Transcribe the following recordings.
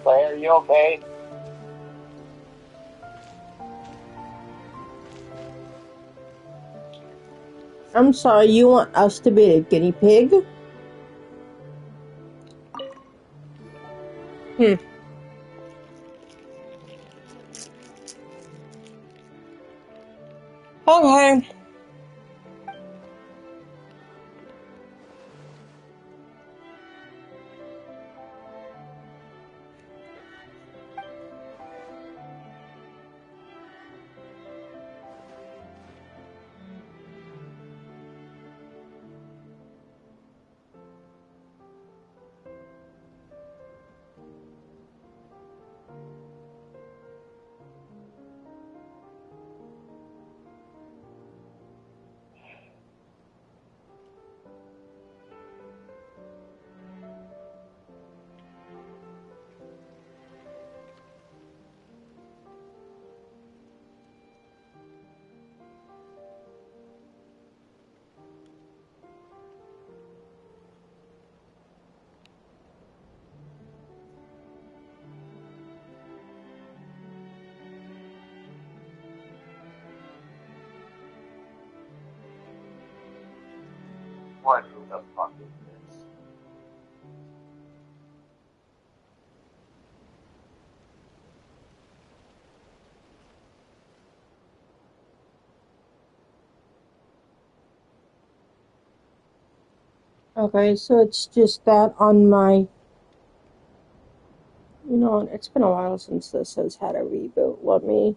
Claire, are you okay? I'm sorry, you want us to be a guinea pig? Okay. What the fuck is this? Okay, so it's just that on my... You know, it's been a while since this has had a reboot. Let me...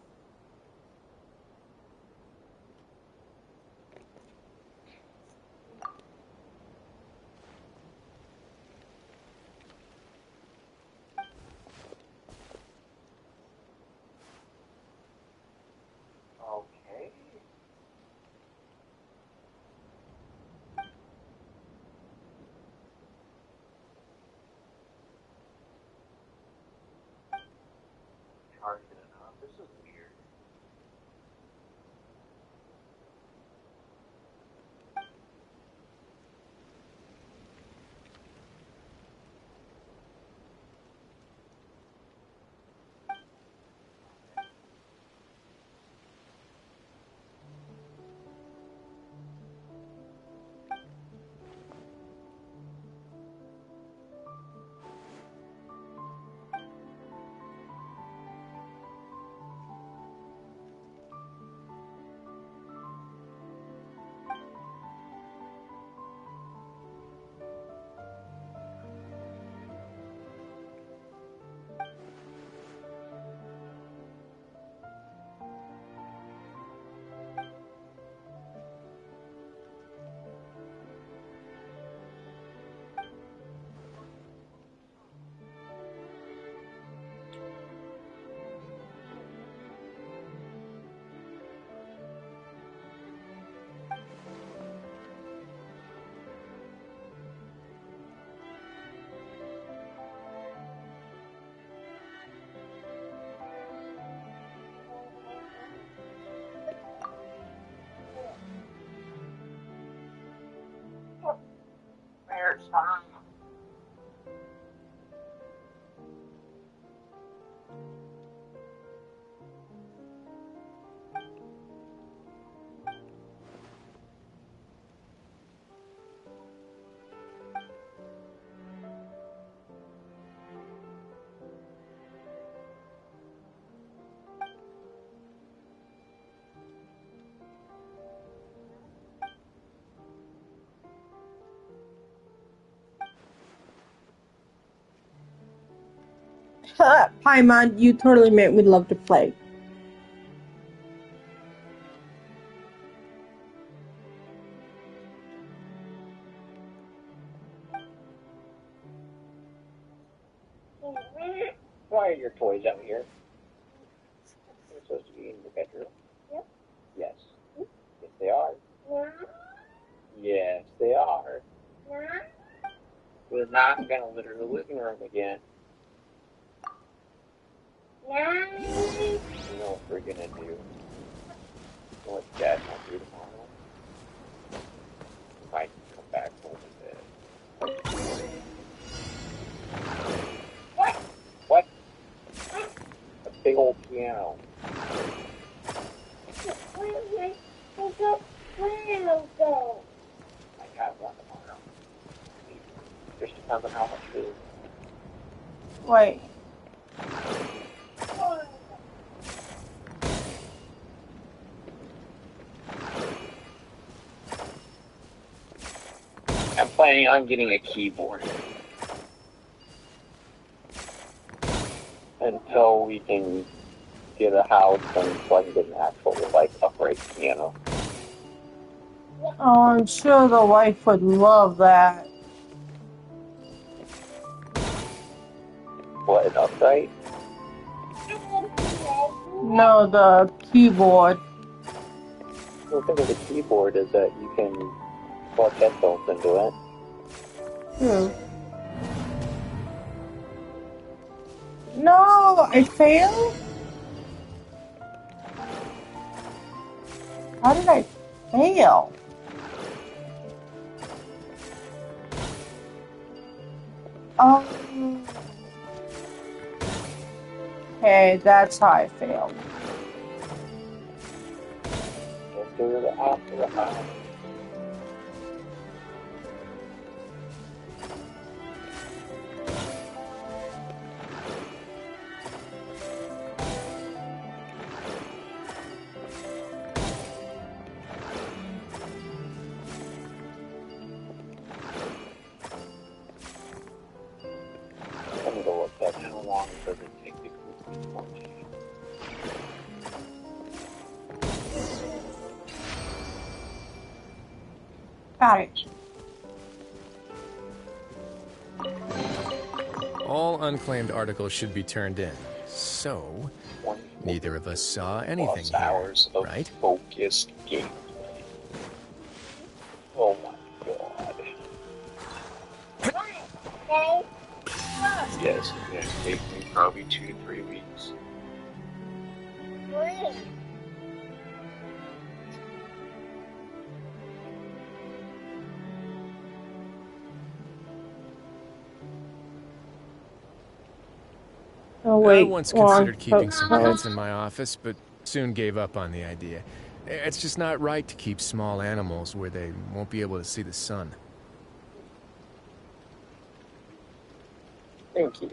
Okay. Charging enough. This is weird. There's time. Paimon, you totally make me love to play. Why are your toys out here? They're supposed to be in your bedroom. Yep. Yes. Yes, they are. Yeah. Yes, they are. Yeah. We're not gonna litter the living room again. Yeah. You know what we're gonna do. You know what Dad might do tomorrow? He might come back home and bed. What? What? big old piano. Where the piano go? I got one tomorrow. Just depends on how much food. Wait. I'm planning on getting a keyboard until we can get a house and so I can get an actual upright piano. Oh, I'm sure the wife would love that. What, an upright? No, the keyboard. The thing with the keyboard is that you can plug headphones into it. No, I failed? How did I fail? Okay, that's how I failed. Just go to the after the house. Let me go look at how long does it take to cook this mochi. Got it. All unclaimed articles should be turned in. So, neither of us saw anything here, hours of right? focused gameplay. Oh my god. Yes, it's going to take me probably 2 to 3 weeks. Oh, wait. I once considered keeping some pets in my office, but soon gave up on the idea. It's just not right to keep small animals where they won't be able to see the sun. Thank you.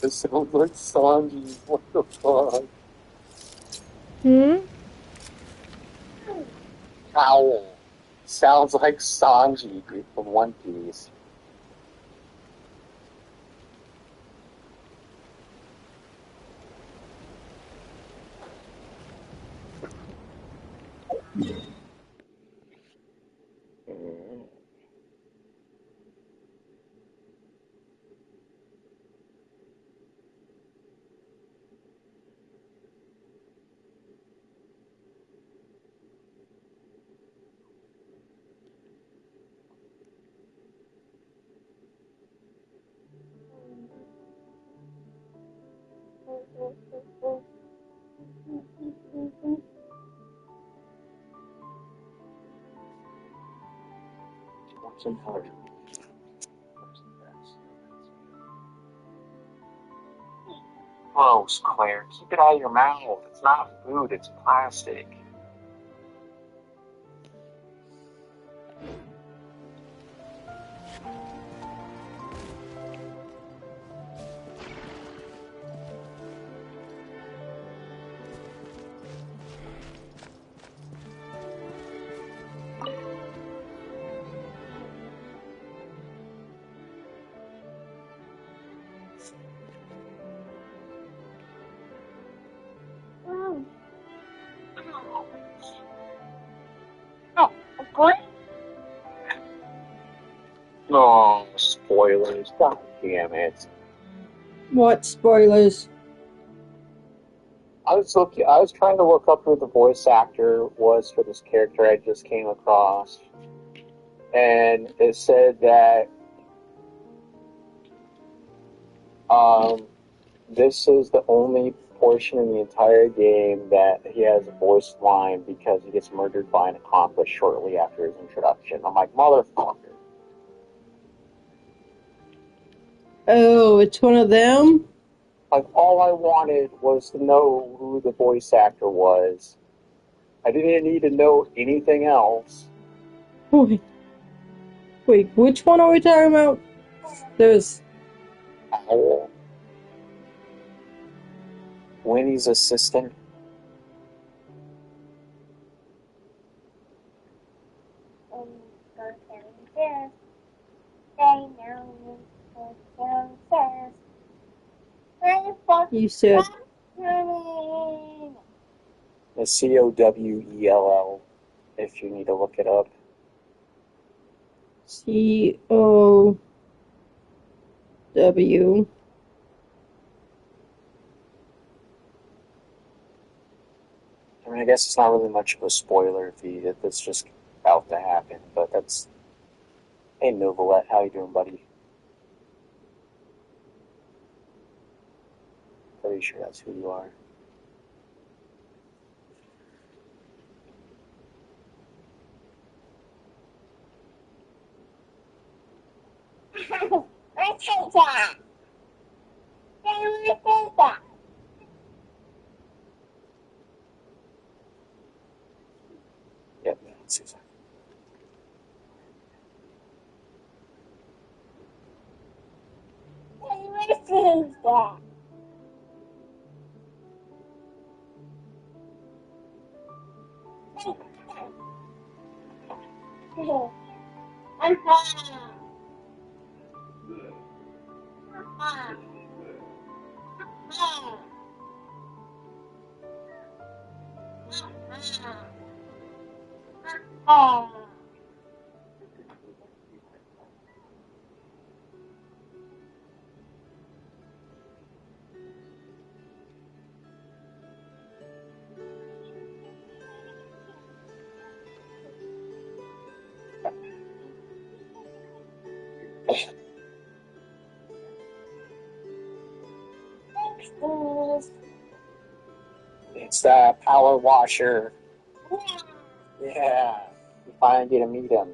This sounds like Sanji. What the fuck? Owl. Sounds like Sanji from One Piece. Gross, Claire. Keep it out of your mouth. It's not food, it's plastic. Oh, spoilers. God damn it. What spoilers? I was trying to look up who the voice actor was for this character I just came across. And it said that this is the only portion in the entire game that he has a voice line because he gets murdered by an accomplice shortly after his introduction. I'm like, motherfucker. Oh, it's one of them? Like, all I wanted was to know who the voice actor was. I didn't need to know anything else. Wait, which one are we talking about? There's... Owl. Winnie's assistant. You said... The Cowell, if you need to look it up. C-O-W... I mean, I guess it's not really much of a spoiler if it's just about to happen, but that's... Hey, Novelette, how you doing, buddy? Pretty sure that's who you are. Yep, that's Susan. I'm It's the power washer. Yeah, you finally get to meet him.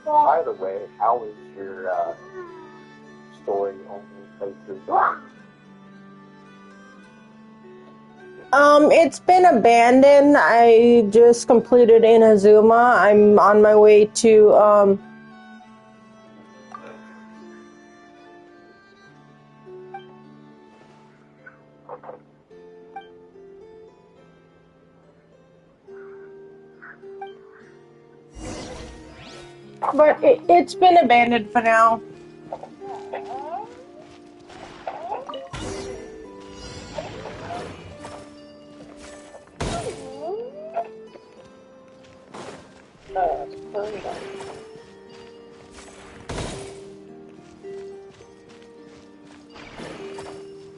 By the way, how is your story only playthrough going? It's been abandoned. I just completed Inazuma. I'm on my way to, but it's been abandoned for now.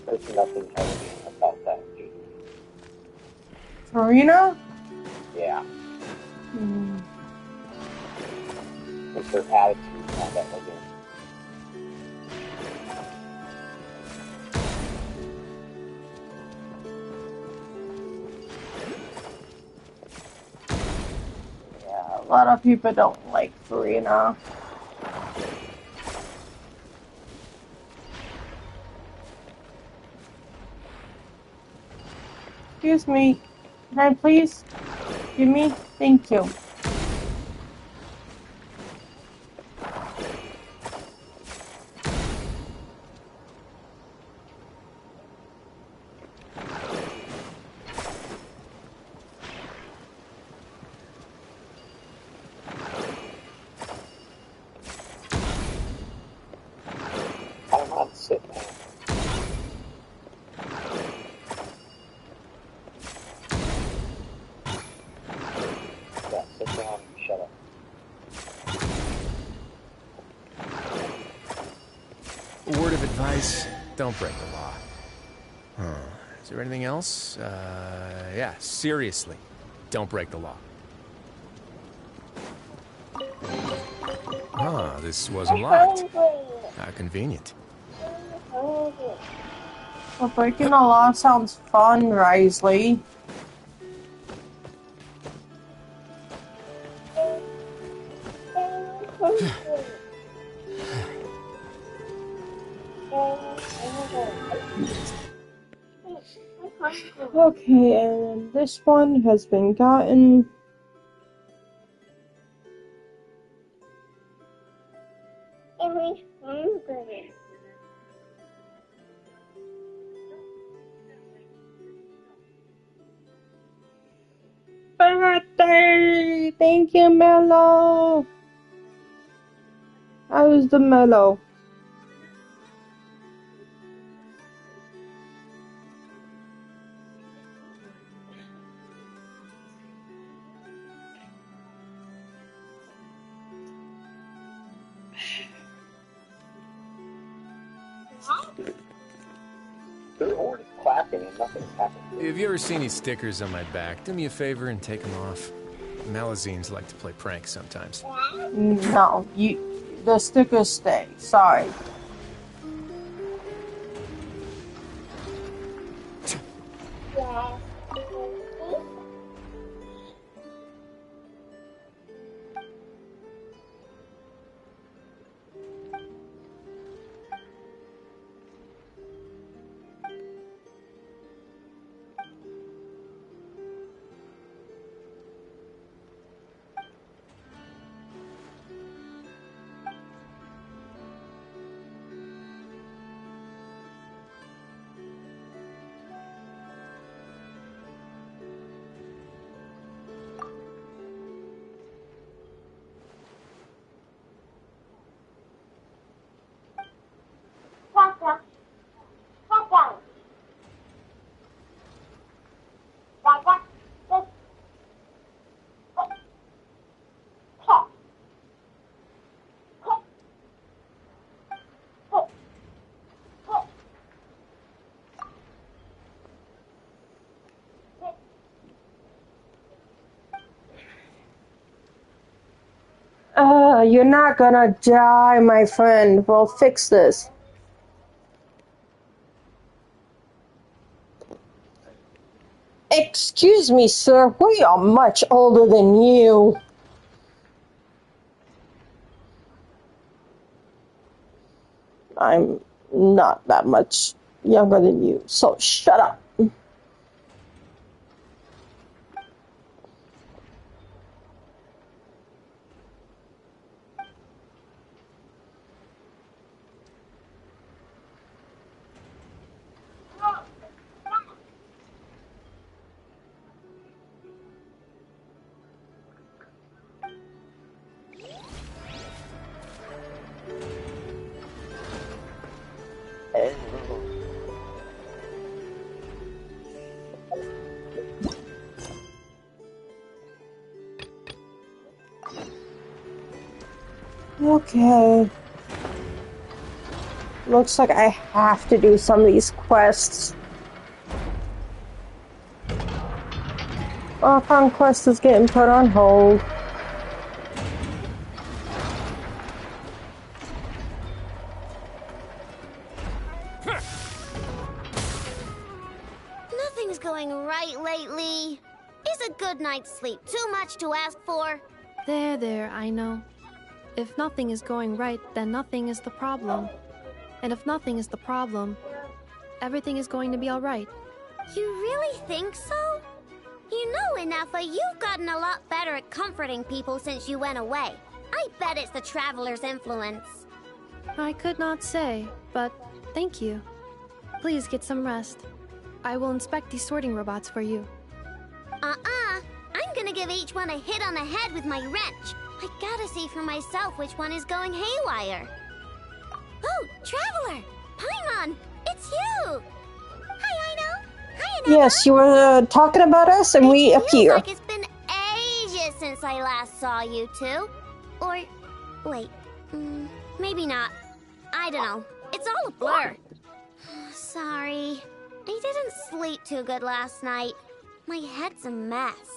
There's nothing elegant about that game. Farina? Yeah. It's their attitude on that game. Yeah, a lot of people don't like Farina. Excuse me, can I please? Give me? Thank you. I'm not sitting there. Yeah, sit down and shut up. A word of advice, don't break the law. Is there anything else? Yeah, seriously. Don't break the law. Ah, this wasn't locked. How convenient. Well, breaking the law sounds fun, Risley. Okay, and this one has been gotten. Birthday! Thank you, Mellow! How's the Mellow? They're already clapping and nothing's happening. If you ever see any stickers on my back, do me a favor and take them off. Malazines like to play pranks sometimes. No, the stickers stay. Sorry. You're not gonna die, my friend. We'll fix this. Excuse me, sir. We are much older than you. I'm not that much younger than you, so shut up. Okay. Looks like I have to do some of these quests. Our conquest is getting put on hold. Nothing's going right lately. Is a good night's sleep too much to ask for? There, I know. If nothing is going right, then nothing is the problem. And if nothing is the problem, everything is going to be alright. You really think so? You know, Inafa, you've gotten a lot better at comforting people since you went away. I bet it's the Traveler's influence. I could not say, but thank you. Please get some rest. I will inspect these sorting robots for you. I'm gonna give each one a hit on the head with my wrench. I gotta see for myself which one is going haywire. Oh, Traveler! Paimon! It's you! Hi, Aino! Hi, Inafa! Yes, you were talking about us and we appear. Like it's been ages since I last saw you two. Or, wait, maybe not. I don't know. It's all a blur. Sorry. I didn't sleep too good last night. My head's a mess.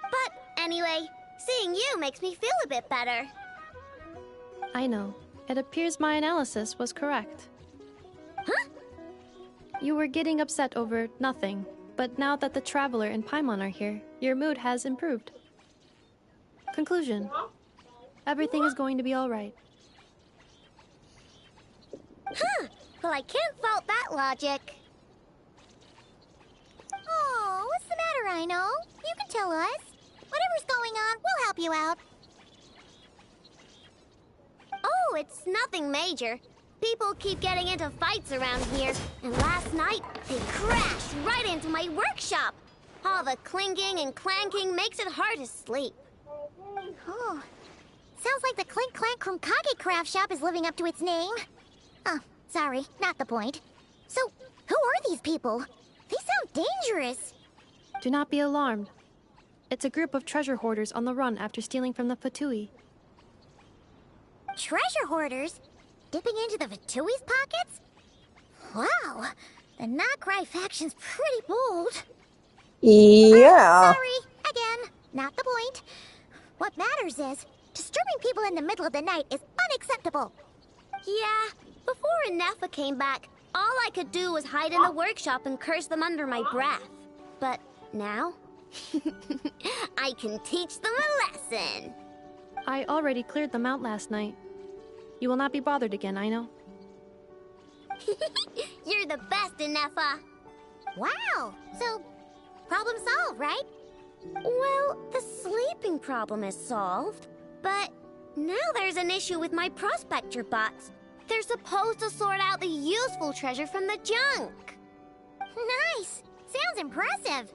But anyway, seeing you makes me feel a bit better. I know. It appears my analysis was correct. Huh? You were getting upset over nothing, but now that the Traveler and Paimon are here, your mood has improved. Conclusion. Everything is going to be alright. Huh. Well, I can't fault that logic. Oh, what's the matter, Rhino? You can tell us. Whatever's going on, we'll help you out. Oh, it's nothing major. People keep getting into fights around here, and last night they crashed right into my workshop. All the clinking and clanking makes it hard to sleep. Oh, sounds like the Clink Clank from Kage Craft Shop is living up to its name. Oh, sorry, not the point. So, who are these people? They sound dangerous. Do not be alarmed. It's a group of treasure hoarders on the run after stealing from the Fatui. Treasure hoarders? Dipping into the Vatui's pockets? Wow, the Nod-krai faction's pretty bold. Yeah. Sorry, again, not the point. What matters is, disturbing people in the middle of the night is unacceptable. Yeah, before Inefa came back, all I could do was hide in the workshop and curse them under my breath. But now, I can teach them a lesson. I already cleared them out last night. You will not be bothered again, I know. You're the best, Inefa. Wow, so problem solved, right? Well, the sleeping problem is solved, but now there's an issue with my prospector bots. They're supposed to sort out the useful treasure from the junk. Nice! Sounds impressive.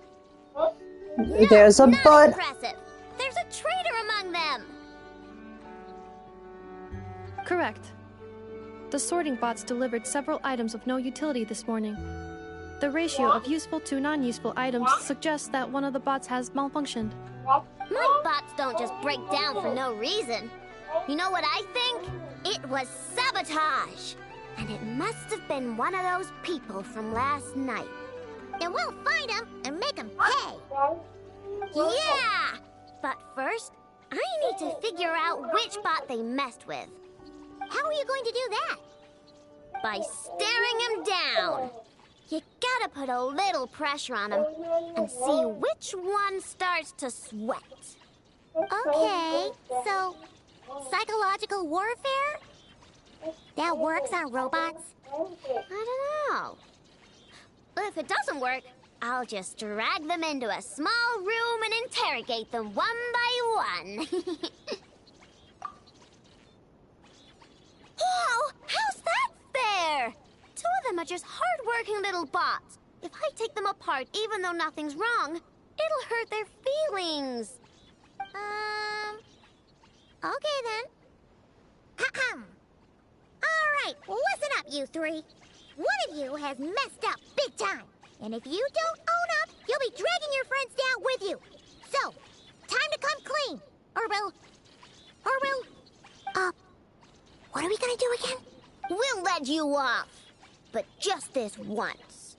There's a Not but. impressive. There's a traitor among them. Correct. The sorting bots delivered several items of no utility this morning. The ratio of useful to non-useful items suggests that one of the bots has malfunctioned. My bots don't just break down for no reason. You know what I think? It was sabotage. And it must have been one of those people from last night. And we'll find him and make him pay. Yeah! But first, I need to figure out which bot they messed with. How are you going to do that? By staring him down. You gotta put a little pressure on him and see which one starts to sweat. Okay, so psychological warfare? That works on robots? I don't know. If it doesn't work, I'll just drag them into a small room and interrogate them one by one. Whoa! How's that fair? Two of them are just hard-working little bots. If I take them apart, even though nothing's wrong, it'll hurt their feelings. Okay then. Ahem. Alright, listen up, you three. One of you has messed up big time. And if you don't own up, you'll be dragging your friends down with you. So, time to come clean. Or we'll... what are we gonna do again? We'll let you off. But just this once.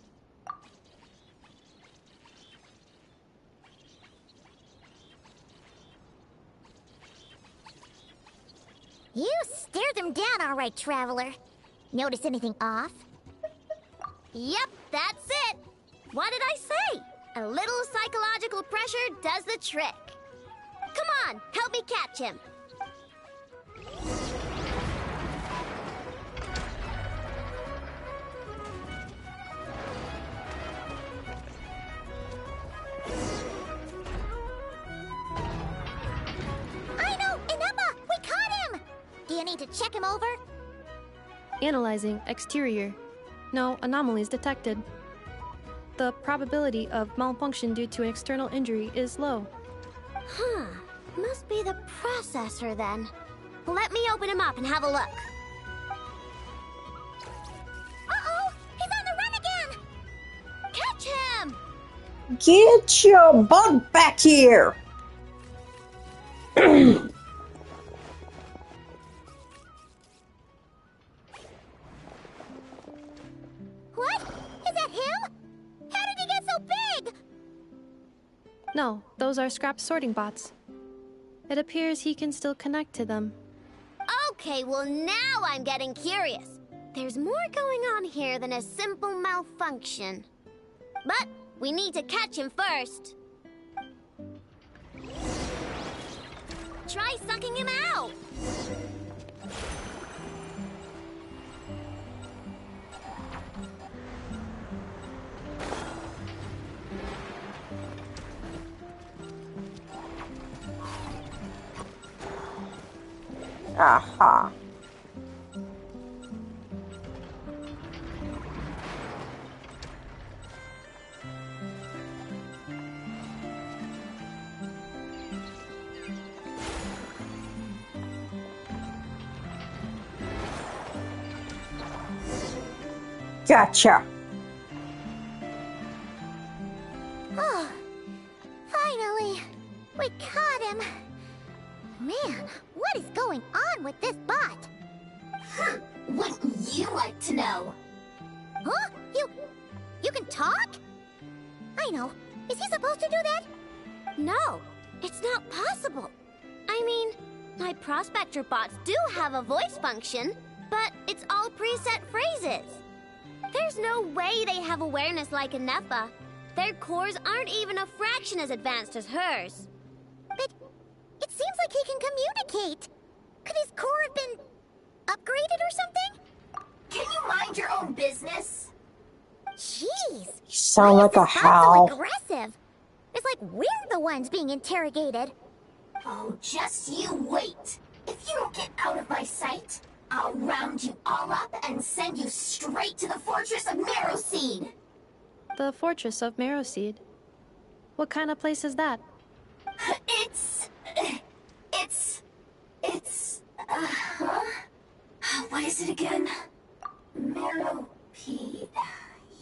You stared them down all right, Traveler. Notice anything off? Yep, that's it. What did I say? A little psychological pressure does the trick. Come on, help me catch him. I know! Ineppa! We caught him! Do you need to check him over? Analyzing exterior. No anomalies detected. The probability of malfunction due to an external injury is low. Huh. Must be the processor then. Let me open him up and have a look. Uh-oh! He's on the run again! Catch him! Get your butt back here! What? Is that him? No, those are scrap sorting bots. It appears he can still connect to them. Okay, well now I'm getting curious. There's more going on here than a simple malfunction. But we need to catch him first. Try sucking him out. Aha. Gotcha. Oh, finally, we caught him. Man, what is going on with this bot? Wouldn't you like to know? Huh? You can talk? I know. Is he supposed to do that? No, it's not possible. I mean, my prospector bots do have a voice function, but it's all preset phrases. There's no way they have awareness like a Nepha. Their cores aren't even a fraction as advanced as hers. But it seems like he can communicate. Could his core have been upgraded or something? Can you mind your own business? Jeez. You sound like a Why is this bot howl. so aggressive? It's like we're the ones being interrogated. Oh, just you wait. If you don't get out of my sight, I'll round you all up and send you straight to the fortress of Marrowseed. The Fortress of Marrowseed. What kind of place is that? What is it again? Marrowpeed.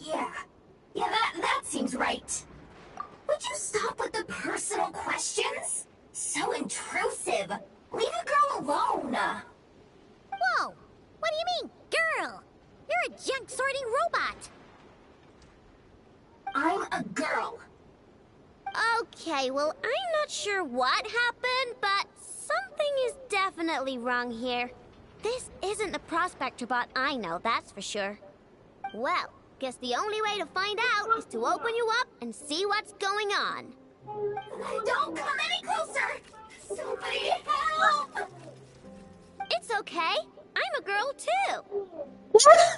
Yeah, that seems right. Would you stop with the personal questions? So intrusive. Leave a girl alone. Whoa! What do you mean, girl? You're a junk sorting robot. I'm a girl. Okay, well, I'm not sure what happened, but something is definitely wrong here. This isn't the prospector bot I know, that's for sure. Well, guess the only way to find out is to open you up and see what's going on. Don't come any closer! Somebody help! It's okay. I'm a girl too. Does that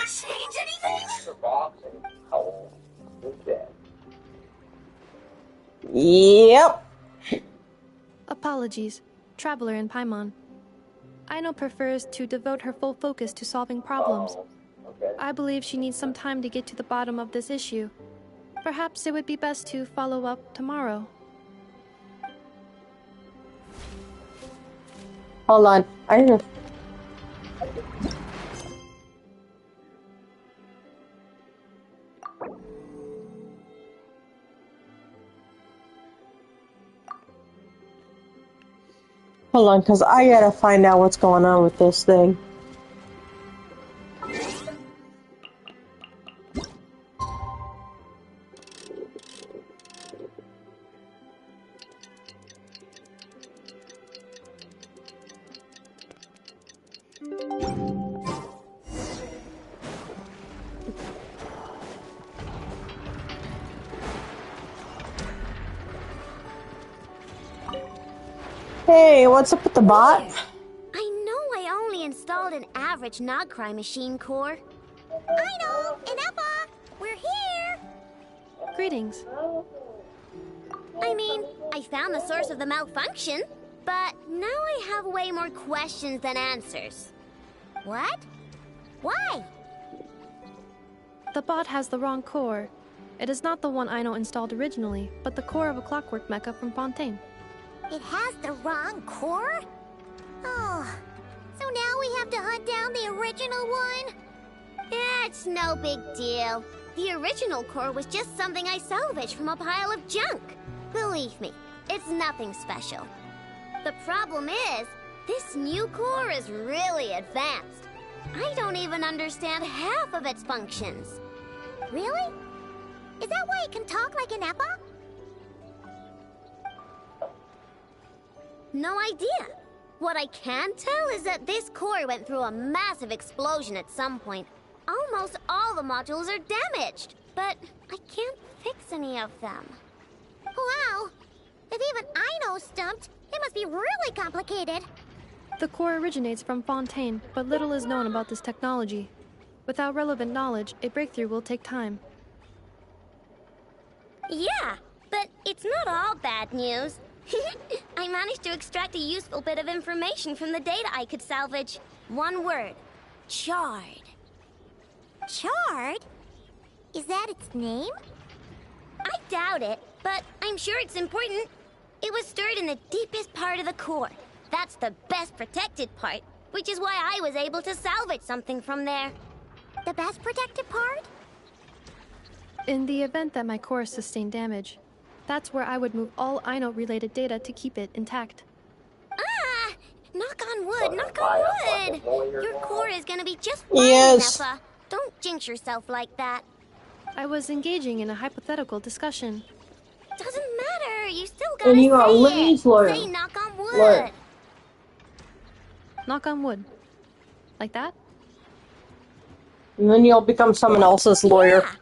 change anything? The box and Howell is dead. Yep. Apologies, Traveler in Paimon. Aino prefers to devote her full focus to solving problems. Oh, okay. I believe she needs some time to get to the bottom of this issue. Perhaps it would be best to follow up tomorrow. Hold on. I need to... Hold on, because I gotta find out what's going on with this thing. Hey, what's up with the bot? I know I only installed an average Nod-krai machine core. I know, and Emma, we're here. Greetings. I mean, I found the source of the malfunction, but now I have way more questions than answers. What? Why? The bot has the wrong core. It is not the one Aino installed originally, but the core of a clockwork mecha from Fontaine. It has the wrong core? Oh, so now we have to hunt down the original one? It's no big deal. The original core was just something I salvaged from a pile of junk. Believe me, it's nothing special. The problem is, this new core is really advanced. I don't even understand half of its functions. Really? Is that why it can talk like an Eppa? No idea. What I can tell is that this core went through a massive explosion at some point. Almost all the modules are damaged, but I can't fix any of them. Wow! If even I know stumped, it must be really complicated. The core originates from Fontaine, but little is known about this technology. Without relevant knowledge, a breakthrough will take time. Yeah, but it's not all bad news. I managed to extract a useful bit of information from the data I could salvage. One word. Charred. Charred? Is that its name? I doubt it, but I'm sure it's important. It was stored in the deepest part of the core. That's the best protected part, which is why I was able to salvage something from there. The best protected part? In the event that my core sustained damage, that's where I would move all Ino-related data to keep it intact. Ah! Knock on wood, knock on wood! Your core is gonna be just fine, Yes. Neffa. Don't jinx yourself like that. I was engaging in a hypothetical discussion. Doesn't matter, you still gotta And you are say Lily's it. lawyer. Say knock on wood. Lawyer. Knock on wood. Like that? And then you'll become someone else's lawyer. Yeah.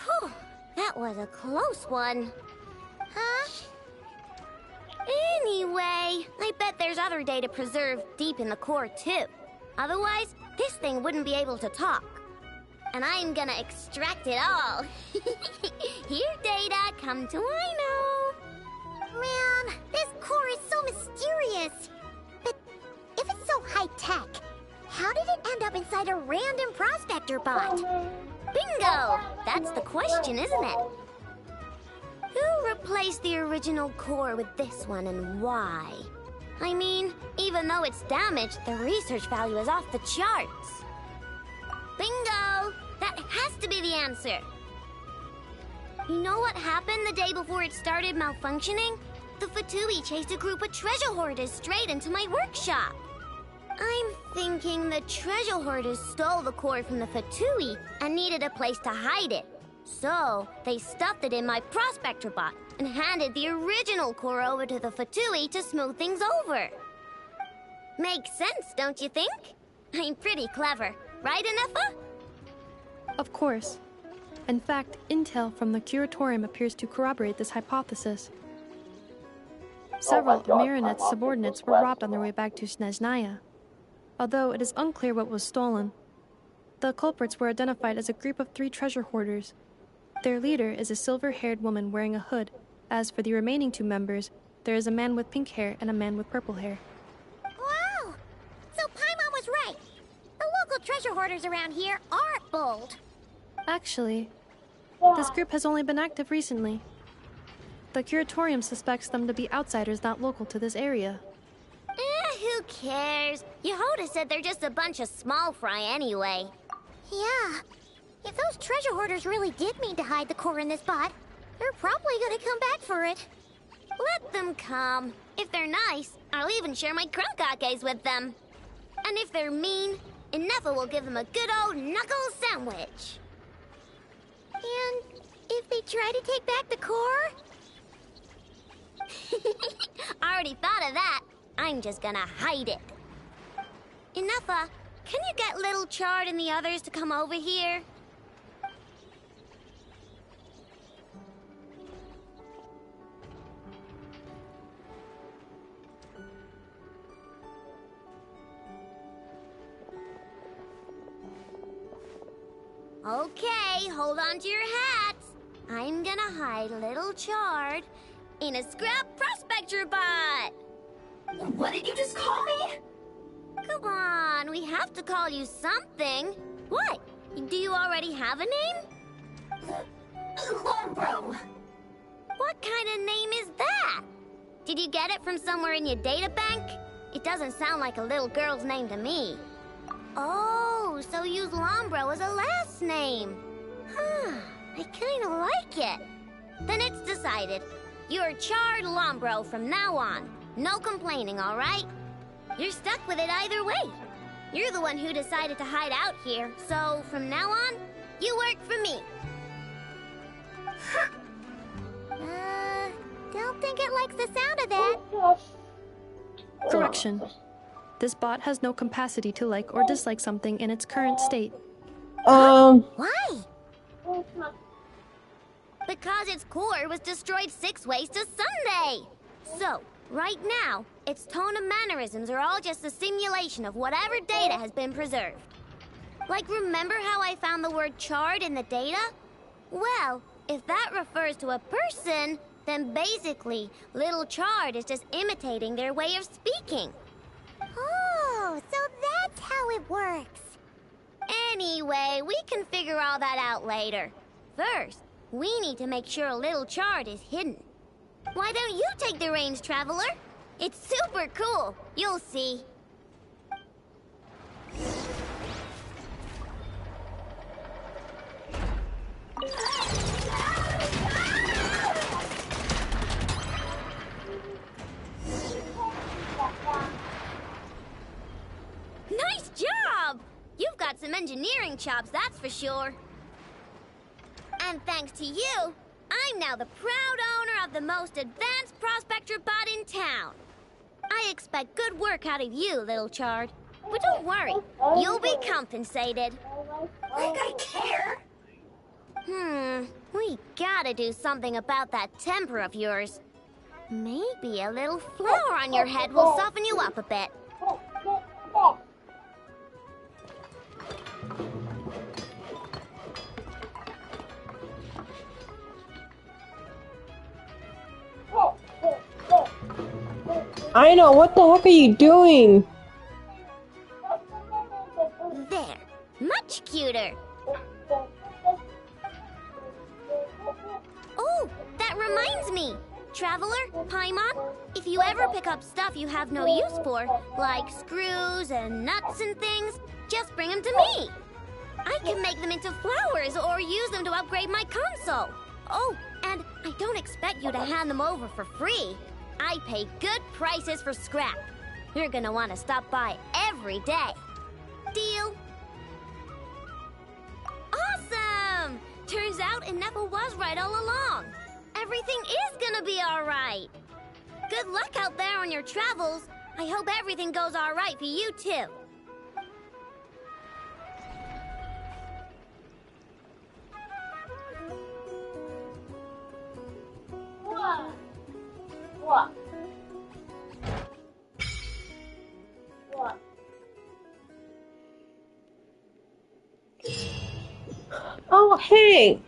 Whew, that was a close one. Huh? Anyway, I bet there's other data preserved deep in the core too. Otherwise, this thing wouldn't be able to talk. And I'm gonna extract it all. Here, data, come to Ino. Man, this core is so mysterious. But if it's so high-tech, how did it end up inside a random prospector bot? Bingo! That's the question, isn't it? Who replaced the original core with this one and why? I mean, even though it's damaged, the research value is off the charts. Bingo! That has to be the answer. You know what happened the day before it started malfunctioning? The Fatui chased a group of treasure hoarders straight into my workshop. I'm thinking the treasure hoarders stole the core from the Fatui and needed a place to hide it. So, they stuffed it in my prospector bot and handed the original core over to the Fatui to smooth things over. Makes sense, don't you think? I'm pretty clever, right, Anefa? Of course. In fact, intel from the curatorium appears to corroborate this hypothesis. Several of Marinette's subordinates were robbed on their way back to Snezhnaya. Although it is unclear what was stolen, the culprits were identified as a group of 3 treasure hoarders. Their leader is a silver-haired woman wearing a hood. As for the remaining 2 members, there is a man with pink hair and a man with purple hair. Wow! So Paimon was right. The local treasure hoarders around here aren't bold. Actually, this group has only been active recently. The curatorium suspects them to be outsiders not local to this area. Who cares? Yehoda said they're just a bunch of small fry anyway. Yeah. If those treasure hoarders really did mean to hide the core in this bot, they're probably gonna come back for it. Let them come. If they're nice, I'll even share my crunkakes with them. And if they're mean, Inefa will give them a good old knuckle sandwich. And if they try to take back the core? I already thought of that. I'm just gonna hide it. Inefa, can you get Little Chard and the others to come over here? Okay, hold on to your hats. I'm gonna hide Little Chard in a scrap prospector bot. What did you just call me? Come on, we have to call you something. What? Do you already have a name? Lombro. What kind of name is that? Did you get it from somewhere in your data bank? It doesn't sound like a little girl's name to me. Oh, so you use Lombro as a last name. Huh, I kinda like it. Then it's decided. You're Chard Lombro from now on. No complaining, all right? You're stuck with it either way. You're the one who decided to hide out here, so from now on, you work for me. Don't think it likes the sound of that. Correction. This bot has no capacity to like or dislike something in its current state. Why? Because its core was destroyed 6 ways to Sunday. So, right now, its tone and mannerisms are all just a simulation of whatever data has been preserved. Like, remember how I found the word charred in the data? Well, if that refers to a person, then basically, little Chard is just imitating their way of speaking. Oh, so that's how it works. Anyway, we can figure all that out later. First, we need to make sure little Chard is hidden. Why don't you take the reins, Traveler? It's super cool. You'll see. Nice job! You've got some engineering chops, that's for sure. And thanks to you, I'm now the proud owner of the most advanced prospector bot in town. I expect good work out of you, little Chard. But don't worry, you'll be compensated. Like I care. We gotta do something about that temper of yours. Maybe a little flour on your head will soften you up a bit. I know, what the heck are you doing? There, much cuter. Oh, that reminds me. Traveler, Paimon, if you ever pick up stuff you have no use for, like screws and nuts and things, just bring them to me. I can make them into flowers or use them to upgrade my console. Oh, and I don't expect you to hand them over for free. I pay good prices for scrap. You're gonna want to stop by every day. Deal? Awesome! Turns out Ineppa was right all along. Everything is gonna be alright. Good luck out there on your travels. I hope everything goes alright for you too. Oh, hey!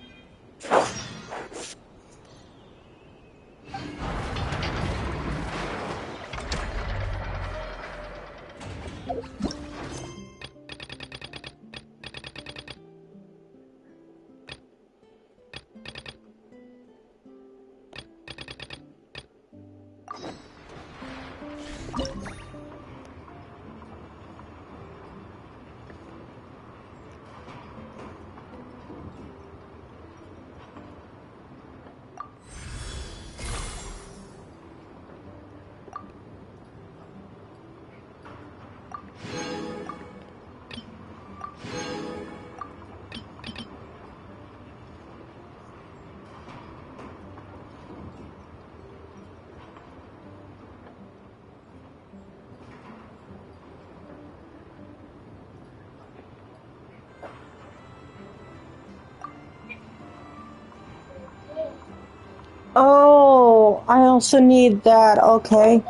Oh, I also need that, okay.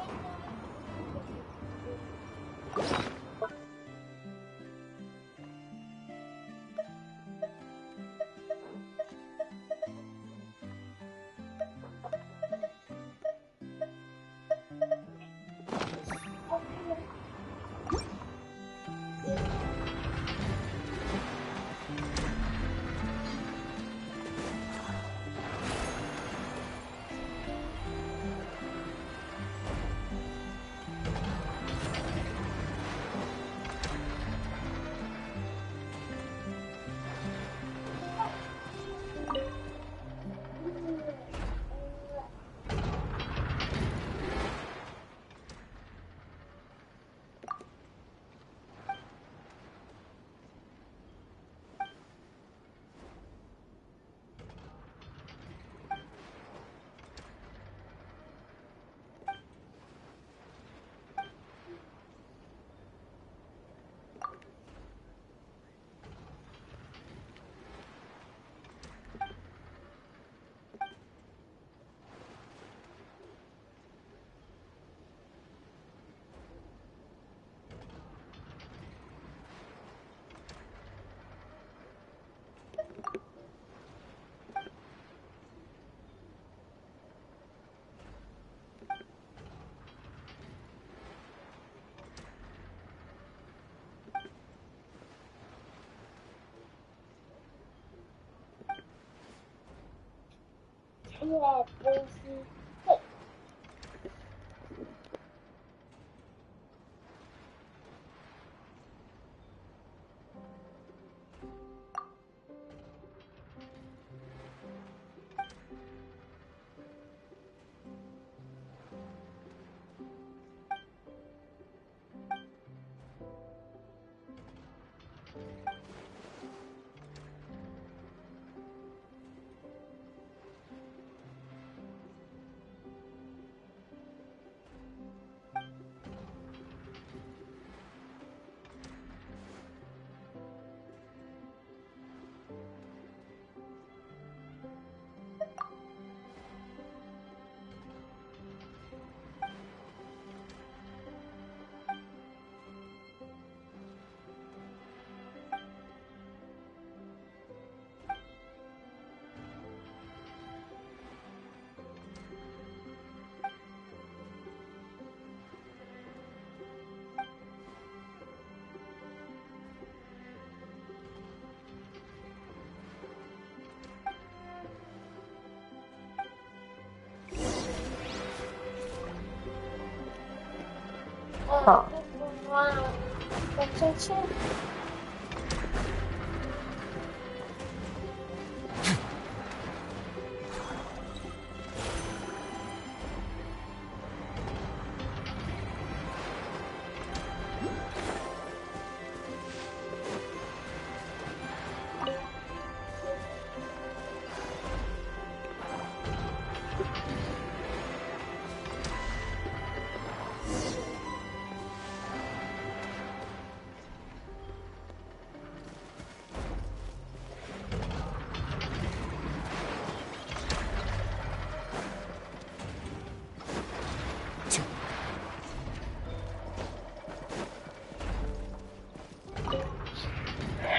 Yeah, Daisy. Hey, Huh. wow. What's it?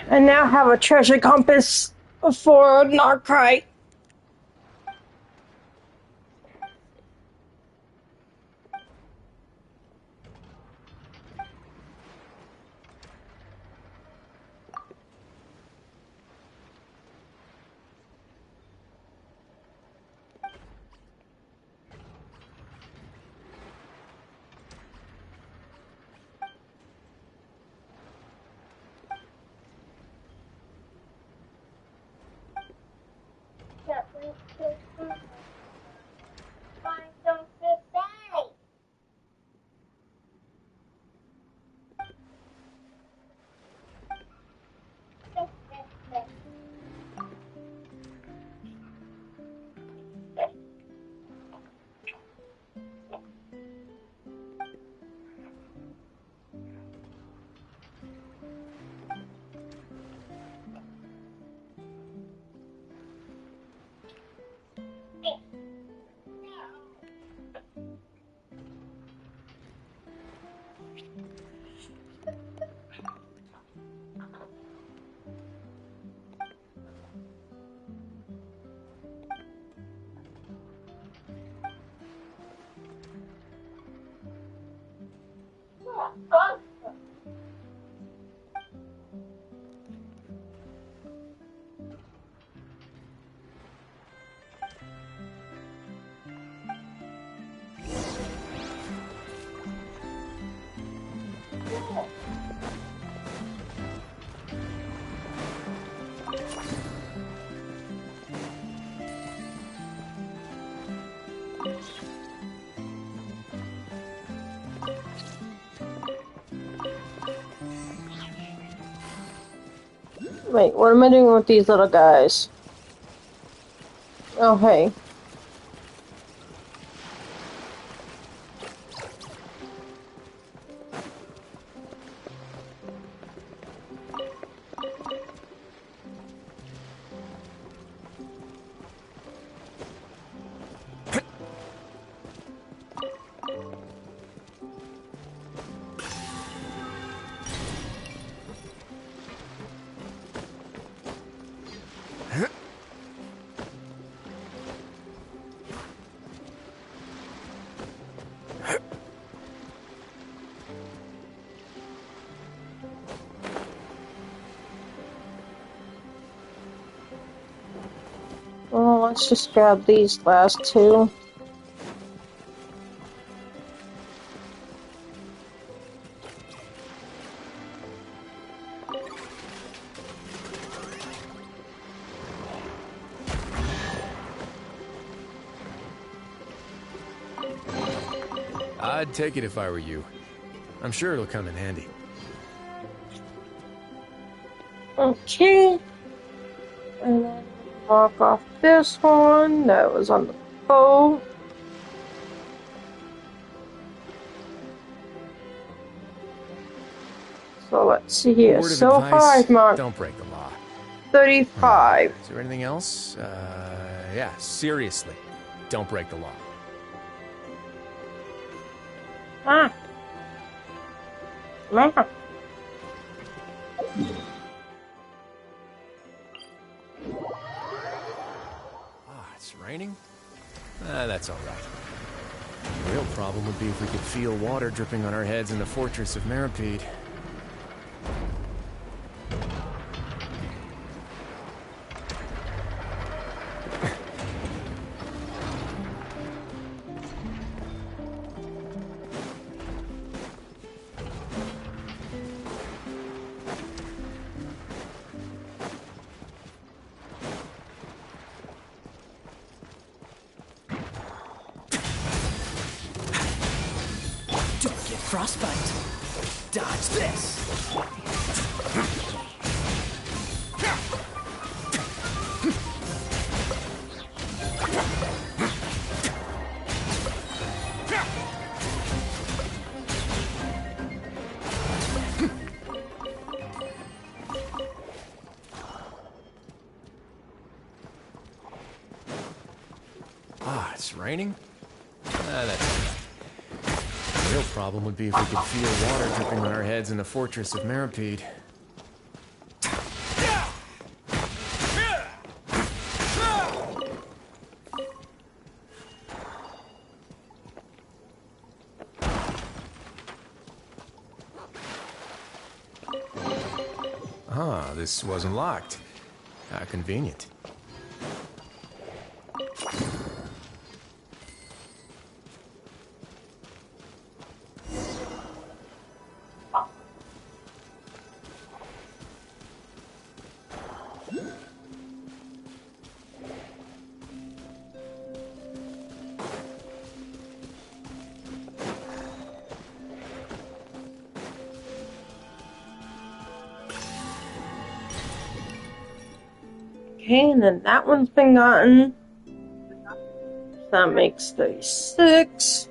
And now have a treasure compass for Nod-krai. Why don't you say? Wait, what am I doing with these little guys? Oh, hey. let's just grab these last two. I'd take it if I were you. I'm sure it'll come in handy. Okay. And then mark off this one. That was on the bow. So let's see here. Word of So far advice, I've marked don't break the law. 35. Is there anything else? Yeah, seriously. Don't break the law. Ah. Man. It's raining? That's all right. The real problem would be if we could feel water dripping on our heads in the fortress of Meripede. Frostbite. Dodge this. It's raining? That's the real problem would be if we could feel water dripping on our heads in the fortress of Meripede. Ah, this wasn't locked. How convenient. Okay, and then that one's been gotten. So that makes 36.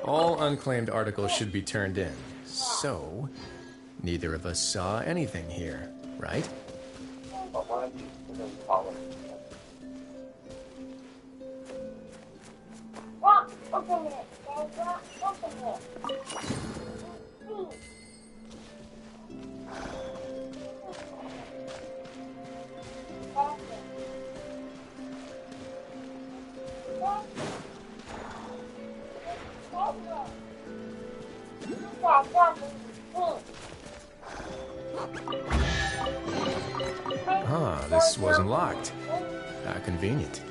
All unclaimed articles should be turned in. So, Neither of us saw anything here, right? But why don't you follow me? Rock, open it. There's rock, open it. Ah, this wasn't locked. How convenient.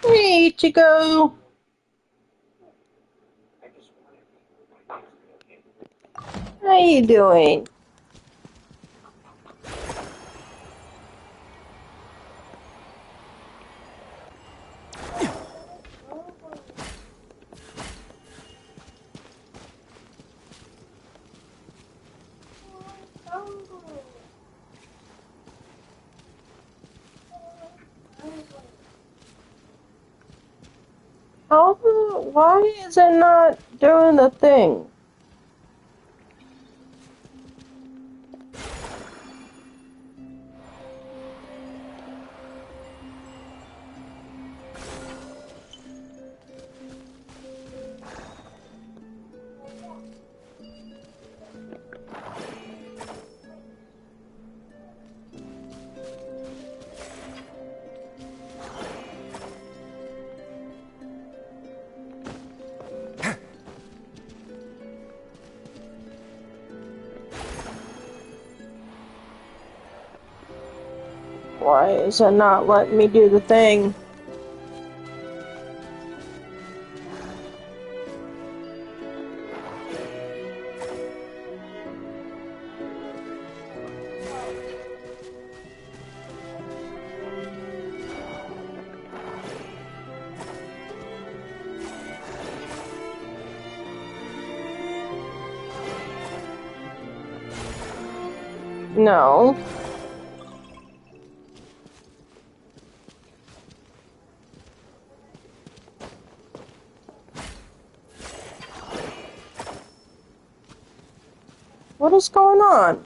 Hey, Chico. I just wanted to be okay. How you doing? Why is it not doing the thing? Why is it not letting me do the thing? No. What is going on?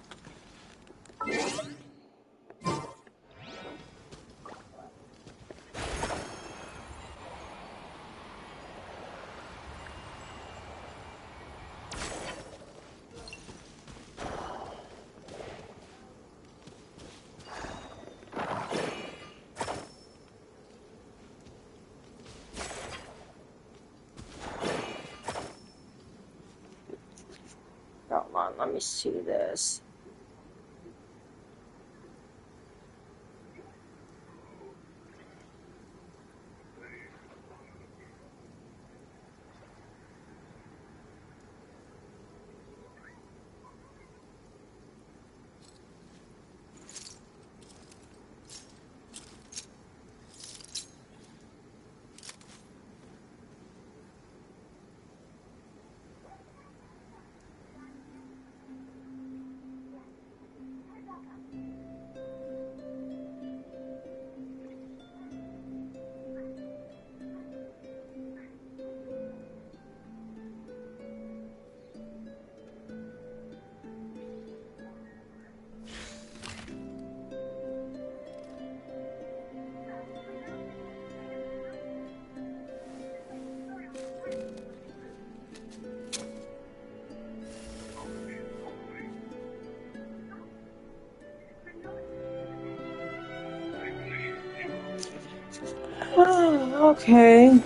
Hold on, let me see this. Okay.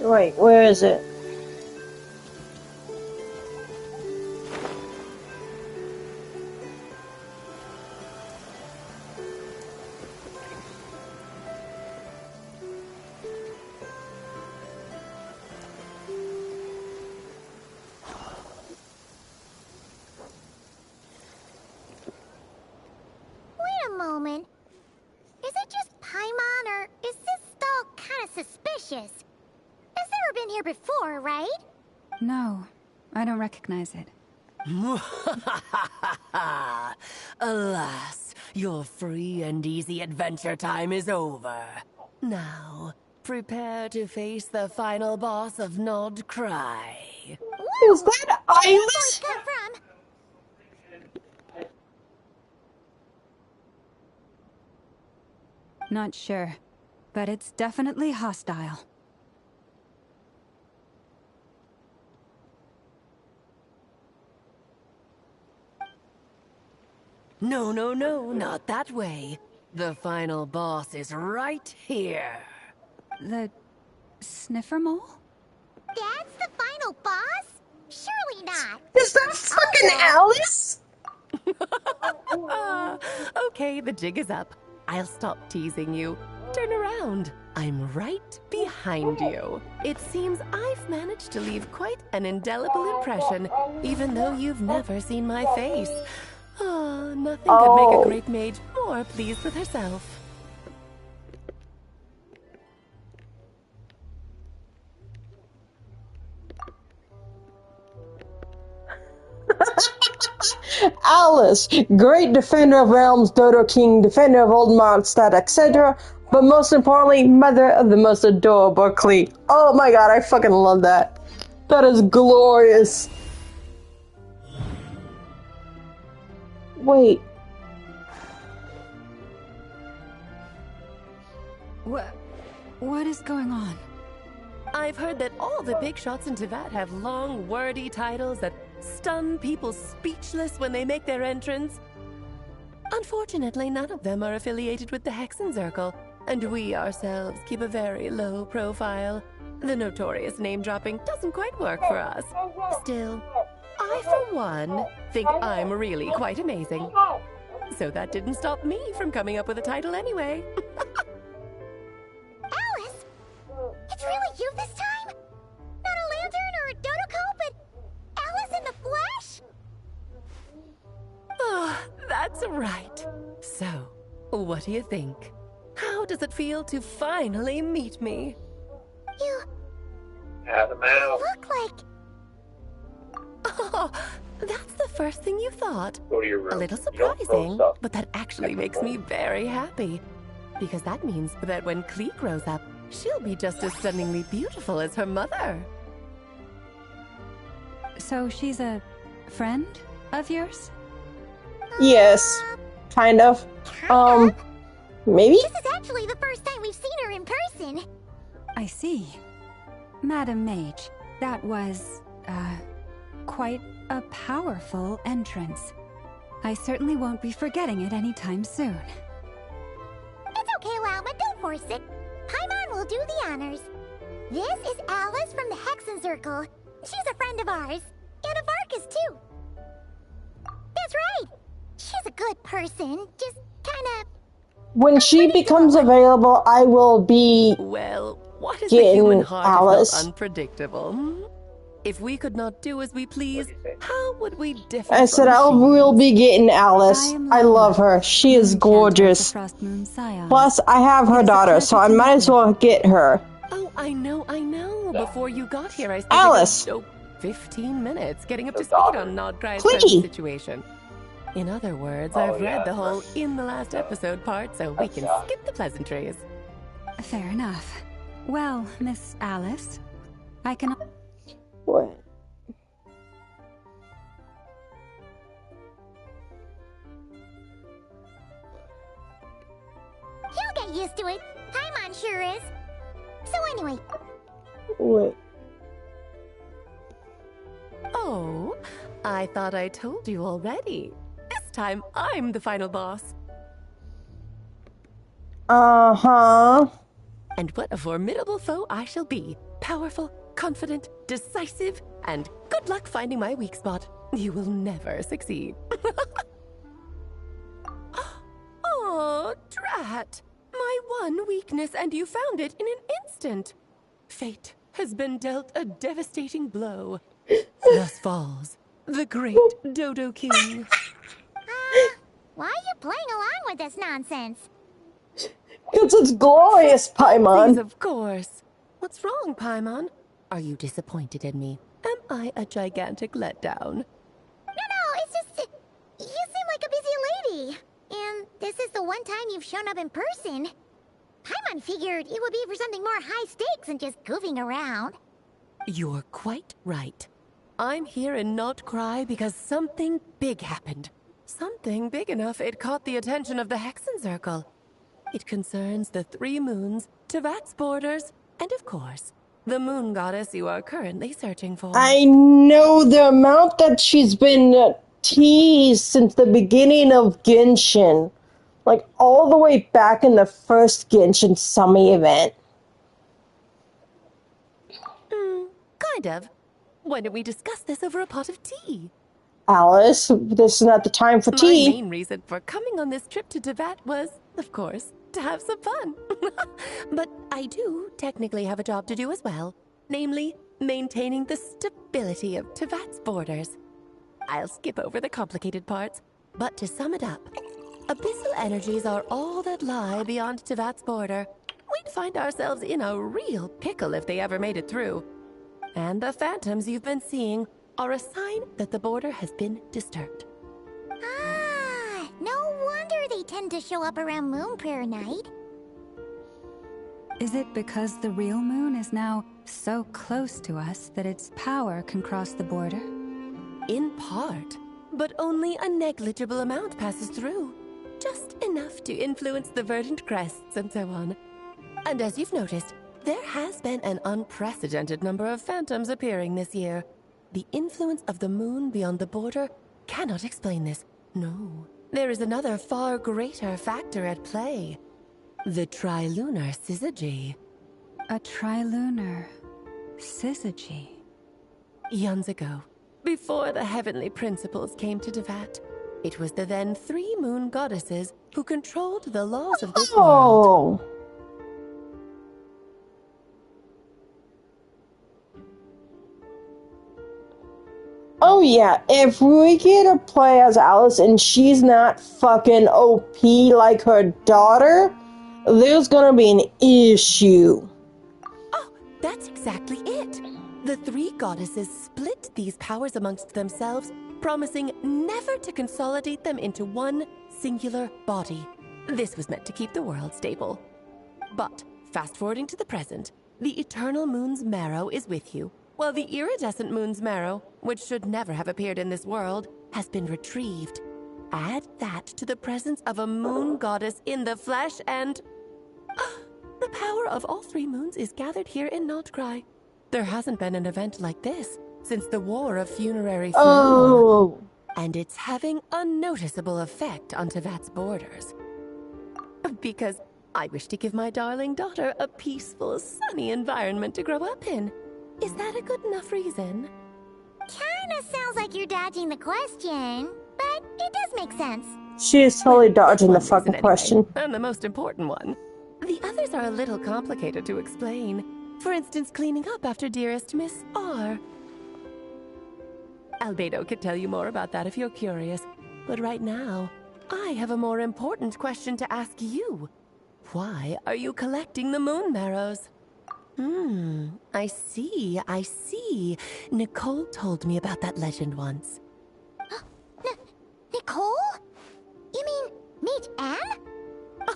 Wait, where is it? Wait a moment. Is it just Paimon, or is this stall kind of suspicious? Has never been here before, right? No, I don't recognize it. Alas, your free and easy adventure time is over. Now, prepare to face the final boss of Nod-krai. Is that Iris? Come from? Not sure, but it's definitely hostile. No, no, no, not that way. The final boss is right here. The sniffer mole? That's the final boss? Surely not. Is that fucking Alice? Okay, the jig is up. I'll stop teasing you. Turn around. I'm right behind you. It seems I've managed to leave quite an indelible impression, even though you've never seen my face. Ah, nothing could make a great mage more pleased with herself. Alice, great defender of realms, Dodo King, defender of old Mondstadt, etc. But most importantly, mother of the most adorable Klee. Oh my god, I fucking love that. That is glorious. Wait. What is going on? I've heard that all the big shots in Teyvat have long, wordy titles that stun people speechless when they make their entrance. Unfortunately, none of them are affiliated with the Hexenzirkel, and we ourselves keep a very low profile. The notorious name-dropping doesn't quite work for us. Still, I, for one, think I'm really quite amazing. So that didn't stop me from coming up with a title anyway. Alice? It's really you this time? Not a lantern or a Dodoko, but Alice in the flesh? Oh, that's right. So, what do you think? How does it feel to finally meet me? You Have them out. look like... Oh, that's the first thing you thought. Go to your room. A little You don't throw surprising, stuff. but that actually makes me very happy. Because that means that when Klee grows up, she'll be just as stunningly beautiful as her mother. So she's a friend of yours? Yes. Kind of. Maybe? This is actually the first time we've seen her in person. I see. Madam Mage, that was, quite a powerful entrance. I certainly won't be forgetting it anytime soon. It's okay, Lauma, don't force it. Paimon will do the honors. This is Alice from the Hexenzirkel. She's a friend of ours. And of Arcus, too. That's right. She's a good person, just kinda... When she becomes available, I will be Well, what is getting the human heart if Alice. not unpredictable? Hmm? If we could not do as we please, how would we differ I said from I will be getting Alice. I love her. She is gorgeous. Plus, I have her daughter, so I might as well get her. Oh, I know. Before you got here, I spent Alice. 15 minutes getting up to speed daughter. on Nod-krai's Please. present situation. In other words, Oh, I've read yeah, the whole right. in the last episode part, so we can Yeah. skip the pleasantries. Fair enough. Well, Miss Alice, I can... What? He'll get used to it. Paimon sure is. So anyway, What? Oh, I thought I told you already. This time, I'm the final boss. Uh-huh. And what a formidable foe I shall be. Powerful, confident, decisive, and good luck finding my weak spot. You will never succeed. Oh, drat. My one weakness, and you found it in an instant. Fate has been dealt a devastating blow. Thus falls the great Dodo King. why are you playing along with this nonsense? Because it's glorious, Please, Paimon. of course. What's wrong, Paimon? Are you disappointed in me? Am I a gigantic letdown? No, it's just... you seem like a busy lady. And this is the one time you've shown up in person. Paimon figured it would be for something more high stakes than just goofing around. You're quite right. I'm here in Nod-krai because something big happened. Something big enough it caught the attention of the Hexen Circle. It concerns the 3 moons, Tevat's borders, and of course, the moon goddess you are currently searching for. I know the amount that she's been teased since the beginning of Genshin. Like, all the way back in the first Genshin Summer event. Kind of. Why don't we discuss this over a pot of tea? Alice, this is not the time for My tea. main reason for coming on this trip to Tevat was, of course, to have some fun. But I do technically have a job to do as well. Namely, maintaining the stability of Tevat's borders. I'll skip over the complicated parts, but to sum it up, abyssal energies are all that lie beyond Tevat's border. We'd find ourselves in a real pickle if they ever made it through. And the phantoms you've been seeing are a sign that the border has been disturbed. Ah, no wonder they tend to show up around Moon Prayer Night. Is it because the real moon is now so close to us that its power can cross the border? In part, but only a negligible amount passes through. Just enough to influence the verdant crests and so on. And as you've noticed, there has been an unprecedented number of phantoms appearing this year. The influence of the moon beyond the border cannot explain this. No, there is another far greater factor at play. The trilunar syzygy. A trilunar syzygy. Eons ago, before the heavenly principles came to Tevat, it was the then 3 moon goddesses who controlled the laws of this world. Oh. Oh yeah, if we get to play as Alice and she's not fucking OP like her daughter, there's gonna be an issue. Oh, that's exactly it. The 3 goddesses split these powers amongst themselves, promising never to consolidate them into one singular body. This was meant to keep the world stable. But, fast-forwarding to the present, the eternal moon's marrow is with you, while the iridescent moon's marrow, which should never have appeared in this world, has been retrieved. Add that to the presence of a moon goddess in the flesh and... the power of all 3 moons is gathered here in Nod-krai. There hasn't been an event like this since the War of Funerary Flow. Oh. And it's having a noticeable effect on Tevat's borders. Because I wish to give my darling daughter a peaceful, sunny environment to grow up in. Is that a good enough reason? Kinda sounds like you're dodging the question, but it does make sense. She is totally dodging the One reason fucking anyway, question. and the most important one. The others are a little complicated to explain. For instance, cleaning up after dearest Miss R. Albedo could tell you more about that if you're curious. But right now, I have a more important question to ask you. Why are you collecting the moon marrows? I see. Nicole told me about that legend once. Nicole? Cole? You mean meet Anne?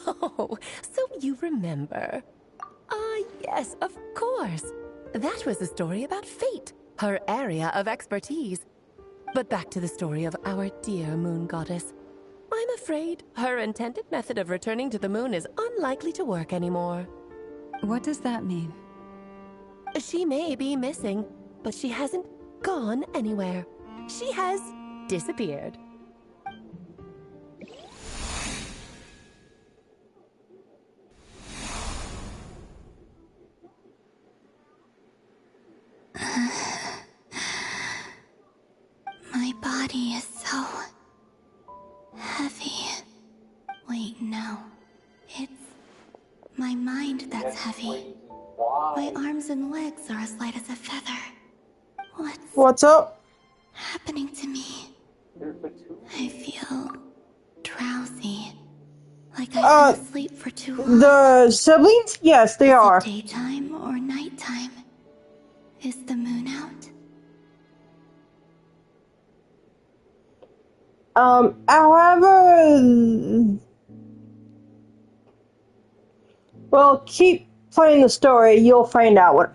Oh, so you remember. Ah, yes, of course. That was a story about fate, her area of expertise. But back to the story of our dear moon goddess. I'm afraid her intended method of returning to the moon is unlikely to work anymore. What does that mean? She may be missing, but she hasn't gone anywhere. She has disappeared. My body is so heavy. Wait, no. It's my mind that's heavy. My arms and legs are as light as a feather. What's up? Happening to me? I feel drowsy. Like I've been asleep for too long. The siblings? Yes, they are. Is it daytime or nighttime? Is the moon out? However, well, keep playing the story. You'll find out what.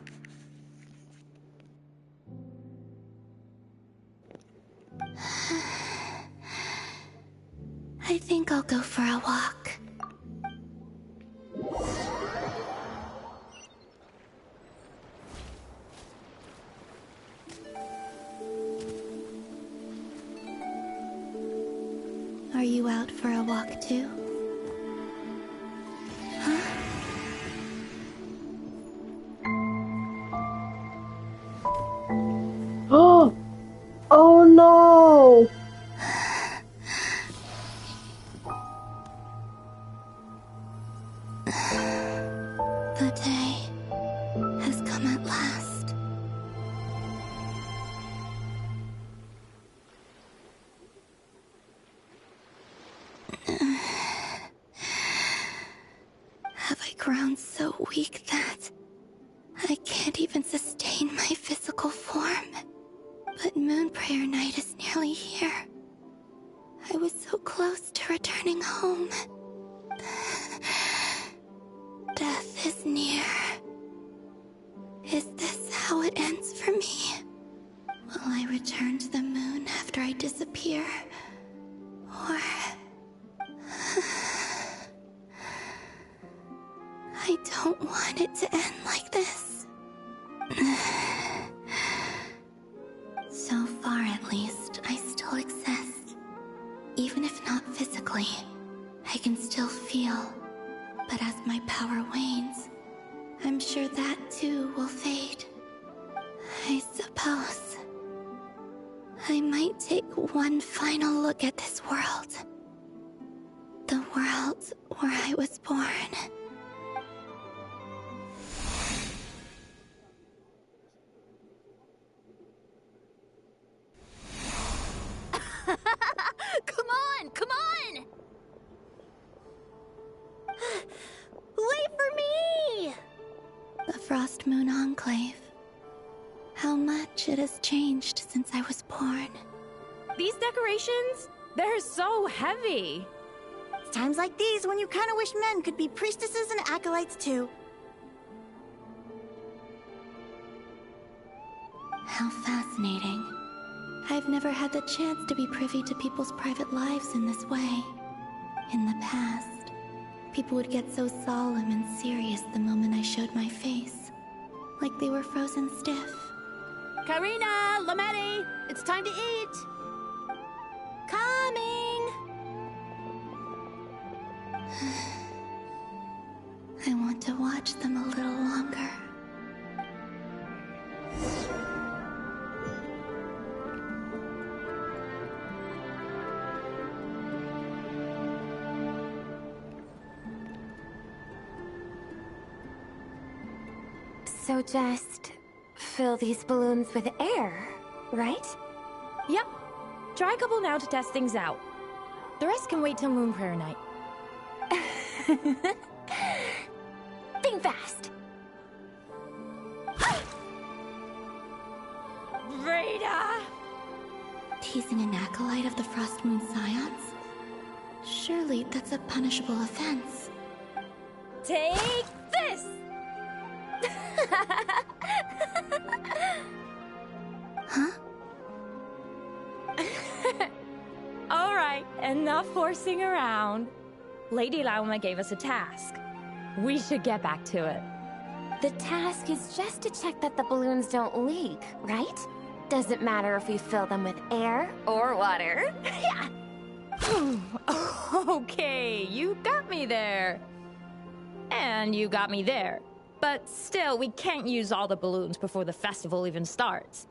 I think I'll go for a walk. Are you out for a walk too? Huh? Oh! Oh no! The day has come at last. Have I grown so weak that I can't even sustain my physical form? But Moon Prayer Night is nearly here. I was so close to returning home. Death is near. Is this how it ends for me? Will I return to the moon after I disappear? Or... I don't want it to end like this. So far, at least, I still exist. Even if not physically, I can still feel. But as my power wanes, I'm sure that too will fade. I suppose I might take one final look at this world. The world where I was born. Come on, come on! Wait for me! The Frost Moon Enclave. How much it has changed since I was born. These decorations? They're so heavy. It's times like these when you kind of wish men could be priestesses and acolytes too. How fascinating. I've never had the chance to be privy to people's private lives in this way. In the past, people would get so solemn and serious the moment I showed my face. Like they were frozen stiff. Karina, Lametti, it's time to eat. Coming! I want to watch them a little longer. So just fill these balloons with air, right? Yep. Try a couple now to test things out. The rest can wait till Moon Prayer Night. Think fast. Rita! teasing an acolyte of the Frost Moon Scions? Surely that's a punishable offense. Take this! Huh? Alright, enough horsing around. Lady Lauma gave us a task. We should get back to it. The task is just to check that the balloons don't leak, right? Doesn't matter if we fill them with air or water. Yeah. Okay, you got me there. And you got me there. But still, we can't use all the balloons before the festival even starts.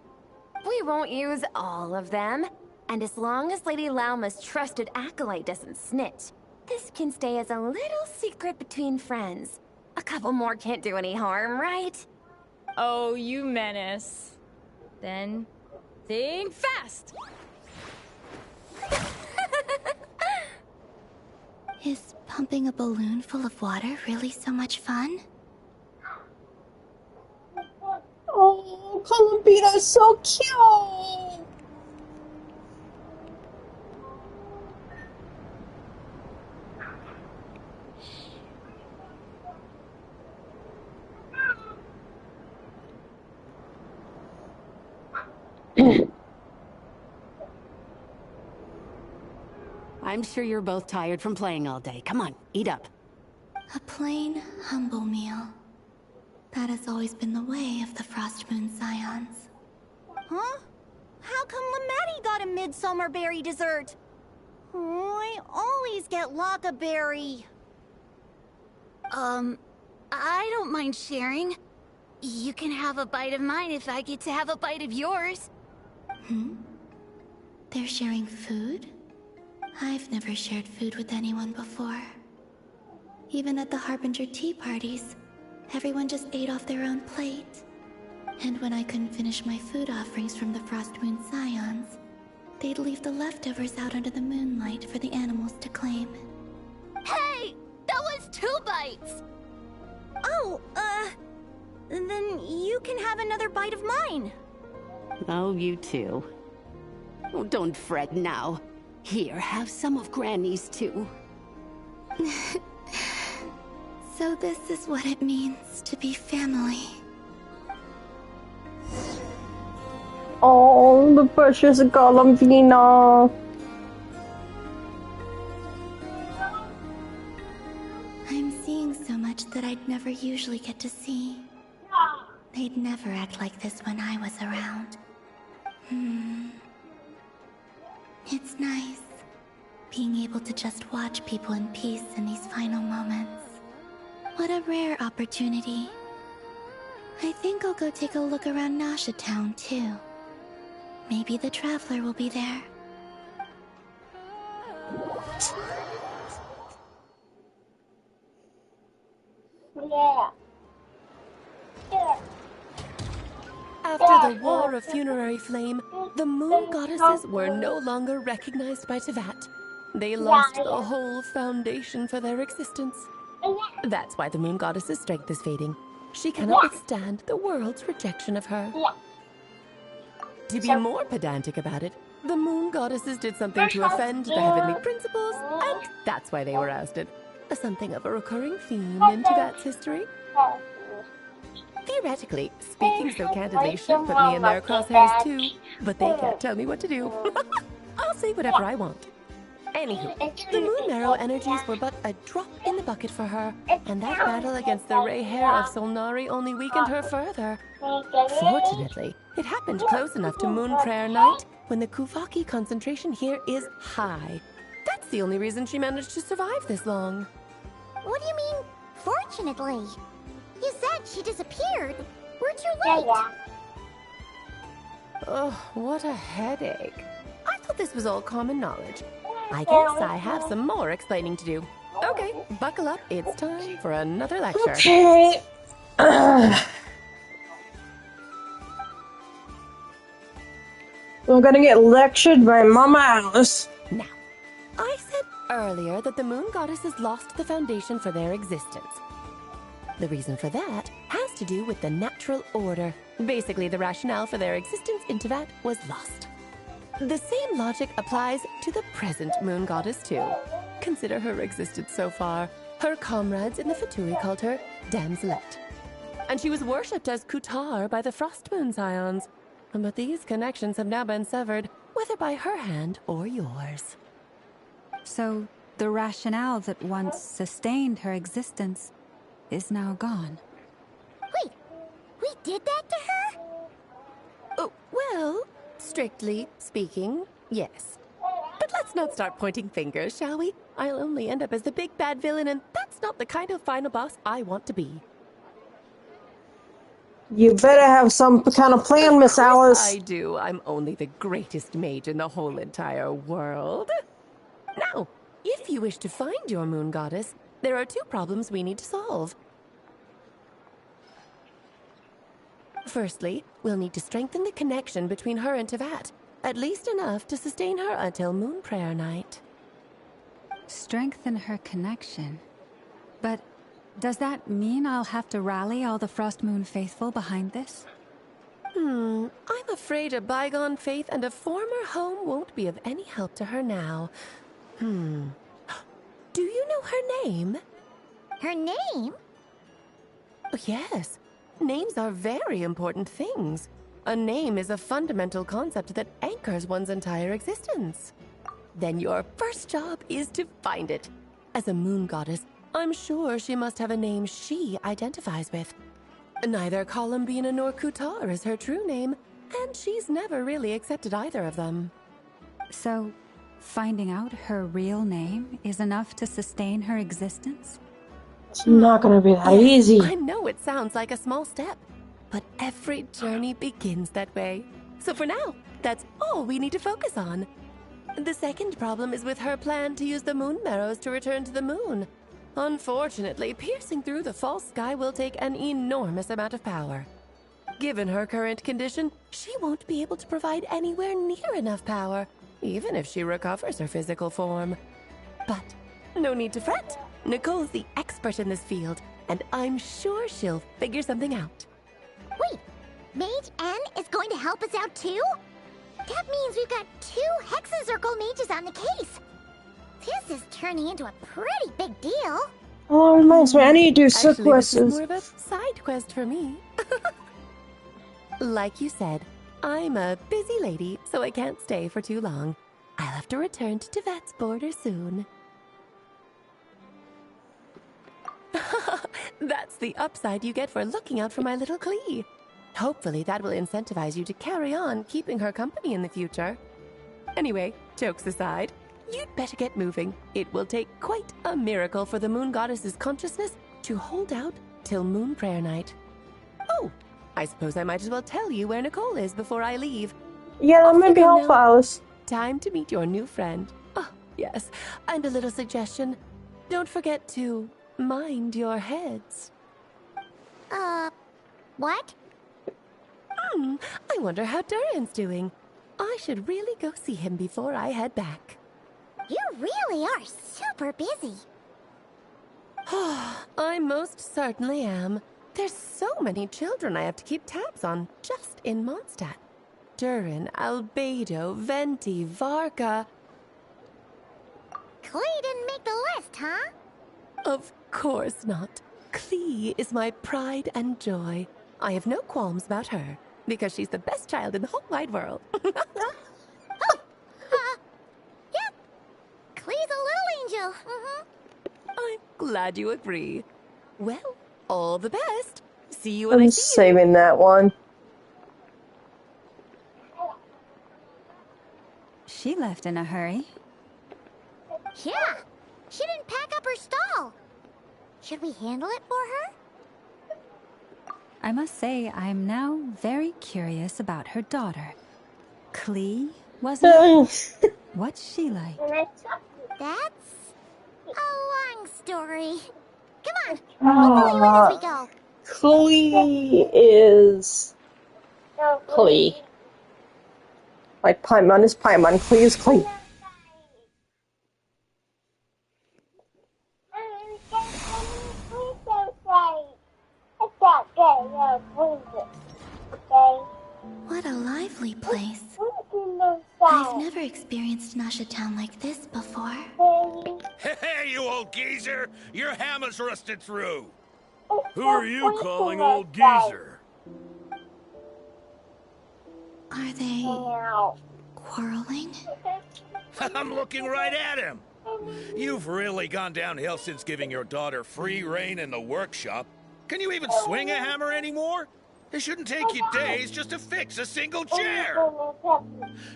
We won't use all of them. And as long as Lady Lauma's trusted acolyte doesn't snitch, this can stay as a little secret between friends. A couple more can't do any harm, right? Oh, you menace. Then, think fast! Is pumping a balloon full of water really so much fun? Oh, Columbina's so cute! I'm sure you're both tired from playing all day. Come on, eat up. A plain, humble meal. That has always been the way of the Frost Moon Scions. Huh? How come Lamatti got a midsummer berry dessert? Oh, I always get Lockaberry. I don't mind sharing. You can have a bite of mine if I get to have a bite of yours. They're sharing food? I've never shared food with anyone before. Even at the Harbinger tea parties, everyone just ate off their own plate. And when I couldn't finish my food offerings from the Frost Moon Scions, they'd leave the leftovers out under the moonlight for the animals to claim. Hey! That was 2 bites! Oh, then you can have another bite of mine. Oh, you too. Oh, don't fret now. Here, have some of Granny's too. So this is what it means to be family. Oh, the precious Columbina. I'm seeing so much that I'd never usually get to see. They'd never act like this when I was around. It's nice, being able to just watch people in peace in these final moments. What a rare opportunity. I think I'll go take a look around Nasha Town, too. Maybe the Traveler will be there. Yeah. After the War of Funerary Flame, the Moon Goddesses were no longer recognized by Tevat. They lost the whole foundation for their existence. That's why the Moon Goddess's strength is fading. She cannot withstand the world's rejection of her. To be more pedantic about it, the Moon Goddesses did something to offend the heavenly principles, and that's why they were ousted. Something of a recurring theme in Tevat's history. Theoretically, speaking so candidly should put me in their crosshairs too, but they can't tell me what to do. I'll say whatever I want. Anywho, the Moon Marrow energies were but a drop in the bucket for her, and that battle against the Ray Hair of Solnari only weakened her further. Fortunately, it happened close enough to Moon Prayer Night, when the Kuvaki concentration here is high. That's the only reason she managed to survive this long. What do you mean, fortunately? You said she disappeared. We're too late. Oh, what a headache. I thought this was all common knowledge. I guess I have some more explaining to do. Okay, buckle up. It's time for another lecture. Okay. We're gonna get lectured by Mama Alice. Now, I said earlier that the Moon Goddesses lost the foundation for their existence. The reason for that has to do with the natural order. Basically, the rationale for their existence in Tevat was lost. The same logic applies to the present moon goddess, too. Consider her existence so far. Her comrades in the Fatui called her Damselette. And she was worshipped as Kutar by the Frost Moon Scions. But these connections have now been severed, whether by her hand or yours. So, the rationale that once sustained her existence is now gone. Wait, we did that to her? Oh, well, strictly speaking, yes. But let's not start pointing fingers, shall we? I'll only end up as the big bad villain, and that's not the kind of final boss I want to be. You better have some kind of plan, Miss Alice. I do. I'm only the greatest mage in the whole entire world. Now, if you wish to find your moon goddess, there are two problems we need to solve. Firstly, we'll need to strengthen the connection between her and Teyvat, at least enough to sustain her until Moon Prayer Night. Strengthen her connection? But does that mean I'll have to rally all the Frost Moon faithful behind this? I'm afraid a bygone faith and a former home won't be of any help to her now. Do you know her name? Her name? Oh, yes. Names are very important things. A name is a fundamental concept that anchors one's entire existence. Then your first job is to find it. As a moon goddess, I'm sure she must have a name she identifies with. Neither Columbina nor Kutar is her true name, and she's never really accepted either of them. So, finding out her real name is enough to sustain her existence? It's not gonna be that easy. I know it sounds like a small step, but every journey begins that way. So for now, that's all we need to focus on. The second problem is with her plan to use the moon marrows to return to the moon. Unfortunately, piercing through the false sky will take an enormous amount of power. Given her current condition, she won't be able to provide anywhere near enough power, even if she recovers her physical form. But no need to fret. Nicole's the expert in this field, and I'm sure she'll figure something out. Wait, Mage N is going to help us out too? That means we've got 2 Hexacircle mages on the case. This is turning into a pretty big deal. Oh, that reminds me, I need to do sub Actually, this is quests. more of a side quest for me. Like you said, I'm a busy lady, so I can't stay for too long. I'll have to return to Teyvat's border soon. That's the upside you get for looking out for my little Klee. Hopefully that will incentivize you to carry on keeping her company in the future. Anyway, jokes aside, you'd better get moving. It will take quite a miracle for the moon goddess's consciousness to hold out till Moon Prayer Night. Oh, I suppose I might as well tell you where Nicole is before I leave. Yeah, that might be Now, helpful, Alice. Time to meet your new friend. Oh, yes, and a little suggestion. Don't forget to mind your heads. What? I wonder how Durin's doing. I should really go see him before I head back. You really are super busy. I most certainly am. There's so many children I have to keep tabs on just in Mondstadt. Durin, Albedo, Venti, Varka. Klee didn't make the list, huh? Of course not. Klee is my pride and joy. I have no qualms about her, because she's the best child in the whole wide world. Yep. Klee's a little angel. I'm glad you agree. Well, all the best. See you when I I'm see you. saving that one. She left in a hurry. Yeah, she didn't pack up her stall. Should we handle it for her? I must say, I'm now very curious about her daughter. Klee, wasn't it? What's she like? That's a long story. Come on, we'll fill you in as we go. Klee is Klee. Like Paimon is Paimon, Klee is Klee. What a lively place. I've experienced Nasha Town like this before. Hey, you old geezer! Your hammer's rusted through! Who are you calling old geezer? Are they quarreling? I'm looking right at him! You've really gone downhill since giving your daughter free rein in the workshop. Can you even swing a hammer anymore? It shouldn't take you days just to fix a single chair!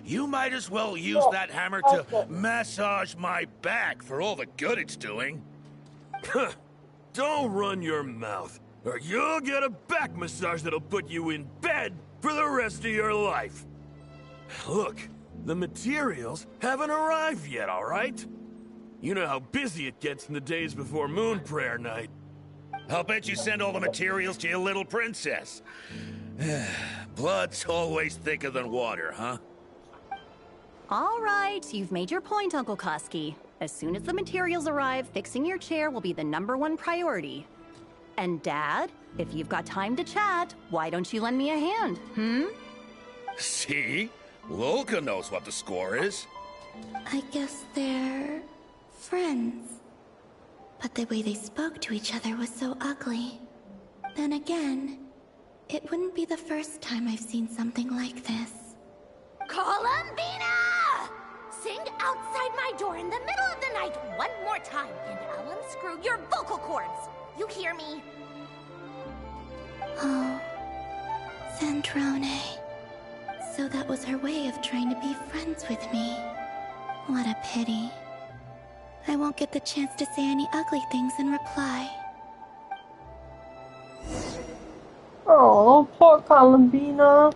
You might as well use that hammer to massage my back for all the good it's doing. Don't run your mouth, or you'll get a back massage that'll put you in bed for the rest of your life. Look, the materials haven't arrived yet, all right? You know how busy it gets in the days before Moon Prayer Night. I'll bet you send all the materials to your little princess. Blood's always thicker than water, huh? All right, you've made your point, Uncle Koski. As soon as the materials arrive, fixing your chair will be the #1 priority. And Dad, if you've got time to chat, why don't you lend me a hand, See? Lolka knows what the score is. I guess they're friends. But the way they spoke to each other was so ugly. Then again, it wouldn't be the first time I've seen something like this. Columbina! Sing outside my door in the middle of the night one more time, and I'll unscrew your vocal cords. You hear me? Oh, Sandrone. So that was her way of trying to be friends with me. What a pity. I won't get the chance to say any ugly things in reply. Oh, poor Columbina.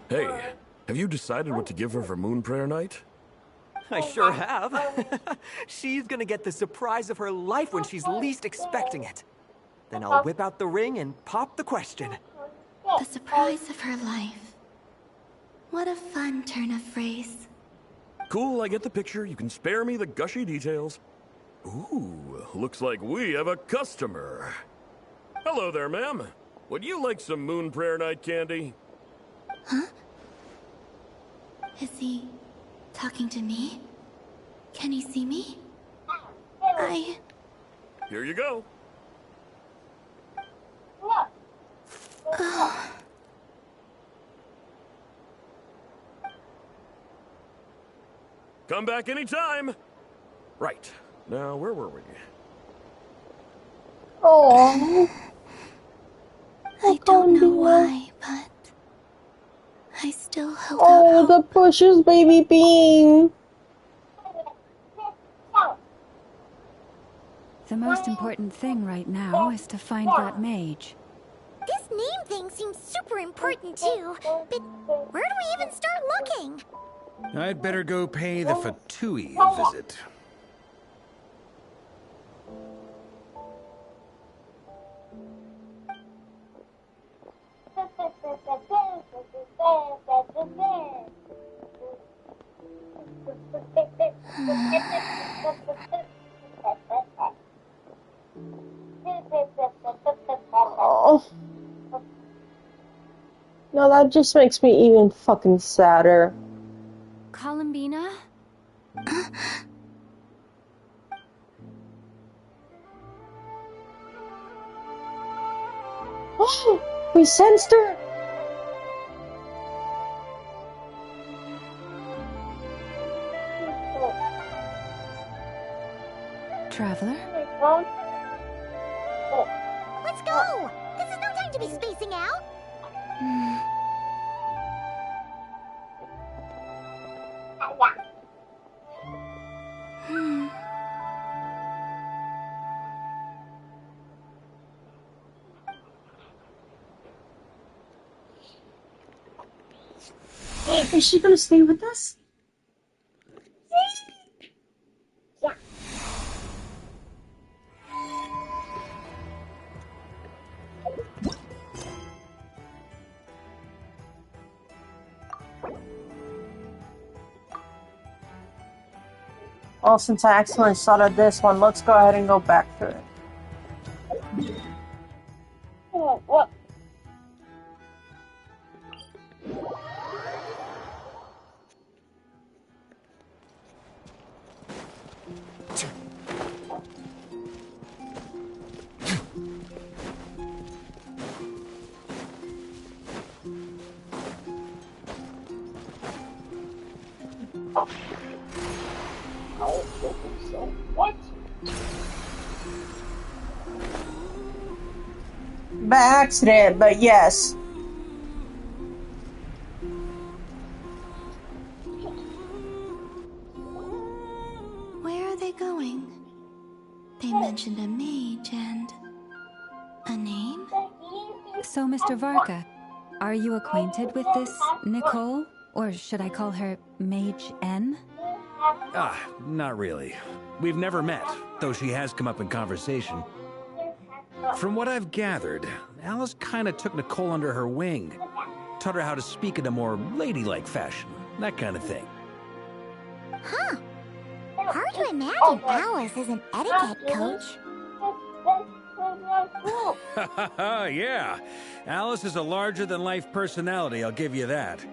Hey, have you decided what to give her for Moon Prayer Night? I sure have. She's gonna get the surprise of her life when she's least expecting it. Then I'll whip out the ring and pop the question. The surprise of her life. What a fun turn of phrase. Cool, I get the picture. You can spare me the gushy details. Ooh, looks like we have a customer. Hello there, ma'am. Would you like some Moon Prayer Night candy? Huh? Is he talking to me? Can he see me? Here you go. Oh. Come back anytime. Right. Now, where were we? Oh. I don't know why, but I still held out Oh, hope. the bushes, baby bean. The most important thing right now is to find that mage. This name thing seems super important too, but where do we even start looking? I'd better go pay the Fatui a visit. Oh. No, that just makes me even fucking sadder. Columbina? Oh, we sensed her. Traveler? Let's go! This is no time to be spacing out! Is she gonna stay with us? Well, since I accidentally started this one, let's go ahead and go back to it. Oh, what? What? By accident, but yes. Where are they going? They mentioned a mage and a name? So, Mr. Varka, are you acquainted with this Nicole? Or should I call her Mage N? Not really. We've never met, though she has come up in conversation. From what I've gathered, Alice kinda took Nicole under her wing. Taught her how to speak in a more ladylike fashion, that kind of thing. Huh. Hard to imagine Alice as an etiquette coach. Yeah, Alice is a larger-than-life personality, I'll give you that.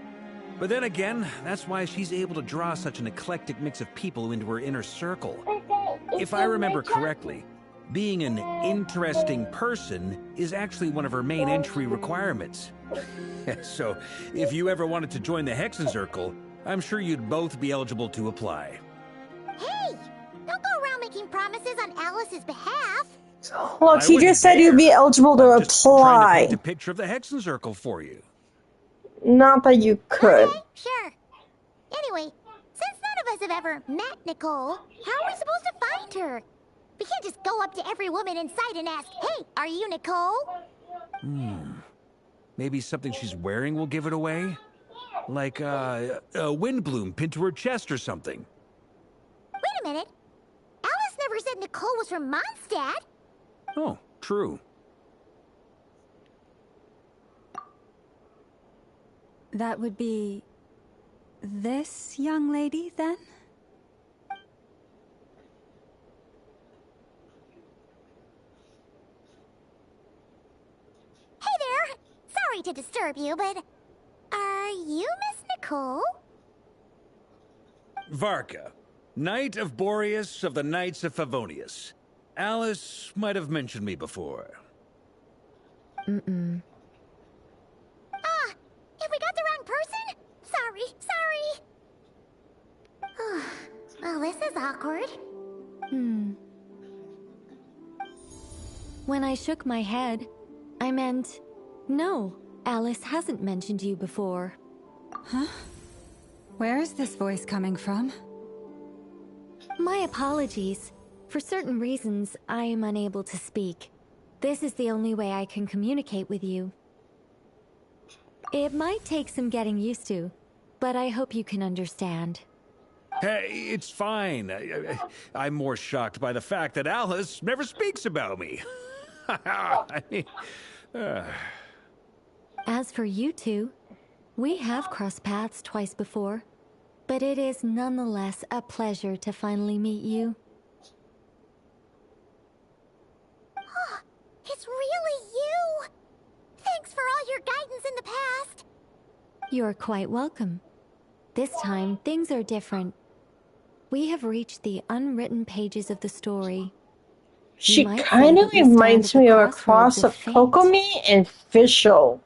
But then again, that's why she's able to draw such an eclectic mix of people into her inner circle. If I remember correctly, being an interesting person is actually one of her main entry requirements. So, if you ever wanted to join the Hexencircle, I'm sure you'd both be eligible to apply. Hey! Don't go around making promises on Alice's behalf. Look, he just said you'd be eligible to Trying to apply. paint a picture of the Hexencircle for you. Not that you could. Okay, sure. Anyway, since none of us have ever met Nicole, how are we supposed to find her? We can't just go up to every woman in sight and ask, "Hey, are you Nicole?" Maybe something she's wearing will give it away? Like, a windbloom pinned to her chest or something. Wait a minute. Alice never said Nicole was from Mondstadt. Oh, true. That would be this young lady, then? Hey there. Sorry to disturb you, but are you Miss Nicole? Varka, Knight of Boreas of the Knights of Favonius. Alice might have mentioned me before. Mm-mm. Ah, have we got the wrong person? Sorry. Well, this is awkward. When I shook my head, I meant, no, Alice hasn't mentioned you before. Huh? Where is this voice coming from? My apologies. For certain reasons, I am unable to speak. This is the only way I can communicate with you. It might take some getting used to, but I hope you can understand. Hey, it's fine. I'm more shocked by the fact that Alice never speaks about me. As for you two, we have crossed paths twice before, but it is nonetheless a pleasure to finally meet you. It's really you! Thanks for all your guidance in the past. You're quite welcome. This time, things are different. We have reached the unwritten pages of the story. She kind of reminds me of a cross of Kokomi and Fischl.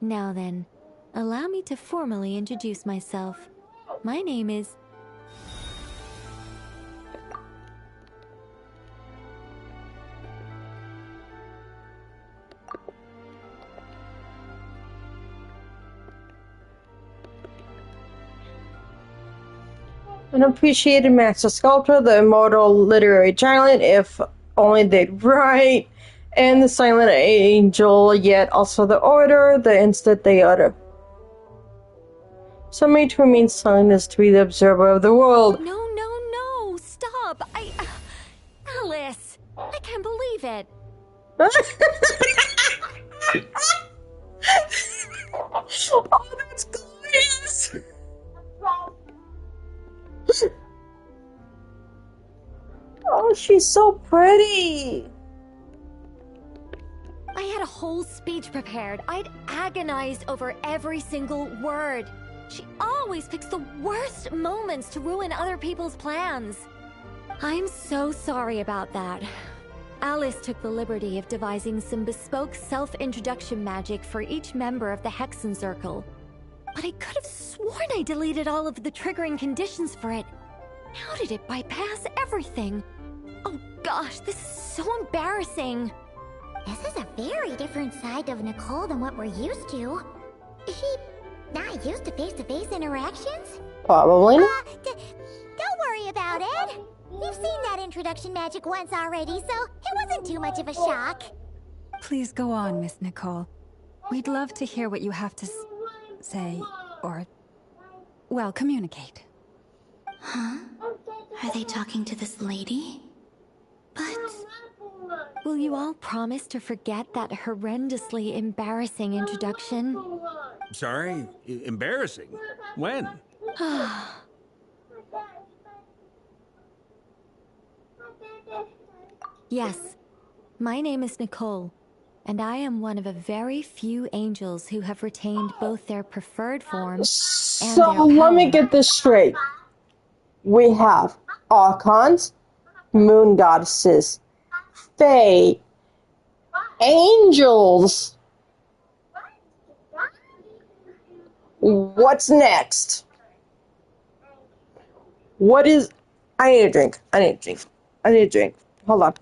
Now then, allow me to formally introduce myself. My name is... An appreciated master sculptor, the immortal literary giant, if only they'd write, and the silent angel, yet also the orator, the instant they utter. Some may to remain silent is to be the observer of the world. No, stop! Alice! I can't believe it! Oh, that's glorious! she's so pretty. I had a whole speech prepared. I'd agonized over every single word. She always picks the worst moments to ruin other people's plans. I'm so sorry about that. Alice took the liberty of devising some bespoke self-introduction magic for each member of the Hexen Circle. But I could have sworn I deleted all of the triggering conditions for it. How did it bypass everything? Oh gosh, this is so embarrassing. This is a very different side of Nicole than what we're used to. Is she not used to face-to-face interactions? Probably not. Don't worry about it. You've seen that introduction magic once already, so it wasn't too much of a shock. Please go on, Miss Nicole. We'd love to hear what you have to say, or, well, communicate. Huh? Are they talking to this lady? But... Will you all promise to forget that horrendously embarrassing introduction? Sorry? Embarrassing? When? Yes, my name is Nicole, and I am one of a very few angels who have retained both their preferred forms and So their power. let me get this straight. We have Archons, moon goddesses, fae, angels. What's next? What is... I need a drink. I need a drink. I need a drink. Hold on.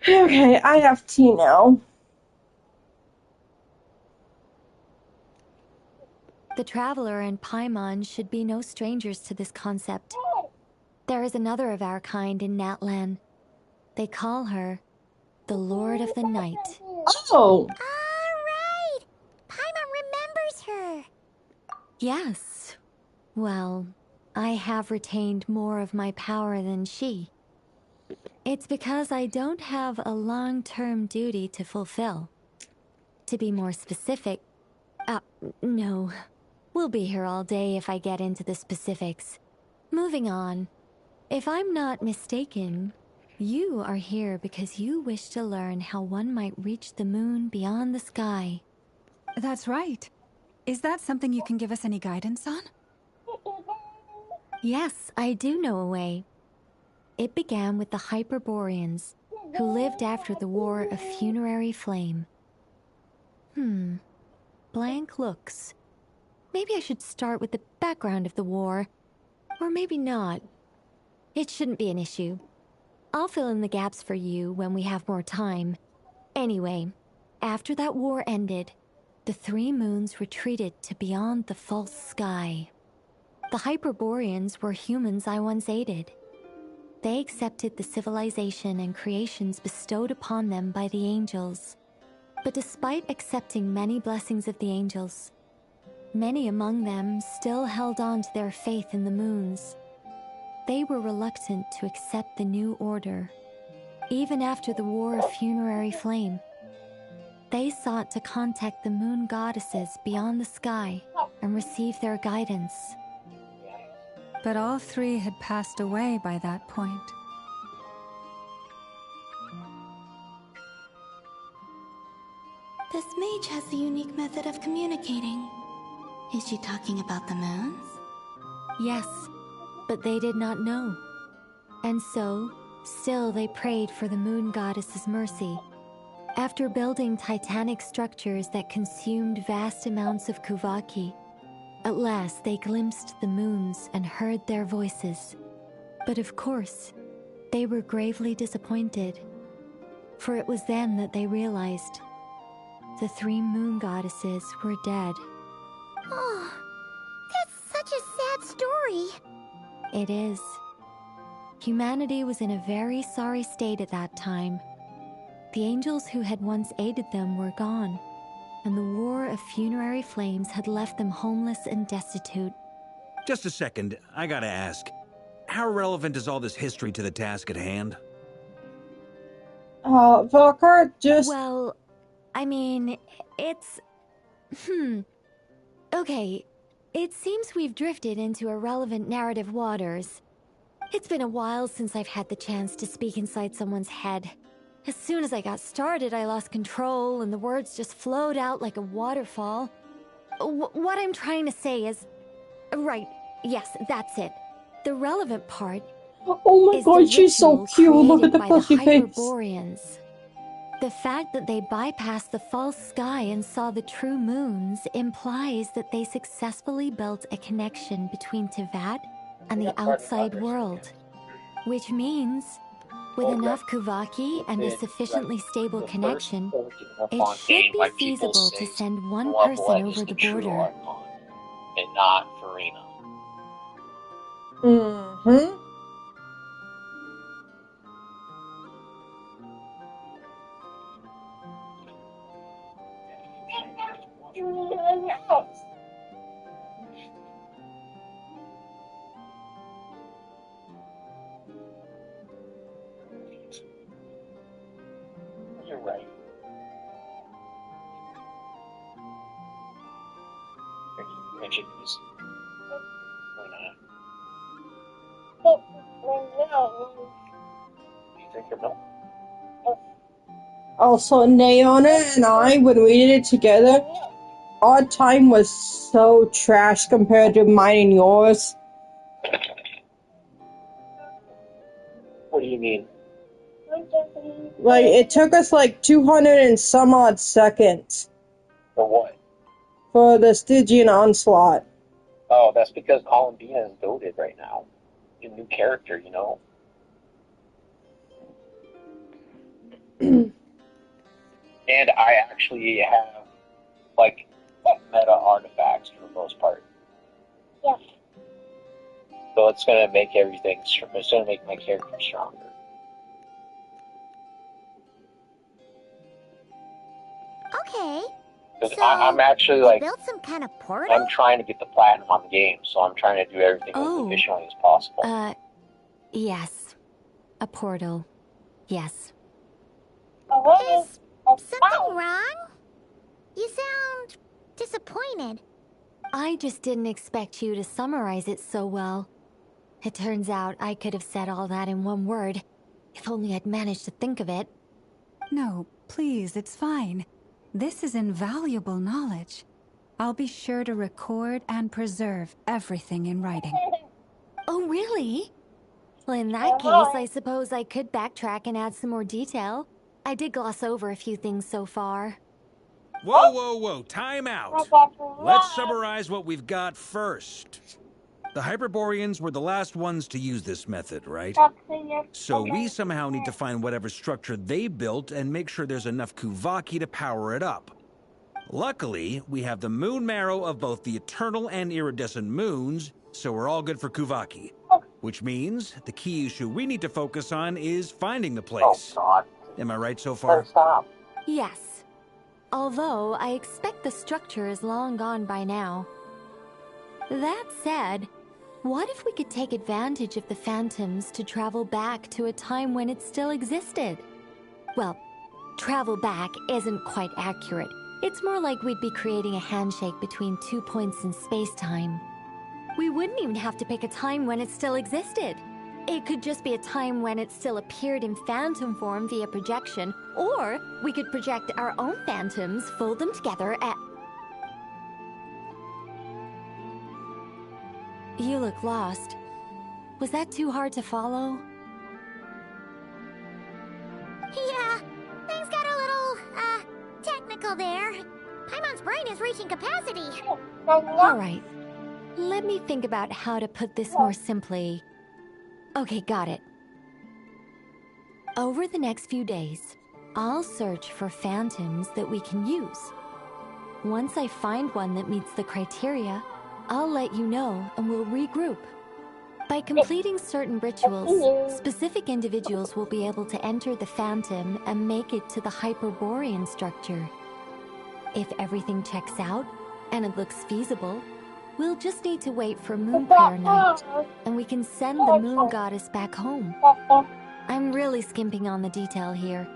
Okay, I have tea now. The Traveler and Paimon should be no strangers to this concept. There is another of our kind in Natlan. They call her the Lord of the Night. Oh! Alright! Paimon remembers her! Yes. Well, I have retained more of my power than she. It's because I don't have a long-term duty to fulfill. To be more specific... no. We'll be here all day if I get into the specifics. Moving on. If I'm not mistaken, you are here because you wish to learn how one might reach the moon beyond the sky. That's right. Is that something you can give us any guidance on? Yes, I do know a way. It began with the Hyperboreans, who lived after the War of Funerary Flame. Blank looks. Maybe I should start with the background of the war. Or maybe not. It shouldn't be an issue. I'll fill in the gaps for you when we have more time. Anyway, after that war ended, the three moons retreated to beyond the false sky. The Hyperboreans were humans I once aided. They accepted the civilization and creations bestowed upon them by the angels. But despite accepting many blessings of the angels, many among them still held on to their faith in the moons. They were reluctant to accept the new order, even after the War of Funerary Flame. They sought to contact the moon goddesses beyond the sky and receive their guidance. But all three had passed away by that point. This mage has a unique method of communicating. Is she talking about the moons? Yes, but they did not know. And so, still they prayed for the moon goddess's mercy. After building titanic structures that consumed vast amounts of Kuvaki, at last they glimpsed the moons and heard their voices. But of course, they were gravely disappointed. For it was then that they realized the three moon goddesses were dead. Oh, that's such a sad story. It is. Humanity was in a very sorry state at that time. The angels who had once aided them were gone, and the War of Funerary Flames had left them homeless and destitute. Just a second, I gotta ask. How relevant is all this history to the task at hand? Volker, just... Well, I mean, it's... Okay, it seems we've drifted into irrelevant narrative waters. It's been a while since I've had the chance to speak inside someone's head. As soon as I got started, I lost control, and the words just flowed out like a waterfall. What I'm trying to say is... Right, yes, that's it. The relevant part oh my god, she's so cute. Look at the pussy face. Hyperboreans. The fact that they bypassed the false sky and saw the true moons implies that they successfully built a connection between Teyvat and the outside world. Which means, with enough Kuvaki and a sufficiently stable connection, it should be feasible to send one person over the border. And not Farina. Mm-hmm. You're right. Mention this. Why not? Do you drink your milk? Also, Nayona and I, when we did it together, our time was so trash compared to mine and yours. What do you mean? Like, it took us like 200 and some odd seconds. For what? For the Stygian Onslaught. Oh, that's because Columbina is goated right now. A new character, you know. And I actually have, like, meta artifacts for the most part. Yes. So it's gonna make everything. It's gonna make my character stronger. Okay. Because So, I'm actually you like, built some kind of portal? I'm trying to get the platinum on the game, so I'm trying to do everything as efficiently as possible. Yes. A portal. Yes. Is something wrong? You sound disappointed. I just didn't expect you to summarize it so well. It turns out I could have said all that in one word, if only I'd managed to think of it. No, please, it's fine. This is invaluable knowledge. I'll be sure to record and preserve everything in writing. Oh, really? Well, in that case, I suppose I could backtrack and add some more detail. I did gloss over a few things so far. Whoa, whoa, whoa, time out. Let's summarize what we've got first. The Hyperboreans were the last ones to use this method, right? So we somehow need to find whatever structure they built and make sure there's enough Kuvaki to power it up. Luckily, we have the moon marrow of both the eternal and iridescent moons, so we're all good for Kuvaki. Which means the key issue we need to focus on is finding the place. Oh, God. Am I right so far? Stop. Yes. Although, I expect the structure is long gone by now. That said, what if we could take advantage of the phantoms to travel back to a time when it still existed? Well, travel back isn't quite accurate. It's more like we'd be creating a handshake between 2 points in space-time. We wouldn't even have to pick a time when it still existed. It could just be a time when it still appeared in phantom form via projection, or we could project our own phantoms, fold them together, and... You look lost. Was that too hard to follow? Yeah, things got a little, technical there. Paimon's brain is reaching capacity. Alright. Let me think about how to put this more simply. Okay, got it. Over the next few days, I'll search for phantoms that we can use. Once I find one that meets the criteria, I'll let you know and we'll regroup. By completing certain rituals, specific individuals will be able to enter the phantom and make it to the Hyperborean structure. If everything checks out, and it looks feasible, we'll just need to wait for Moon Prayer Night, and we can send the Moon Goddess back home. I'm really skimping on the detail here.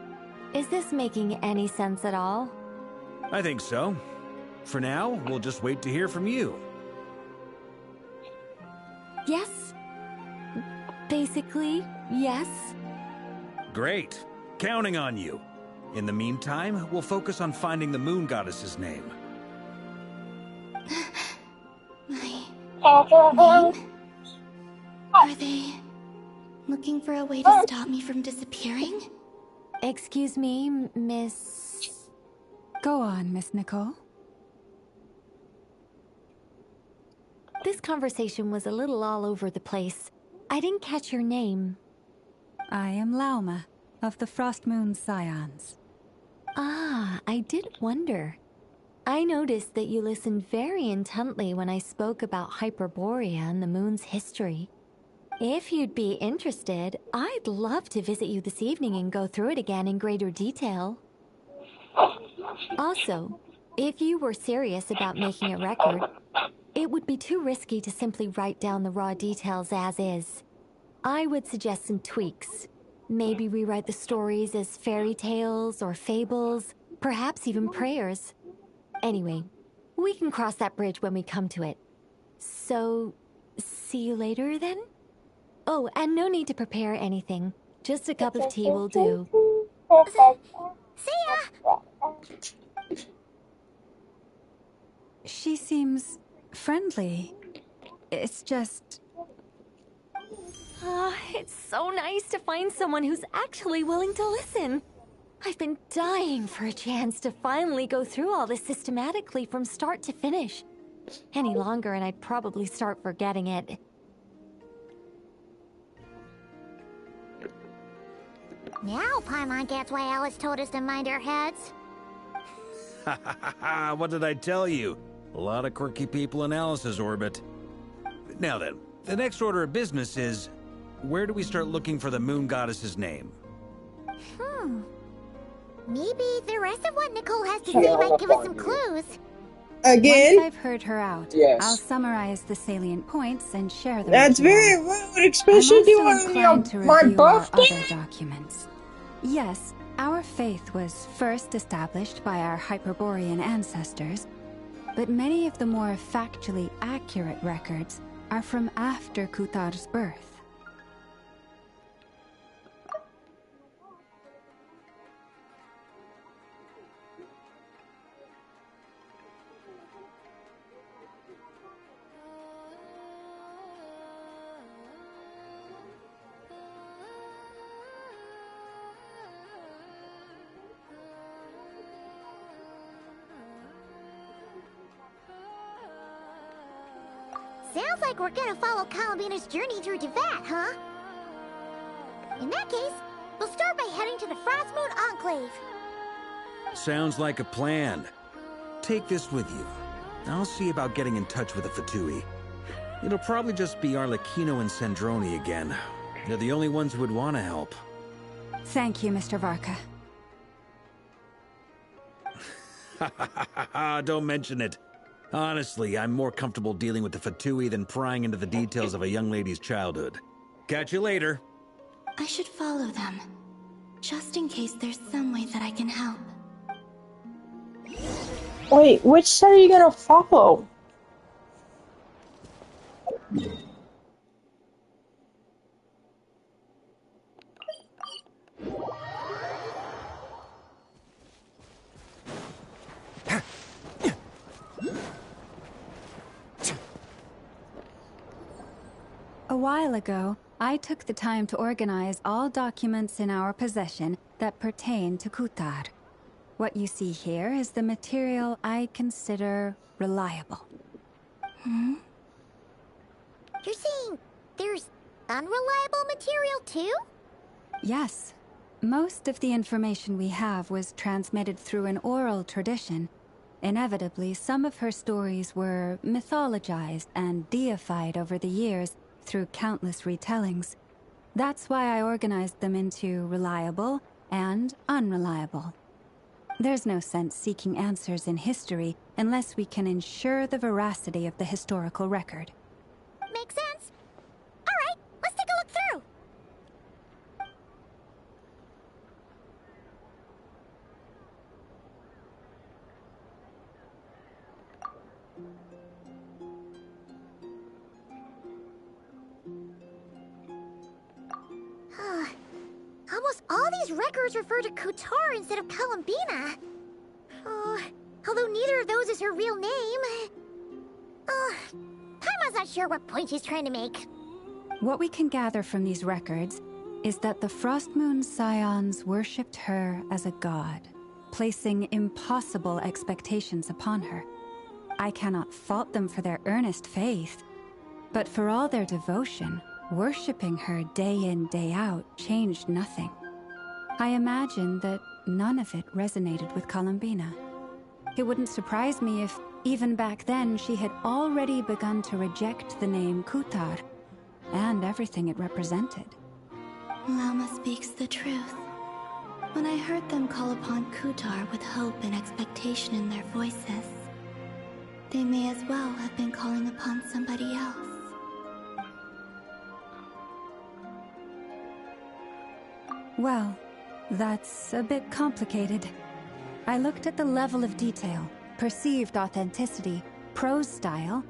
Is this making any sense at all? I think so. For now, we'll just wait to hear from you. Yes. Basically, yes. Great. Counting on you. In the meantime, we'll focus on finding the Moon Goddess's name. Are they looking for a way to stop me from disappearing? Excuse me, Miss... Go on, Miss Nicole. This conversation was a little all over the place. I didn't catch your name. I am Lauma, of the Frost Moon Scions. Ah, I did wonder. I noticed that you listened very intently when I spoke about Hyperborea and the moon's history. If you'd be interested, I'd love to visit you this evening and go through it again in greater detail. Also, if you were serious about making a record, it would be too risky to simply write down the raw details as is. I would suggest some tweaks. Maybe rewrite the stories as fairy tales or fables, perhaps even prayers. Anyway, we can cross that bridge when we come to it. So, see you later then? Oh, and no need to prepare anything. Just a cup of tea will do. See ya! She seems friendly. It's just... It's so nice to find someone who's actually willing to listen. I've been dying for a chance to finally go through all this systematically from start to finish. Any longer and I'd probably start forgetting it. Now Paimon gets why Alice told us to mind our heads. Ha ha ha ha! What did I tell you? A lot of quirky people in Alice's orbit. Now then, The next order of business is, where do we start looking for the moon goddess's name? Maybe the rest of what Nicole has to say might give us some clues. Again? Once I've heard her out, Yes. I'll summarize the salient points and share them That's with you very all. rude, especially I'm also inclined to my review our birthday. other documents. Yes, our faith was first established by our Hyperborean ancestors, but many of the more factually accurate records are from after Kutar's birth. Sounds like we're gonna follow Columbina's journey through Devat, huh? In that case, we'll start by heading to the Frostmoon Enclave. Sounds like a plan. Take this with you. I'll see about getting in touch with the Fatui. It'll probably just be Arlecchino and Sandroni again. They're the only ones who would want to help. Thank you, Mr. Varka. Don't mention it. Honestly, I'm more comfortable dealing with the Fatui than prying into the details of a young lady's childhood. Catch you later. I should follow them, just in case there's some way that I can help. Wait, which set are you gonna follow? A while ago, I took the time to organize all documents in our possession that pertain to Kutar. What you see here is the material I consider reliable. You're saying there's unreliable material too? Yes. Most of the information we have was transmitted through an oral tradition. Inevitably, some of her stories were mythologized and deified over the years through countless retellings. That's why I organized them into reliable and unreliable. There's no sense seeking answers in history unless we can ensure the veracity of the historical record. Makes sense. Alright, let's take a look through. Almost all these records refer to Kutar instead of Columbina. Although neither of those is her real name. Paimon's not sure what point she's trying to make. What we can gather from these records is that the Frostmoon Scions worshipped her as a god, placing impossible expectations upon her. I cannot fault them for their earnest faith, but for all their devotion, worshipping her day in, day out changed nothing. I imagine that none of it resonated with Columbina. It wouldn't surprise me if, even back then, she had already begun to reject the name Kutar and everything it represented. Lama speaks the truth. When I heard them call upon Kutar with hope and expectation in their voices, they may as well have been calling upon somebody else. Well, that's a bit complicated. I looked at the level of detail, perceived authenticity, prose style,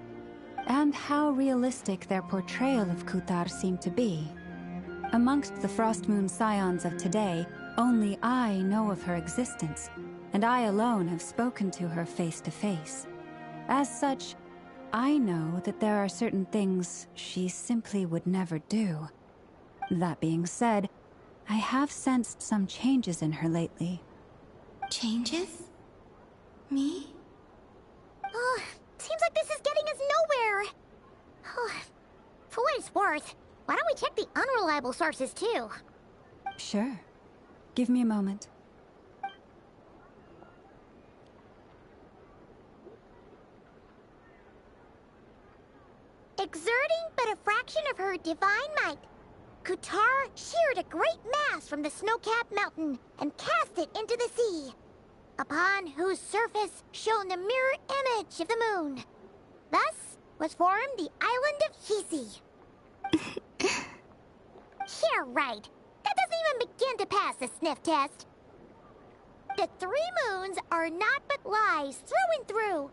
and how realistic their portrayal of Kutar seemed to be. Amongst the Frostmoon Scions of today, only I know of her existence, and I alone have spoken to her face to face. As such, I know that there are certain things she simply would never do. That being said, I have sensed some changes in her lately. Changes? Me? Seems like this is getting us nowhere. For what it's worth, why don't we check the unreliable sources too? Sure. Give me a moment. Exerting but a fraction divine might, Kutar sheared a great mass from the snow-capped mountain and cast it into the sea, upon whose surface shone the mirror image of the moon. Thus was formed the island of Hisi. Yeah, right. That doesn't even begin to pass the sniff test. The 3 moons are not but lies through and through.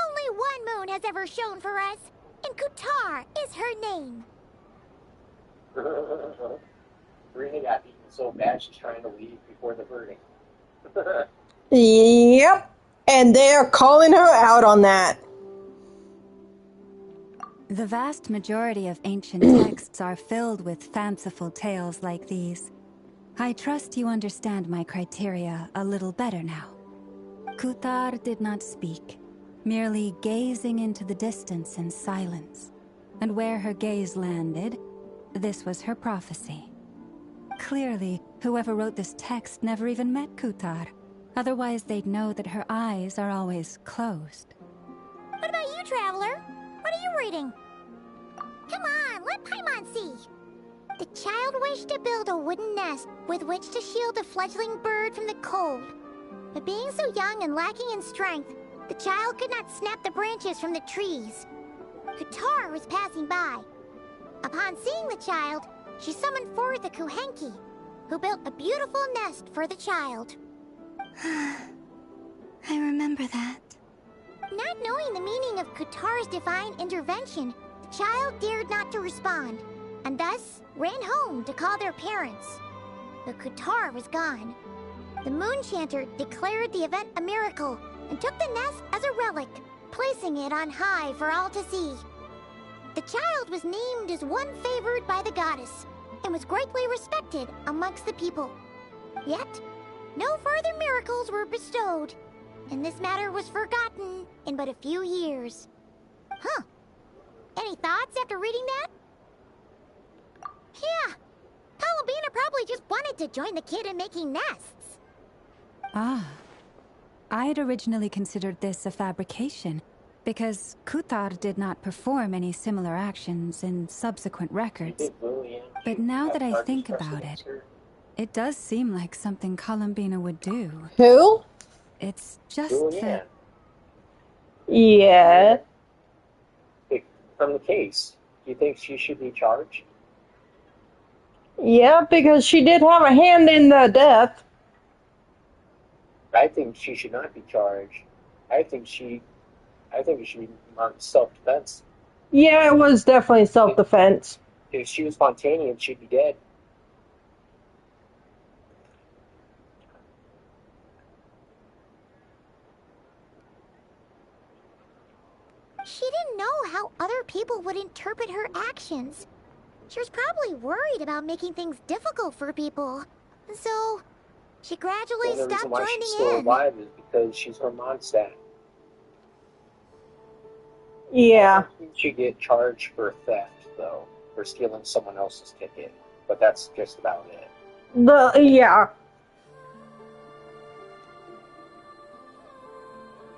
Only one moon has ever shone for us, and Kutar is her name. Serena got beaten so bad she's trying to leave before the verdict. Yep. And they're calling her out on that. The vast majority of ancient texts are filled with fanciful tales like these. I trust you understand my criteria a little better now. Kutar did not speak, merely gazing into the distance in silence. And where her gaze landed, this was her prophecy. Clearly, whoever wrote this text never even met Kutar. Otherwise, they'd know that her eyes are always closed. What about you, Traveler? What are you reading? Come on, let Paimon see. The child wished to build a wooden nest with which to shield the fledgling bird from the cold. But being so young and lacking in strength, the child could not snap the branches from the trees. Kutar was passing by. Upon seeing the child, she summoned forth a Kuhenki, who built a beautiful nest for the child. I remember that. Not knowing the meaning of Kutar's divine intervention, the child dared not to respond, and thus ran home to call their parents. But Kutar was gone. The Moon Chanter declared the event a miracle and took the nest as a relic, placing it on high for all to see. The child was named as one favored by the goddess and was greatly respected amongst the people. Yet, no further miracles were bestowed, and this matter was forgotten in but a few years. Huh. Any thoughts after reading that? Yeah. Palomina probably just wanted to join the kid in making nests. Ah. I'd originally considered this a fabrication, because Kutar did not perform any similar actions in subsequent records. But now that I think about it, it does seem like something Columbina would do. Who? It's just that... Yeah. From the case, do you think she should be charged? Yeah, because she did have a hand in the death. I think she should not be charged. I think it should be marked self-defense. Yeah, it was definitely self-defense. If she was spontaneous, she'd be dead. She didn't know how other people would interpret her actions. She was probably worried about making things difficult for people. So, she gradually stopped joining in. The reason why she's still alive is because she's her Mondstadt. Yeah. She get charged for theft, though, for stealing someone else's ticket. But that's just about it. Yeah.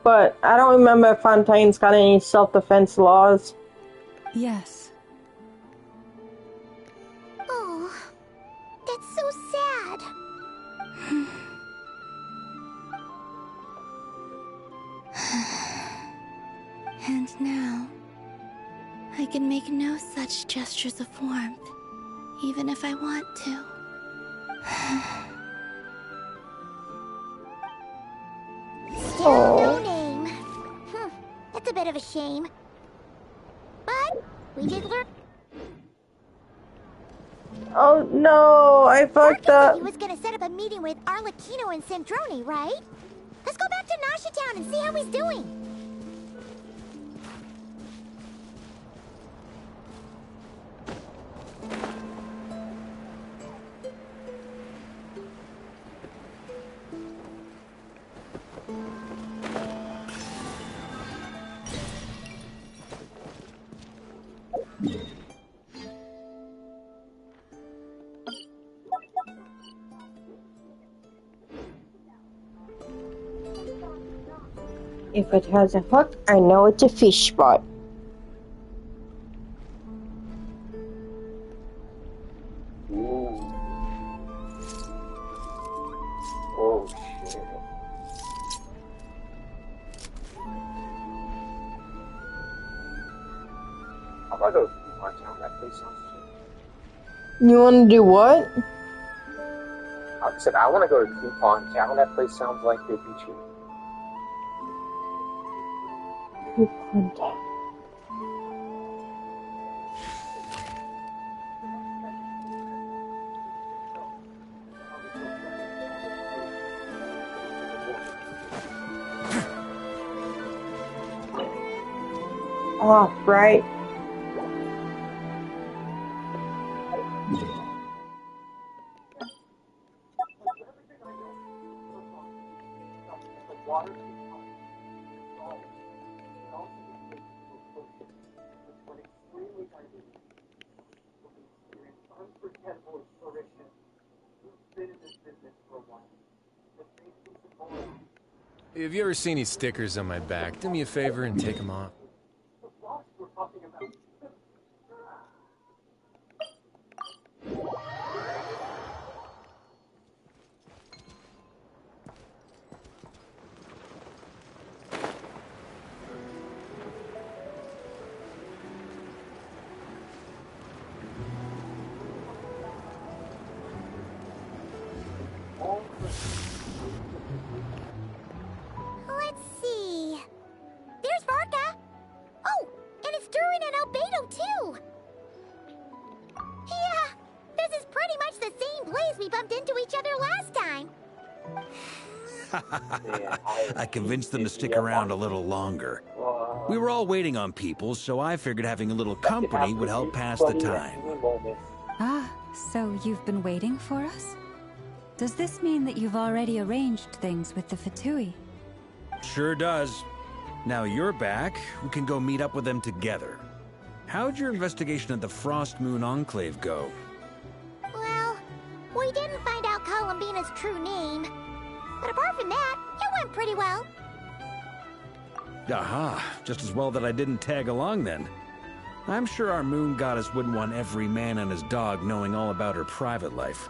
But I don't remember if Fontaine's got any self-defense laws. Yes. Oh, that's so sad. And now, I can make no such gestures of warmth, even if I want to. Still no name. That's a bit of a shame. But we did learn. Oh no, I fucked up. He was gonna set up a meeting with Arlecchino and Sandrone, right? Let's go back to Nasha Town and see how he's doing. If it has a hook, I know it's a fish spot. How about those coupon town? That place sounds cheap. You want to do what? I said I want to go to Coupon Town. That place sounds like it'd be cheap. Coupon Town. Oh, right. Have you ever seen any stickers on my back? Do me a favor and take them off. Let's see. There's Varka. Oh, and it's Durin and Albedo too. Yeah, this is pretty much the same place we bumped into each other last time. I convinced them to stick around a little longer. We were all waiting on people, so I figured having a little company would help pass the time. Ah, so you've been waiting for us? Does this mean that you've already arranged things with the Fatui? Sure does. Now you're back, we can go meet up with them together. How'd your investigation of the Frost Moon Enclave go? Well, we didn't find out Columbina's true name. But apart from that, it went pretty well. Aha, just as well that I didn't tag along then. I'm sure our moon goddess wouldn't want every man and his dog knowing all about her private life.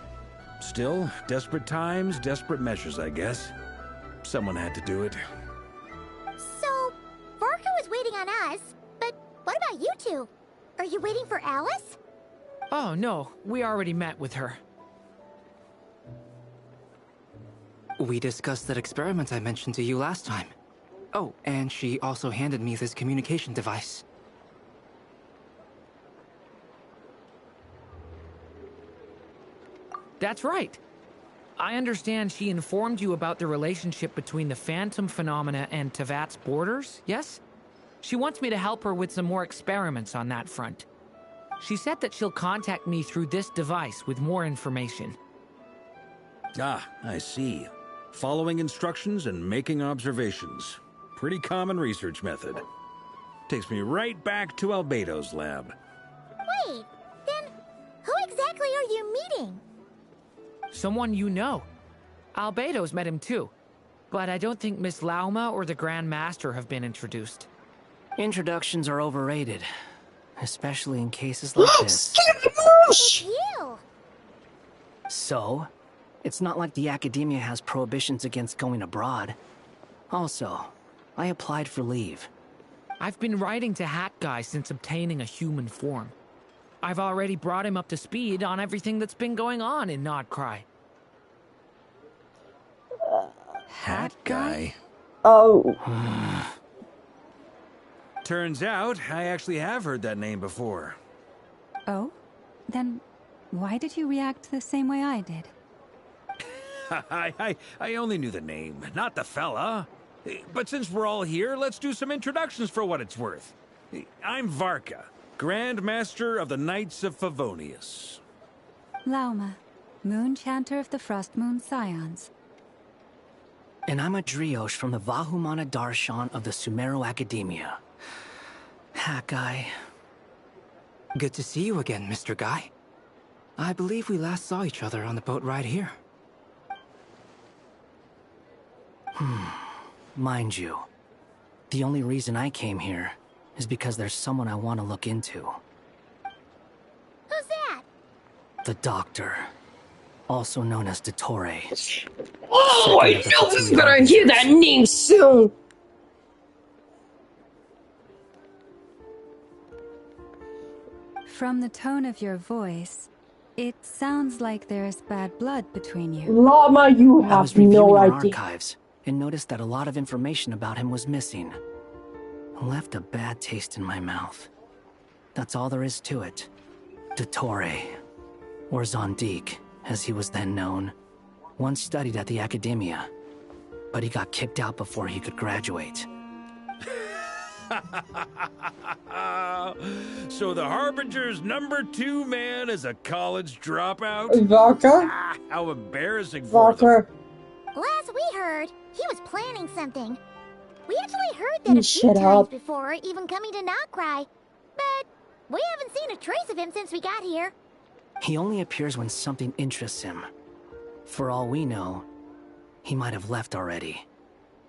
Still, desperate times, desperate measures, I guess. Someone had to do it. So, Varka was waiting on us, but what about you two? Are you waiting for Alice? Oh, no. We already met with her. We discussed that experiment I mentioned to you last time. Oh, and she also handed me this communication device. That's right. I understand she informed you about the relationship between the phantom phenomena and Tevat's borders, yes? She wants me to help her with some more experiments on that front. She said that she'll contact me through this device with more information. Ah, I see. Following instructions and making observations. Pretty common research method. Takes me right back to Albedo's lab. Wait, then who exactly are you meeting? Someone you know. Albedo's met him too. But I don't think Miss Lauma or the Grand Master have been introduced. Introductions are overrated. Especially in cases like this. It's you! So? It's not like the Academia has prohibitions against going abroad. Also, I applied for leave. I've been writing to Hat Guy since obtaining a human form. I've already brought him up to speed on everything that's been going on in Nod-krai. Hat Guy? Oh. Turns out, I actually have heard that name before. Oh? Then why did you react the same way I did? I only knew the name, not the fella. But since we're all here, let's do some introductions for what it's worth. I'm Varka, Grand Master of the Knights of Favonius. Lauma, Moon Chanter of the Frost Moon Scions. And I'm a Driosh from the Vahumana Darshan of the Sumero Academia. Hat Guy. Good to see you again, Mr. Guy. I believe we last saw each other on the boat ride here. Mind you, the only reason I came here is because there's someone I want to look into. Who's that? The Doctor, also known as Dottore. Oh, I Second of the know I'm Fatui gonna hear that name soon. From the tone of your voice, it sounds like there's bad blood between you. Llama, you I was have no reviewing our idea. archives and noticed that a lot of information about him was missing. Left a bad taste in my mouth. That's all there is to it. Dottore, or Zondique, as he was then known, once studied at the Academia, but he got kicked out before he could graduate. So the Harbinger's #2 man is a college dropout? Vodka? Ah, how embarrassing for them. Vodka. Last we heard, he was planning something. We actually heard that a few Shut times up. before, even coming to Nod-krai. But we haven't seen a trace of him since we got here. He only appears when something interests him. For all we know, he might have left already.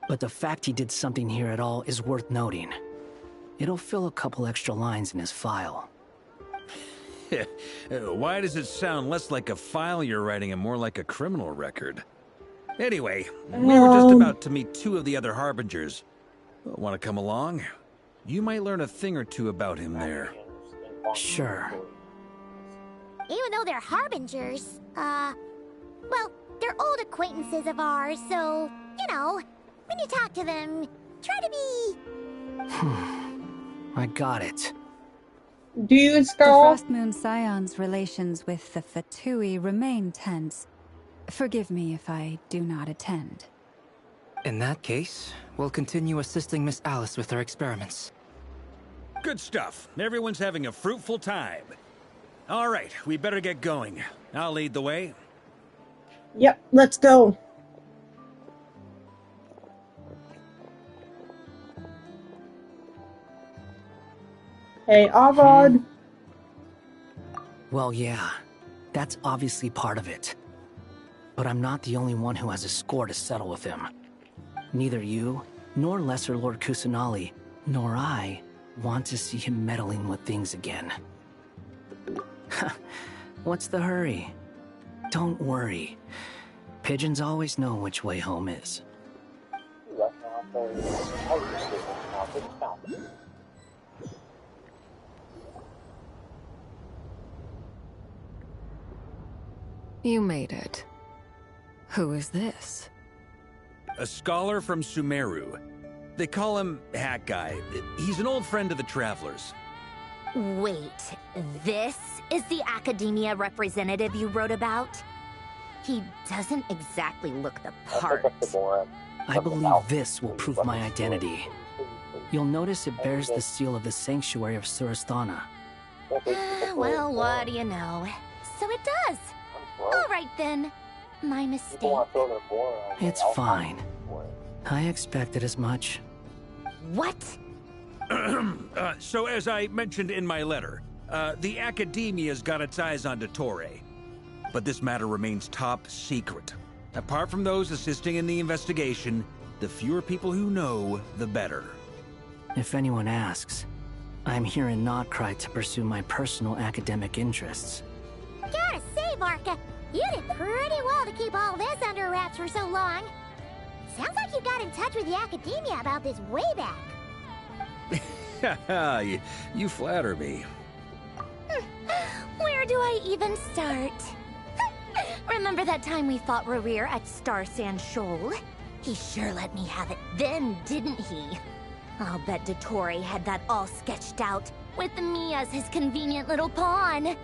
But the fact he did something here at all is worth noting. It'll fill a couple extra lines in his file. Why does it sound less like a file you're writing and more like a criminal record? Anyway, we were just about to meet 2 of the other Harbingers. Want to come along? You might learn a thing or two about him there. Sure. Even though they're harbingers, well, they're old acquaintances of ours, so, you know, when you talk to them, try to be... I got it. Do you, The Skull? Frost Moon Scion's relations with the Fatui remain tense. Forgive me if I do not attend. In that case, we'll continue assisting Miss Alice with her experiments. Good stuff. Everyone's having a fruitful time. All right, we better get going. I'll lead the way. Yep, let's go. Hey, Avad. Well, yeah, that's obviously part of it. But I'm not the only one who has a score to settle with him. Neither you, nor Lesser Lord Kusanali, nor I want to see him meddling with things again. What's the hurry? Don't worry. Pigeons always know which way home is. You made it. Who is this? A scholar from Sumeru. They call him Hat Guy. He's an old friend of the Travelers. Wait, this is the Academia representative you wrote about? He doesn't exactly look the part. I believe this will prove my identity. You'll notice it bears the seal of the Sanctuary of Surasthana. Well, what do you know? So it does. All right then. My mistake. It's fine. I expected as much. What? So as I mentioned in my letter, the Academia's got its eyes on Dottore. But this matter remains top secret. Apart from those assisting in the investigation, the fewer people who know, the better. If anyone asks, I'm here in Nod-krai to pursue my personal academic interests. Gotta say, Varka, you did pretty well to keep all this under wraps for so long. Sounds like you got in touch with the Academia about this way back. you flatter me. Where do I even start? Remember that time we fought Rerir at Star Sand Shoal? He sure let me have it then, didn't he? I'll bet Dottore had that all sketched out, with me as his convenient little pawn.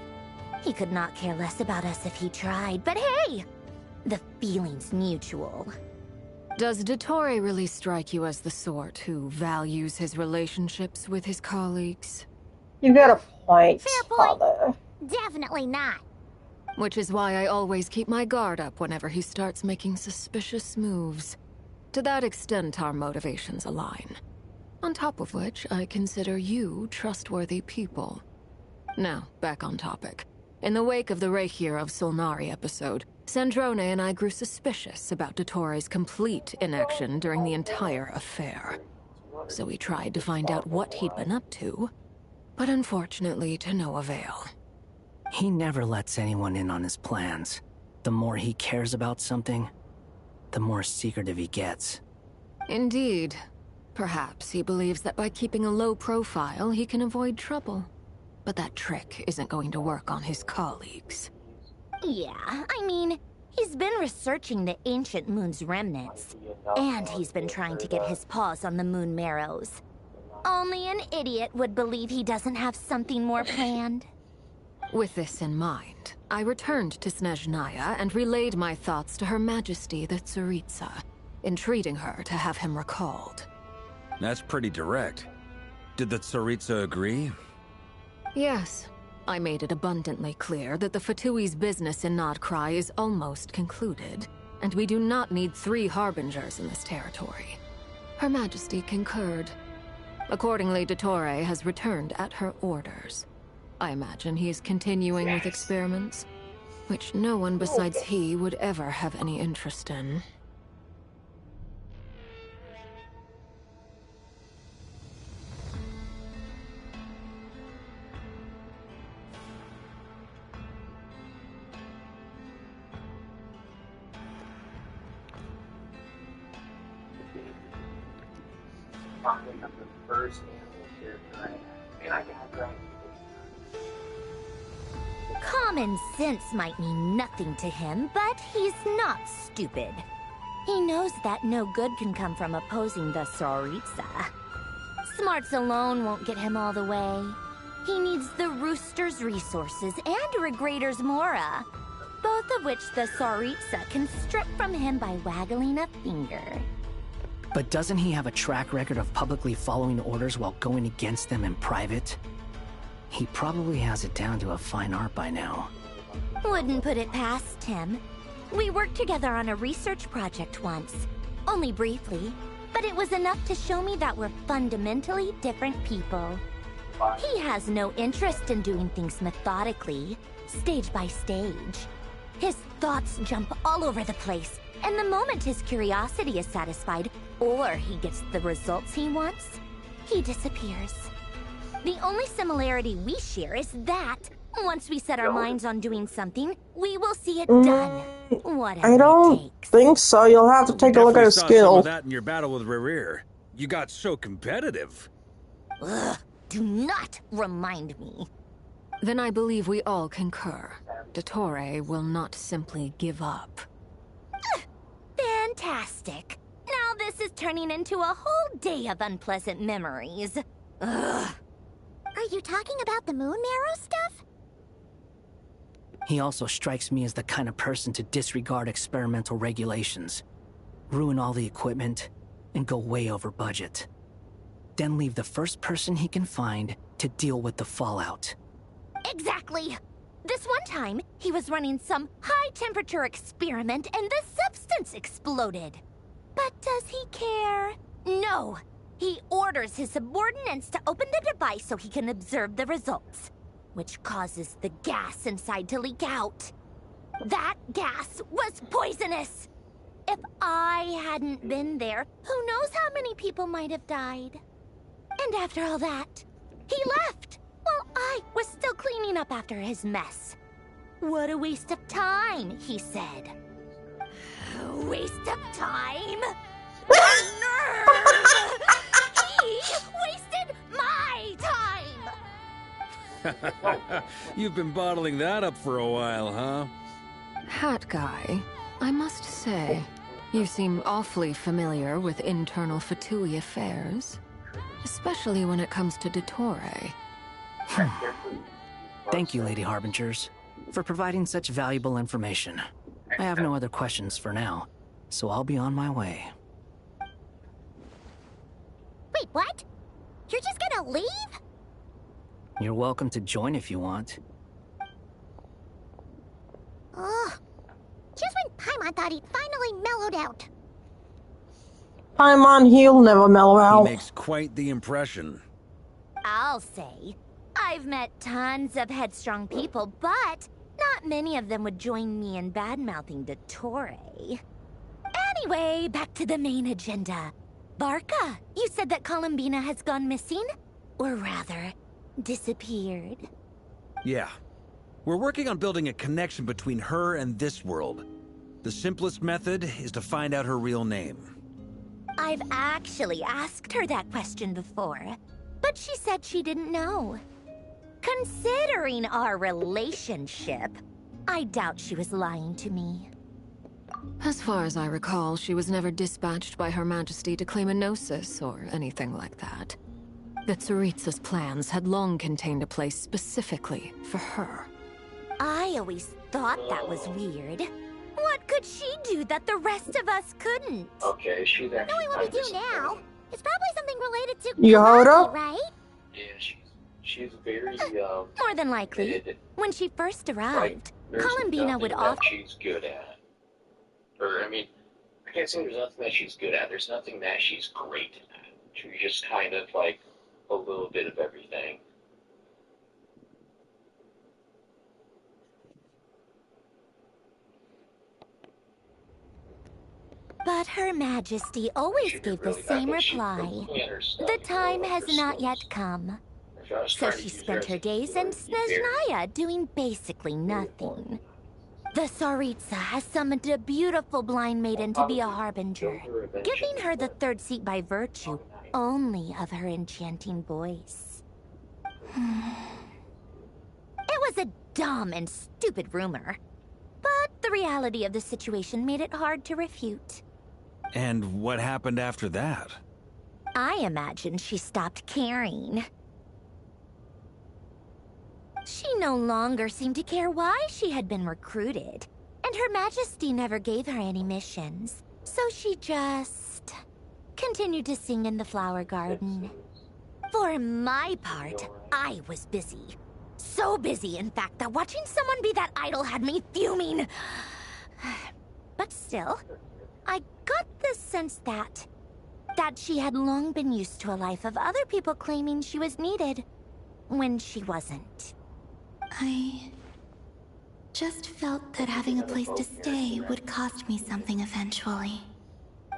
He could not care less about us if he tried, but hey! The feeling's mutual. Does Dottore really strike you as the sort who values his relationships with his colleagues? You got a point, Fair point. Father. Definitely not. Which is why I always keep my guard up whenever he starts making suspicious moves. To that extent, our motivations align. On top of which, I consider you trustworthy people. Now, back on topic. In the wake of the Reikir of Solnari episode, Sandrone and I grew suspicious about Dottore's complete inaction during the entire affair. So we tried to find out what he'd been up to, but unfortunately to no avail. He never lets anyone in on his plans. The more he cares about something, the more secretive he gets. Indeed. Perhaps he believes that by keeping a low profile, he can avoid trouble. But that trick isn't going to work on his colleagues. Yeah, I mean, he's been researching the ancient moon's remnants. And he's been trying to get his paws on the moon marrows. Only an idiot would believe he doesn't have something more planned. With this in mind, I returned to Snezhnaya and relayed my thoughts to Her Majesty the Tsaritsa, entreating her to have him recalled. That's pretty direct. Did the Tsaritsa agree? Yes. I made it abundantly clear that the Fatui's business in Nod-krai is almost concluded, and we do not need 3 harbingers in this territory. Her Majesty concurred. Accordingly, Dottore has returned at her orders. I imagine he is continuing with experiments, which no one besides he would ever have any interest in. Probably the first animal character I got right. Common sense might mean nothing to him, but he's not stupid. He knows that no good can come from opposing the Tsaritsa. Smarts alone won't get him all the way. He needs the Rooster's resources and Regrator's Mora, both of which the Tsaritsa can strip from him by waggling a finger. But doesn't he have a track record of publicly following orders while going against them in private? He probably has it down to a fine art by now. Wouldn't put it past him. We worked together on a research project once. Only briefly, but it was enough to show me that we're fundamentally different people. He has no interest in doing things methodically, stage by stage. His thoughts jump all over the place, and the moment his curiosity is satisfied, or he gets the results he wants, he disappears. The only similarity we share is that, once we set our minds on doing something, we will see it done. Whatever I don't think so. You'll have to take a look at his Some skill. of that in your battle with Rerir. You got so competitive. Ugh, do not remind me. Then I believe we all concur. Dottore will not simply give up. Fantastic. Now this is turning into a whole day of unpleasant memories. Ugh. Are you talking about the moon marrow stuff? He also strikes me as the kind of person to disregard experimental regulations, ruin all the equipment, and go way over budget. Then leave the first person he can find to deal with the fallout. Exactly. This one time, he was running some high-temperature experiment and the substance exploded. But does he care? No. He orders his subordinates to open the device so he can observe the results, which causes the gas inside to leak out. That gas was poisonous. If I hadn't been there, who knows how many people might have died. And after all that, he left while I was still cleaning up after his mess. What a waste of time, he said. Waste of time? He wasted my time! You've been bottling that up for a while, huh? Hat guy, I must say, you seem awfully familiar with internal Fatui affairs. Especially when it comes to Dottore. Thank you, Lady Harbingers, for providing such valuable information. I have no other questions for now, so I'll be on my way. Wait, what? You're just gonna leave? You're welcome to join if you want. Ugh. Just when Paimon thought he'd finally mellowed out. Paimon, he'll never mellow out. He makes quite the impression. I'll say. I've met tons of headstrong people, but not many of them would join me in bad-mouthing Dottore. Anyway, back to the main agenda. Barca, you said that Columbina has gone missing? Or rather, disappeared. Yeah. We're working on building a connection between her and this world. The simplest method is to find out her real name. I've actually asked her that question before, but she said she didn't know. Considering our relationship, I doubt she was lying to me. As far as I recall, she was never dispatched by Her Majesty to claim a gnosis or anything like that. The Tsaritsa's plans had long contained a place specifically for her. I always thought that was weird. What could she do that the rest of us couldn't? Okay, she's actually. Knowing what we do now, it's probably something related to Yoda? karate, right? Yeah, she's very More than likely. When she first arrived, Columbina would offer. She's good at. Or I mean, I can't say there's nothing that she's good at. There's nothing that she's great at. She's just kind of like a little bit of everything. But Her Majesty always gave the same reply. The time has not yet come. So she spent her days in Snezhnaya doing basically nothing. The Tsaritsa has summoned a beautiful blind maiden to be a harbinger, giving her the third seat by virtue only of her enchanting voice. It was a dumb and stupid rumor, but the reality of the situation made it hard to refute. And what happened after that? I imagine she stopped caring. She no longer seemed to care why she had been recruited, and Her Majesty never gave her any missions, so she just continued to sing in the flower garden. For my part, I was busy. So busy, in fact, that watching someone be that idol had me fuming. But still, I got the sense that she had long been used to a life of other people claiming she was needed when she wasn't. I just felt that having a place to stay would cost me something eventually.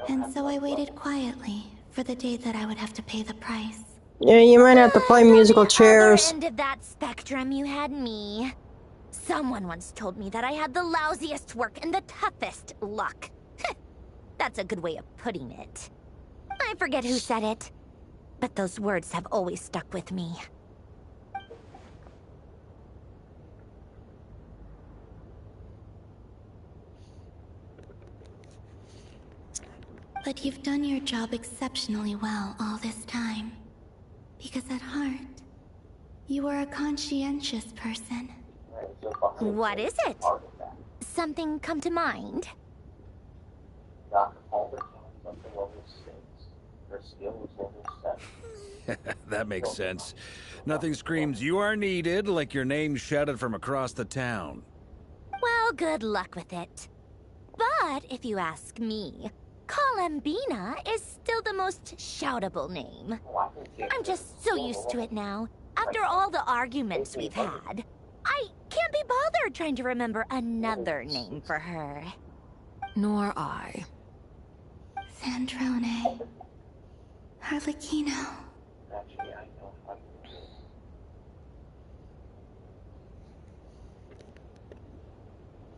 And so I waited quietly for the day that I would have to pay the price. Yeah, you might have to play musical chairs. At the end of that spectrum, you had me. Someone once told me that I had the lousiest work and the toughest luck. That's a good way of putting it. I forget who said it, but those words have always stuck with me. But you've done your job exceptionally well all this time. Because at heart, you are a conscientious person. What is it? Something come to mind? That makes sense. Nothing screams you are needed like your name shouted from across the town. Well, good luck with it. But if you ask me, Columbina is still the most shoutable name. I'm just so used to it now. After all the arguments we've had, I can't be bothered trying to remember another name for her. Nor I. Sandrone. Harlequino.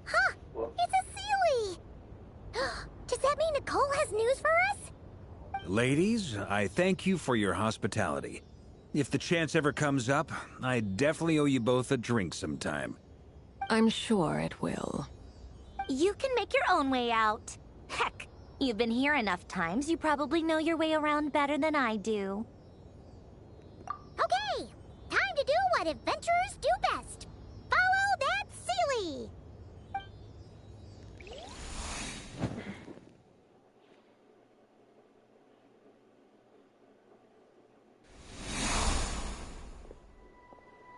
Huh! It's a Sealy! Does that mean Nicole has news for us? Ladies, I thank you for your hospitality. If the chance ever comes up, I definitely owe you both a drink sometime. I'm sure it will. You can make your own way out. Heck, you've been here enough times, you probably know your way around better than I do. Okay! Time to do what adventurers do best. Follow that Sealy!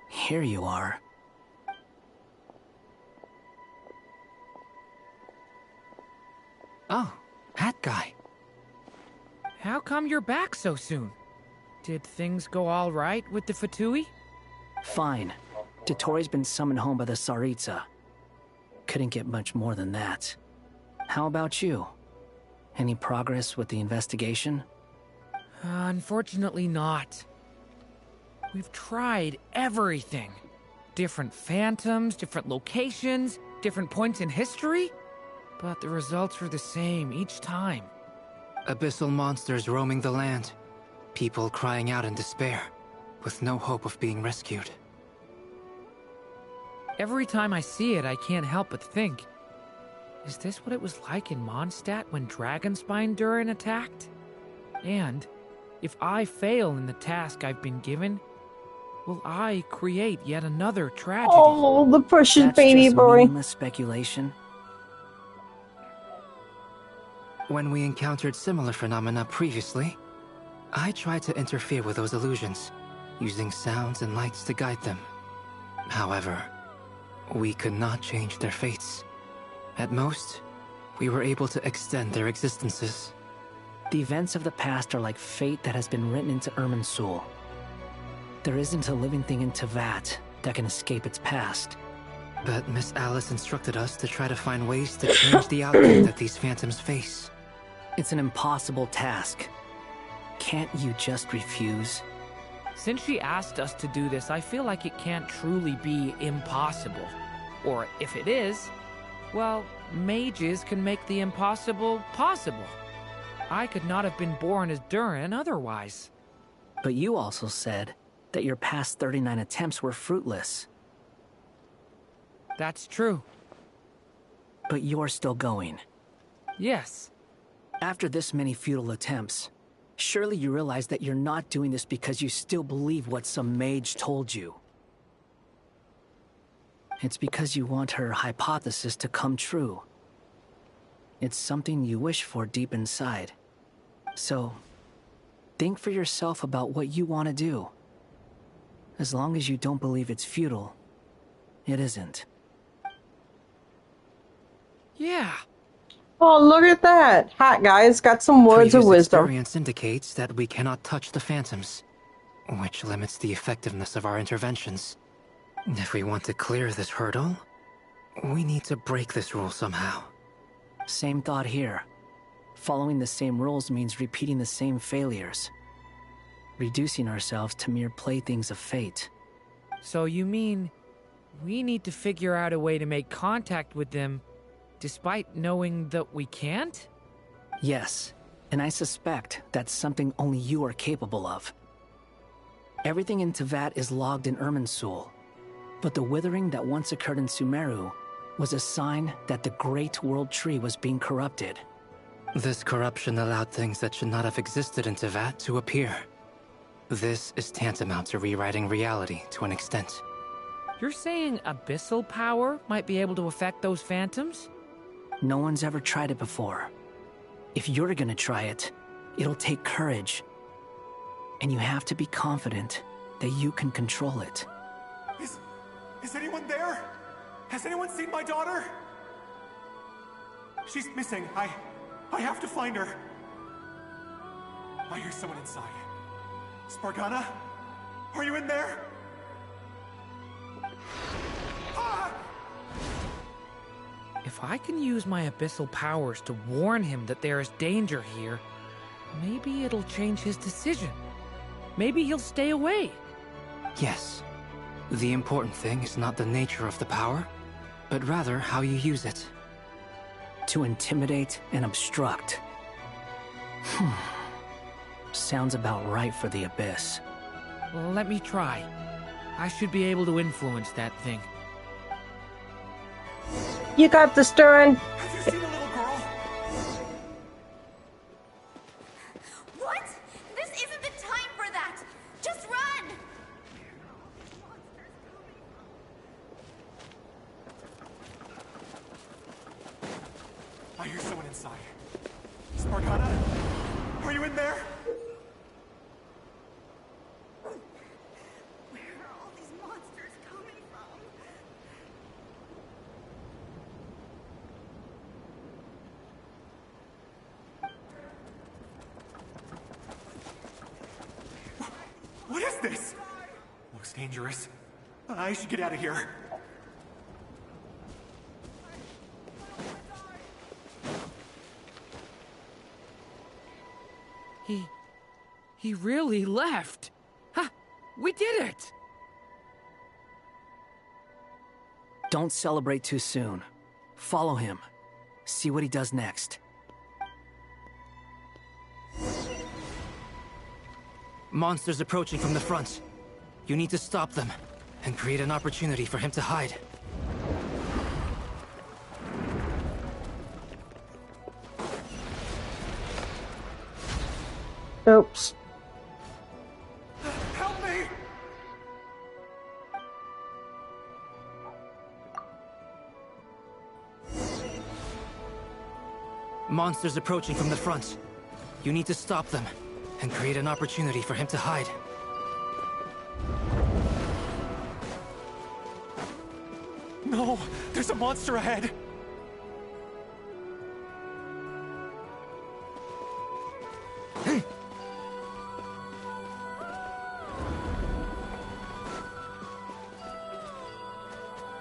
Here you are. Oh, that guy. How come you're back so soon? Did things go all right with the Fatui? Fine. Totori's been summoned home by the Tsaritsa. Couldn't get much more than that. How about you? Any progress with the investigation? Unfortunately not. We've tried everything. Different phantoms, different locations, different points in history. But the results were the same each time. Abyssal monsters roaming the land. People crying out in despair, with no hope of being rescued. Every time I see it, I can't help but think, is this what it was like in Mondstadt when Dragonspine Durin attacked? And if I fail in the task I've been given, will I create yet another tragedy? Oh, the precious That's baby just boy. meaningless speculation. When we encountered similar phenomena previously, I tried to interfere with those illusions, using sounds and lights to guide them. However, we could not change their fates. At most, we were able to extend their existences. The events of the past are like fate that has been written into Irminsul. There isn't a living thing in Teyvat that can escape its past. But Miss Alice instructed us to try to find ways to change the outcome that these phantoms face. It's an impossible task. Can't you just refuse? Since she asked us to do this, I feel like it can't truly be impossible. Or if it is, well, mages can make the impossible possible. I could not have been born as Durin otherwise. But you also said that your past 39 attempts were fruitless. That's true. But you're still going. Yes. After this many futile attempts, surely you realize that you're not doing this because you still believe what some mage told you. It's because you want her hypothesis to come true. It's something you wish for deep inside. So, think for yourself about what you want to do. As long as you don't believe it's futile, it isn't. Yeah. Oh, look at that. Hot guy's got some words of Previous wisdom. experience indicates that we cannot touch the phantoms, which limits the effectiveness of our interventions. If we want to clear this hurdle, we need to break this rule somehow. Same thought here. Following the same rules means repeating the same failures. Reducing ourselves to mere playthings of fate. So you mean we need to figure out a way to make contact with them despite knowing that we can't? Yes, and I suspect that's something only you are capable of. Everything in Teyvat is logged in Irminsul, but the withering that once occurred in Sumeru was a sign that the Great World Tree was being corrupted. This corruption allowed things that should not have existed in Teyvat to appear. This is tantamount to rewriting reality to an extent. You're saying abyssal power might be able to affect those phantoms? No one's ever tried it before. If you're gonna try it, it'll take courage. And you have to be confident that you can control it. Is anyone there? Has anyone seen my daughter? She's missing. I have to find her. I hear someone inside. Spargana? Are you in there? If I can use my abyssal powers to warn him that there is danger here, maybe it'll change his decision. Maybe he'll stay away. Yes. The important thing is not the nature of the power, but rather how you use it. To intimidate and obstruct. Sounds about right for the Abyss. Well, let me try. I should be able to influence that thing. You got this, Durin. Have you seen a little girl? What? This isn't the time for that! Just run! I hear someone inside. Spargana? Are you in there? Where are all these monsters coming from? What is this? Looks dangerous. I should get out of here. He really left. Ha! We did it! Don't celebrate too soon. Follow him. See what he does next. Monsters approaching from the front. You need to stop them and create an opportunity for him to hide. Oops. Help me! Monsters approaching from the front. You need to stop them and create an opportunity for him to hide. No, there's a monster ahead.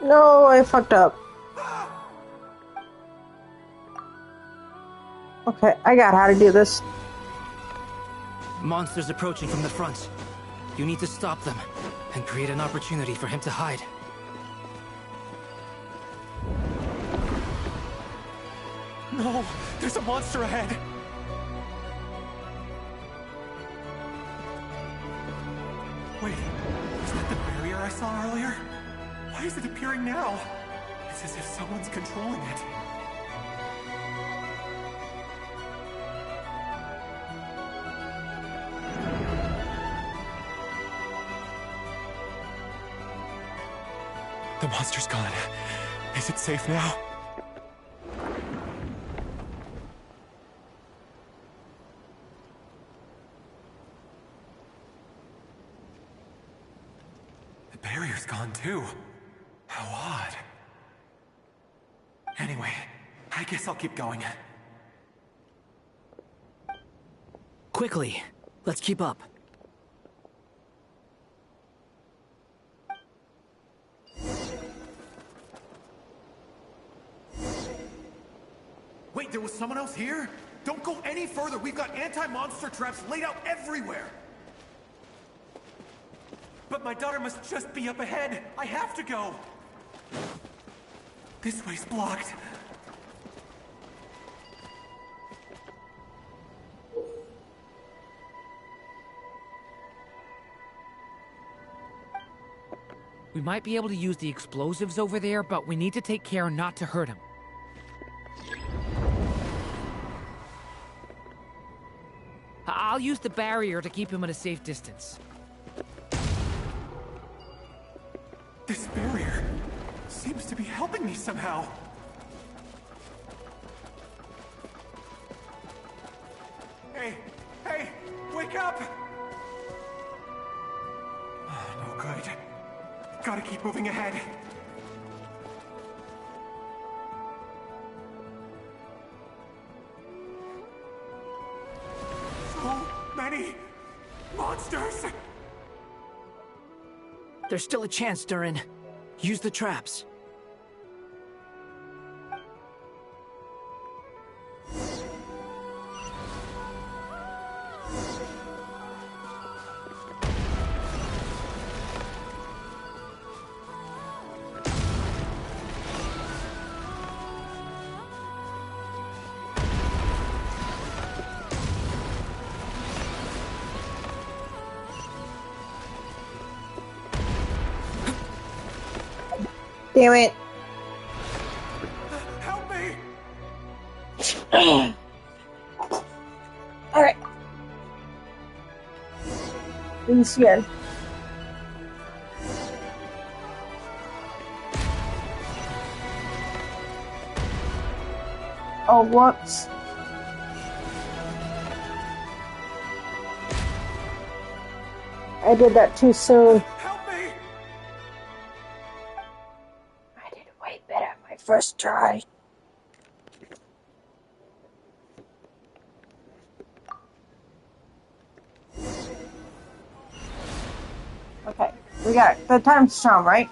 No, I fucked up. Okay, I got how to do this. Monsters approaching from the front. You need to stop them and create an opportunity for him to hide. No, there's a monster ahead. Wait, is that the barrier I saw earlier? Why is it appearing now? It's as if someone's controlling it. The monster's gone. Is it safe now? The barrier's gone too. How odd. Anyway, I guess I'll keep going. Quickly, let's keep up. Wait, there was someone else here? Don't go any further. We've got anti-monster traps laid out everywhere. But my daughter must just be up ahead. I have to go. This way's blocked. We might be able to use the explosives over there, but we need to take care not to hurt him. I'll use the barrier to keep him at a safe distance. This barrier seems to be helping me somehow. Hey, hey, wake up! Oh, no good. Gotta keep moving ahead. So many monsters! There's still a chance, Durin. Use the traps. Damn it. Help me! Alright. Do this again. Oh, whoops. I did that too soon. Help me! I did way better my first try. Okay, we got it. The time's charm, right?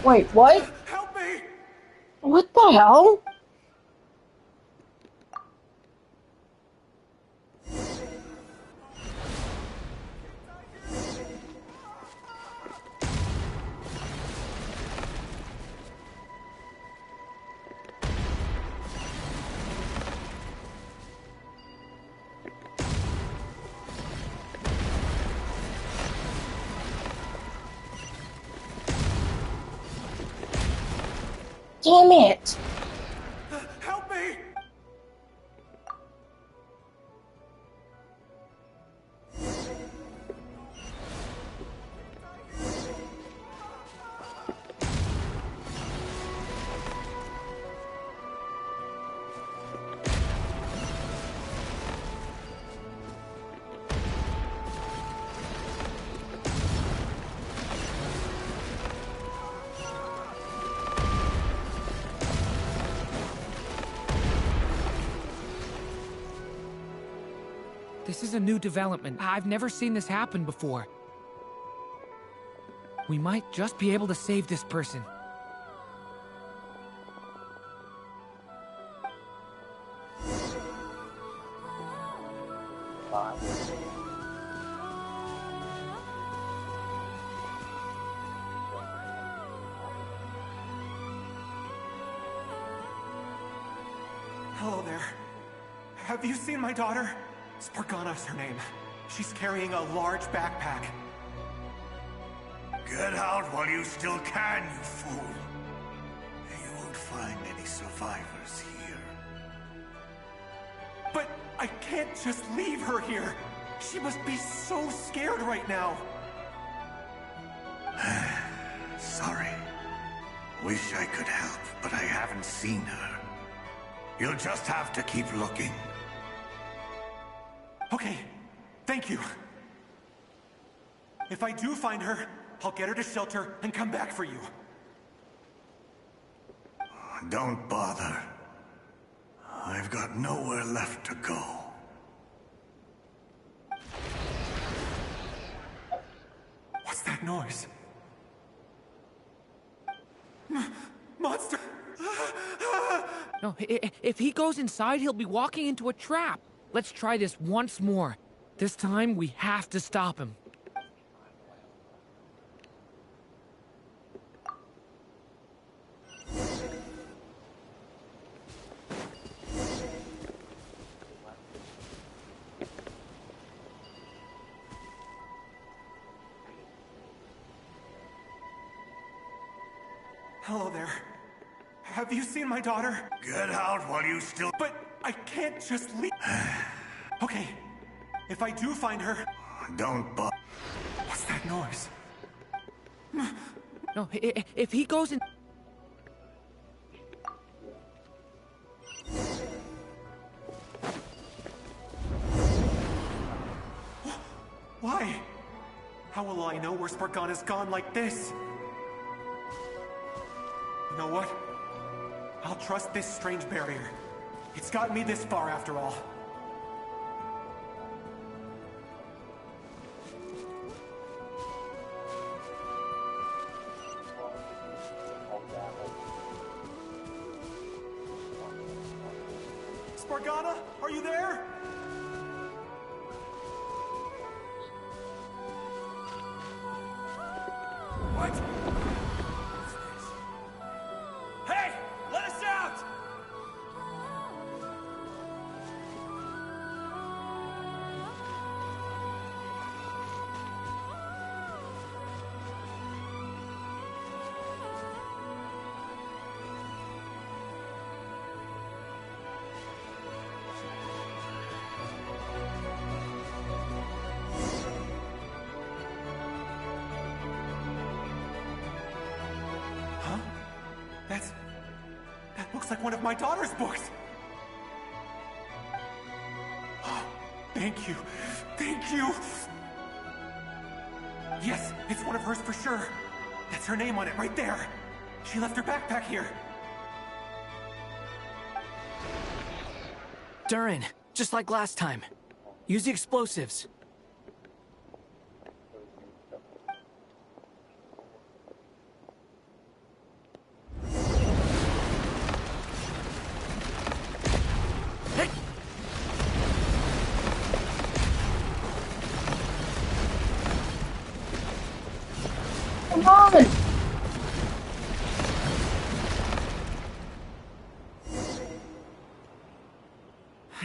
Wait, what? Help me! What the hell? Damn it! Help me! This is a new development. I've never seen this happen before. We might just be able to save this person. Hello there. Have you seen my daughter? Spargana's her name. She's carrying a large backpack. Get out while you still can, you fool. You won't find any survivors here. But I can't just leave her here. She must be so scared right now. Sorry. Wish I could help, but I haven't seen her. You'll just have to keep looking. Okay, thank you. If I do find her, I'll get her to shelter and come back for you. Don't bother. I've got nowhere left to go. What's that noise? Monster! No, if he goes inside, he'll be walking into a trap. Let's try this once more. This time, we have to stop him. Hello there. Have you seen my daughter? Get out while you still... But I can't just leave... Okay, if I do find her... Don't bother. What's that noise? No, if he goes in... Why? How will I know where Spargana's gone like this? You know what? I'll trust this strange barrier. It's gotten me this far after all. Spargana, are you there? What? Hey! Let us out! Huh? That looks like one of my daughter's books! Thank you. Thank you! Yes, it's one of hers for sure. That's her name on it right there. She left her backpack here. Durin, just like last time. Use the explosives.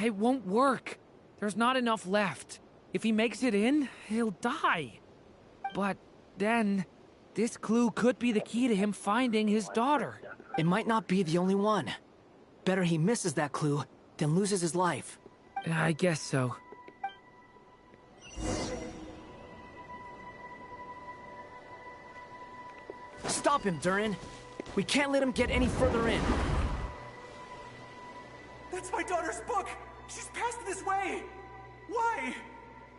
It won't work. There's not enough left. If he makes it in, he'll die. But then, this clue could be the key to him finding his daughter. It might not be the only one. Better he misses that clue than loses his life. I guess so. Stop him, Durin. We can't let him get any further in. That's my daughter's book! She's passed this way! Why?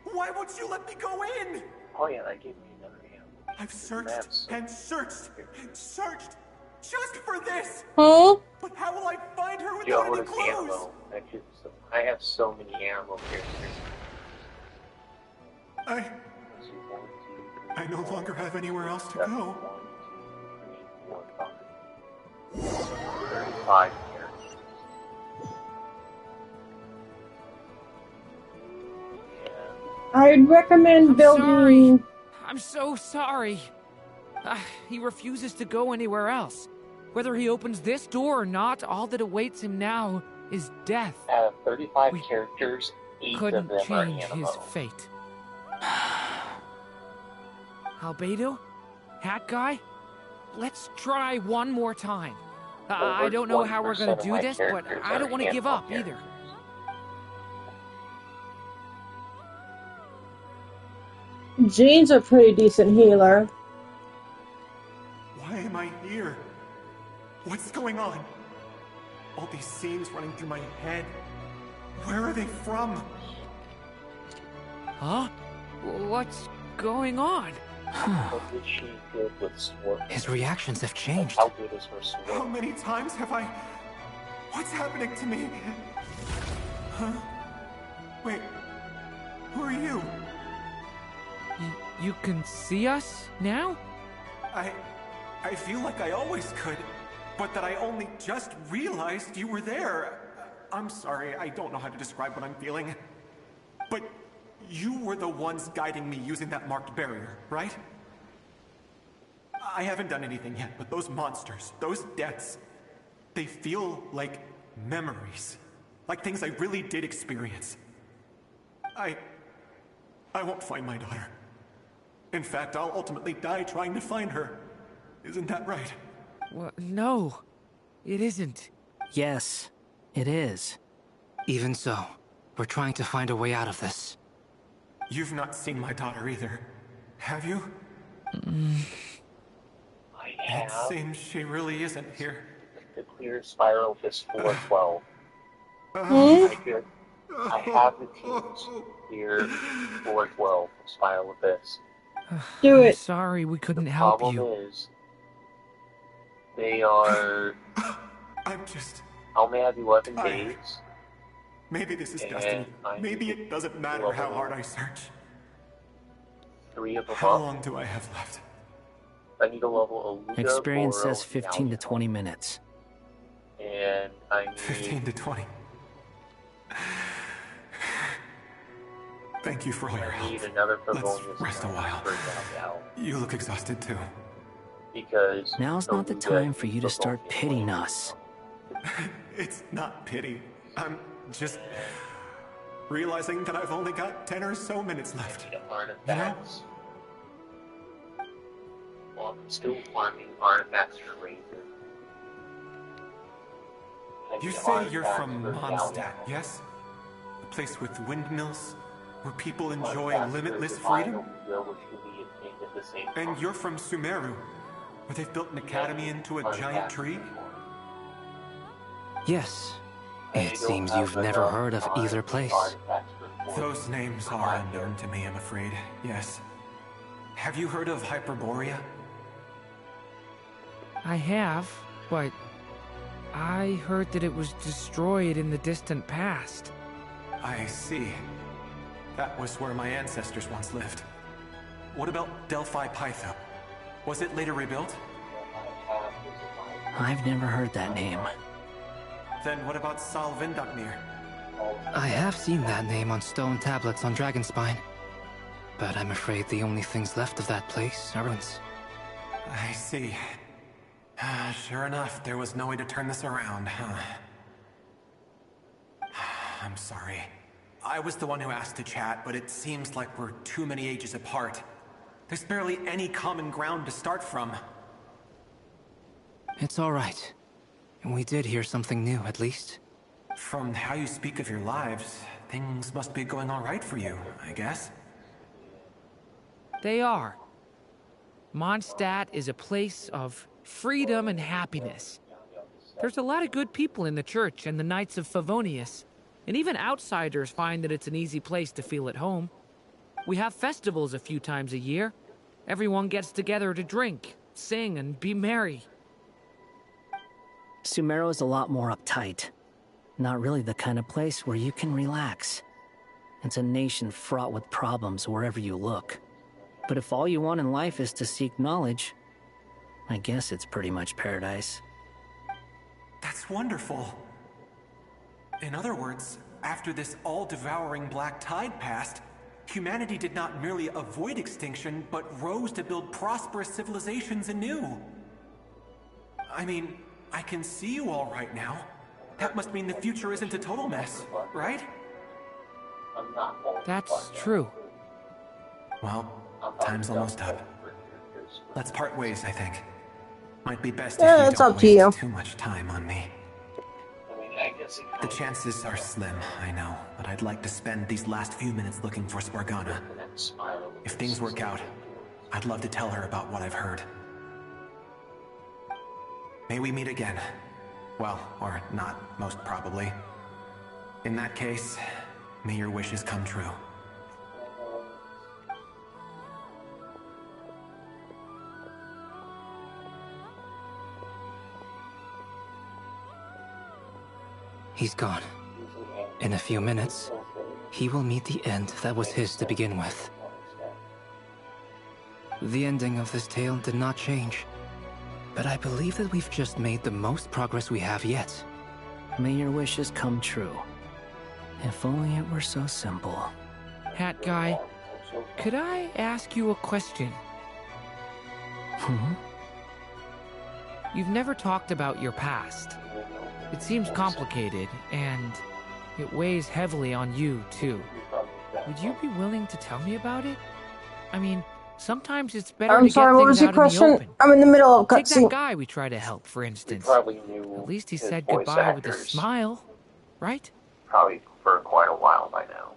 Why won't you let me go in? Oh yeah, that gave me another ammo. I've searched and searched and searched just for this! Huh? But how will I find her Yo, without what any is clues? ammo? I have so many ammo here. I no longer have anywhere else to go. 35 here. I'd recommend building. I'm so sorry. He refuses to go anywhere else. Whether he opens this door or not, all that awaits him now is death. Out of 35 characters, 8 Couldn't of them change are his ammo. fate. Albedo? Hat guy? Let's try one more time. I don't know how we're gonna do this, but I don't want to give up either. Jane's a pretty decent healer. Why am I here? What's going on? All these scenes running through my head. Where are they from? Huh? What's going on? Is she good with sword? His reactions have changed. How good is her sword? How many times have I... What's happening to me? Huh? Wait, who are you? You can see us now? I feel like I always could, but that I only just realized you were there. I'm sorry, I don't know how to describe what I'm feeling. But you were the ones guiding me using that marked barrier, right? I haven't done anything yet, but those monsters, those deaths, they feel like memories. Like things I really did experience. I won't find my daughter. In fact, I'll ultimately die trying to find her. Isn't that right? Well, no, it isn't. Yes, it is. Even so, we're trying to find a way out of this. You've not seen my daughter either, have you? I have. It seems she really isn't here. The clear spiral is 412. I have the team's clear 412 spiral abyss. Do it. I'm sorry we couldn't help you. The problem is, they are... I'm just... I only have 11 days. Maybe this is destiny. Maybe it doesn't matter how hard I search. 3 of them How up. long do I have left? I need a level Aluga Experience or says 15 to 20 minutes. And I need... 15 to 20. Thank you for all your help. need another Let's rest a while. You look exhausted too. Because... Now's not the time for you to start pitying us. It's not pity. I'm just realizing that I've only got 10 or so minutes left. You know? Well, I'm still finding artifacts for Razor. You say you're from Mondstadt, yes? A place with windmills, where people enjoy limitless freedom? And you're from Sumeru, where they've built an academy into a giant tree? Yes. It seems you've never heard of either place. Those names are unknown to me, I'm afraid. Yes. Have you heard of Hyperborea? I have, but I heard that it was destroyed in the distant past. I see. That was where my ancestors once lived. What about Delphi Pytho? Was it later rebuilt? I've never heard that name. Then what about Sal Vindaknir? I have seen that name on stone tablets on Dragonspine. But I'm afraid the only things left of that place are ruins. I see. Sure enough, there was no way to turn this around, huh? I'm sorry. I was the one who asked to chat, but it seems like we're too many ages apart. There's barely any common ground to start from. It's all right. We did hear something new, at least. From how you speak of your lives, things must be going all right for you, I guess. They are. Mondstadt is a place of freedom and happiness. There's a lot of good people in the church and the Knights of Favonius, and even outsiders find that it's an easy place to feel at home. We have festivals a few times a year. Everyone gets together to drink, sing, and be merry. Sumeru is a lot more uptight. Not really the kind of place where you can relax. It's a nation fraught with problems wherever you look. But if all you want in life is to seek knowledge, I guess it's pretty much paradise. That's wonderful. In other words, after this all-devouring black tide passed, humanity did not merely avoid extinction, but rose to build prosperous civilizations anew. I mean, I can see you all right now. That must mean the future isn't a total mess, right? That's true. Well, time's almost up. Let's part ways, I think. Might be best Yeah, if it's you up don't to waste you. too much time on me. The chances are slim, I know, but I'd like to spend these last few minutes looking for Spargana. If things work out, I'd love to tell her about what I've heard. May we meet again. Well, or not, most probably. In that case, may your wishes come true. He's gone. In a few minutes, he will meet the end that was his to begin with. The ending of this tale did not change, but I believe that we've just made the most progress we have yet. May your wishes come true. If only it were so simple. Hat guy, could I ask you a question? You've never talked about your past. It seems complicated, and it weighs heavily on you, too. Would you be willing to tell me about it? I mean, sometimes it's better I'm to sorry, get what things was your out in the question? open. I'm in the middle of Take that cutscene. guy we try to help, for instance. Probably knew At least he his said voice goodbye with a actors smile, right? Probably for quite a while by now.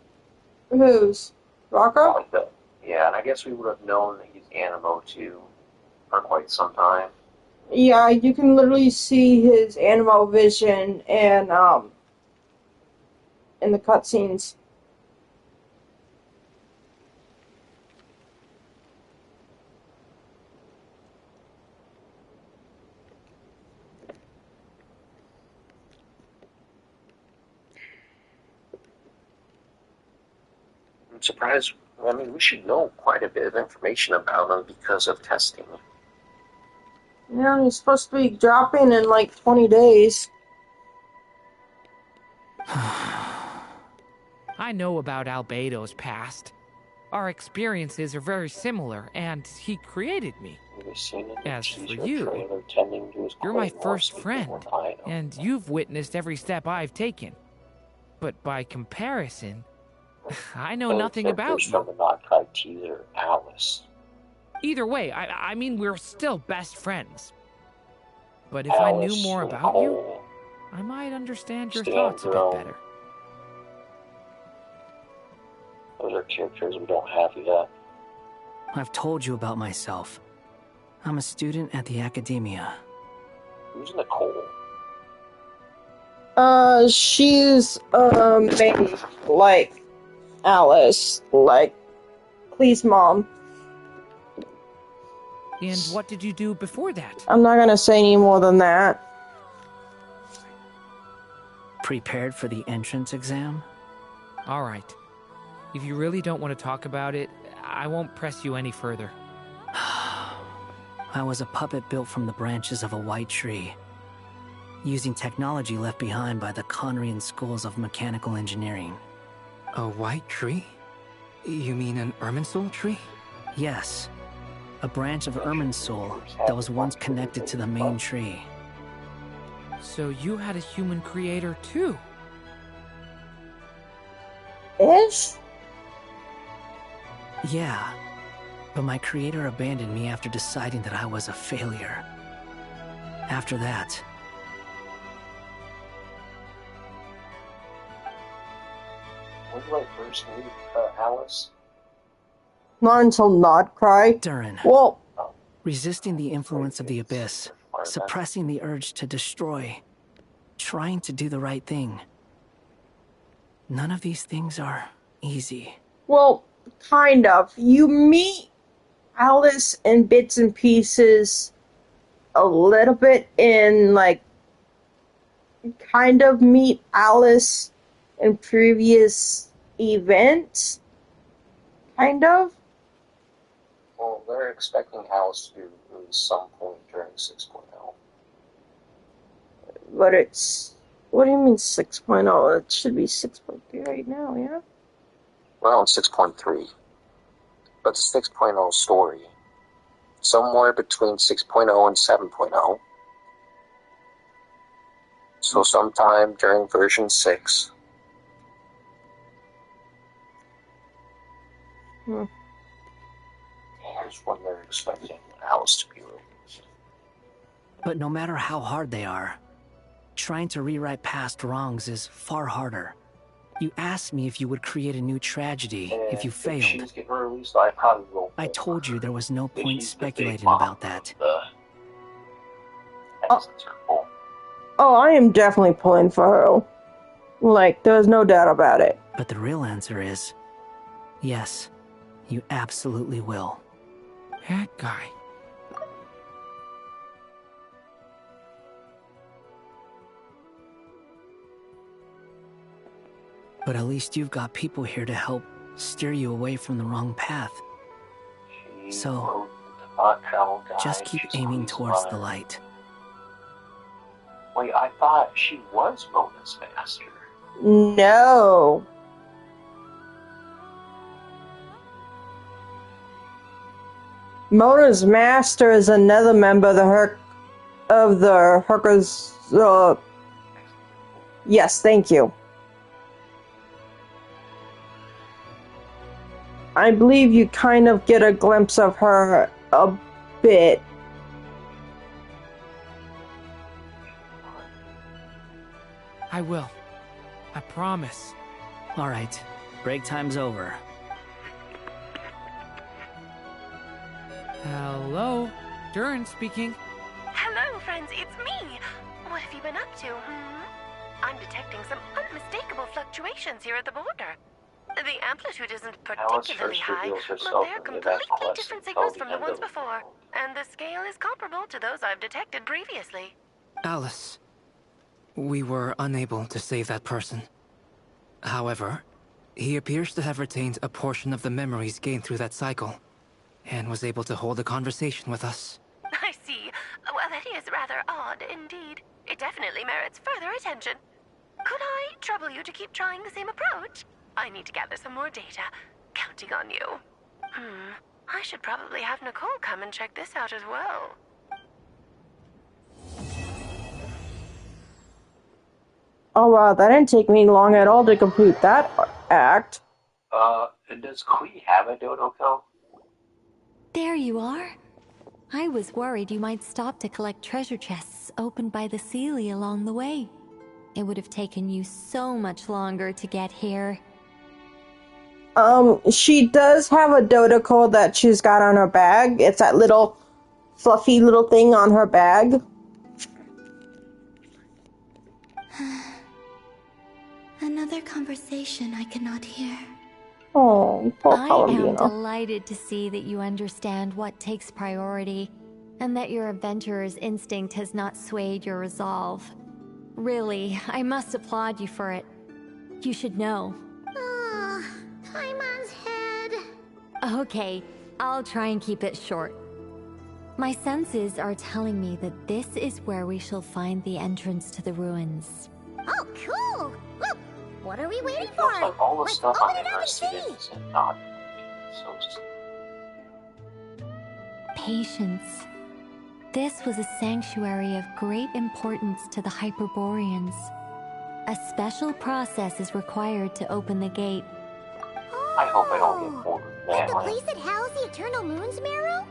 Who's? Rocco? Yeah, and I guess we would have known that he's Animo too for quite some time. Yeah, you can literally see his Animo vision and in the cutscenes. I'm surprised. I mean, we should know quite a bit of information about him because of testing. Yeah, he's supposed to be dropping in like 20 days. I know about Albedo's past. Our experiences are very similar, and he created me. As for you, you're my first friend, and you've witnessed every step I've taken. But by comparison, I know nothing about you. From the Nod-krai teaser, Alice. Either way, I mean, we're still best friends. But if I knew more about you, I might understand your thoughts a bit better. Those are characters we don't have yet. I've told you about myself. I'm a student at the academia. Who's Nicole? She's maybe like Alice, like please mom. And what did you do before that? I'm not gonna say any more than that. Prepared for the entrance exam? All right. If you really don't want to talk about it, I won't press you any further. I was a puppet built from the branches of a white tree, using technology left behind by the Conrian schools of mechanical engineering. A white tree? You mean an Irminsul tree? Yes. A branch of Irminsul that was once connected to the main tree. So you had a human creator too? Ish? Yeah. But my creator abandoned me after deciding that I was a failure. After that, When did I first meet Alice? Not until Nod-krai. Durin. Well, Resisting the influence of the Abyss, suppressing the urge to destroy, trying to do the right thing. None of these things are easy. well, kind of. You meet Alice in bits and pieces a little bit in, like, kind of meet Alice in previous events. Kind of. Well, they're expecting Alice to release some point during 6.0. But it's... What do you mean 6.0? It should be 6.3 right now, yeah? We're on 6.3. But the 6.0 story, somewhere between 6.0 and 7.0. So sometime during version 6. Here's when they're expecting Alice to be released. But no matter how hard they are, trying to rewrite past wrongs is far harder. You asked me if you would create a new tragedy if you failed. If she's getting released, I probably will. I told you there was no point speculating about that. Oh, I am definitely pulling for her. Like, there's no doubt about it. But the real answer is, yes, you absolutely will. That guy. But at least you've got people here to help steer you away from the wrong path. So, just keep aiming towards the light. Wait, I thought she was Mona's master. No. Mona's master is another member of the Herkers. Yes, thank you. I believe you kind of get a glimpse of her a bit. I will. I promise. All right, break time's over. Hello? Durin speaking. Hello, friends, it's me. What have you been up to, I'm detecting some unmistakable fluctuations here at the border. The amplitude isn't particularly high, but they're completely different signals from the ones before, and the scale is comparable to those I've detected previously. Alice, we were unable to save that person. However, he appears to have retained a portion of the memories gained through that cycle, and was able to hold a conversation with us. I see. Well, that is rather odd indeed. It definitely merits further attention. Could I trouble you to keep trying the same approach? I need to gather some more data. Counting on you. I should probably have Nicole come and check this out as well. Oh wow, that didn't take me long at all to complete that act. Does Klee have a dodo pill? There you are. I was worried you might stop to collect treasure chests opened by the Seelie along the way. It would have taken you so much longer to get here. She does have a dodo that she's got on her bag. It's that little fluffy little thing on her bag. Another conversation I cannot hear. Oh, poor I am Colombiana. delighted to see that you understand what takes priority, and that your adventurer's instinct has not swayed your resolve. Really, I must applaud you for it. You should know. Paimon's head. Okay, I'll try and keep it short. My senses are telling me that this is where we shall find the entrance to the ruins. Oh, cool! Look, what are we waiting for? Like all the Let's stuff open I'm it up and interested see. in is not so. Patience. This was a sanctuary of great importance to the Hyperboreans. A special process is required to open the gate, I hope I don't get bored with Like the Manland. place that housed the Eternal Moon's marrow?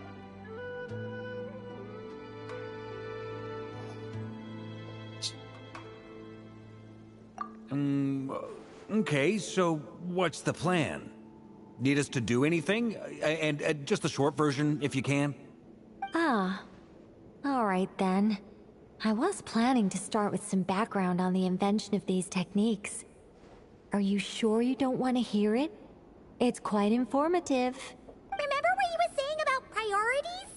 Okay, so what's the plan? Need us to do anything? And just the short version, if you can. Ah, all right then. I was planning to start with some background on the invention of these techniques. Are you sure you don't want to hear it? It's quite informative. Remember what you were saying about priorities?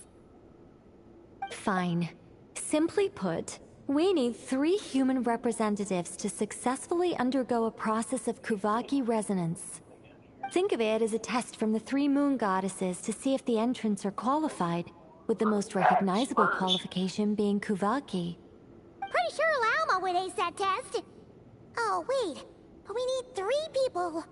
Fine. Simply put, we need 3 human representatives to successfully undergo a process of Kuvaki resonance. Think of it as a test from the 3 moon goddesses to see if the entrants are qualified, with the most recognizable qualification being Kuvaki. Pretty sure Lauma would ace that test. Oh, wait. But we need 3 people.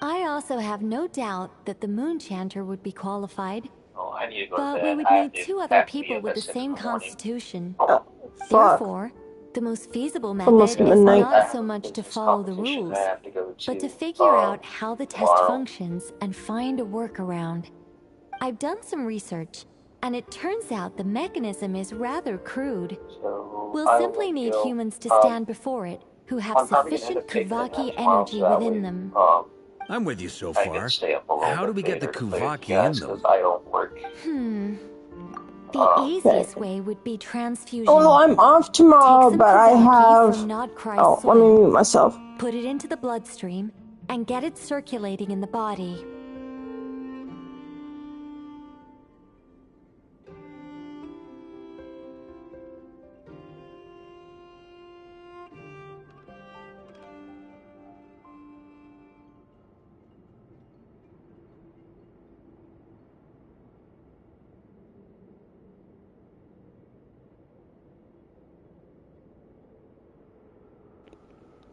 I also have no doubt that the moon chanter would be qualified. Oh, I need to go to But bed. we would I need have 2 to other be people at with the this in same the morning. constitution. Fuck. Therefore, the most feasible Almost method is midnight. not so much to follow the rules, I have to go but to to, figure out how the test tomorrow. functions and find a workaround. I've done some research, and it turns out the mechanism is rather crude. We'll simply need humans to stand before it who have I'm probably gonna end sufficient up taking a nap Kuvaki tomorrow, energy so that within way, them. I'm with you so I can far. stay up a little How do bit we get the later to play with Kuvaki you in guys, them? 'cause I don't work. The easiest way would be transfusion. Oh, I'm off tomorrow, Take some but I Kuvaki have. from Nod-krai Oh, soil. let me mute myself. Put it into the bloodstream and get it circulating in the body.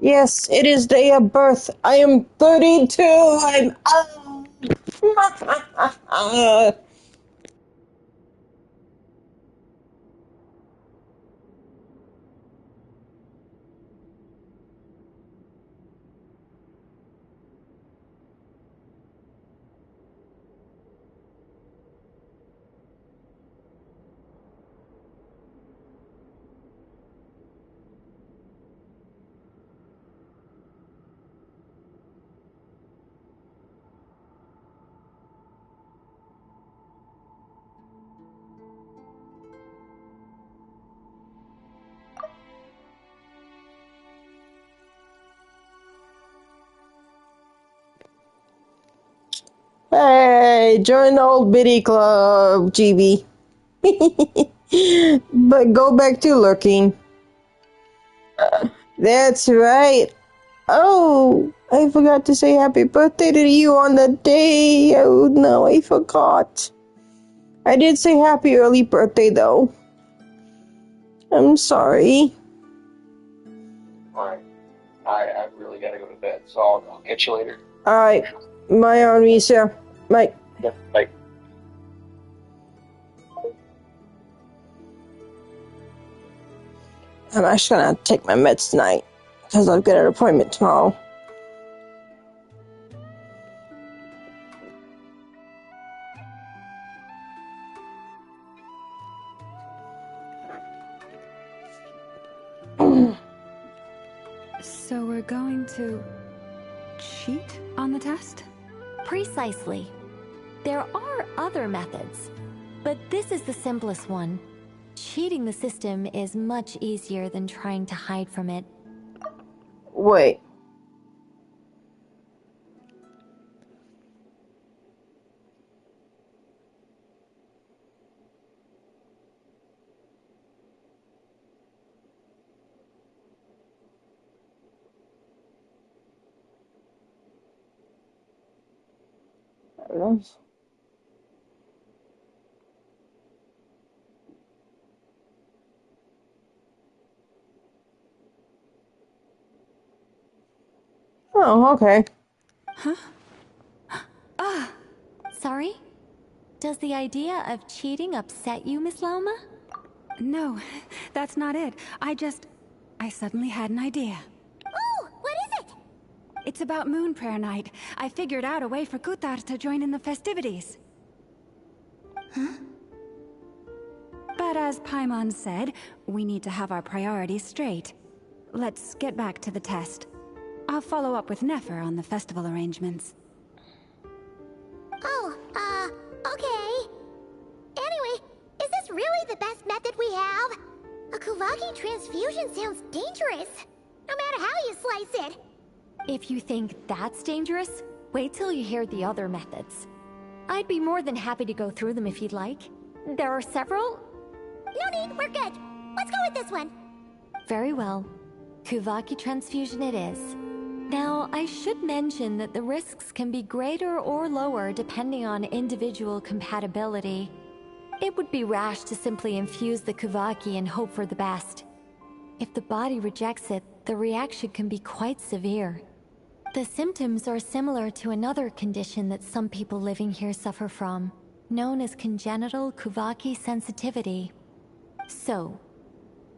Yes, it is day of birth. I am 32. I'm old. Hey, join the old biddy club, GB. But go back to lurking. That's right. Oh, I forgot to say happy birthday to you on the day. Oh no, I forgot. I did say happy early birthday though. I'm sorry. Alright. I really gotta go to bed, so I'll catch you later. Alright, my army, sir. Bye. Yeah, bye. I'm actually gonna take my meds tonight because I've got an appointment tomorrow. So we're going to cheat on the test? Precisely. There are other methods, but this is the simplest one. Cheating the system is much easier than trying to hide from it. Wait. Oh, okay. Sorry? Does the idea of cheating upset you, Miss Lauma? No, that's not it. I suddenly had an idea. Oh, what is it? it's about Moon Prayer Night. I figured out a way for Kutar to join in the festivities. Huh? But as Paimon said, we need to have our priorities straight. Let's get back to the test. I'll follow up with Nefer on the festival arrangements. Oh, okay. Anyway, is this really the best method we have? A Kuvaki transfusion sounds dangerous, no matter how you slice it. If you think that's dangerous, wait till you hear the other methods. I'd be more than happy to go through them if you'd like. There are several. No need, we're good. Let's go with this one. Very well. Kuvaki transfusion it is. Now, I should mention that the risks can be greater or lower depending on individual compatibility. It would be rash to simply infuse the Kuvaki and hope for the best. If the body rejects it, the reaction can be quite severe. The symptoms are similar to another condition that some people living here suffer from, known as congenital Kuvaki sensitivity. So,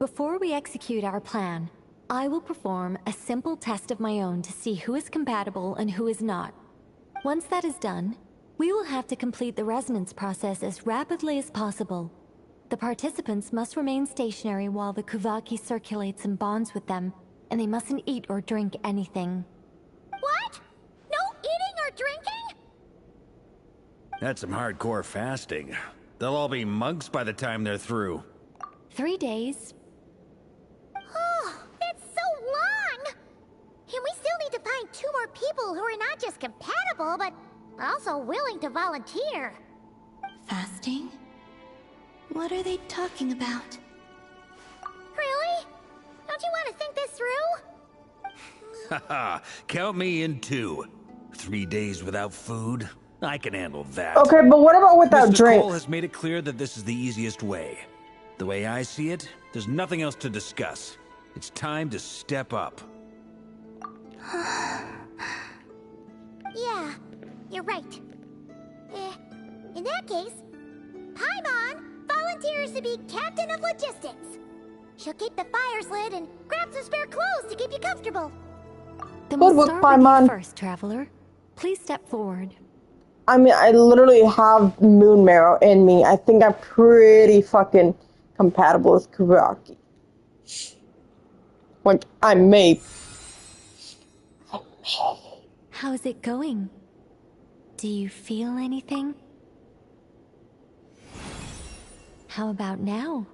before we execute our plan, I will perform a simple test of my own to see who is compatible and who is not. Once that is done, we will have to complete the resonance process as rapidly as possible. The participants must remain stationary while the Kuvaki circulates and bonds with them, and they mustn't eat or drink anything. What? No eating or drinking? That's some hardcore fasting. They'll all be monks by the time they're through. 3 days. Oh, that's so long! And we still need to find 2 more people who are not just compatible, but also willing to volunteer. Fasting? What are they talking about? Really? Don't you want to think this through? Haha, count me in too. 3 days without food? I can handle that. Okay, but what about without Mr. drink? Cole has made it clear that this is the easiest way. The way I see it, there's nothing else to discuss. It's time to step up. Yeah, you're right. In that case, Paimon volunteers to be captain of logistics. She'll keep the fires lit and grab some spare clothes to keep you comfortable. Then we'll start with you first, Traveler. Please step forward. I mean, I literally have moon marrow in me. I think I'm pretty fucking compatible with Kuvaki. Like, I'm made. How's it going? Do you feel anything? How about now?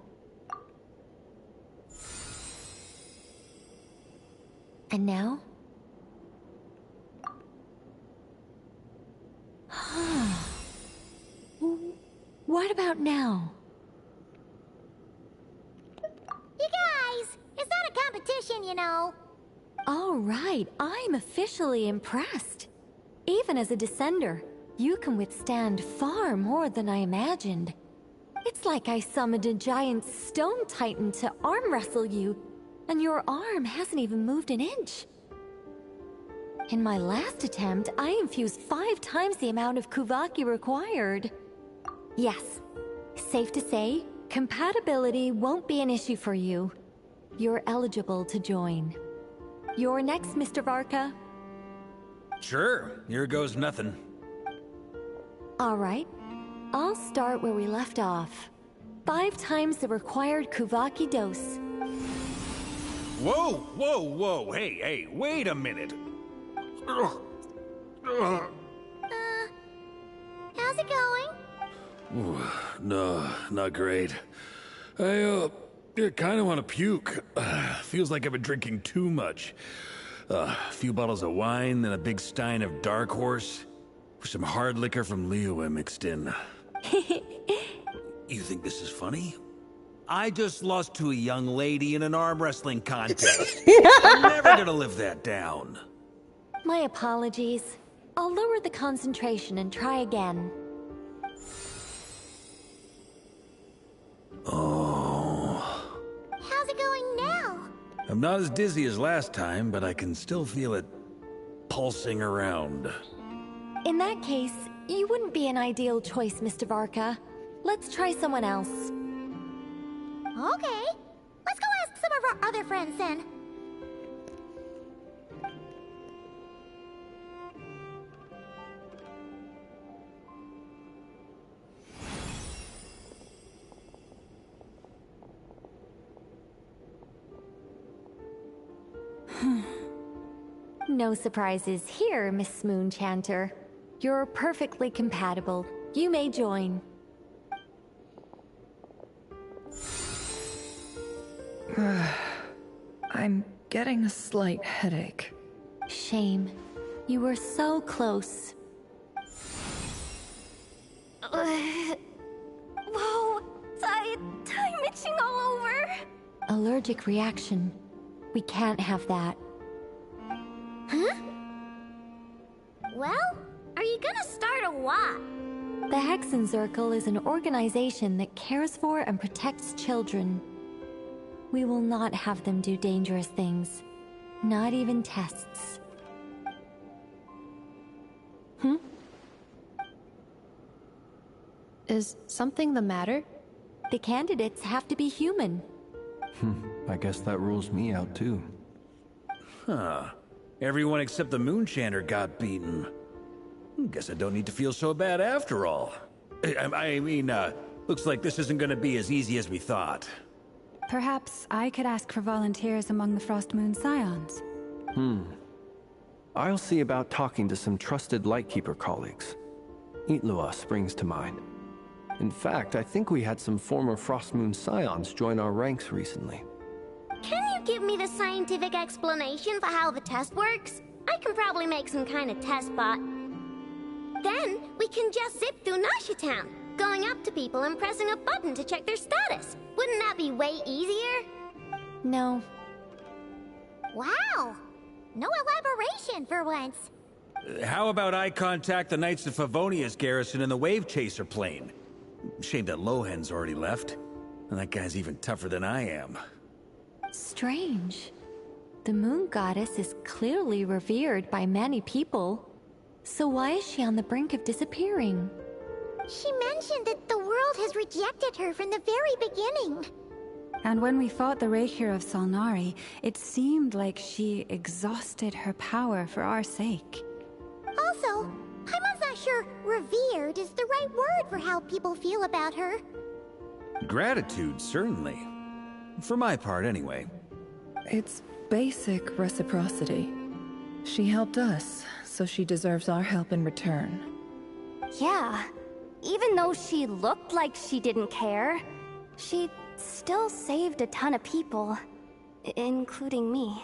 And now? What about now? You guys, it's not a competition, you know. All right, I'm officially impressed. Even as a descender, you can withstand far more than I imagined. It's like I summoned a giant stone titan to arm wrestle you, and your arm hasn't even moved an inch. In my last attempt, I infused 5 times the amount of Kuvaki required. Yes, safe to say, compatibility won't be an issue for you. You're eligible to join. You're next, Mr. Varka. Sure, here goes nothing. All right, I'll start where we left off. 5 times the required Kuvaki dose. Whoa, whoa, whoa, hey, wait a minute. How's it going? Ooh, no, not great. I kind of want to puke. Feels like I've been drinking too much. A few bottles of wine, then a big stein of Dark Horse, with some hard liquor from Liyue mixed in. You think this is funny? I just lost to a young lady in an arm wrestling contest. I'm never gonna live that down. My apologies. I'll lower the concentration and try again. Oh. How's it going now? I'm not as dizzy as last time, but I can still feel it pulsing around. In that case, you wouldn't be an ideal choice, Mr. Varka. Let's try someone else. Okay, let's go ask some of our other friends then. No surprises here, Miss Moonchanter. You're perfectly compatible. You may join. I'm getting a slight headache. Shame. You were so close. Whoa! I'm itching all over! Allergic reaction. We can't have that. Huh? Well, are you gonna start a what? The Hexenzirkel is an organization that cares for and protects children. We will not have them do dangerous things. Not even tests. Is something the matter? The candidates have to be human. I guess that rules me out too. Huh. Everyone except the Moonchanter got beaten. Guess I don't need to feel so bad after all. I mean, looks like this isn't gonna be as easy as we thought. Perhaps I could ask for volunteers among the Frost Moon Scions. I'll see about talking to some trusted Lightkeeper colleagues. Itlua springs to mind. In fact, I think we had some former Frost Moon Scions join our ranks recently. Can you give me the scientific explanation for how the test works? I can probably make some kind of test bot. Then we can just zip through Nasha Town, going up to people and pressing a button to check their status. Wouldn't that be way easier? No. Wow! No elaboration for once. How about I contact the Knights of Favonia's garrison in the Wave Chaser plane? Shame that Lohan's already left. And that guy's even tougher than I am. Strange. The moon goddess is clearly revered by many people. So why is she on the brink of disappearing? She mentioned that the world has rejected her from the very beginning. And when we fought the Rakier of Salnari, it seemed like she exhausted her power for our sake. Also, I'm not sure revered is the right word for how people feel about her. Gratitude, certainly. For my part, anyway. It's basic reciprocity. She helped us, so she deserves our help in return. Yeah. Even though she looked like she didn't care, she still saved a ton of people, including me.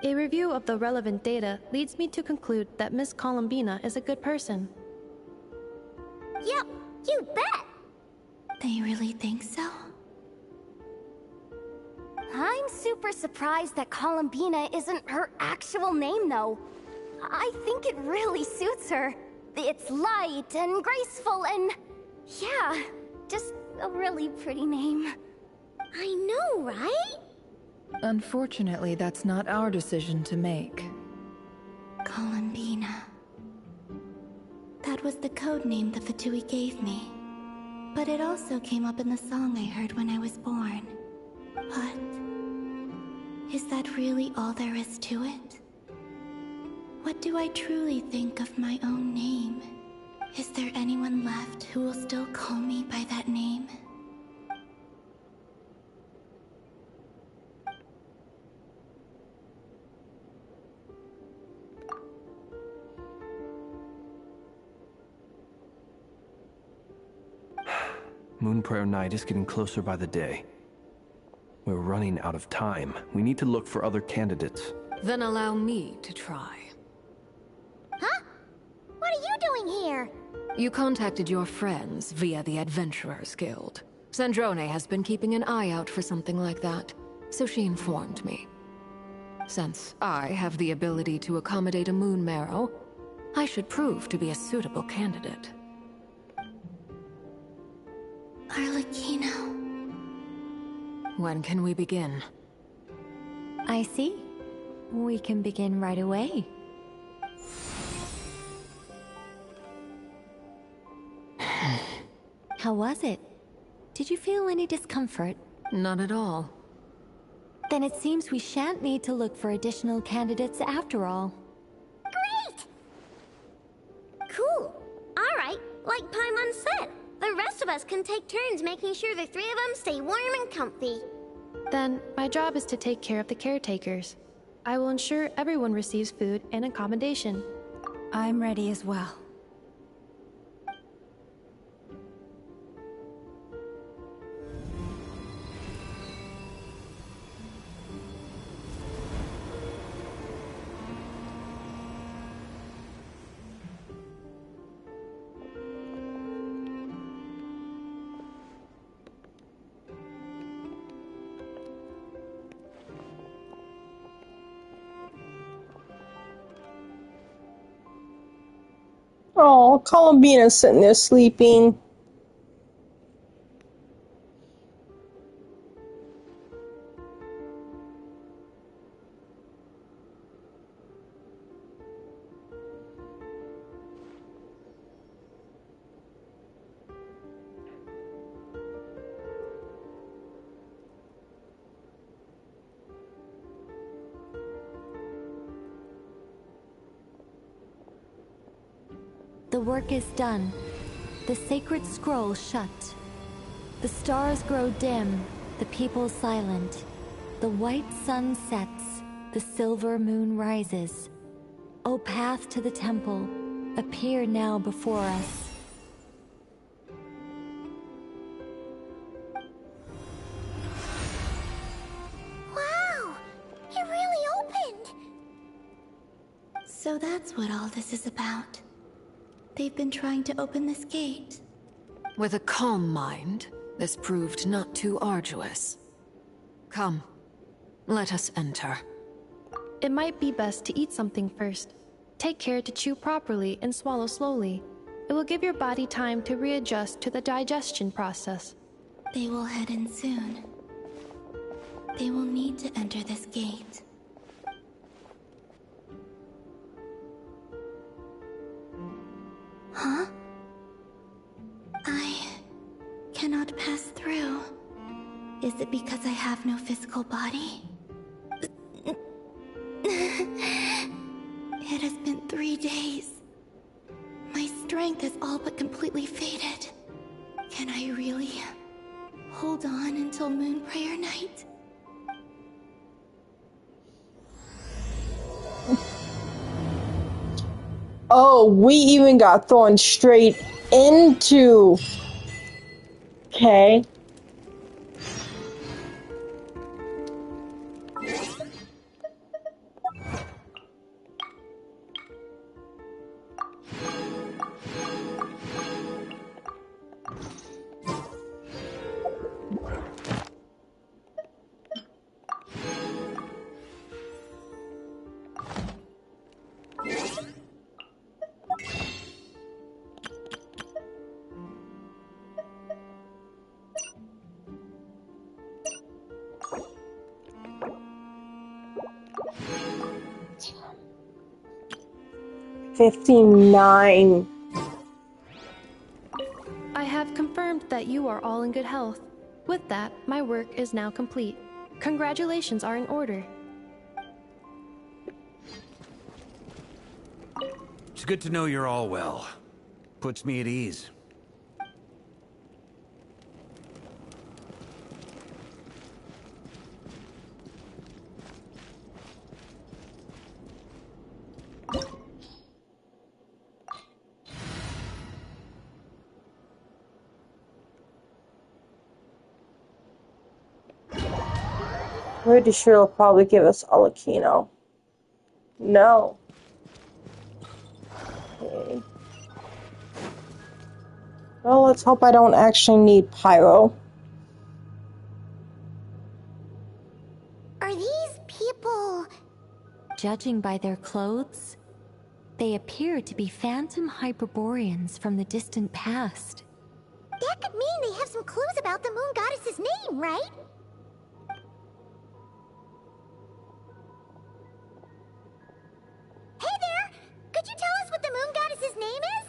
A review of the relevant data leads me to conclude that Miss Columbina is a good person. Yep, you bet! They really think so? I'm super surprised that Columbina isn't her actual name, though. I think it really suits her. It's light and graceful and... yeah, just a really pretty name. I know, right? Unfortunately, that's not our decision to make. Columbina. That was the code name the Fatui gave me. But it also came up in the song I heard when I was born. But... is that really all there is to it? What do I truly think of my own name? Is there anyone left who will still call me by that name? Moon Prayer Night is getting closer by the day. We're running out of time. We need to look for other candidates. Then allow me to try. Huh? What are you doing here? You contacted your friends via the Adventurers Guild. Sandrone has been keeping an eye out for something like that, so she informed me. Since I have the ability to accommodate a moon marrow, I should prove to be a suitable candidate. Arlecchino. When can we begin? I see. We can begin right away. How was it? Did you feel any discomfort? Not at all. Then it seems we shan't need to look for additional candidates after all. Great! Cool. Alright, like Paimon said, the rest of us can take turns making sure the three of them stay warm and comfy. Then, my job is to take care of the caretakers. I will ensure everyone receives food and accommodation. I'm ready as well. Oh, Columbina's sitting there sleeping. The work is done. The sacred scroll shut. The stars grow dim, the people silent. The white sun sets, the silver moon rises. O path to the temple, appear now before us. Wow! It really opened! So that's what all this is about. They've been trying to open this gate. With a calm mind, this proved not too arduous. Come, let us enter. It might be best to eat something first. Take care to chew properly and swallow slowly. It will give your body time to readjust to the digestion process. They will head in soon. They will need to enter this gate. Huh? I cannot pass through. Is it because I have no physical body? It has been 3 days. My strength is all but completely faded. Can I really hold on until Moon Prayer Night? Oh, we even got thrown straight into... Okay. $59. I have confirmed that you are all in good health. With that, my work is now complete. Congratulations are in order. It's good to know you're all well. Puts me at ease. Pretty sure it'll probably give us Alakino. No. Okay. Well, let's hope I don't actually need Pyro. Are these people... Judging by their clothes, they appear to be phantom Hyperboreans from the distant past. That could mean they have some clues about the moon goddess's name, right? Hey there! Could you tell us what the moon goddess's name is?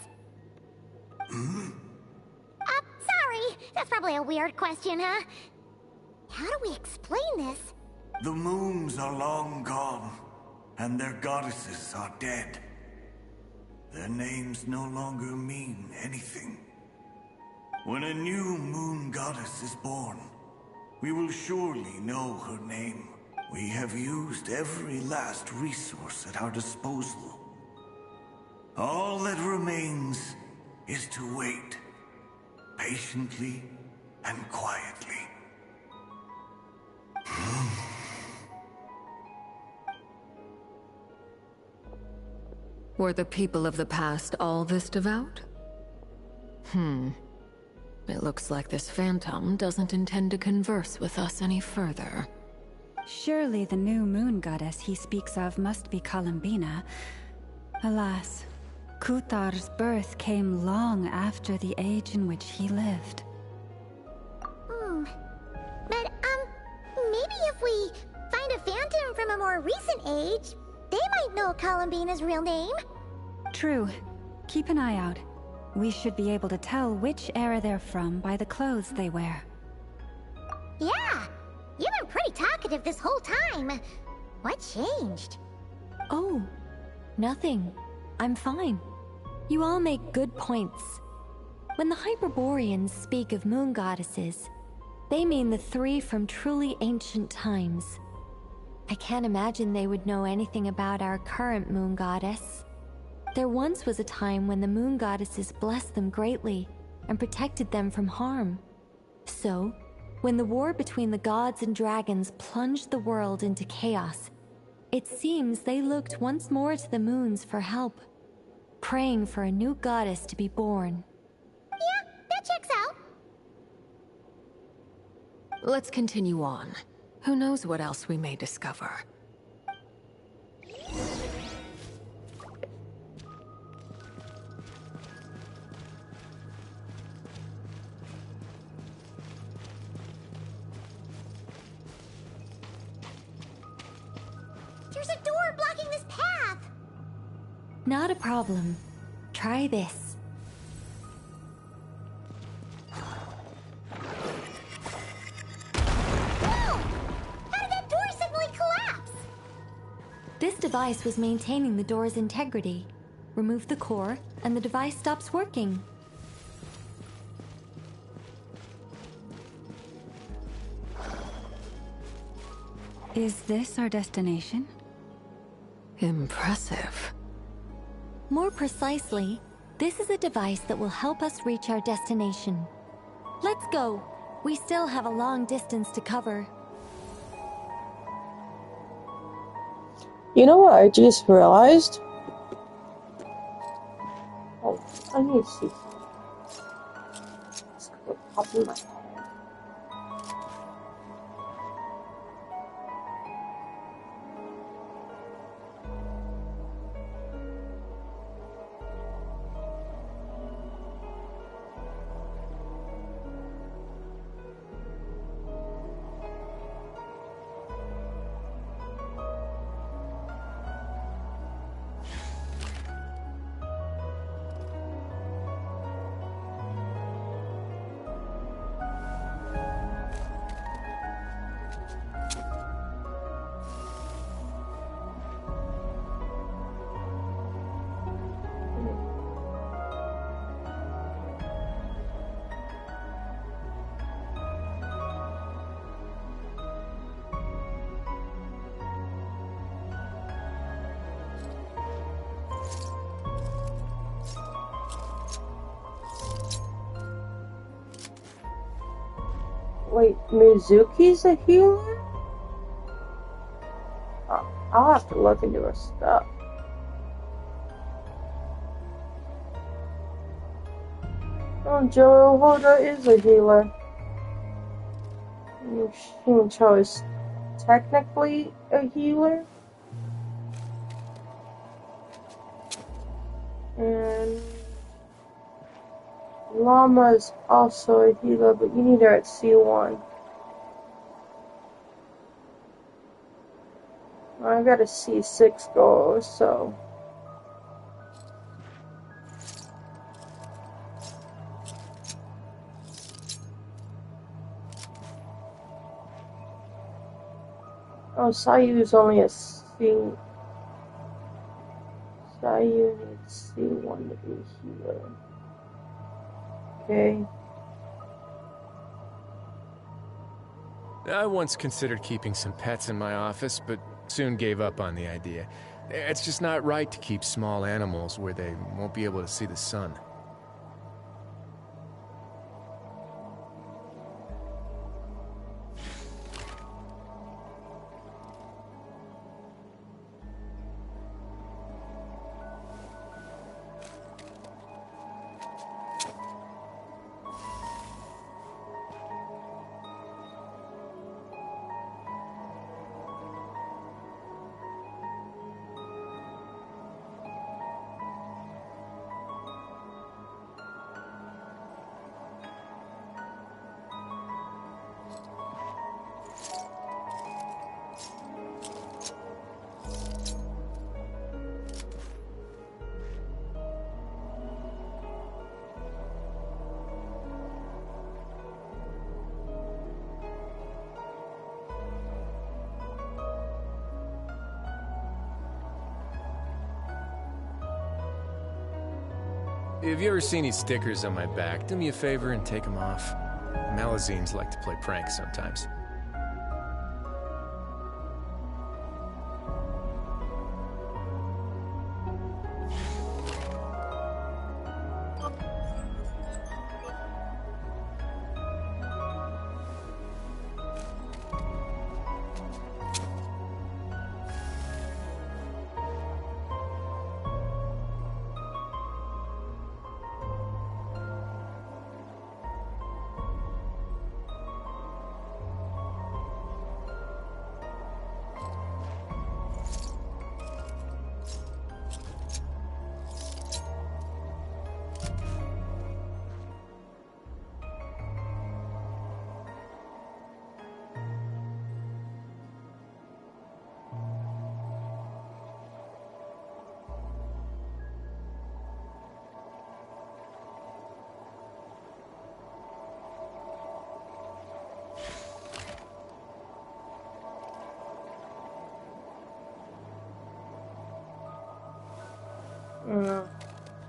Sorry. That's probably a weird question, huh? How do we explain this? The moons are long gone, and their goddesses are dead. Their names no longer mean anything. When a new moon goddess is born, we will surely know her name We have used every last resource at our disposal. All that remains is to wait, patiently and quietly. Were the people of the past all this devout? It looks like this phantom doesn't intend to converse with us any further. Surely the new moon goddess he speaks of must be Columbina. Alas, Kuthar's birth came long after the age in which he lived. But, maybe if we find a phantom from a more recent age, they might know Columbina's real name. True. Keep an eye out. We should be able to tell which era they're from by the clothes they wear. Yeah, you've been pretty talkative this whole time. What changed? Oh, nothing. I'm fine. You all make good points. When the Hyperboreans speak of moon goddesses, they mean the three from truly ancient times. I can't imagine they would know anything about our current moon goddess. There once was a time when the moon goddesses blessed them greatly and protected them from harm. So, when the war between the gods and dragons plunged the world into chaos, it seems they looked once more to the moons for help, praying for a new goddess to be born. Yeah, that checks out. Let's continue on. Who knows what else we may discover? There's a door blocking this path. Not a problem. Try this. Whoa! How did that door suddenly collapse? This device was maintaining the door's integrity. Remove the core, and the device stops working. Is this our destination? Impressive. More precisely, this is a device that will help us reach our destination. Let's go. We still have a long distance to cover. You know what I just realized? Oh, I need to see. It's popping my head. Wait, Mizuki's a healer? Oh, I'll have to look into her stuff. Oh, Joe Hoda is a healer. Shincho is technically a healer. And Llama is also a healer, but you need her at C1. I got a C6 goal, so. Oh, Sayu is only a C. Sayu needs C1 to be a healer. Okay. I once considered keeping some pets in my office, but soon gave up on the idea. It's just not right to keep small animals where they won't be able to see the sun. If you ever see any stickers on my back, do me a favor and take them off. Malazines like to play pranks sometimes.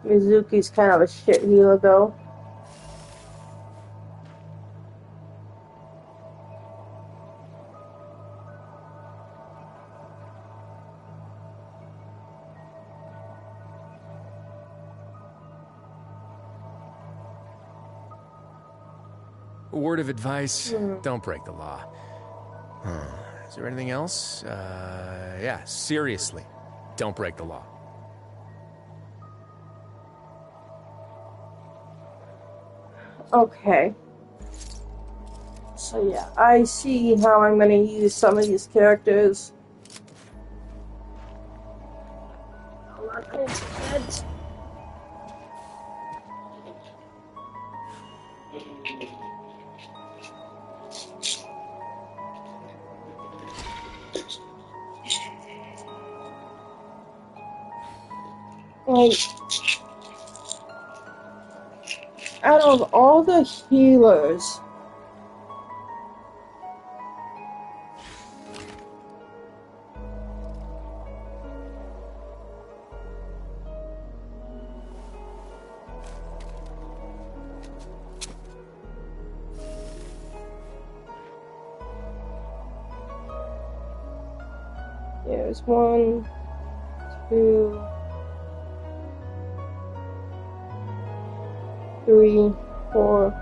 Mizuki's kind of a shit healer, though. A word of advice, don't break the law. Is there anything else? Yeah, seriously, don't break the law. Okay. So yeah, I see how I'm gonna use some of these characters. I'm not going to bed. Like, out of all the healers, there's 1, 2, 3, 4,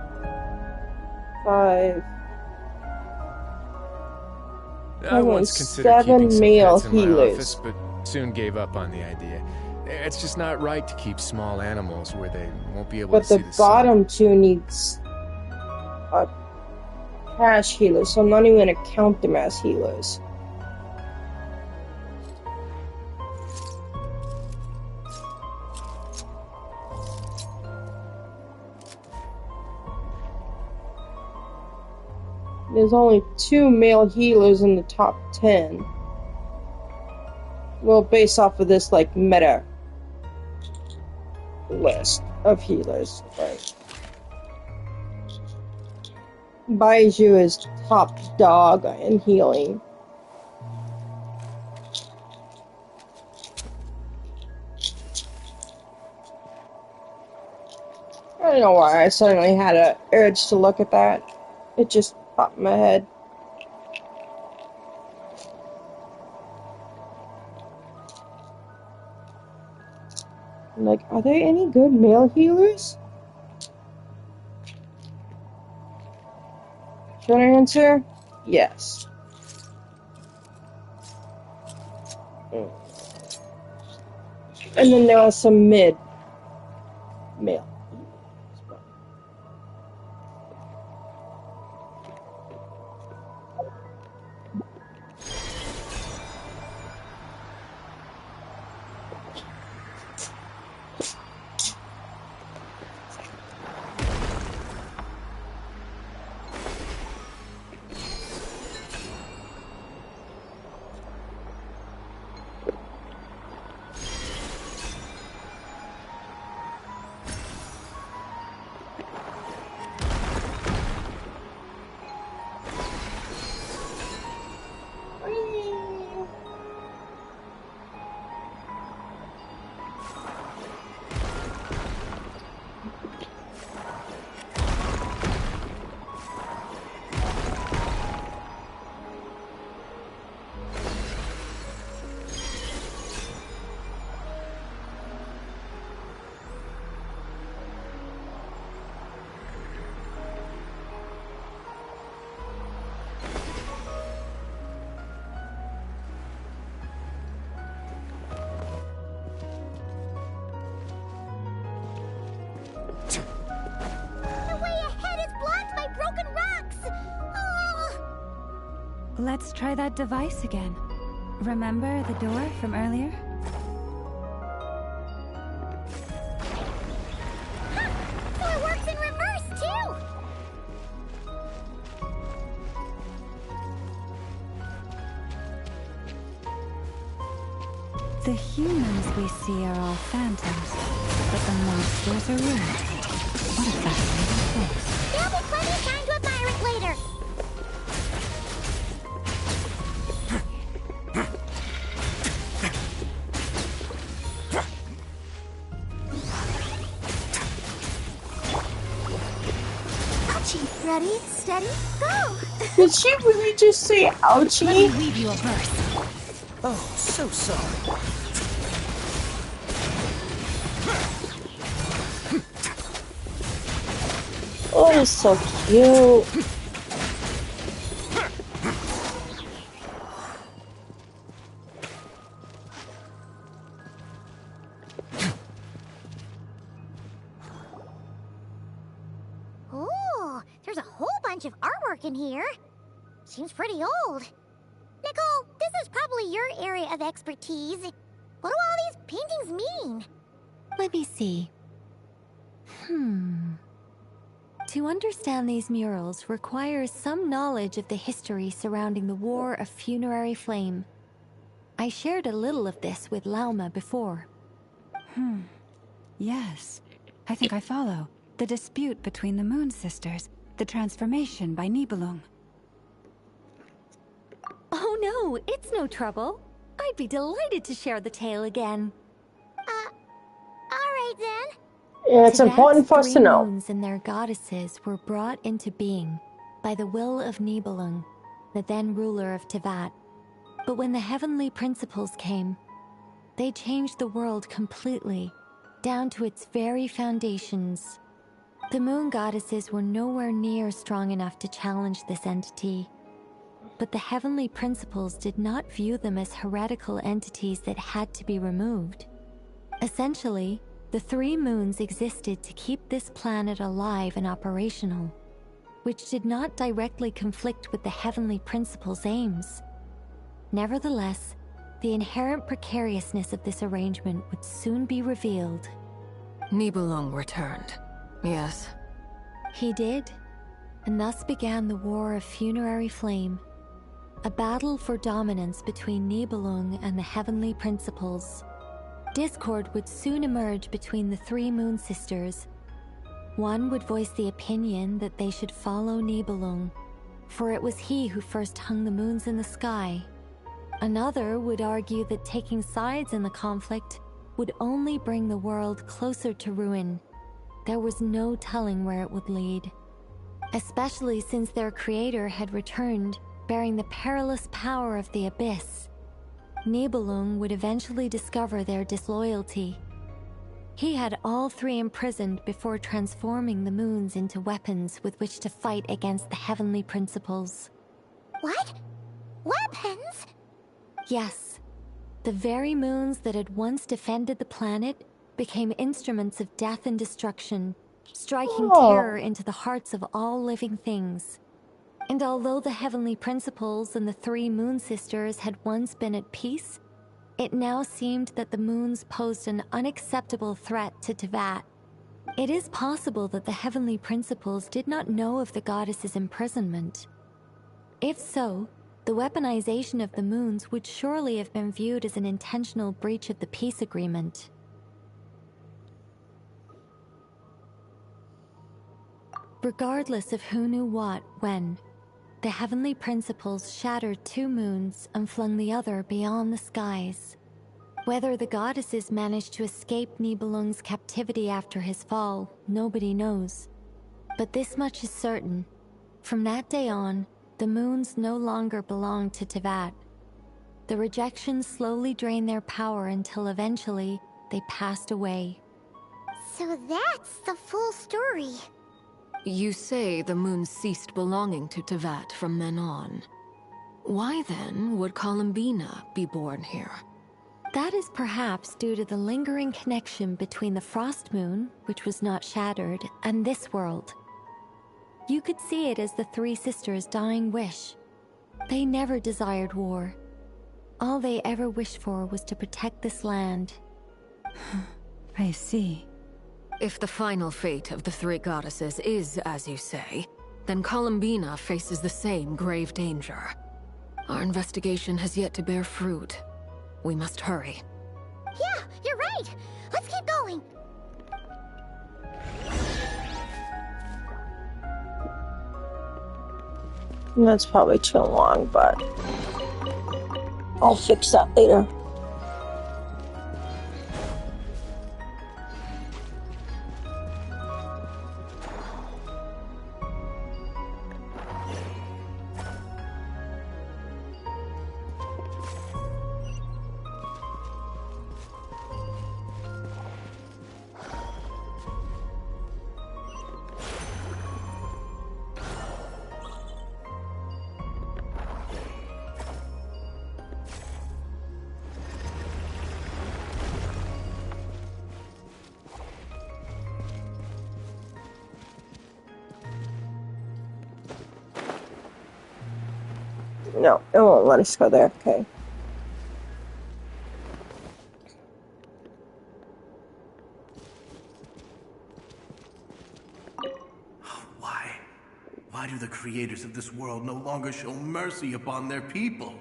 5. I once considered keeping some male pets in my healers. office, but soon gave up on the idea. It's just not right to keep small animals where they won't be able But to see the the sun. bottom two needs a cash healer, so I'm not even gonna count them as healers. There's only 2 male healers in the top 10. Well, based off of this, like, meta list of healers, right? Baiju is top dog in healing. I don't know why I suddenly had an urge to look at that. It just popped in my head. Like, are there any good male healers? Short answer, yes. And then there are some male. Let's try that device again. Remember the door from earlier? So it works in reverse, too! The humans we see are all phantoms, but the monsters are real. What a fascinating place. There'll be plenty of time to admire it later. Ouchie. Ready, steady, go! Did she really just say ouchie? Let me leave you a verse. Oh, so sorry. Oh, it's so cute. Ooh, there's a whole bunch of artwork in here. Seems pretty old. Nicole, this is probably your area of expertise. What do all these paintings mean? Let me see. To understand these murals requires some knowledge of the history surrounding the War of Funerary Flame. I shared a little of this with Lauma before. Yes. I think I follow. The dispute between the Moon Sisters. The transformation by Nibelung. Oh no, it's no trouble. I'd be delighted to share the tale again. Alright then. Yeah, it's important for us to know. Three moons and their goddesses were brought into being by the will of Nibelung, the then ruler of Tivat. But when the heavenly principles came, they changed the world completely, down to its very foundations. The moon goddesses were nowhere near strong enough to challenge this entity. But the heavenly principles did not view them as heretical entities that had to be removed. Essentially, the three moons existed to keep this planet alive and operational, which did not directly conflict with the heavenly principles' aims. Nevertheless, the inherent precariousness of this arrangement would soon be revealed. Nibelung returned, yes. He did, and thus began the War of Funerary Flame, a battle for dominance between Nibelung and the heavenly principles. Discord would soon emerge between the three Moon Sisters. One would voice the opinion that they should follow Nibelung, for it was he who first hung the moons in the sky. Another would argue that taking sides in the conflict would only bring the world closer to ruin. There was no telling where it would lead, especially since their creator had returned, bearing the perilous power of the abyss. Nibelung would eventually discover their disloyalty. He had all three imprisoned before transforming the moons into weapons with which to fight against the heavenly principles. What? Weapons? Yes. The very moons that had once defended the planet became instruments of death and destruction, striking terror into the hearts of all living things. And although the heavenly principles and the three moon sisters had once been at peace, it now seemed that the moons posed an unacceptable threat to Teyvat. It is possible that the heavenly principles did not know of the goddess's imprisonment. If so, the weaponization of the moons would surely have been viewed as an intentional breach of the peace agreement. Regardless of who knew what, when, the heavenly principles shattered two moons and flung the other beyond the skies. Whether the goddesses managed to escape Nibelung's captivity after his fall, nobody knows. But this much is certain. From that day on, the moons no longer belonged to Teyvat. The rejections slowly drained their power until eventually they passed away. So that's the full story. You say the moon ceased belonging to Teyvat from then on. Why then would Columbina be born here? That is perhaps due to the lingering connection between the Frost Moon, which was not shattered, and this world. You could see it as the three sisters' dying wish. They never desired war. All they ever wished for was to protect this land. I see. If the final fate of the three goddesses is as you say, then Columbina faces the same grave danger. Our investigation has yet to bear fruit. We must hurry. Yeah, you're right. Let's keep going. That's probably too long, but I'll fix that later. No, it won't let us go there. Okay. Why do the creators of this world no longer show mercy upon their people?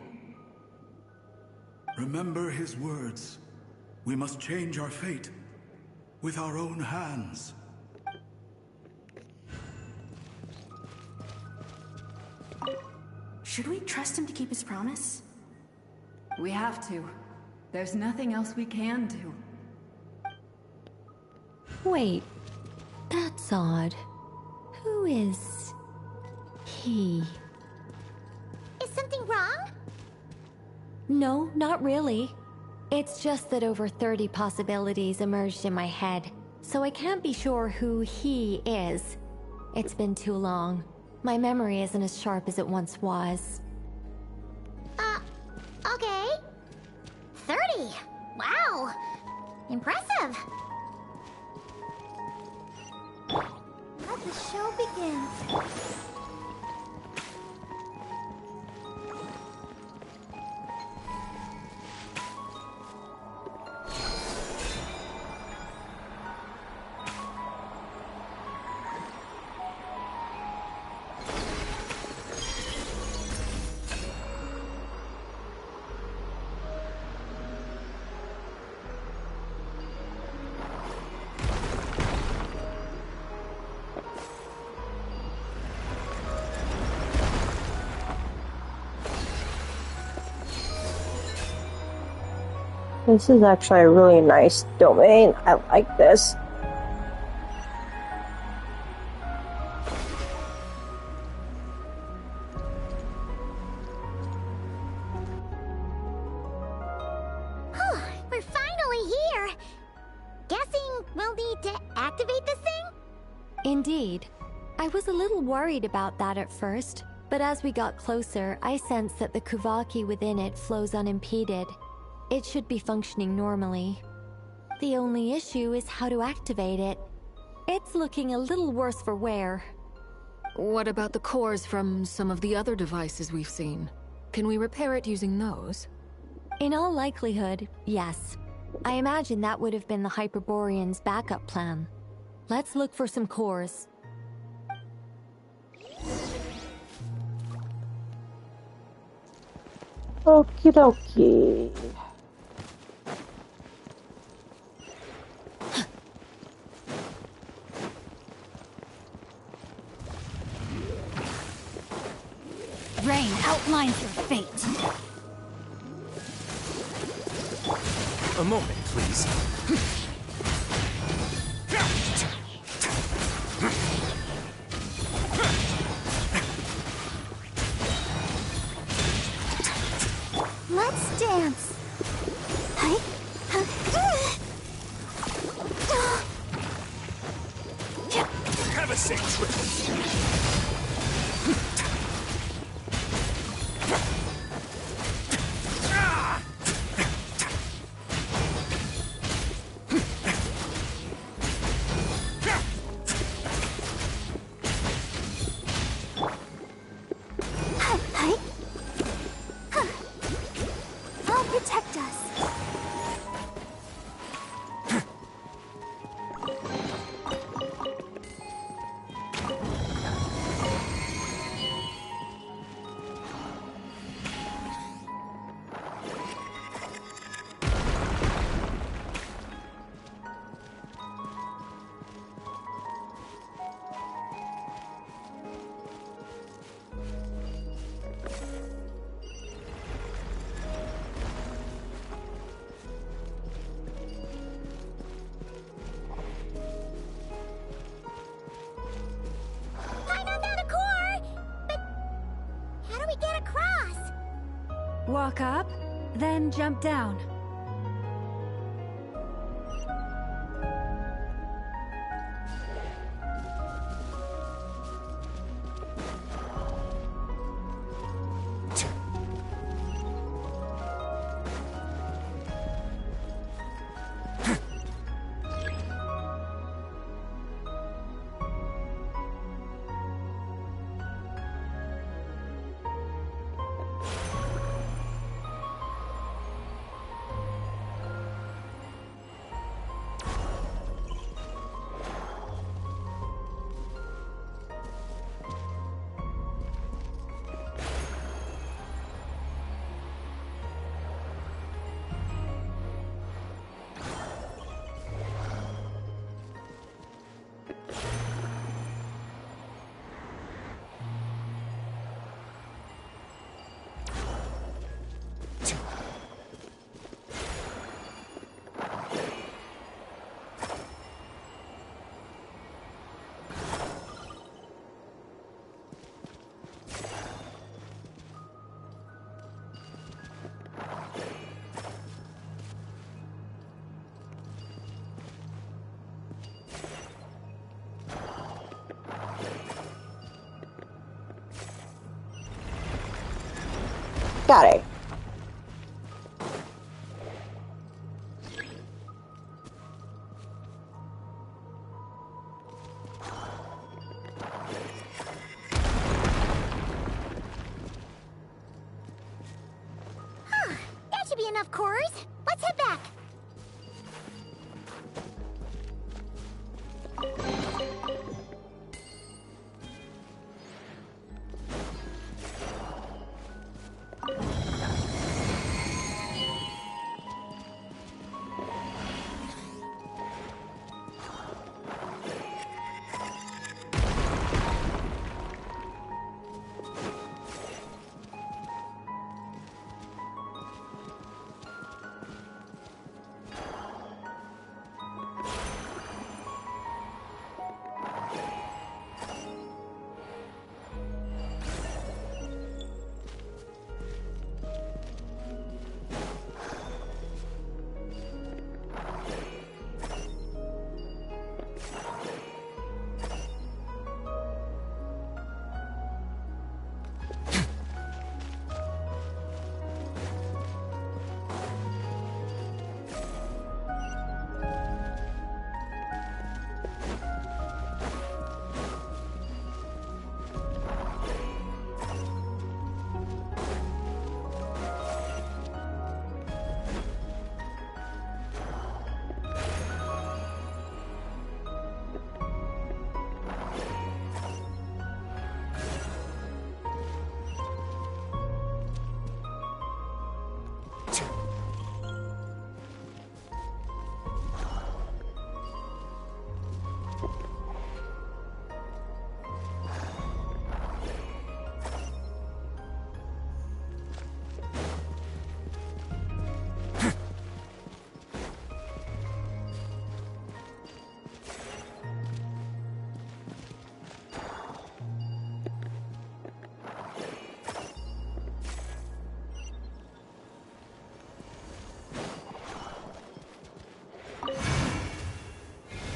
Remember his words. We must change our fate with our own hands. Should we trust him to keep his promise? We have to. There's nothing else we can do. Wait, that's odd. Who is he? Is something wrong? No, not really. It's just that over 30 possibilities emerged in my head, so I can't be sure who he is. It's been too long. My memory isn't as sharp as it once was. Okay. 30. Wow. Impressive. Let the show begin. This is actually a really nice domain. I like this. We're finally here. Guessing activate this thing? Indeed. I was a little worried about that at first, but as we got closer, I sensed that the Kuvaki within it flows unimpeded. It should be functioning normally. The only issue is how to activate it. It's looking a little worse for wear. What about the cores from some of the other devices we've seen? Can we repair it using those? In all likelihood, yes. I imagine that would have been the Hyperborean's backup plan. Let's look for some cores. Okie dokie. Rain outlines your fate. A moment, please. Let's dance. Have a safe trip. I'll protect us. I found a core! But how do we get across? Walk up, then jump down. Got it. That should be enough cores. Let's head back.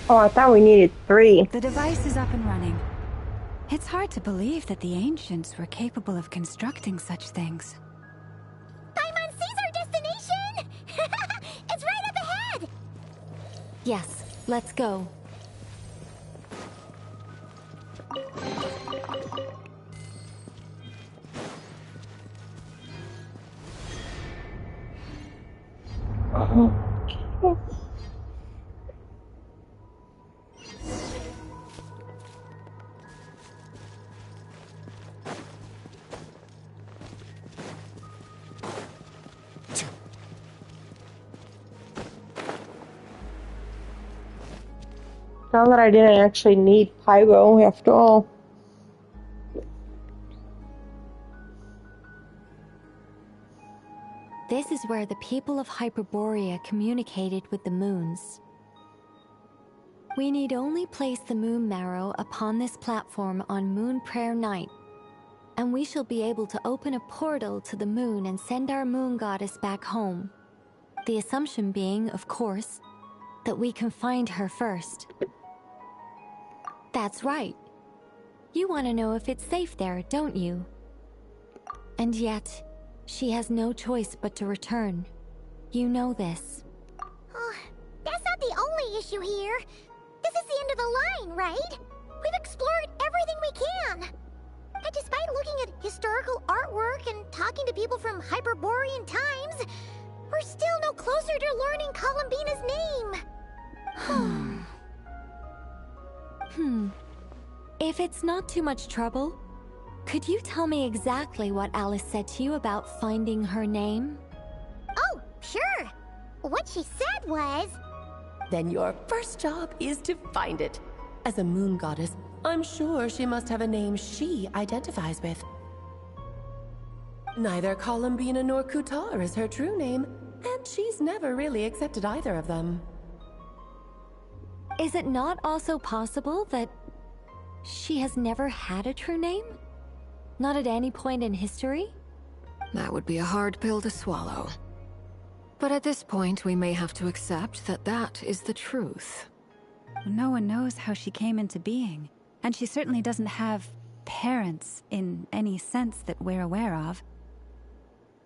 Oh, I thought we needed 3. The device is up and running. It's hard to believe that the ancients were capable of constructing such things. Paimon sees our destination! It's right up ahead! Yes, let's go. Found that I didn't actually need pyro after all. This is where the people of Hyperborea communicated with the moons. We need only place the moon marrow upon this platform on Moon Prayer Night, and we shall be able to open a portal to the moon and send our moon goddess back home. The assumption being, of course, that we can find her first. That's right. You want to know if it's safe there, don't you? And yet, she has no choice but to return. You know this. Oh, that's not the only issue here. This is the end of the line, right? We've explored everything we can. And despite looking at historical artwork and talking to people from Hyperborean times, we're still no closer to learning Columbina's name. If it's not too much trouble, could you tell me exactly what Alice said to you about finding her name? Oh, sure. What she said was... Then your first job is to find it. As a moon goddess, I'm sure she must have a name she identifies with. Neither Columbina nor Kutar is her true name, and she's never really accepted either of them. Is it not also possible that she has never had a true name? Not at any point in history? That would be a hard pill to swallow. But at this point, we may have to accept that that is the truth. No one knows how she came into being, and she certainly doesn't have parents in any sense that we're aware of.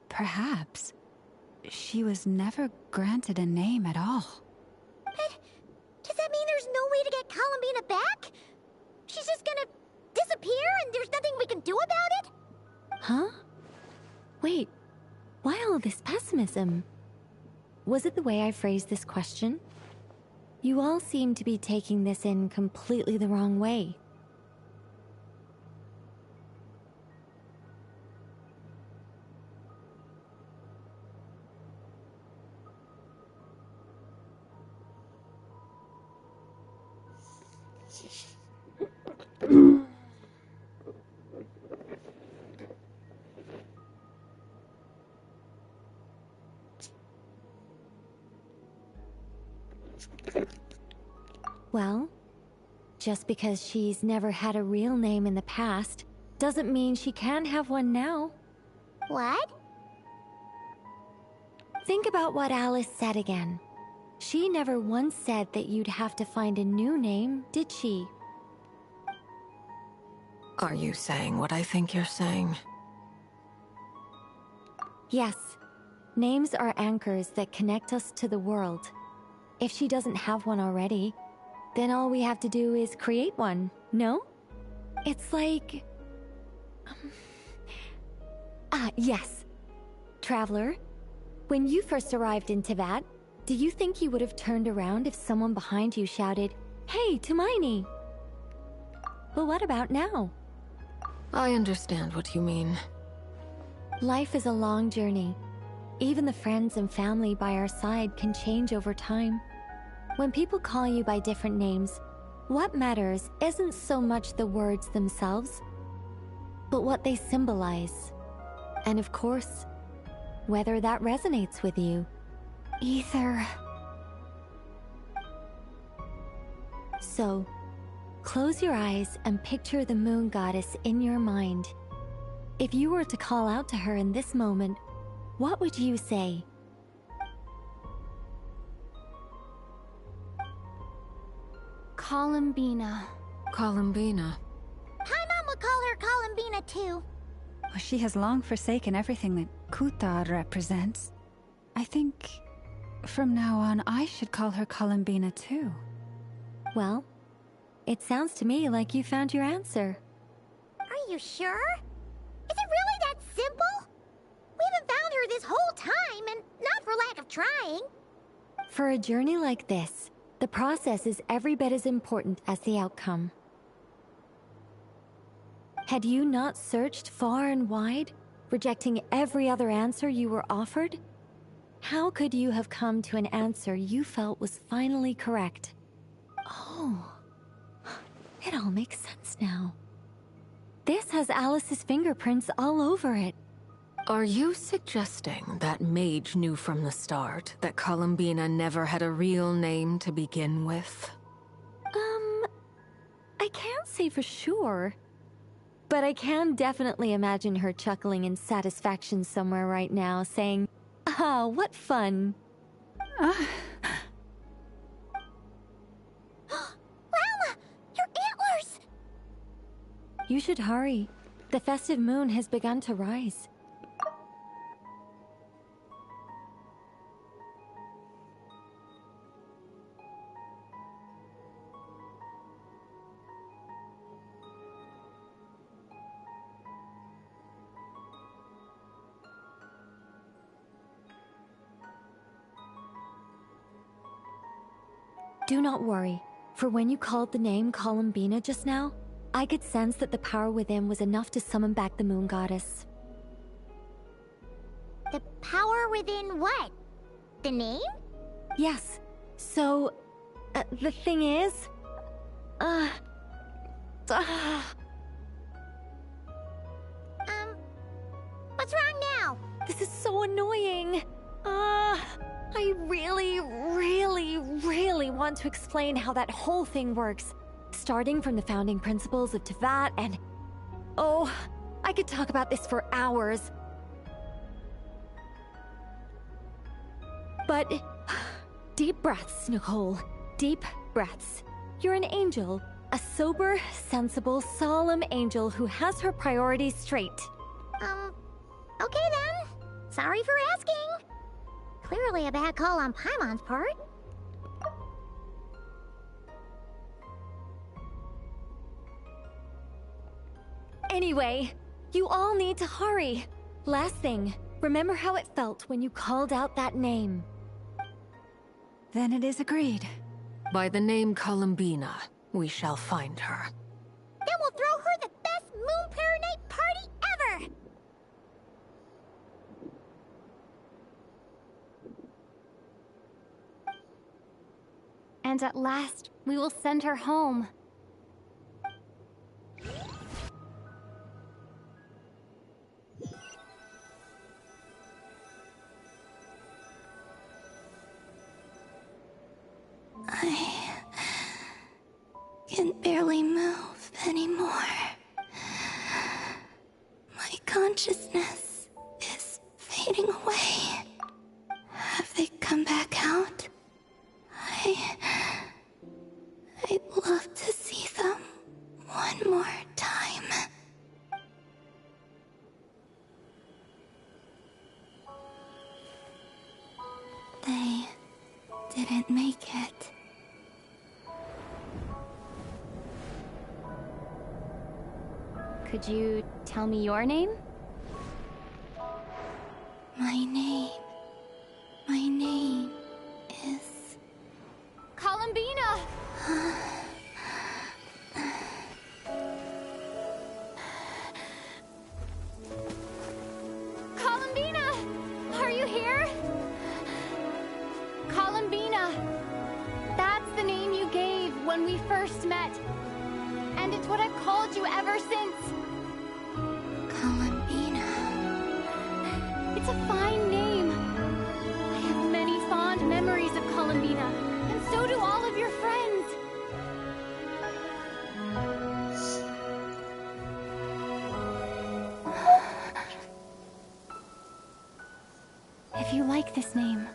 Perhaps she was never granted a name at all. Does that mean there's no way to get Columbina back? She's just gonna disappear and there's nothing we can do about it? Huh? Wait, why all this pessimism? Was it the way I phrased this question? You all seem to be taking this in completely the wrong way. Well, just because she's never had a real name in the past doesn't mean she can't have one now. What? Think about what Alice said again. She never once said that you'd have to find a new name, did she? Are you saying what I think you're saying? Yes. Names are anchors that connect us to the world. If she doesn't have one already, then all we have to do is create one, no? It's like... yes. Traveler, when you first arrived in Teyvat, do you think you would have turned around if someone behind you shouted, "Hey, Tumaini"? But what about now? I understand what you mean. Life is a long journey. Even the friends and family by our side can change over time. When people call you by different names, what matters isn't so much the words themselves, but what they symbolize. And of course, whether that resonates with you. Ether. So, close your eyes and picture the moon goddess in your mind. If you were to call out to her in this moment, what would you say? Columbina. Columbina. Paimon would call her Columbina too. Well, she has long forsaken everything that Kuta represents. I think from now on I should call her Columbina too. Well, it sounds to me like you found your answer. Are you sure? Is it really that simple? We haven't found her this whole time, and not for lack of trying. For a journey like this, the process is every bit as important as the outcome. Had you not searched far and wide, rejecting every other answer you were offered? How could you have come to an answer you felt was finally correct? Oh, it all makes sense now. This has Alice's fingerprints all over it. Are you suggesting that Mage knew from the start that Columbina never had a real name to begin with? I can't say for sure. But I can definitely imagine her chuckling in satisfaction somewhere right now, saying, "Ah, what fun." Llama! Your antlers! You should hurry. The festive moon has begun to rise. Do not worry, for when you called the name Columbina just now, I could sense that the power within was enough to summon back the moon goddess. The power within what? The name? Yes. So, the thing is... What's wrong now? This is so annoying. I really want to explain how that whole thing works. Starting from the founding principles of Teyvat and... Oh, I could talk about this for hours. But... Deep breaths, Nicole. Deep breaths. You're an angel. A sober, sensible, solemn angel who has her priorities straight. Okay then. Sorry for asking. Clearly a bad call on Paimon's part. Anyway, you all need to hurry. Last thing, remember how it felt when you called out that name. Then it is agreed. By the name Columbina, we shall find her. Then we'll throw her the best Moon Paranite party ever! And at last, we will send her home. I can barely move anymore. My consciousness is fading away. Have they come back out? I'd love to see them one more time. They didn't make it. Could you tell me your name? My name is... Columbina! Columbina! Are you here? Columbina! That's the name you gave when we first met. And it's what I've called you ever since. Columbina. It's a fine name. I have many fond memories of Columbina, and so do all of your friends. If you like this name,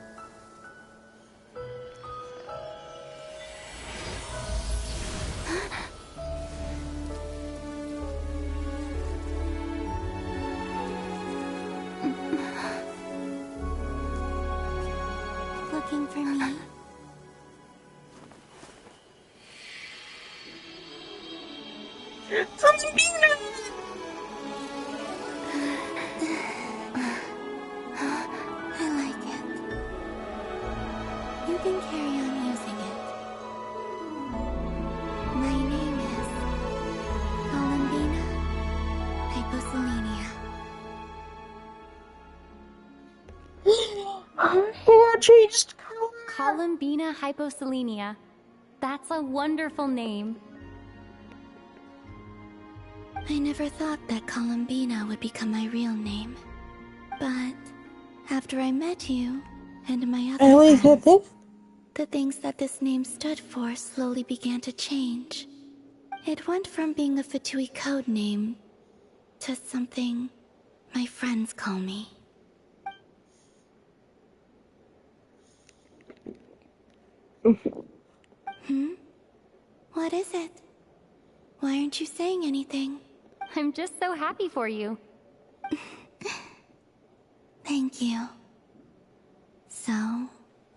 for me? I like it. You can carry on using it. My name is Columbina Hyposelenia. Her hair changed Columbina Hyposelenia. That's a wonderful name. I never thought that Columbina would become my real name. But after I met you and my other friends, the things that this name stood for slowly began to change. It went from being a Fatui code name to something my friends call me. What is it? Why aren't you saying anything? I'm just so happy for you. Thank you. So,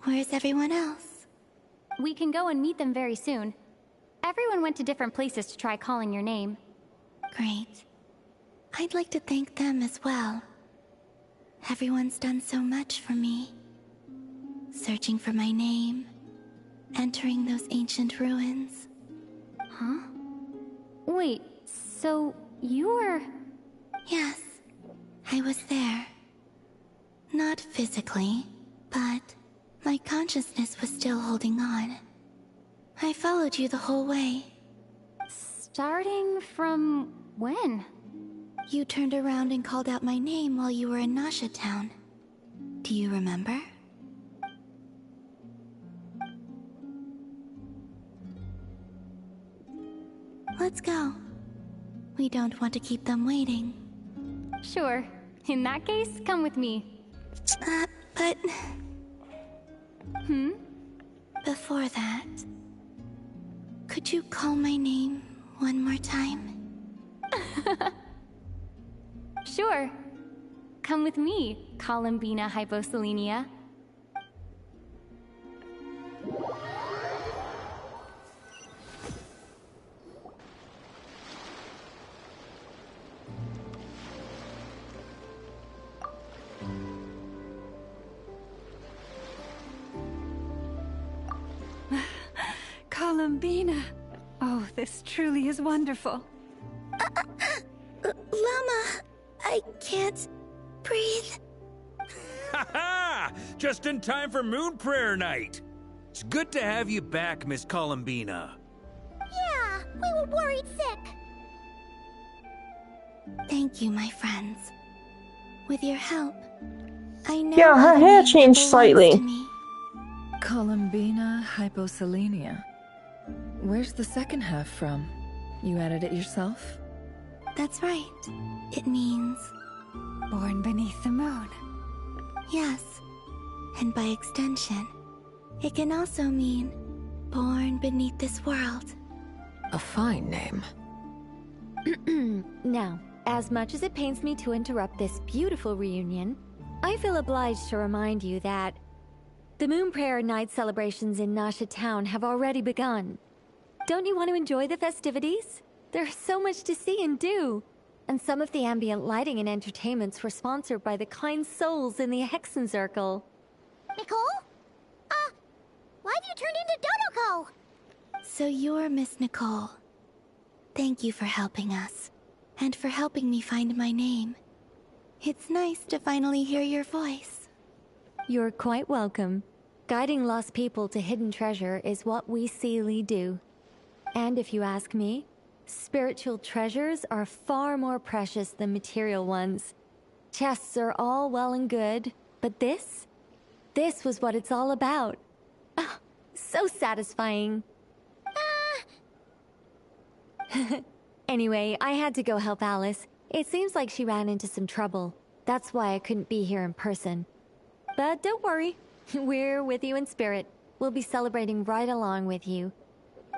where's everyone else? We can go and meet them very soon. Everyone went to different places to try calling your name. Great. I'd like to thank them as well. Everyone's done so much for me. Searching for my name, entering those ancient ruins. Huh? Wait, so you were... Yes, I was there. Not physically, but my consciousness was still holding on. I followed you the whole way. Starting from when? You turned around and called out my name while you were in Nasha Town. Do you remember? Let's go. We don't want to keep them waiting. Sure. In that case, come with me. But... Hmm? Before that... Could you call my name one more time? Sure. Come with me, Columbina Hyposelenia. Columbina. Oh, this truly is wonderful. Llama, I can't breathe. Ha ha! Just in time for Moon Prayer Night. It's good to have you back, Miss Columbina. Yeah, we were worried sick. Thank you, my friends. With your help, I know. Yeah, her hair changed slightly. Columbina Hyposelenia. Where's the second half from? You added it yourself? That's right. It means... Born beneath the moon. Yes. And by extension, it can also mean born beneath this world. A fine name. Now, as much as it pains me to interrupt this beautiful reunion, I feel obliged to remind you that the Moon Prayer Night celebrations in Nasha Town have already begun. Don't you want to enjoy the festivities? There's so much to see and do. And some of the ambient lighting and entertainments were sponsored by the kind souls in the Hexen Circle. Nicole? Why'd you turn into Dodoko? So you're Miss Nicole. Thank you for helping us, and for helping me find my name. It's nice to finally hear your voice. You're quite welcome. Guiding lost people to hidden treasure is what we Seelie do. And if you ask me, spiritual treasures are far more precious than material ones. Chests are all well and good, but this was what it's all about. Oh, so satisfying. Anyway, I had to go help Alice. It seems like she ran into some trouble. That's why I couldn't be here in person. But don't worry, we're with you in spirit. We'll be celebrating right along with you.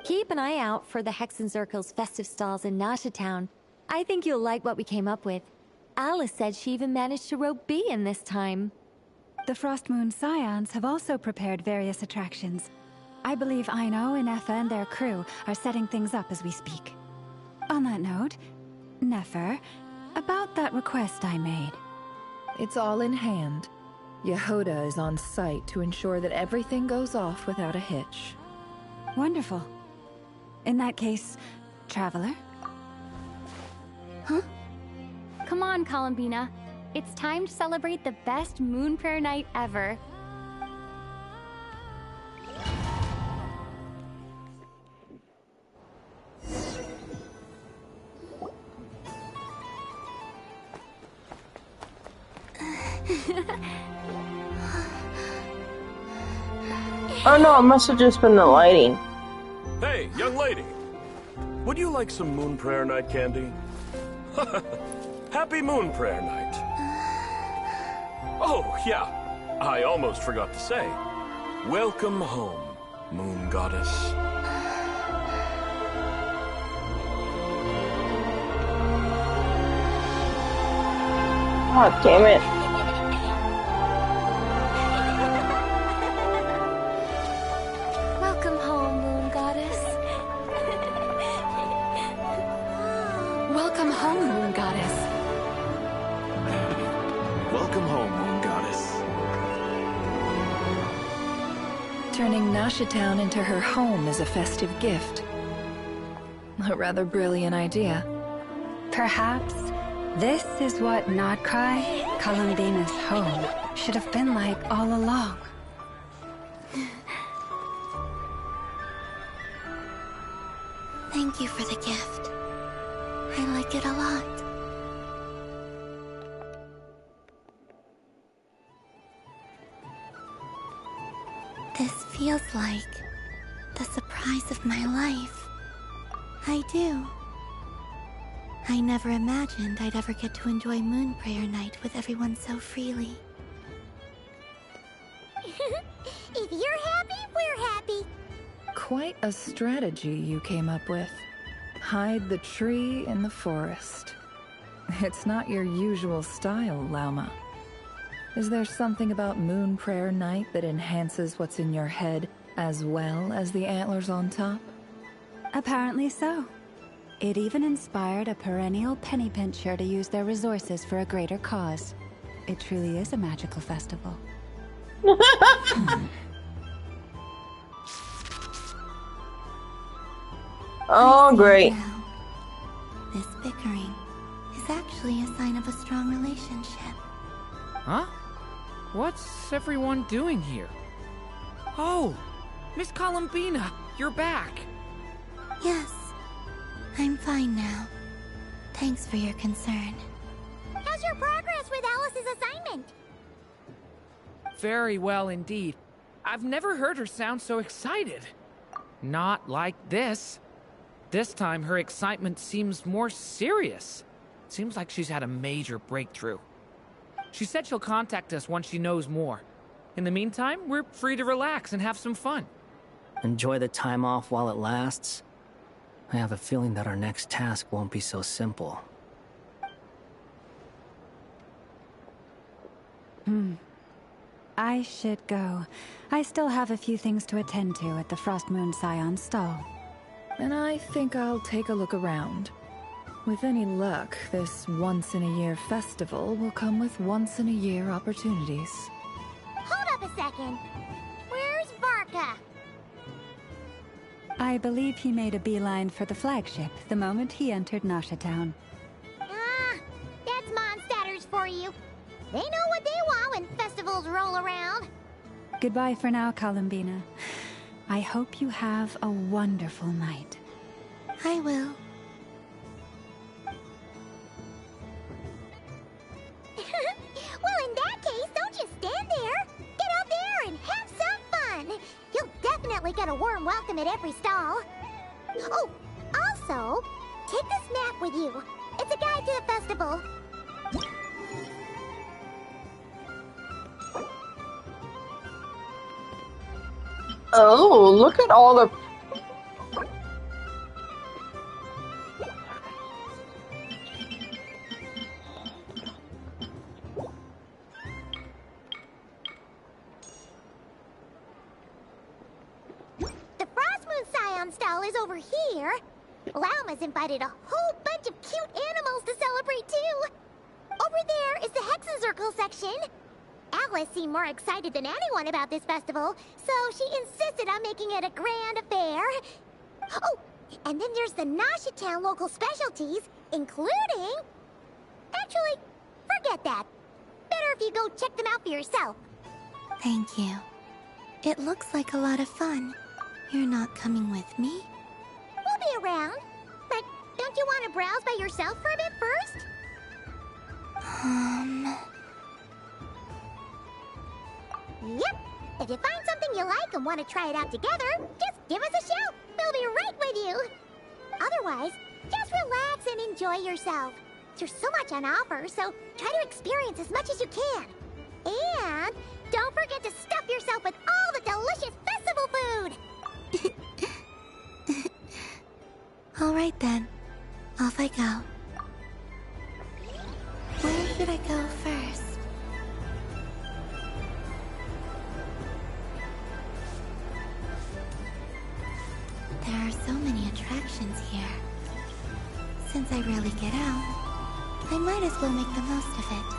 Keep an eye out for the Hexen Circle's festive stalls in Nasha Town. I think you'll like what we came up with. Alice said she even managed to rope B in this time. The Frost Moon Scions have also prepared various attractions. I believe Aino, Ineffa, and their crew are setting things up as we speak. On that note, Nefer, about that request I made. It's all in hand. Yehoda is on site to ensure that everything goes off without a hitch. Wonderful. In that case, Traveler? Huh? Come on, Columbina. It's time to celebrate the best Moon Prayer Night ever. Oh no, it must have just been the lighting. Hey, young lady. Would you like some Moon Prayer Night candy? Happy Moon Prayer Night. Oh, yeah. I almost forgot to say. Welcome home, Moon Goddess. God damn it. Welcome home, Moon Goddess. Welcome home, Moon Goddess. Welcome home, Moon Goddess. Turning Nashitown into her home is a festive gift. A rather brilliant idea. Perhaps this is what Nod-krai, Columbina's home, should have been like all along. Thank you for the gift. I like it a lot. This feels like the surprise of my life. I do. I never imagined I'd ever get to enjoy Moon Prayer Night with everyone so freely. If you're happy, we're happy. Quite a strategy you came up with. Hide the tree in the forest. It's not your usual style, Lauma. Is there something about Moon Prayer Night that enhances what's in your head as well as the antlers on top? Apparently so. It even inspired a perennial penny pincher to use their resources for a greater cause. It truly is a magical festival. Oh, great. This bickering is actually a sign of a strong relationship. Huh? What's everyone doing here? Oh, Miss Columbina, you're back. Yes, I'm fine now. Thanks for your concern. How's your progress with Alice's assignment? Very well indeed. I've never heard her sound so excited. Not like this. This time her excitement seems more serious. Seems like she's had a major breakthrough. She said she'll contact us once she knows more. In the meantime, we're free to relax and have some fun. Enjoy the time off while it lasts. I have a feeling that our next task won't be so simple. I should go. I still have a few things to attend to at the Frost Moon Scion stall. And I think I'll take a look around. With any luck, this once-in-a-year festival will come with once-in-a-year opportunities. Hold up a second. Where's Varka? I believe he made a beeline for the flagship the moment he entered Nashitown. Ah, that's Mondstadters for you. They know what they want when festivals roll around. Goodbye for now, Columbina. I hope you have a wonderful night. I will. Well, in that case, don't just stand there. Get out there and have some fun. You'll definitely get a warm welcome at every stall. Oh, also, take this map with you. It's a guide to the festival. Oh, look at all the... Nashitown stall is over here. Lauma's invited a whole bunch of cute animals to celebrate too. Over there is the Hexencircle section. Alice seemed more excited than anyone about this festival, so she insisted on making it a grand affair. Oh, and then there's the Nashitown local specialties, including... Actually, forget that. Better if you go check them out for yourself. Thank you. It looks like a lot of fun. You're not coming with me? We'll be around. But don't you want to browse by yourself for a bit first? Yep. If you find something you like and want to try it out together, just give us a shout. We'll be right with you. Otherwise, just relax and enjoy yourself. There's so much on offer, so try to experience as much as you can. And don't forget to stuff yourself with all the delicious festival food. All right then. Off I go. Where should I go first? There are so many attractions here. Since I rarely get out, I might as well make the most of it.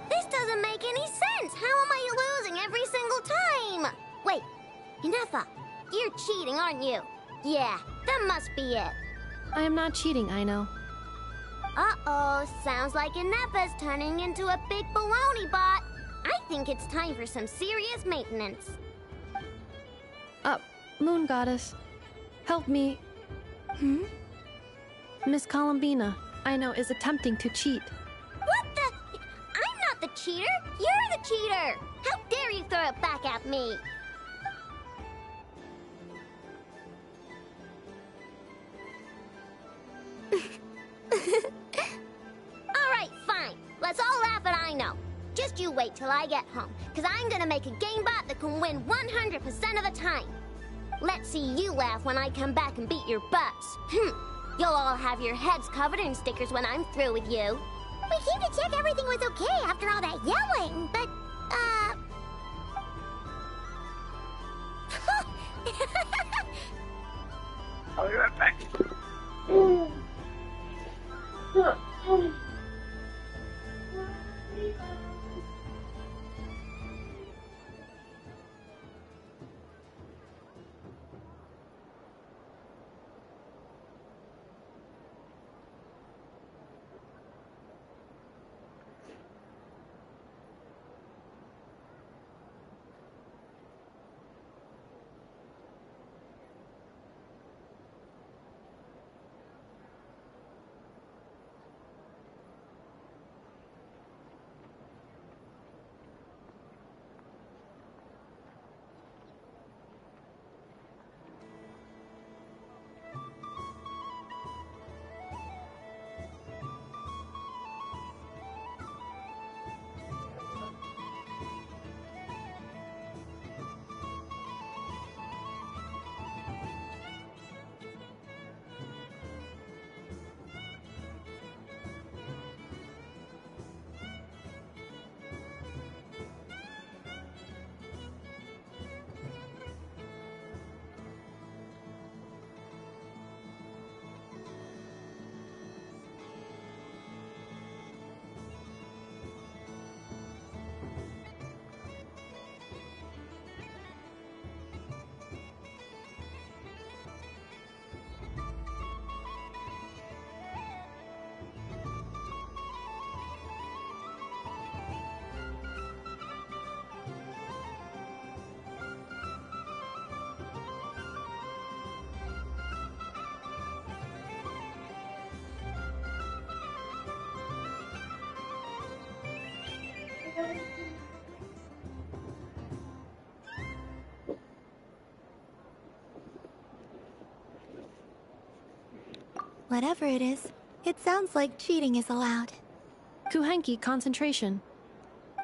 This doesn't make any sense. How am I losing every single time? Wait, Inefa, you're cheating, aren't you? Yeah, that must be it. I am not cheating, I know. Uh-oh, sounds like Inefa's turning into a big baloney bot. I think it's time for some serious maintenance. Moon Goddess, help me. Miss Columbina, I know, is attempting to cheat. What the? I'm not the cheater. You're the cheater. How dare you throw it back at me? Alright, fine. Let's all laugh at I know. Just you wait till I get home, because I'm gonna make a game bot that can win 100% of the time. Let's see you laugh when I come back and beat your butts. You'll all have your heads covered in stickers when I'm through with you. We came to check everything was okay after all that yelling, but, I'll be right back. Whatever it is, it sounds like cheating is allowed. Kuhenki concentration.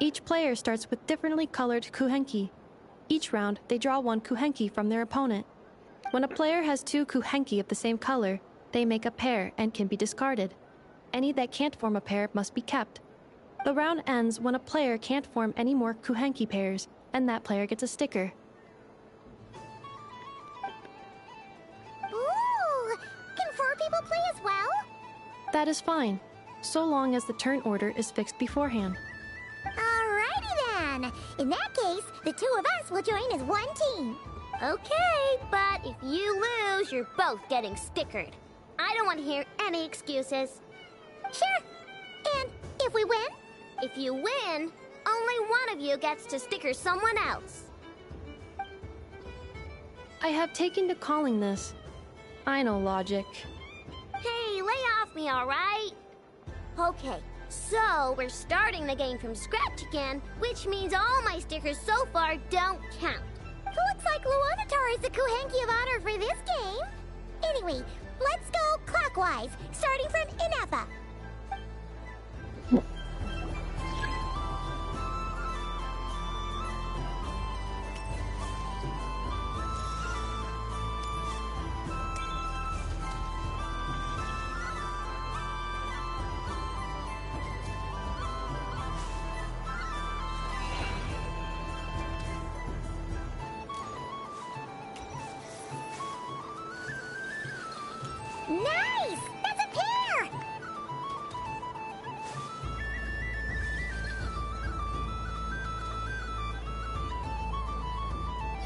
Each player starts with differently colored kuhenki. Each round, they draw one kuhenki from their opponent. When a player has two kuhenki of the same color, they make a pair and can be discarded. Any that can't form a pair must be kept. The round ends when a player can't form any more kuhenki pairs, and that player gets a sticker. Ooh! Can 4 people play as well? That is fine, so long as the turn order is fixed beforehand. Alrighty then! In that case, the 2 of us will join as one team. Okay, but if you lose, you're both getting stickered. I don't want to hear any excuses. Sure. And if we win? If you win, only one of you gets to sticker someone else. I have taken to calling this. I know logic. Hey, lay off me, alright? Okay, so we're starting the game from scratch again, which means all my stickers so far don't count. Looks like Luonatar is the Kuhenki of honor for this game. Anyway, let's go clockwise, starting from Inefa. Nice! That's a pair!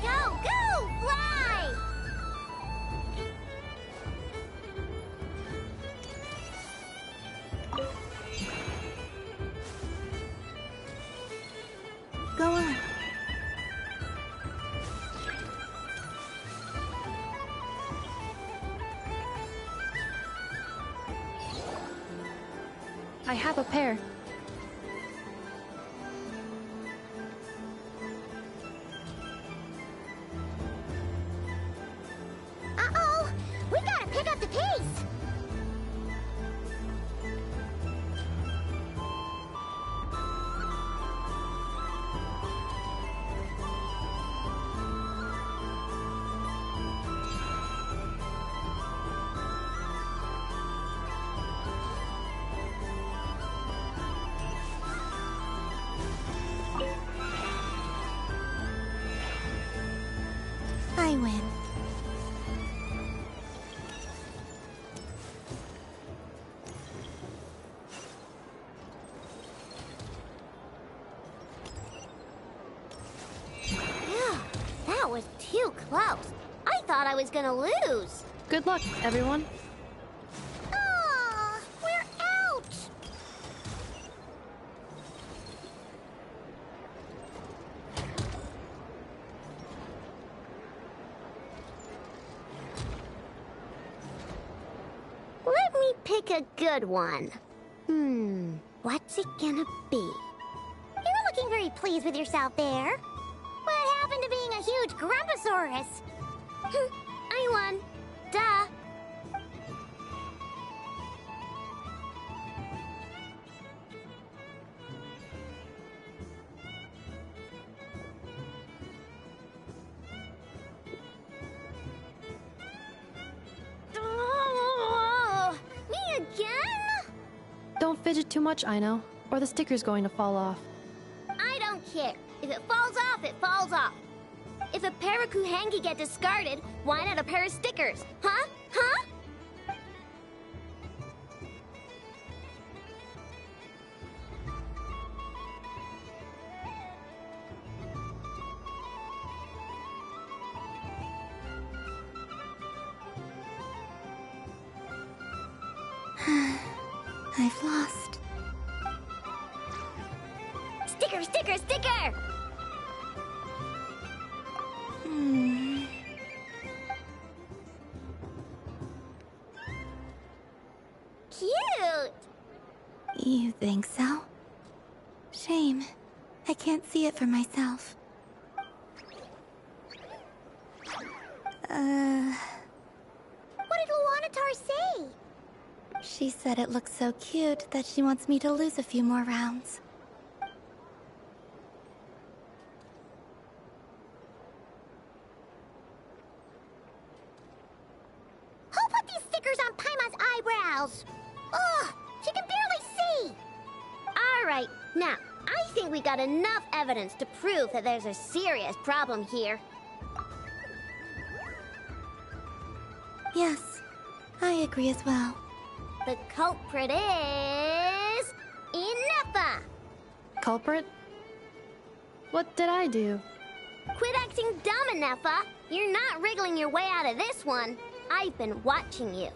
Go, go, fly! Go on. I have a pair. Uh-oh! We gotta pick up the pace! I win. Phew, that was too close. I thought I was gonna lose. Good luck, everyone. Aw, we're out! Let me pick a good one. What's it gonna be? You're looking very pleased with yourself there. What happened to being a huge Grumposaurus? I won. Duh. Oh, me again? Don't fidget too much, Aino, or the sticker's going to fall off. I don't care. If it falls off, it falls off. If a pair of Kuhenki get discarded, why not a pair of stickers? Huh? Huh? I've lost. Sticker, sticker, sticker! Cute! You think so? Shame. I can't see it for myself. What did Luonatar say? She said it looks so cute that she wants me to lose a few more rounds. on Paimon's eyebrows. Ugh, she can barely see. All right, now, I think we got enough evidence to prove that there's a serious problem here. Yes, I agree as well. The culprit is... Ineffa! Culprit? What did I do? Quit acting dumb, Ineffa! You're not wriggling your way out of this one. I've been watching you.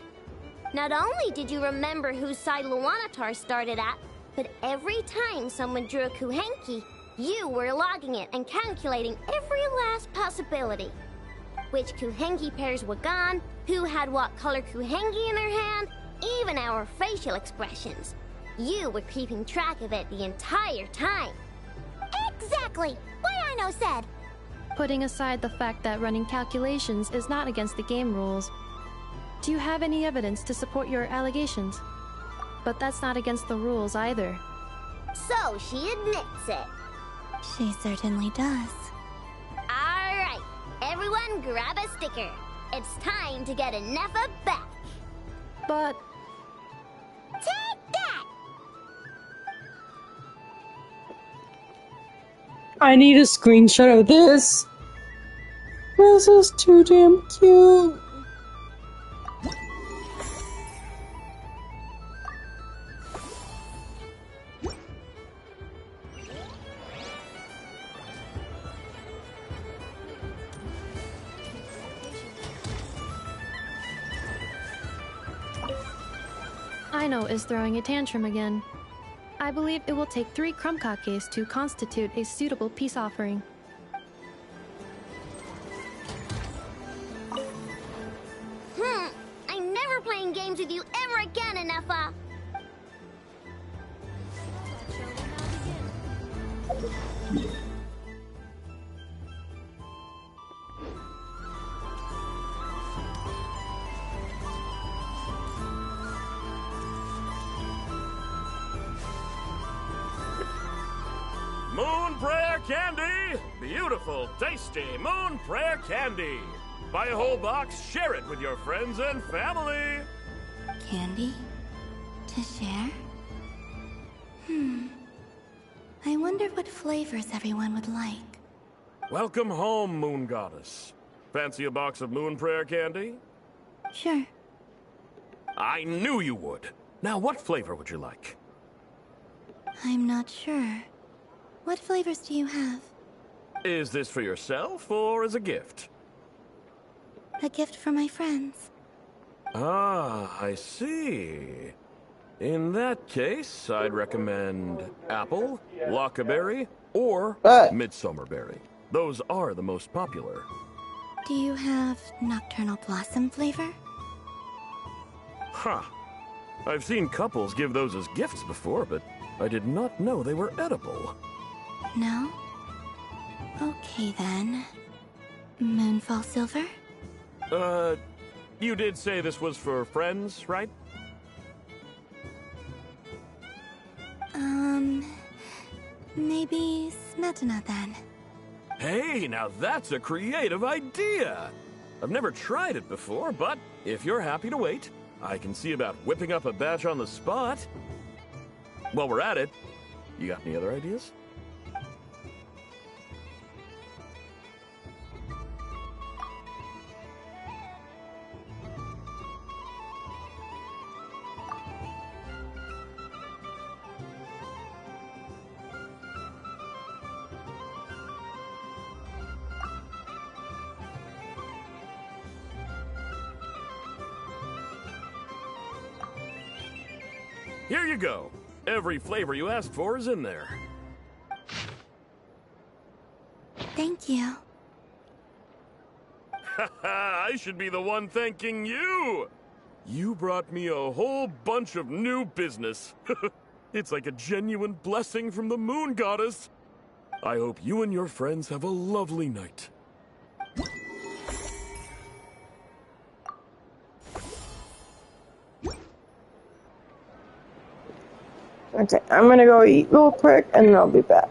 Not only did you remember whose side Luanatar started at, but every time someone drew a Kuhenki, you were logging it and calculating every last possibility. Which Kuhenki pairs were gone, who had what color Kuhenki in their hand, even our facial expressions. You were keeping track of it the entire time. Exactly! Why I no said? Putting aside the fact that running calculations is not against the game rules, do you have any evidence to support your allegations? But that's not against the rules either. So she admits it. She certainly does. All right, everyone grab a sticker. It's time to get Ineffa back. But... Take that! I need a screenshot of this. This is too damn cute. Aino is throwing a tantrum again. I believe it will take 3 crumcakes to constitute a suitable peace offering. I'm never playing games with you ever again, Ineffa! Moon Prayer Candy! Beautiful, tasty Moon Prayer Candy! Buy a whole box, share it with your friends and family! Candy? To share? I wonder what flavors everyone would like. Welcome home, Moon Goddess. Fancy a box of Moon Prayer Candy? Sure. I knew you would. Now, what flavor would you like? I'm not sure. What flavors do you have? Is this for yourself or as a gift? A gift for my friends. Ah, I see. In that case, I'd recommend apple, lockaberry, or midsummer berry. Those are the most popular. Do you have nocturnal blossom flavor? Huh. I've seen couples give those as gifts before, but I did not know they were edible. No? Okay then. Moonfall silver? You did say this was for friends, right? Maybe smetana then. Hey, now that's a creative idea! I've never tried it before, but if you're happy to wait, I can see about whipping up a batch on the spot. While we're at it, you got any other ideas? Here you go. Every flavor you asked for is in there. Thank you. I should be the one thanking you! You brought me a whole bunch of new business. It's like a genuine blessing from the Moon Goddess. I hope you and your friends have a lovely night. Okay, I'm gonna go eat real quick and then I'll be back.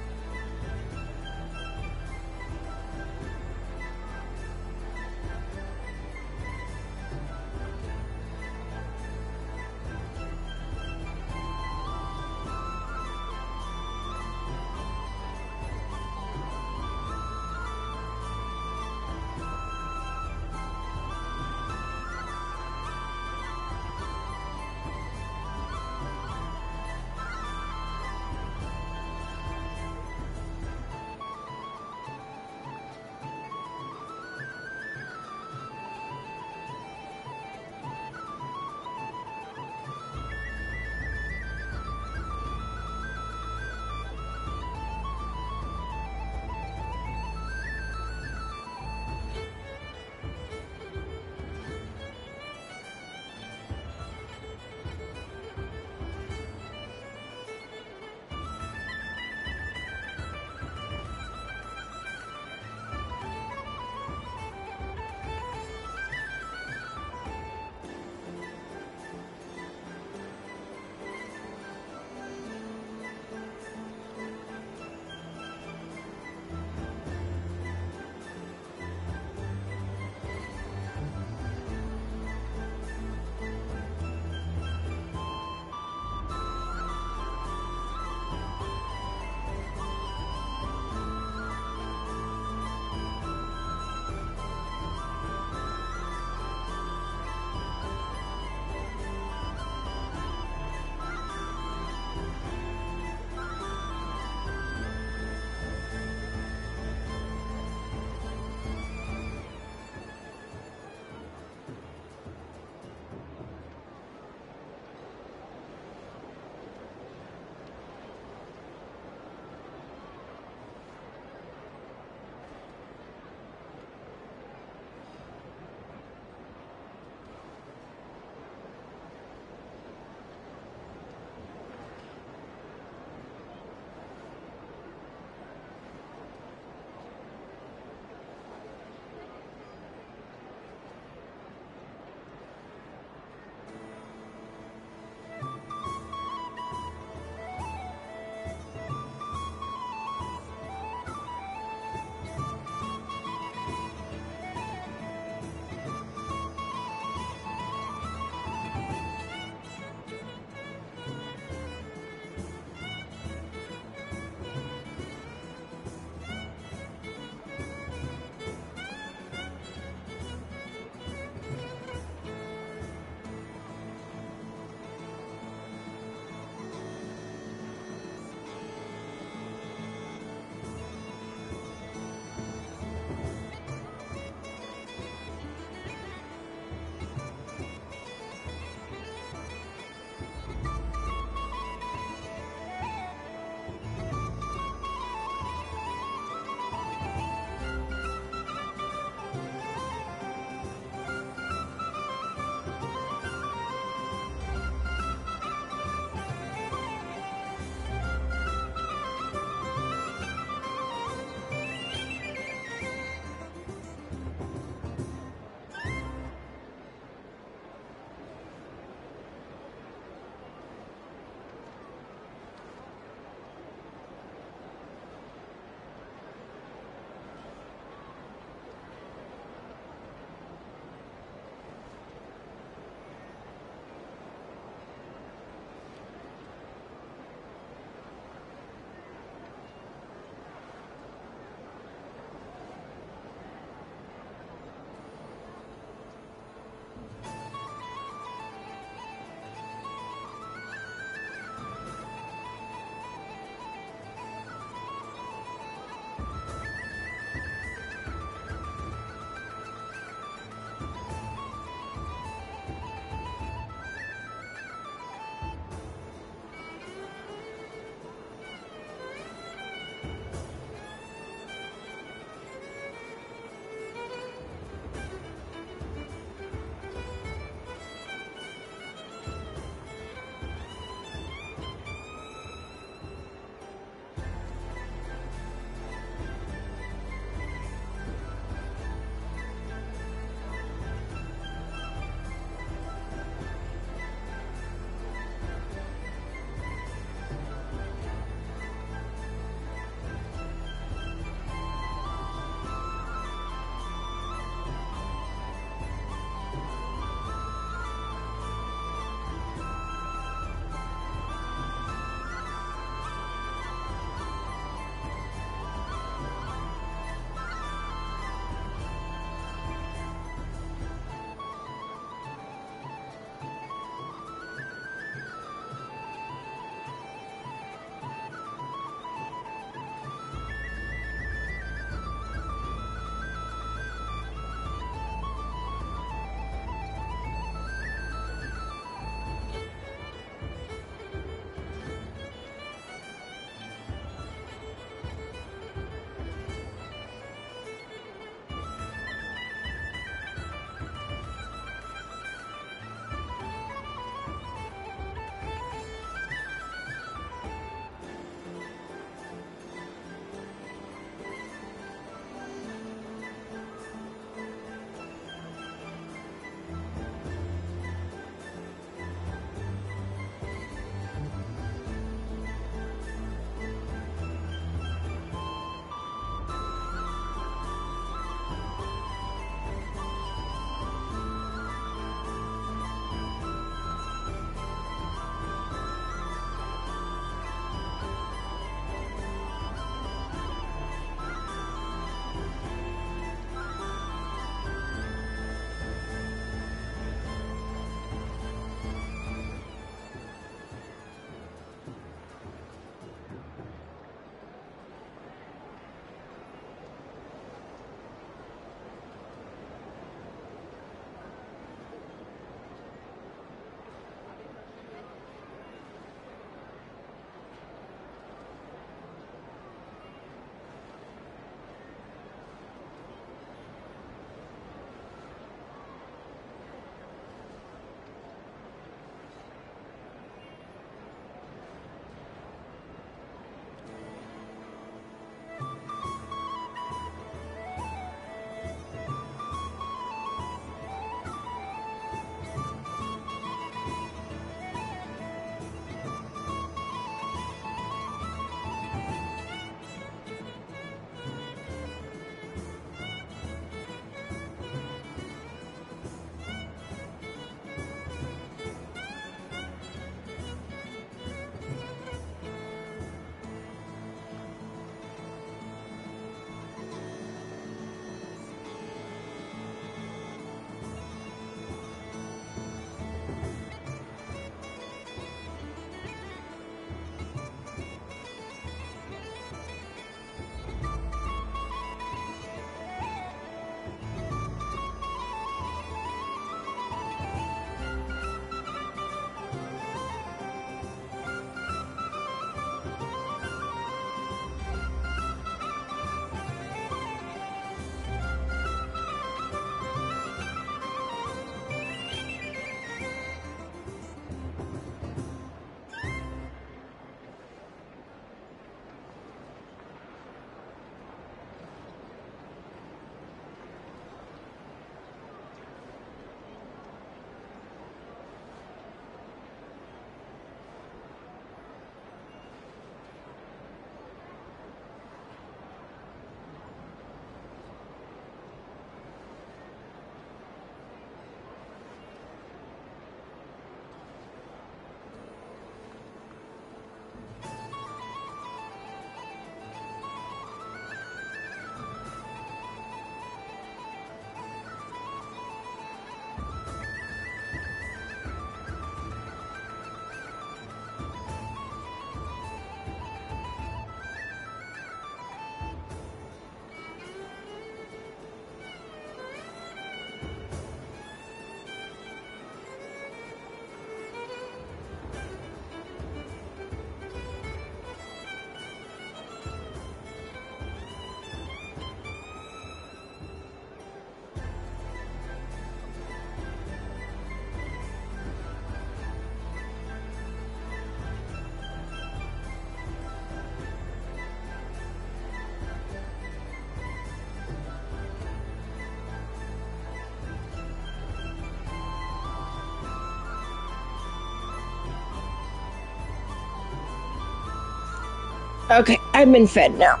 Okay, I've been fed now.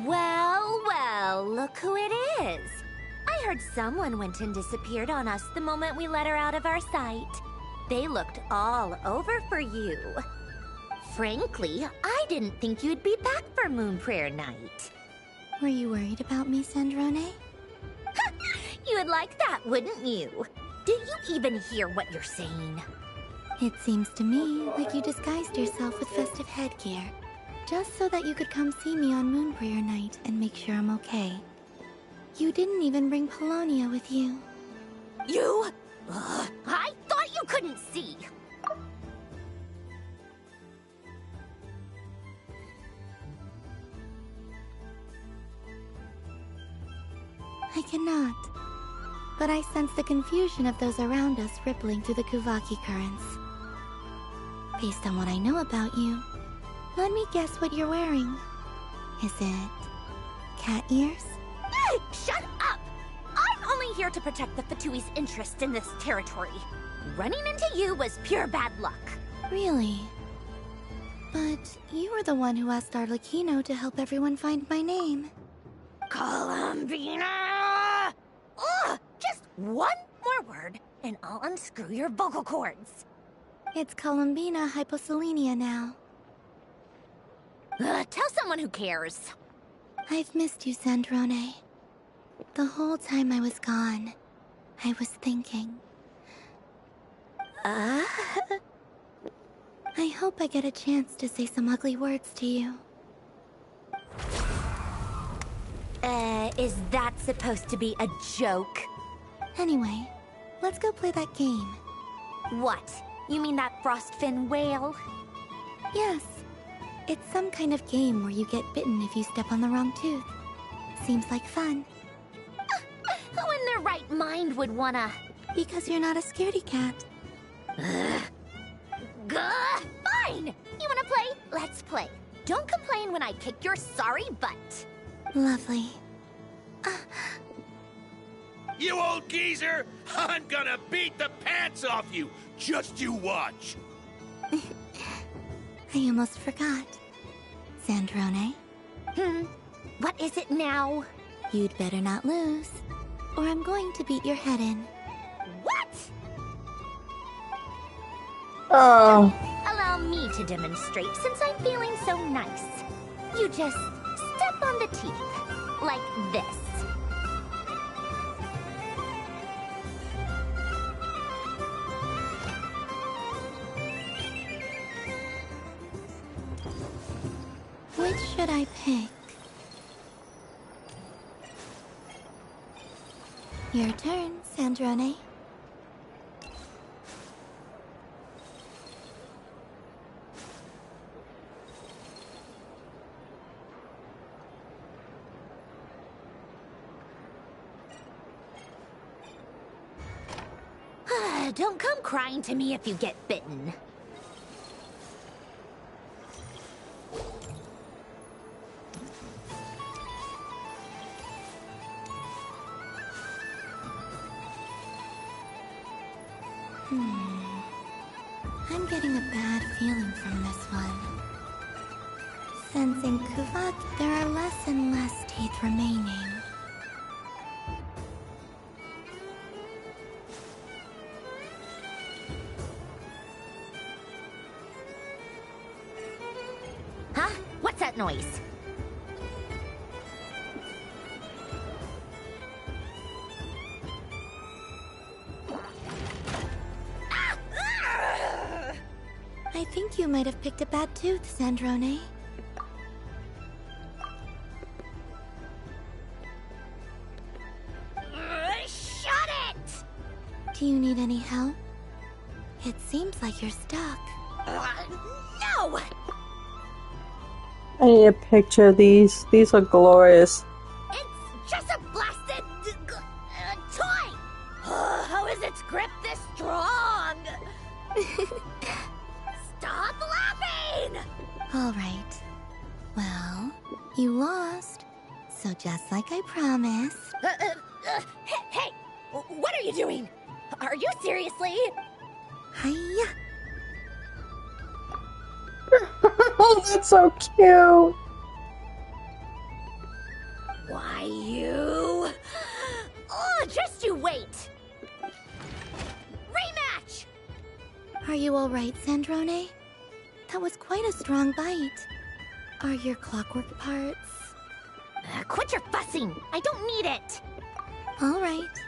Well, well, look who it is. I heard someone went and disappeared on us the moment we let her out of our sight. They looked all over for you. Frankly, I didn't think you'd be back for Moon Prayer Night. Were you worried about me, Sandrone? You would like that, wouldn't you? Do you even hear what you're saying? It seems to me like you disguised yourself with festive headgear, just so that you could come see me on Moon Prayer Night and make sure I'm okay. You didn't even bring Polonia with you. You? I thought you couldn't see. I cannot. But I sense the confusion of those around us rippling through the Kuvaki currents. Based on what I know about you, let me guess what you're wearing. Is it cat ears? Shut up! I'm only here to protect the Fatui's interest in this territory. Running into you was pure bad luck. Really? But you were the one who asked Arlecchino to help everyone find my name. Columbina! Ugh! Just one more word, and I'll unscrew your vocal cords. It's Columbina Hyposelenia now. Tell someone who cares. I've missed you, Sandrone. The whole time I was gone, I was thinking. I hope I get a chance to say some ugly words to you. Is that supposed to be a joke? Anyway, let's go play that game. What? You mean that frostfin whale? Yes. It's some kind of game where you get bitten if you step on the wrong tooth. Seems like fun. Who in their right mind would wanna? Because you're not a scaredy cat. Fine! You wanna play? Let's play. Don't complain when I kick your sorry butt. Lovely. You old geezer! I'm gonna beat the pants off you! Just you watch! I almost forgot. Sandrone? What is it now? You'd better not lose, or I'm going to beat your head in. What? Oh. Allow me to demonstrate since I'm feeling so nice. You just step on the teeth, like this. Which should I pick? Your turn, Sandrone. Don't come crying to me if you get bitten. I'm getting a bad feeling from this one. Since in Kuvak there are less and less teeth remaining. Huh? What's that noise? I think you might have picked a bad tooth, Sandrone. Shut it! Do you need any help? It seems like you're stuck. No! I need a picture of these. These look glorious. It's just a blasted toy! How is its grip this strong? Stop laughing! insane! Alright. Well, you lost. So just like I promised. Hey! What are you doing? Are you seriously? Hiya. Oh, that's so cute. Why, you... Oh, just you wait! Rematch! Are you alright, Sandrone? That was quite a strong bite. Are your clockwork parts? Quit your fussing! I don't need it! Alright.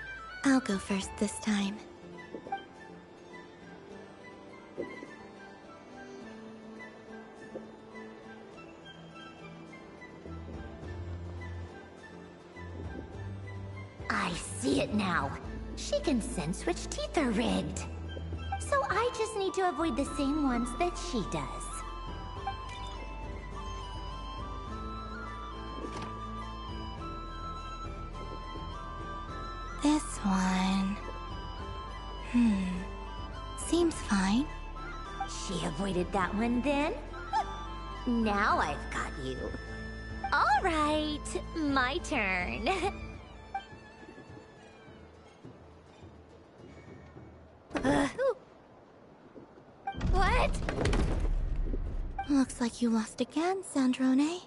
I'll go first this time. I see it now. She can sense which teeth are rigged. So I just need to avoid the same ones that she does. This one... Seems fine. She avoided that one then? Now I've got you. All right, my turn. What? Looks like you lost again, Sandrone.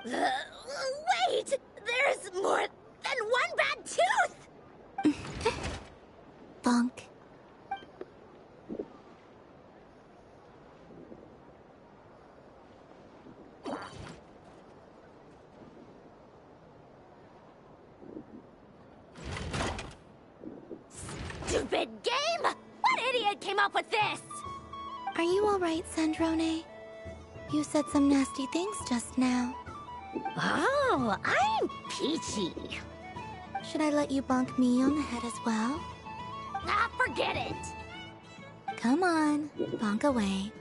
Wait! There's more than one bad tooth! Bonk. Stupid game! What idiot came up with this? Are you alright, Sandrone? You said some nasty things just now. Oh, I'm peachy. Should I let you bonk me on the head as well? Ah, forget it. Come on, bonk away.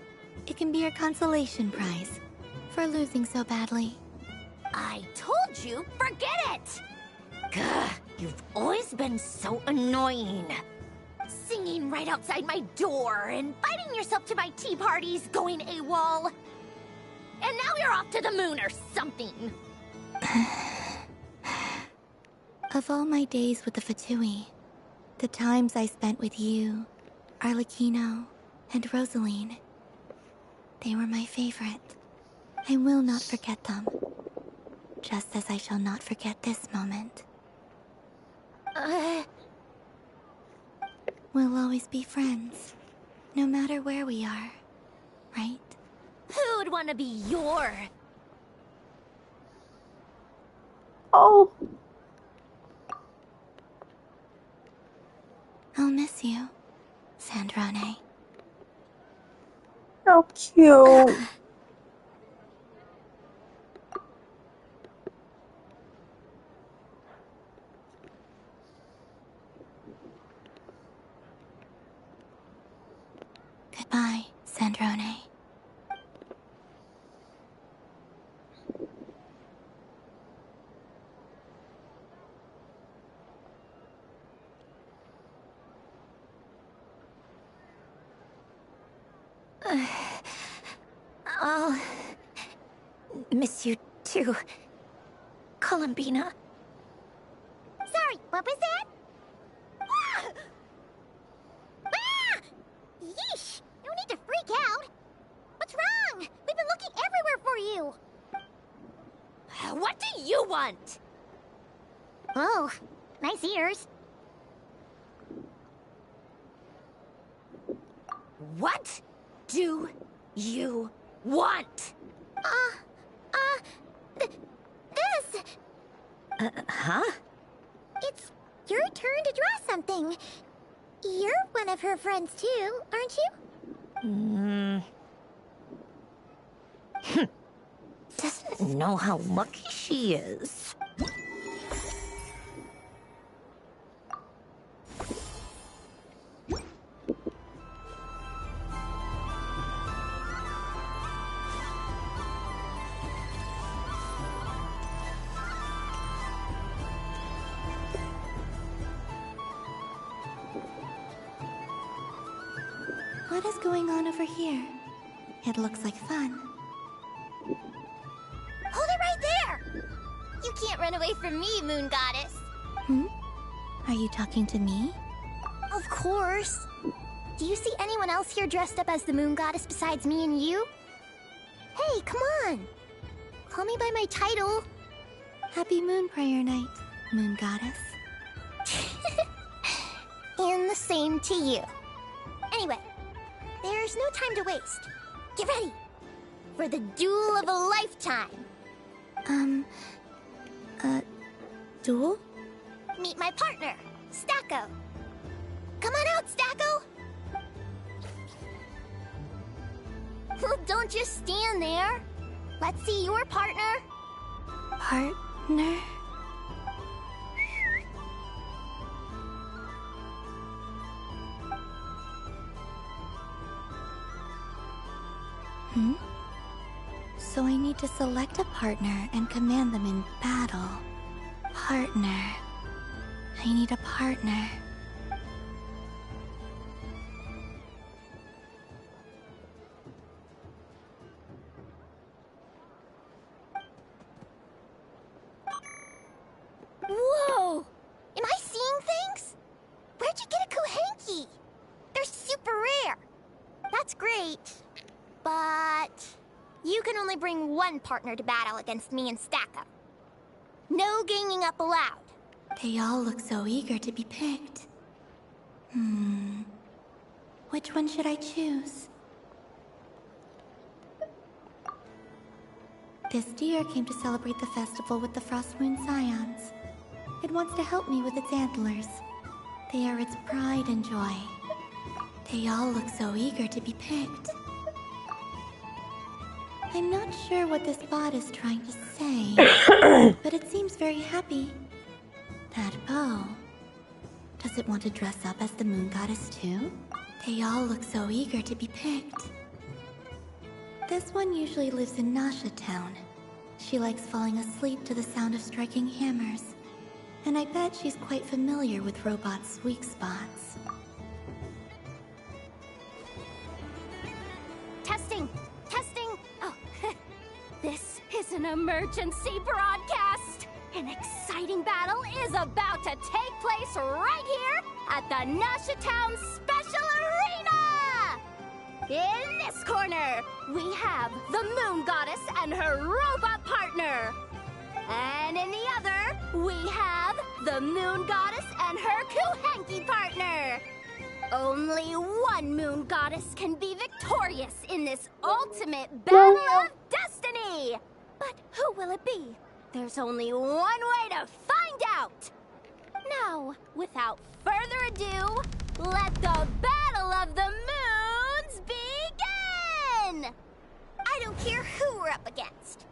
It can be your consolation prize for losing so badly. I told you, forget it! Gah, you've always been so annoying. Singing right outside my door, inviting yourself to my tea parties, going AWOL. And now you're off to the moon or something. Of all my days with the Fatui, the times I spent with you, Arlecchino, and Rosaline, they were my favorite. I will not forget them. Just as I shall not forget this moment. We'll always be friends, no matter where we are, right? Who'd want to be your... Oh. I'll miss you, Sandrone. How cute. Goodbye, Sandrone. I'll miss you too, Columbina. Sorry, what was that? Ah! Ah! Yeesh! No need to freak out. What's wrong? We've been looking everywhere for you. What do you want? Oh, nice ears. What do you want? This. Huh? It's your turn to draw something. You're one of her friends too, aren't you? Doesn't know how lucky she is. What is going on over here? It looks like fun. Hold it right there! You can't run away from me, Moon Goddess. Are you talking to me? Of course. Do you see anyone else here dressed up as the Moon Goddess besides me and you? Hey, come on! Call me by my title. Happy Moon Prayer Night, Moon Goddess. And the same to you. Anyway, there's no time to waste. Get ready for the duel of a lifetime. Duel? Meet my partner, Stacko. Come on out, Stacko! Don't just stand there. Let's see your partner. Partner? So I need to select a partner and command them in battle. Partner. I need a partner. Whoa! Am I seeing things? Where'd you get a Kuhenki? They're super rare. That's great. But you can only bring one partner to battle against me and Stacko. No ganging up allowed. They all look so eager to be picked. Which one should I choose? This deer came to celebrate the festival with the Frost Moon Scions. It wants to help me with its antlers. They are its pride and joy. They all look so eager to be picked. I'm not sure what this bot is trying to say, but it seems very happy. That bow. Does it want to dress up as the Moon Goddess too? They all look so eager to be picked. This one usually lives in Nasha Town. She likes falling asleep to the sound of striking hammers. And I bet she's quite familiar with robots' weak spots. Testing! Testing! Oh, this is an emergency broadcast! An exciting battle is about to take place right here at the Nasha Town Special Arena! In this corner, we have the Moon Goddess and her robot partner. And in the other, we have the Moon Goddess and her Kuhenki partner. Only one Moon Goddess can be victorious in this ultimate battle of destiny. But who will it be? There's only one way to find out. Now, without further ado, let the Battle of the Moons begin! I don't care who we're up against.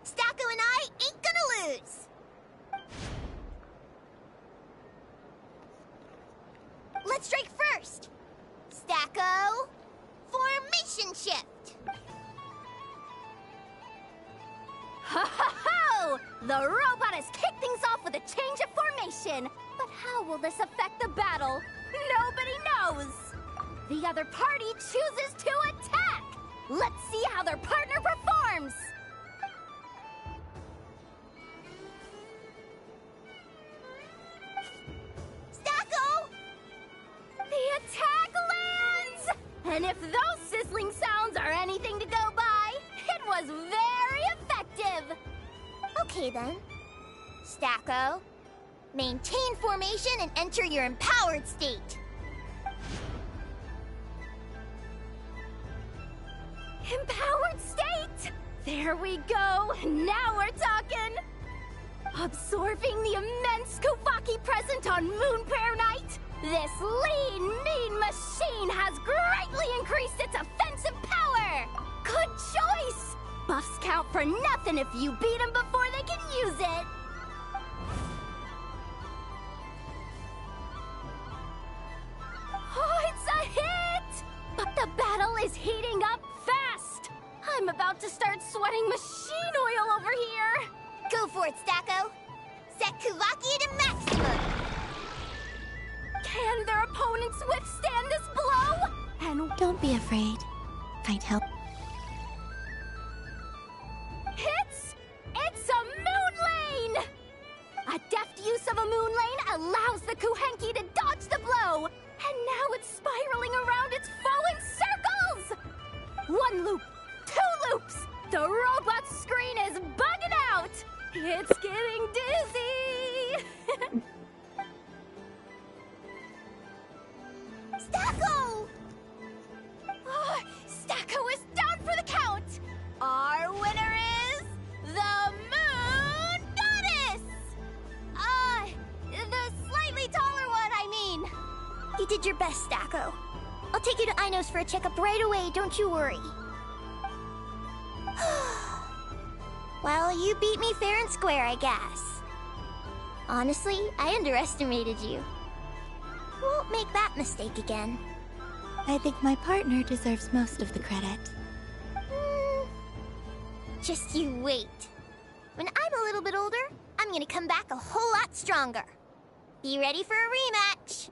Stacko and I ain't gonna lose. Let's strike first. Stacko, formation shift. Ho-ho-ho! The robot has kicked things off with a change of formation. But how will this affect the battle? Nobody knows. The other party chooses to attack. Let's see how their partner performs. Stacko! The attack lands! And if those sizzling sounds are anything to go by, it was very effective. Okay then. Stacko, maintain formation and enter your empowered state. Empowered state! There we go! Now we're talking! Absorbing the immense Kuvaki present on Moon Prayer Night, this lean, mean machine has greatly increased its offensive power! Good choice! Buffs count for nothing if you beat them before they can use it! Oh, it's a hit! But the battle is heating up fast! I'm about to start sweating machine oil over here! Go for it, Stacko! Set Kuvaki to maximum! Can their opponents withstand this blow? And don't be afraid. I'd help. correct use of a moon lane allows the Kuhenki to dodge the blow. And now it's spiraling around its foe in circles! 1 loop, 2 loops! The robot screen is bugging out! It's getting dizzy! Stacko! Oh, Stacko is down for the count! Our winner is the Moon Goddess! The slightly taller one, I mean. You did your best, Stacko. I'll take you to Ainos for a checkup right away, don't you worry. Well, you beat me fair and square, I guess. Honestly, I underestimated you. Won't make that mistake again. I think my partner deserves most of the credit. Just you wait. When I'm a little bit older, I'm gonna come back a whole lot stronger. Be ready for a rematch.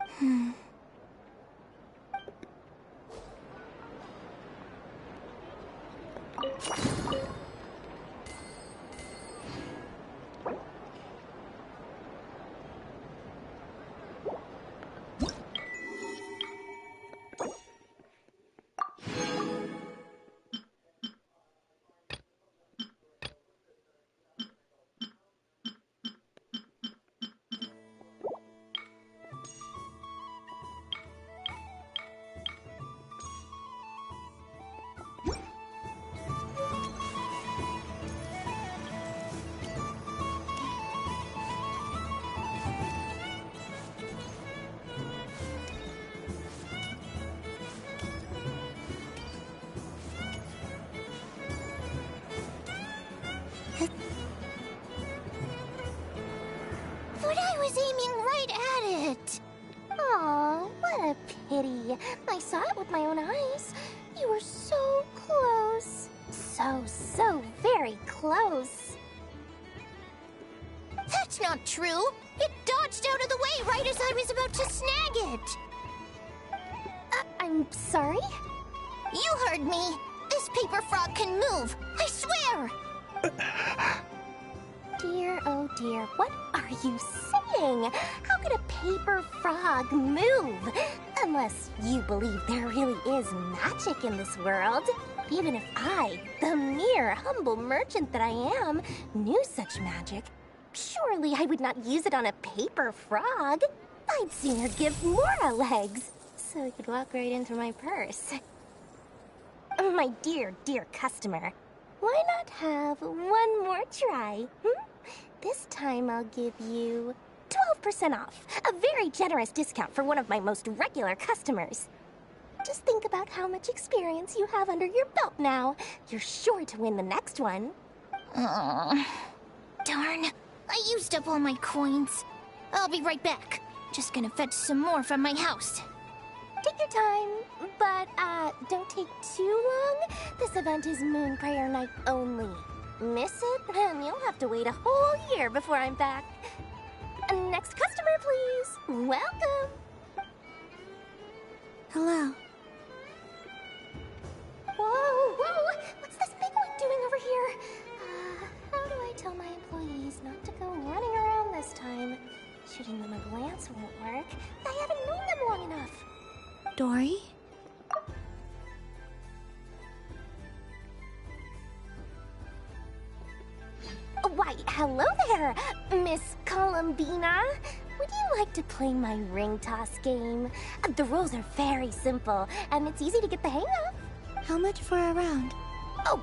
But I was aiming right at it. Aw, what a pity. I saw it with my own eyes. You were so close. So very close. That's not true. It dodged out of the way right as I was about to snag it. I'm sorry? You heard me. This paper frog can move. I swear. Dear, oh dear, what are you saying? How could a paper frog move? Unless you believe there really is magic in this world. Even if I, the mere humble merchant that I am, knew such magic, surely I would not use it on a paper frog. I'd sooner give Mora legs, so it could walk right into my purse. My dear, dear customer, why not have one more try? This time I'll give you 12% off, a very generous discount for one of my most regular customers. Just think about how much experience you have under your belt now. You're sure to win the next one. Darn, I used up all my coins. I'll be right back. Just gonna fetch some more from my house. Take your time, but don't take too long. This event is Moon Prayer Night only. Miss it, and you'll have to wait a whole year before I'm back. Next customer, please. Welcome. Hello. Whoa! What's this big one doing over here? How do I tell my employees not to go running around this time? Shooting them a glance won't work. I haven't known them long enough. Dory? Why, hello there, Miss Columbina. Would you like to play my ring toss game? The rules are very simple, and it's easy to get the hang of. How much for a round? Oh,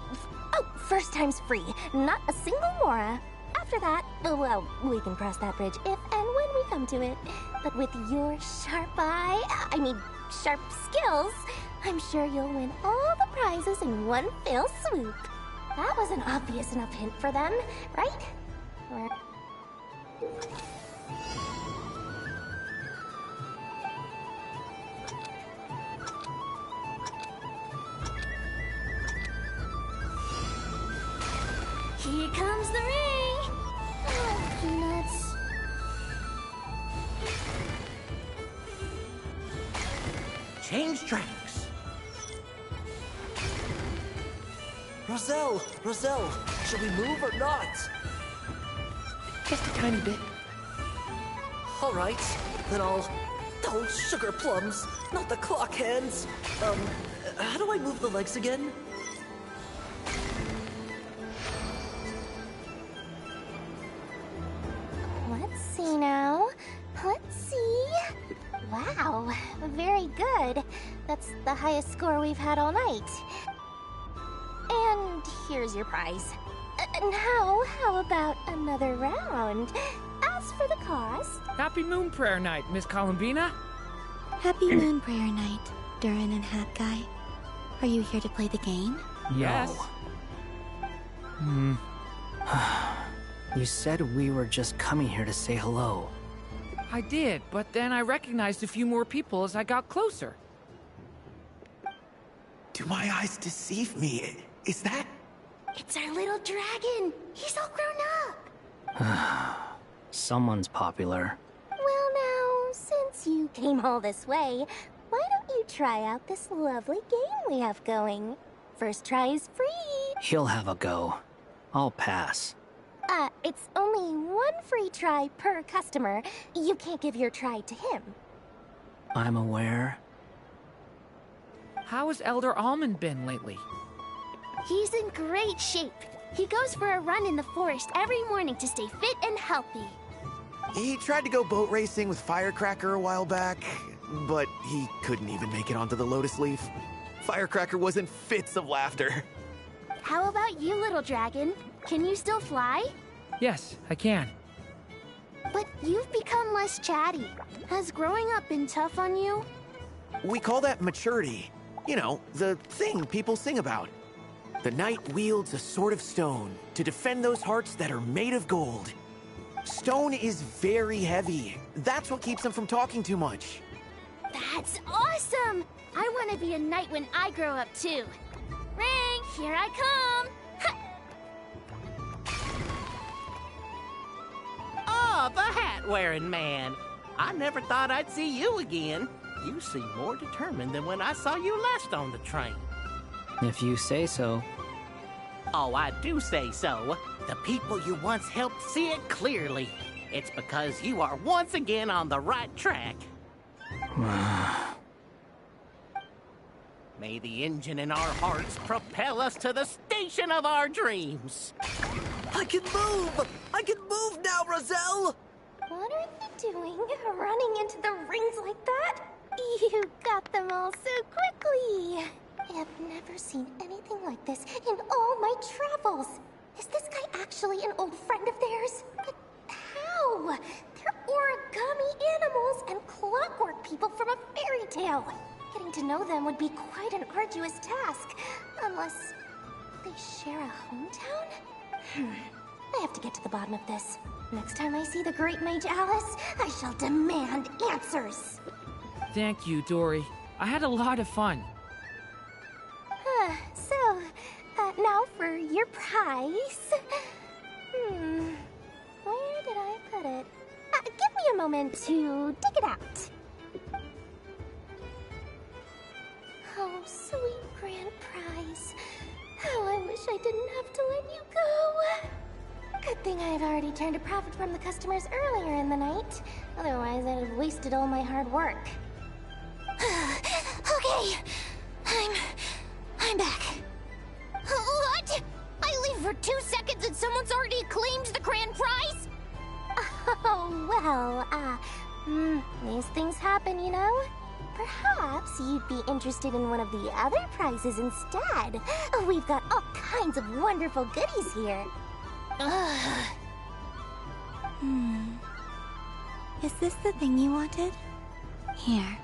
first time's free. Not a single Mora. After that, well, we can cross that bridge if and when we come to it. But with your sharp skills, I'm sure you'll win all the prizes in one fell swoop. That was an obvious enough hint for them, right? Here comes the ring! Oh, peanuts. Change tracks! Roselle, should we move or not? Just a tiny bit. All right, then I'll... Oh, sugar plums, not the clock hands. How do I move the legs again? Let's see now. Let's see. Wow, very good. That's the highest score we've had all night. And here's your prize. Now, how about another round? As for the cost... Happy Moon Prayer Night, Miss Columbina. Happy Moon Prayer Night, Durin and Hat Guy. Are you here to play the game? Yes. You said we were just coming here to say hello. I did, but then I recognized a few more people as I got closer. Do my eyes deceive me? Is that... It's our little dragon. He's all grown up. Someone's popular. Well now, since you came all this way, why don't you try out this lovely game we have going? First try is free. He'll have a go. I'll pass. It's only one free try per customer. You can't give your try to him. I'm aware. How has Elder Almond been lately? He's in great shape. He goes for a run in the forest every morning to stay fit and healthy. He tried to go boat racing with Firecracker a while back, but he couldn't even make it onto the Lotus Leaf. Firecracker was in fits of laughter. How about you, little dragon? Can you still fly? Yes, I can. But you've become less chatty. Has growing up been tough on you? We call that maturity. You know, the thing people sing about. The knight wields a sword of stone to defend those hearts that are made of gold. Stone is very heavy. That's what keeps him from talking too much. That's awesome! I want to be a knight when I grow up too. Ring, here I come! Oh, the hat-wearing man. I never thought I'd see you again. You seem more determined than when I saw you last on the train. If you say so. Oh, I do say so. The people you once helped see it clearly. It's because you are once again on the right track. May the engine in our hearts propel us to the station of our dreams. I can move! I can move now, Roselle! What are you doing, running into the rings like that? You got them all so quickly. I have never seen anything like this in all my travels. Is this guy actually an old friend of theirs? But how? They're origami animals and clockwork people from a fairy tale. Getting to know them would be quite an arduous task, unless they share a hometown? I have to get to the bottom of this. Next time I see the Great Mage Alice, I shall demand answers. Thank you, Dory. I had a lot of fun. Now for your prize. Where did I put it? Give me a moment to dig it out. Oh, sweet grand prize. How I wish I didn't have to let you go. Good thing I've already turned a profit from the customers earlier in the night. Otherwise, I'd have wasted all my hard work. Okay, I'm back. What? I leave for 2 seconds and someone's already claimed the grand prize? Oh, well, these things happen, you know? Perhaps you'd be interested in one of the other prizes instead. We've got all kinds of wonderful goodies here. Is this the thing you wanted? Here,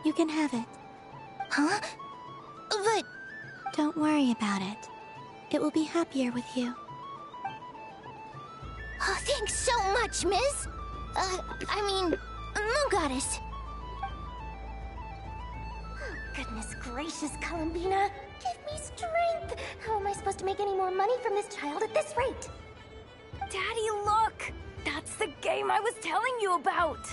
you can have it. Huh? But... Don't worry about it. It will be happier with you. Oh, thanks so much, Miss. Moon Goddess. Oh, goodness gracious, Columbina. Give me strength. How am I supposed to make any more money from this child at this rate? Daddy, look! That's the game I was telling you about!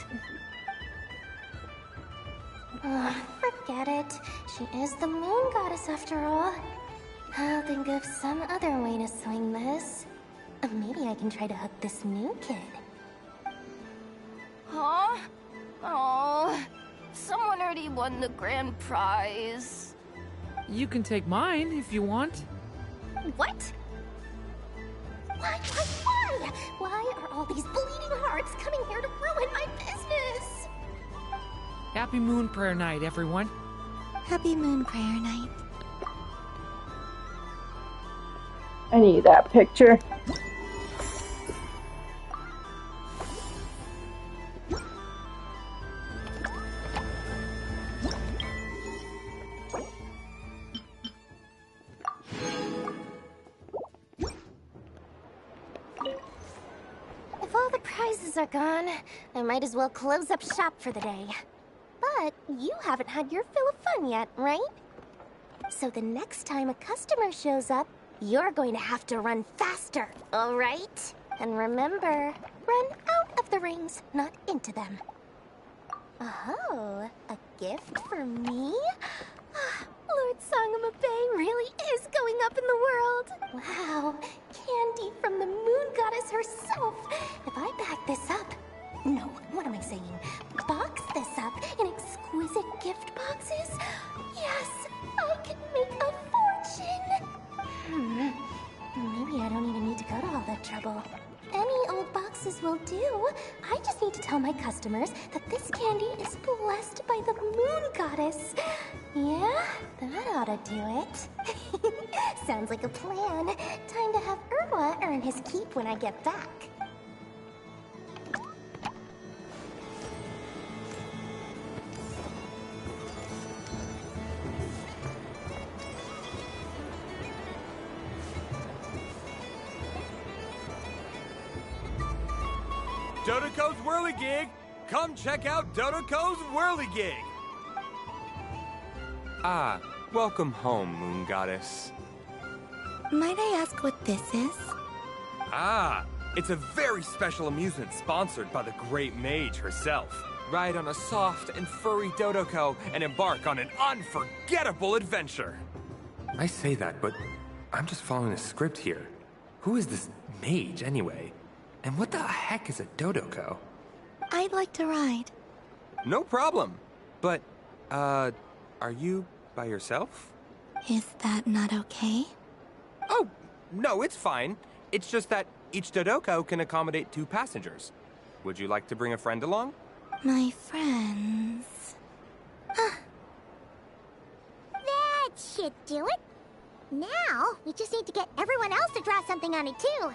Forget it. She is the Moon Goddess after all. I'll think of some other way to swing this. Maybe I can try to hook this new kid. Huh? Oh, someone already won the grand prize. You can take mine if you want. What? Why? Why are all these bleeding hearts coming here to ruin my business? Happy Moon Prayer Night, everyone. Happy Moon Prayer Night. I need that picture. If all the prizes are gone, I might as well close up shop for the day. But you haven't had your fill of fun yet, right? So the next time a customer shows up, you're going to have to run faster, all right? And remember, run out of the rings, not into them. Oh, a gift for me? Lord Sangamabe really is going up in the world. Wow, candy from the moon goddess herself. If I back this up... No, what am I saying? Box this up in exquisite gift boxes? Yes, I can make a fortune. Maybe I don't even need to go to all that trouble. Any old boxes will do. I just need to tell my customers that this candy is blessed by the moon goddess. Yeah, that ought to do it. Sounds like a plan. Time to have Irwa earn his keep when I get back. Dodoko's Whirligig! Come check out Dodoko's Whirligig! Ah, welcome home, Moon Goddess. Might I ask what this is? Ah, it's a very special amusement sponsored by the great mage herself. Ride on a soft and furry Dodoko and embark on an unforgettable adventure. I say that, but I'm just following a script here. Who is this mage, anyway? And what the heck is a Dodoko? I'd like to ride. No problem. But, are you by yourself? Is that not okay? Oh, no, it's fine. It's just that each Dodoko can accommodate 2 passengers. Would you like to bring a friend along? My friends... That should do it. Now, we just need to get everyone else to draw something on it too.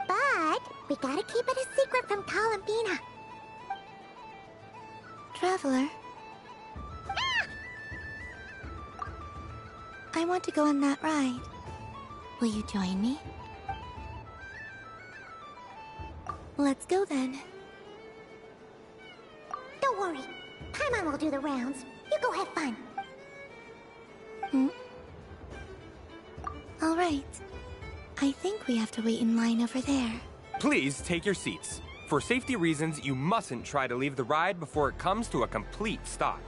But we gotta keep it a secret from Columbina. Traveler? I want to go on that ride. Will you join me? Let's go then. Don't worry. Paimon will do the rounds. You go have fun. All right. I think we have to wait in line over there. Please take your seats. For safety reasons, you mustn't try to leave the ride before it comes to a complete stop.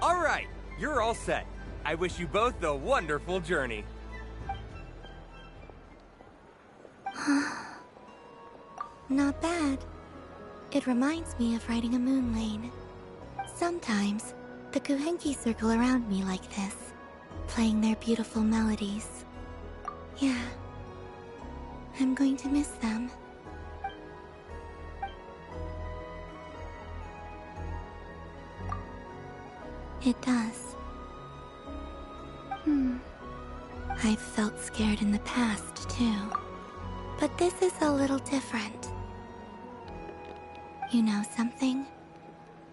All right, you're all set. I wish you both a wonderful journey. Not bad. It reminds me of riding a moon lane. Sometimes, the Kuhenki circle around me like this, playing their beautiful melodies. Yeah. I'm going to miss them. It does. I've felt scared in the past, too. But this is a little different. You know something?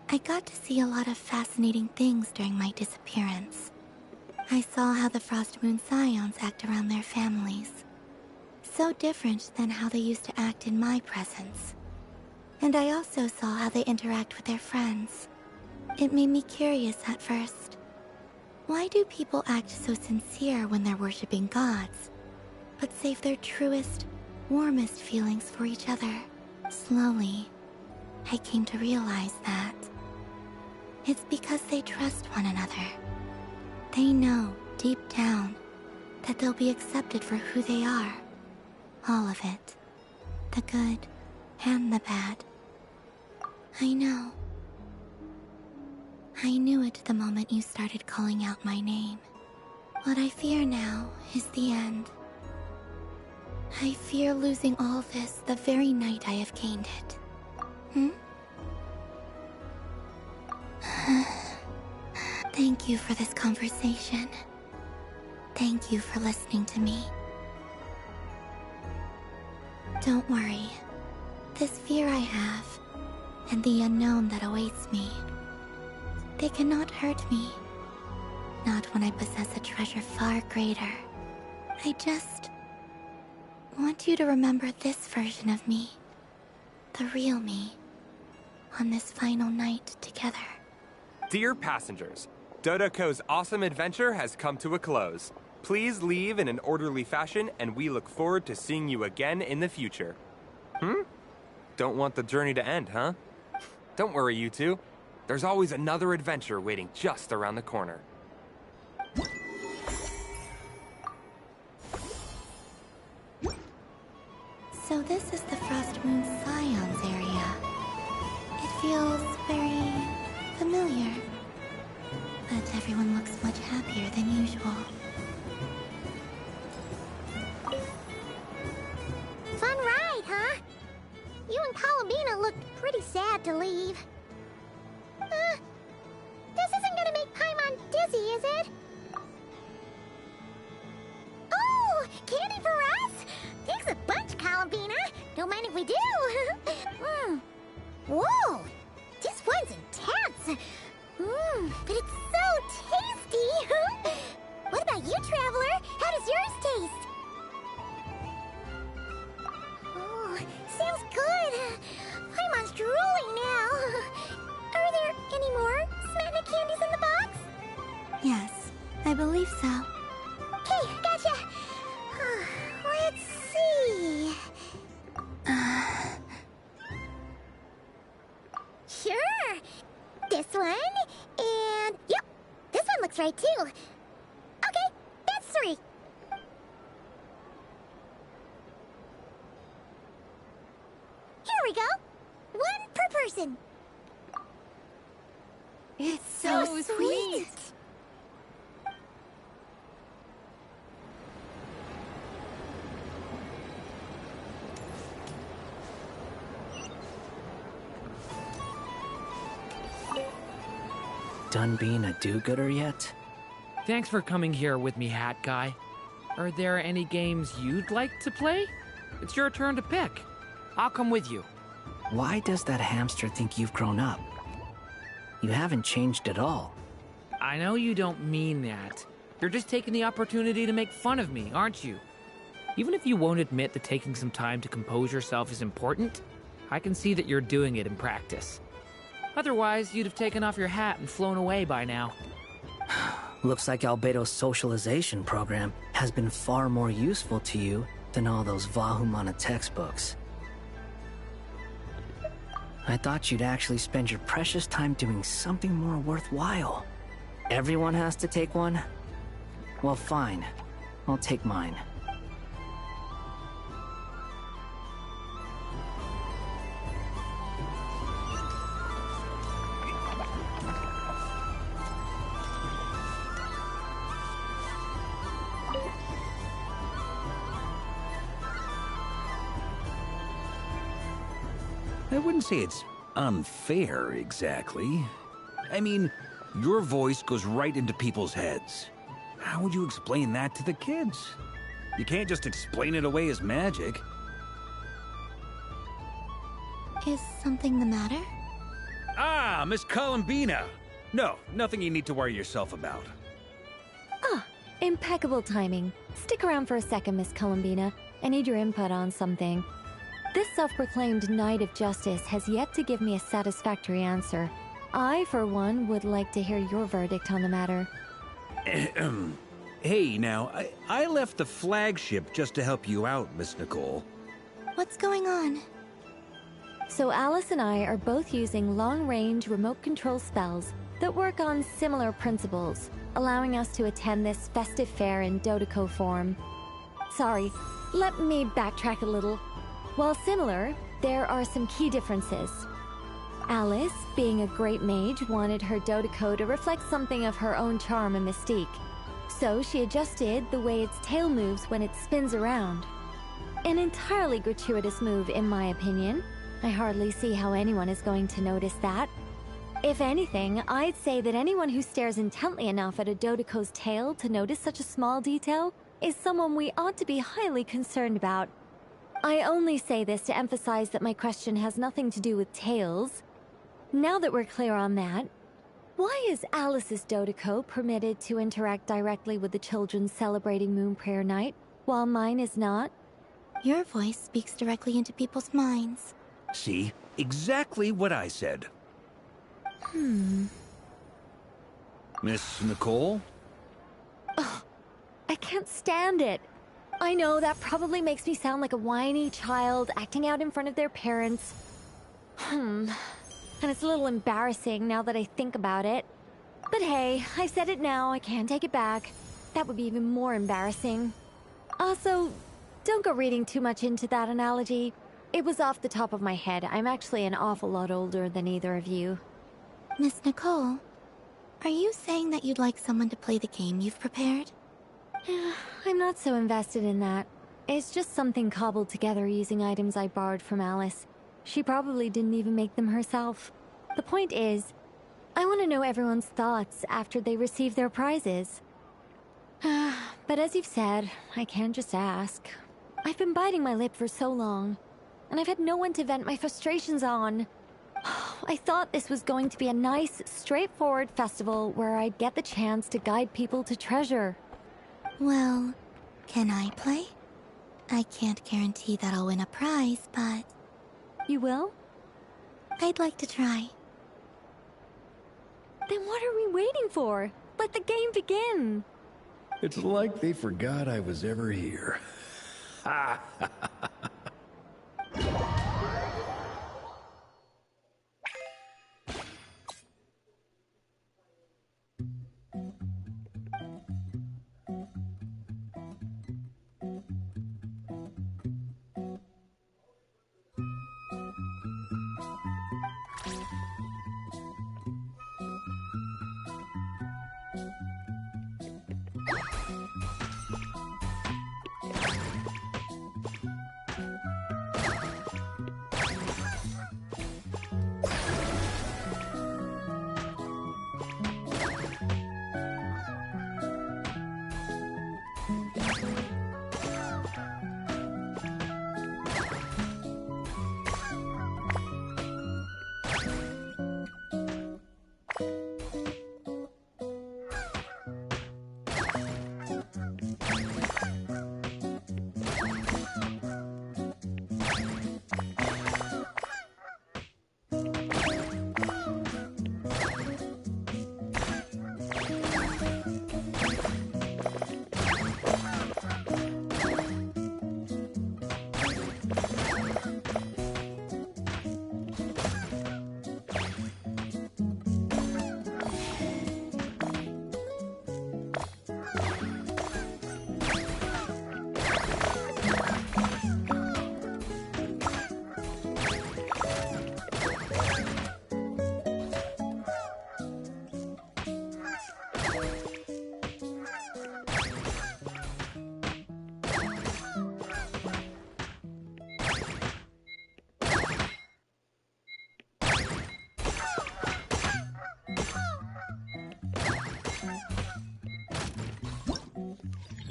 I got to see a lot of fascinating things during my disappearance. I saw how the Frost Moon Scions act around their families. So different than how they used to act in my presence. And I also saw how they interact with their friends. It made me curious at first. Why do people act so sincere when they're worshipping gods, but save their truest, warmest feelings for each other? Slowly, I came to realize that it's because they trust one another. They know, deep down, that they'll be accepted for who they are. All of it. The good and the bad. I know. I knew it the moment you started calling out my name. What I fear now is the end. I fear losing all this the very night I have gained it. Thank you for this conversation. Thank you for listening to me. Don't worry. This fear I have, and the unknown that awaits me, they cannot hurt me. Not when I possess a treasure far greater. I just want you to remember this version of me. The real me. On this final night together. Dear passengers, Dodoko's awesome adventure has come to a close. Please leave in an orderly fashion, and we look forward to seeing you again in the future. Don't want the journey to end, huh? Don't worry, you two. There's always another adventure waiting just around the corner. So this is the Frost Moon Scions area. It feels very familiar. But everyone looks much happier than usual. Fun ride, huh? You and Columbina looked pretty sad to leave. This isn't gonna make Paimon dizzy, is it? Oh, candy for us? Thanks a bunch, Columbina. Don't mind if we do. Whoa, this one's intense. But it's so tasty. What about you, Traveler? How does yours taste? Oh, sounds good. Paimon's drooling now. Are there any more Smatna candies in the box? Yes, I believe so. Okay, gotcha. Let's see. Sure. This one, and yep, this one looks right too. Okay, that's 3. Here we go. 1 per person. It's so sweet. Done being a do-gooder yet? Thanks for coming here with me, Hat Guy. Are there any games you'd like to play? It's your turn to pick. I'll come with you. Why does that hamster think you've grown up? You haven't changed at all. I know you don't mean that. You're just taking the opportunity to make fun of me, aren't you? Even if you won't admit that taking some time to compose yourself is important, I can see that you're doing it in practice. Otherwise, you'd have taken off your hat and flown away by now. Looks like Albedo's socialization program has been far more useful to you than all those Vahumana textbooks. I thought you'd actually spend your precious time doing something more worthwhile. Everyone has to take one? Well, fine. I'll take mine. I wouldn't say it's unfair, exactly. I mean, your voice goes right into people's heads. How would you explain that to the kids? You can't just explain it away as magic. Is something the matter? Ah, Miss Columbina! No, nothing you need to worry yourself about. Ah, impeccable timing. Stick around for a second, Miss Columbina. I need your input on something. This self-proclaimed Knight of Justice has yet to give me a satisfactory answer. I, for one, would like to hear your verdict on the matter. Hey, now, I left the flagship just to help you out, Miss Nicole. What's going on? So Alice and I are both using long-range remote control spells that work on similar principles, allowing us to attend this festive fair in Dodoko form. Sorry, let me backtrack a little. While similar, there are some key differences. Alice, being a great mage, wanted her Dodeko to reflect something of her own charm and mystique. So she adjusted the way its tail moves when it spins around. An entirely gratuitous move, in my opinion. I hardly see how anyone is going to notice that. If anything, I'd say that anyone who stares intently enough at a Dodeko's tail to notice such a small detail is someone we ought to be highly concerned about. I only say this to emphasize that my question has nothing to do with tails. Now that we're clear on that, why is Alice's Dodeko permitted to interact directly with the children celebrating Moon Prayer Night, while mine is not? Your voice speaks directly into people's minds. See? Exactly what I said. Miss Nicole? Ugh, I can't stand it. I know that probably makes me sound like a whiny child acting out in front of their parents. And it's a little embarrassing now that I think about it. But hey, I said it now, I can't take it back. That would be even more embarrassing. Also, don't go reading too much into that analogy. It was off the top of my head. I'm actually an awful lot older than either of you. Miss Nicole, are you saying that you'd like someone to play the game you've prepared? I'm not so invested in that. It's just something cobbled together using items I borrowed from Alice. She probably didn't even make them herself. The point is, I want to know everyone's thoughts after they receive their prizes. But as you've said, I can't just ask. I've been biting my lip for so long, and I've had no one to vent my frustrations on. I thought this was going to be a nice, straightforward festival where I'd get the chance to guide people to treasure. Well, can I play? I can't guarantee that I'll win a prize, but... You will? I'd like to try. Then what are we waiting for? Let the game begin! It's like they forgot I was ever here.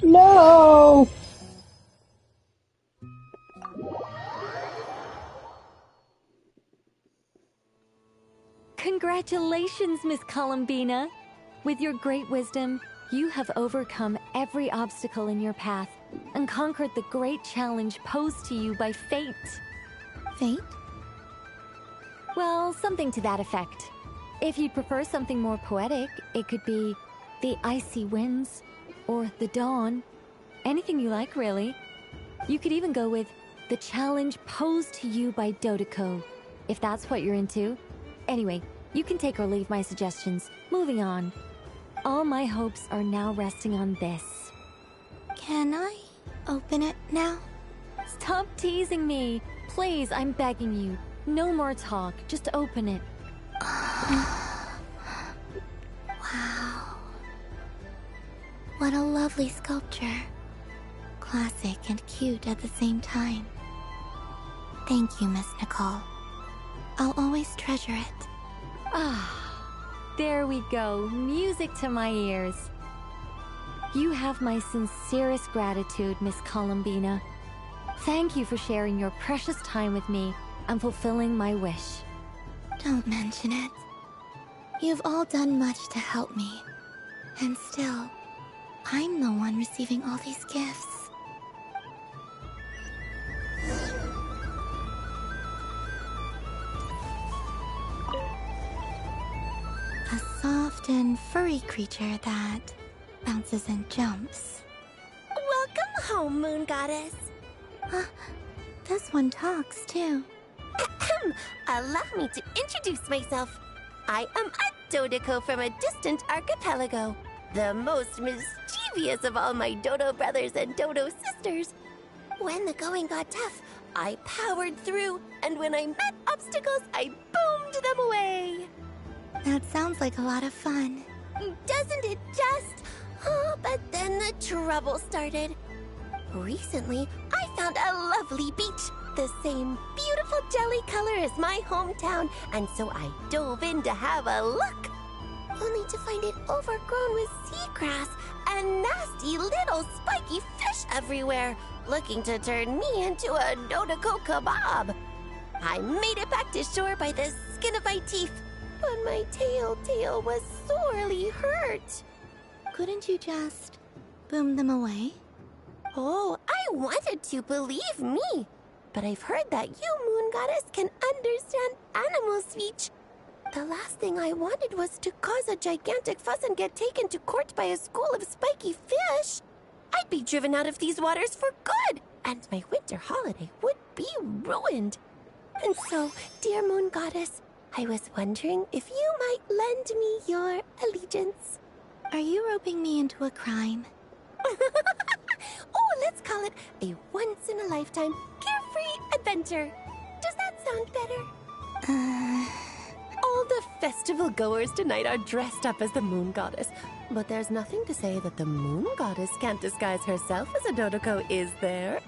No! Congratulations, Miss Columbina! With your great wisdom, you have overcome every obstacle in your path and conquered the great challenge posed to you by fate. Fate? Well, something to that effect. If you'd prefer something more poetic, it could be the icy winds, or the dawn. Anything you like, really. You could even go with the challenge posed to you by Dodeko, if that's what you're into. Anyway, you can take or leave my suggestions. Moving on. All my hopes are now resting on this. Can I open it now? Stop teasing me. Please, I'm begging you. No more talk. Just open it. Wow. What a lovely sculpture. Classic and cute at the same time. Thank you, Miss Nicole. I'll always treasure it. There we go. Music to my ears. You have my sincerest gratitude, Miss Columbina. Thank you for sharing your precious time with me and fulfilling my wish. Don't mention it. You've all done much to help me. And still, I'm the one receiving all these gifts. A soft and furry creature that bounces and jumps. Welcome home, Moon Goddess. This one talks, too. Allow me to introduce myself. I am a Dodoko from a distant archipelago, the most mischievous of all my Dodo brothers and Dodo sisters. When the going got tough, I powered through, and when I met obstacles, I boomed them away. That sounds like a lot of fun. Doesn't it just? Oh, but then the trouble started. Recently, I found a lovely beach, the same beautiful jelly color as my hometown, and so I dove in to have a look. Only to find it overgrown with seagrass and nasty little spiky fish everywhere, looking to turn me into a Dodoko kebab. I made it back to shore by the skin of my teeth, but my tail was sorely hurt. Couldn't you just boom them away? Oh, I wanted to, believe me. But I've heard that you, Moon Goddess, can understand animal speech. The last thing I wanted was to cause a gigantic fuss and get taken to court by a school of spiky fish. I'd be driven out of these waters for good, and my winter holiday would be ruined. And so, dear Moon Goddess, I was wondering if you might lend me your allegiance. Are you roping me into a crime? Oh, let's call it a once-in-a-lifetime carefree adventure. Does that sound better? All the festival goers tonight are dressed up as the Moon Goddess, but there's nothing to say that the Moon Goddess can't disguise herself as a Dodoko, is there?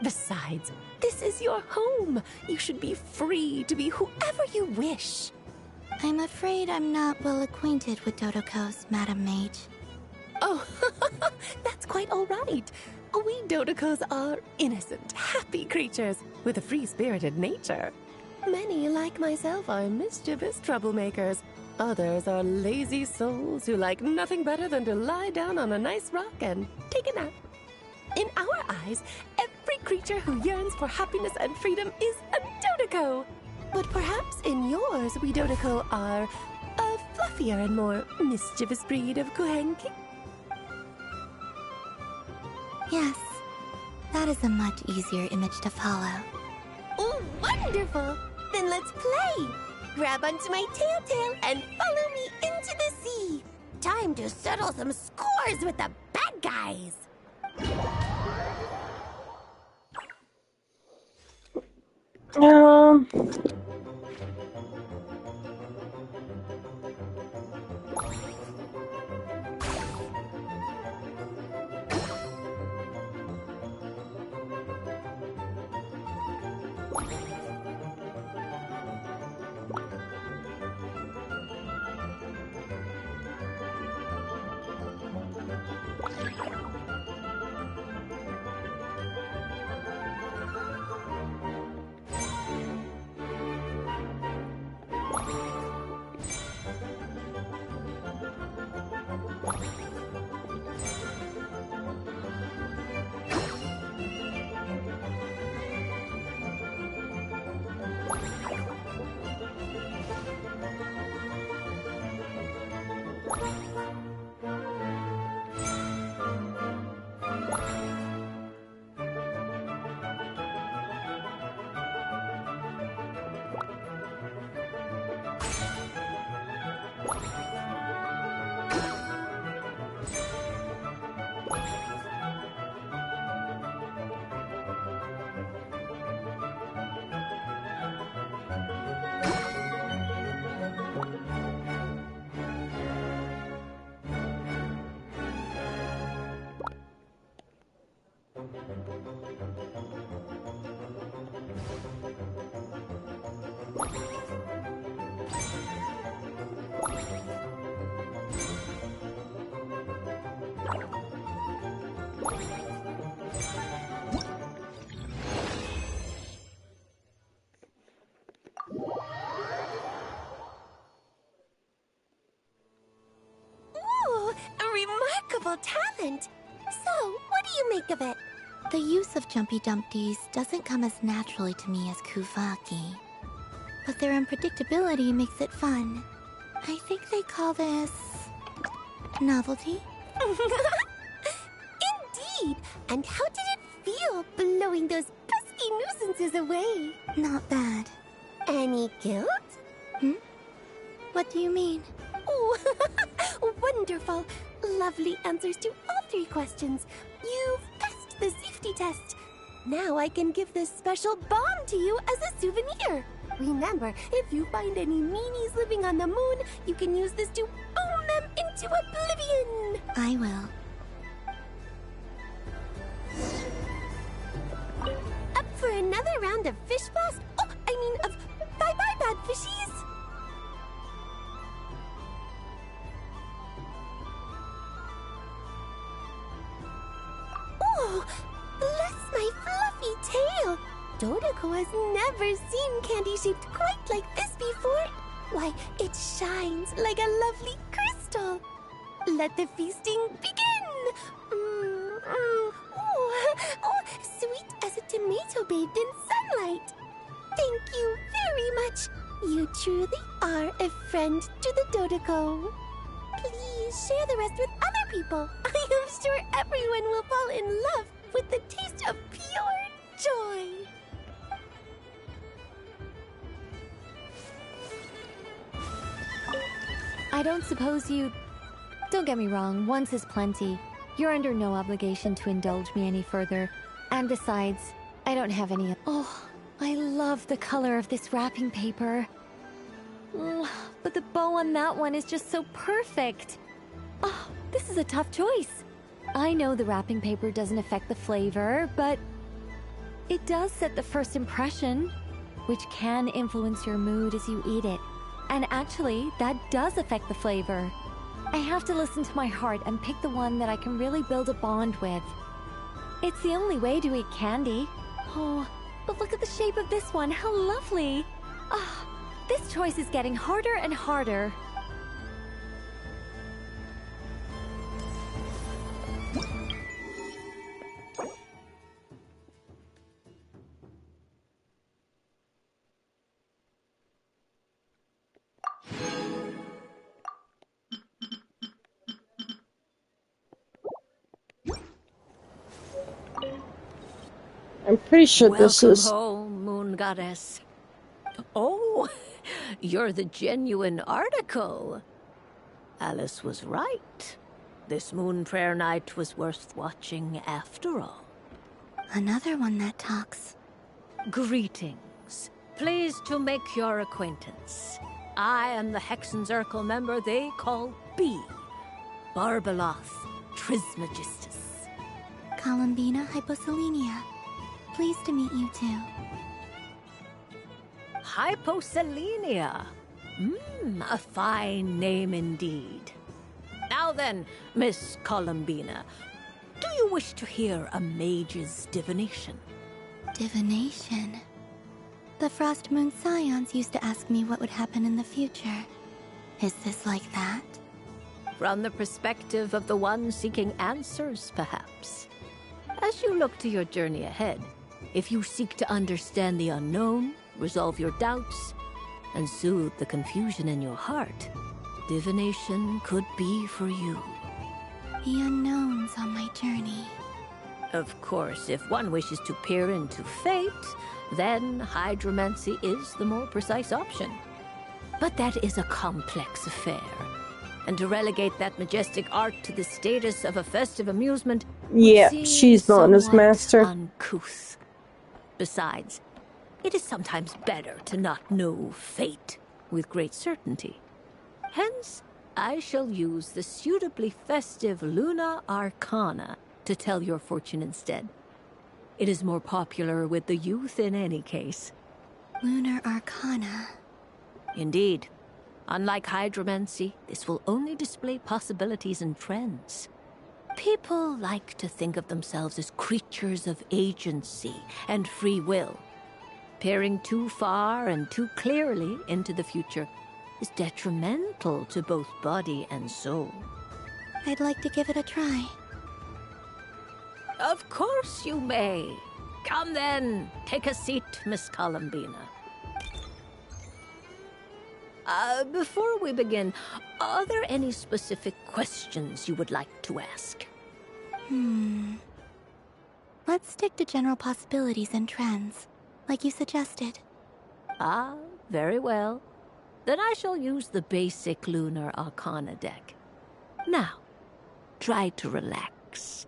Besides, this is your home. You should be free to be whoever you wish. I'm afraid I'm not well acquainted with Dodokos, Madam Mage. Oh, that's quite all right. We Dodokos are innocent, happy creatures with a free-spirited nature. Many, like myself, are mischievous troublemakers. Others are lazy souls who like nothing better than to lie down on a nice rock and take a nap. In our eyes, every creature who yearns for happiness and freedom is a Dodoko. But perhaps in yours, we Dodoko are a fluffier and more mischievous breed of Kuhenki. Yes, that is a much easier image to follow. Oh, wonderful! Then let's play! Grab onto my tail and follow me into the sea! Time to settle some scores with the bad guys! Ooh, a remarkable talent. So, what do you make of it? The use of Jumpy Dumpties doesn't come as naturally to me as Kuvaki. But their unpredictability makes it fun. I think they call this... novelty? Indeed! And how did it feel blowing those pesky nuisances away? Not bad. Any guilt? What do you mean? Oh, wonderful! Lovely answers to all 3 questions. You've passed the safety test. Now I can give this special bomb to you as a souvenir. Remember, if you find any meanies living on the moon, you can use this to boom them into oblivion. I will. Up for another round of fish blast? Oh, I mean of bye-bye bad fishies. Oh, bless my fluffy tail! Dodoko has never seen candy shaped quite like this before. Why, it shines like a lovely crystal. Let the feasting begin! Oh, sweet as a tomato bathed in sunlight. Thank you very much. You truly are a friend to the Dodoko. Please share the rest with other people. I am sure everyone will fall in love with the taste of pure joy. I don't suppose you... Don't get me wrong, once is plenty. You're under no obligation to indulge me any further. And besides, I don't have any... Oh, I love the color of this wrapping paper. But the bow on that one is just so perfect. Oh, this is a tough choice. I know the wrapping paper doesn't affect the flavor, but it does set the first impression, which can influence your mood as you eat it. And actually, that does affect the flavor. I have to listen to my heart and pick the one that I can really build a bond with. It's the only way to eat candy. Oh, but look at the shape of this one, how lovely! Ah, this choice is getting harder and harder. I'm pretty sure this is... Welcome home, Moon Goddess. Oh, you're the genuine article. Alice was right. This moon prayer night was worth watching after all. Another one that talks. Greetings. Pleased to make your acquaintance. I am the Hexenzirkel member they call B. Barbeloth Trismegistus. Columbina Hyposelenia. Pleased to meet you too. Hyposelenia. A fine name indeed. Now then, Miss Columbina, do you wish to hear a mage's divination? Divination? The Frost Moon Scions used to ask me what would happen in the future. Is this like that? From the perspective of the one seeking answers, perhaps. As you look to your journey ahead, if you seek to understand the unknown, resolve your doubts, and soothe the confusion in your heart, divination could be for you. The unknowns on my journey. Of course, if one wishes to peer into fate, then hydromancy is the more precise option. But that is a complex affair. And to relegate that majestic art to the status of a festive amusement Yeah, would seem she's not his somewhat master. uncouth. Besides, it is sometimes better to not know fate with great certainty. Hence, I shall use the suitably festive Luna Arcana to tell your fortune instead. It is more popular with the youth in any case. Lunar Arcana. Indeed. Unlike hydromancy, this will only display possibilities and trends. People like to think of themselves as creatures of agency and free will. Peering too far and too clearly into the future is detrimental to both body and soul. I'd like to give it a try. Of course you may. Come then, take a seat, Miss Columbina. Before we begin, are there any specific questions you would like to ask? Let's stick to general possibilities and trends, like you suggested. Ah, very well. Then I shall use the basic Lunar Arcana deck. Now, try to relax.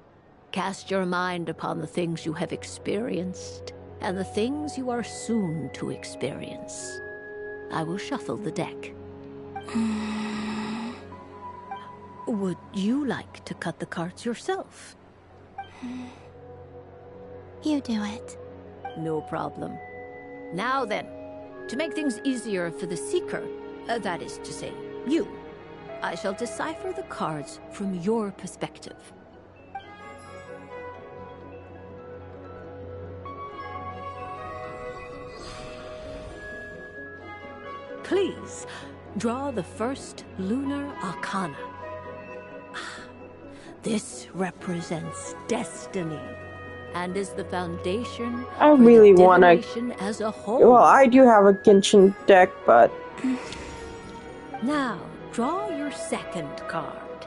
Cast your mind upon the things you have experienced and the things you are soon to experience. I will shuffle the deck. Would you like to cut the cards yourself? You do it. No problem. Now then, to make things easier for the Seeker, that is to say, you, I shall decipher the cards from your perspective. Please, draw the first Lunar Arcana. This represents destiny and is the foundation I for really the want divination as a whole. Well, I do have a Genshin deck, but... Now, draw your second card.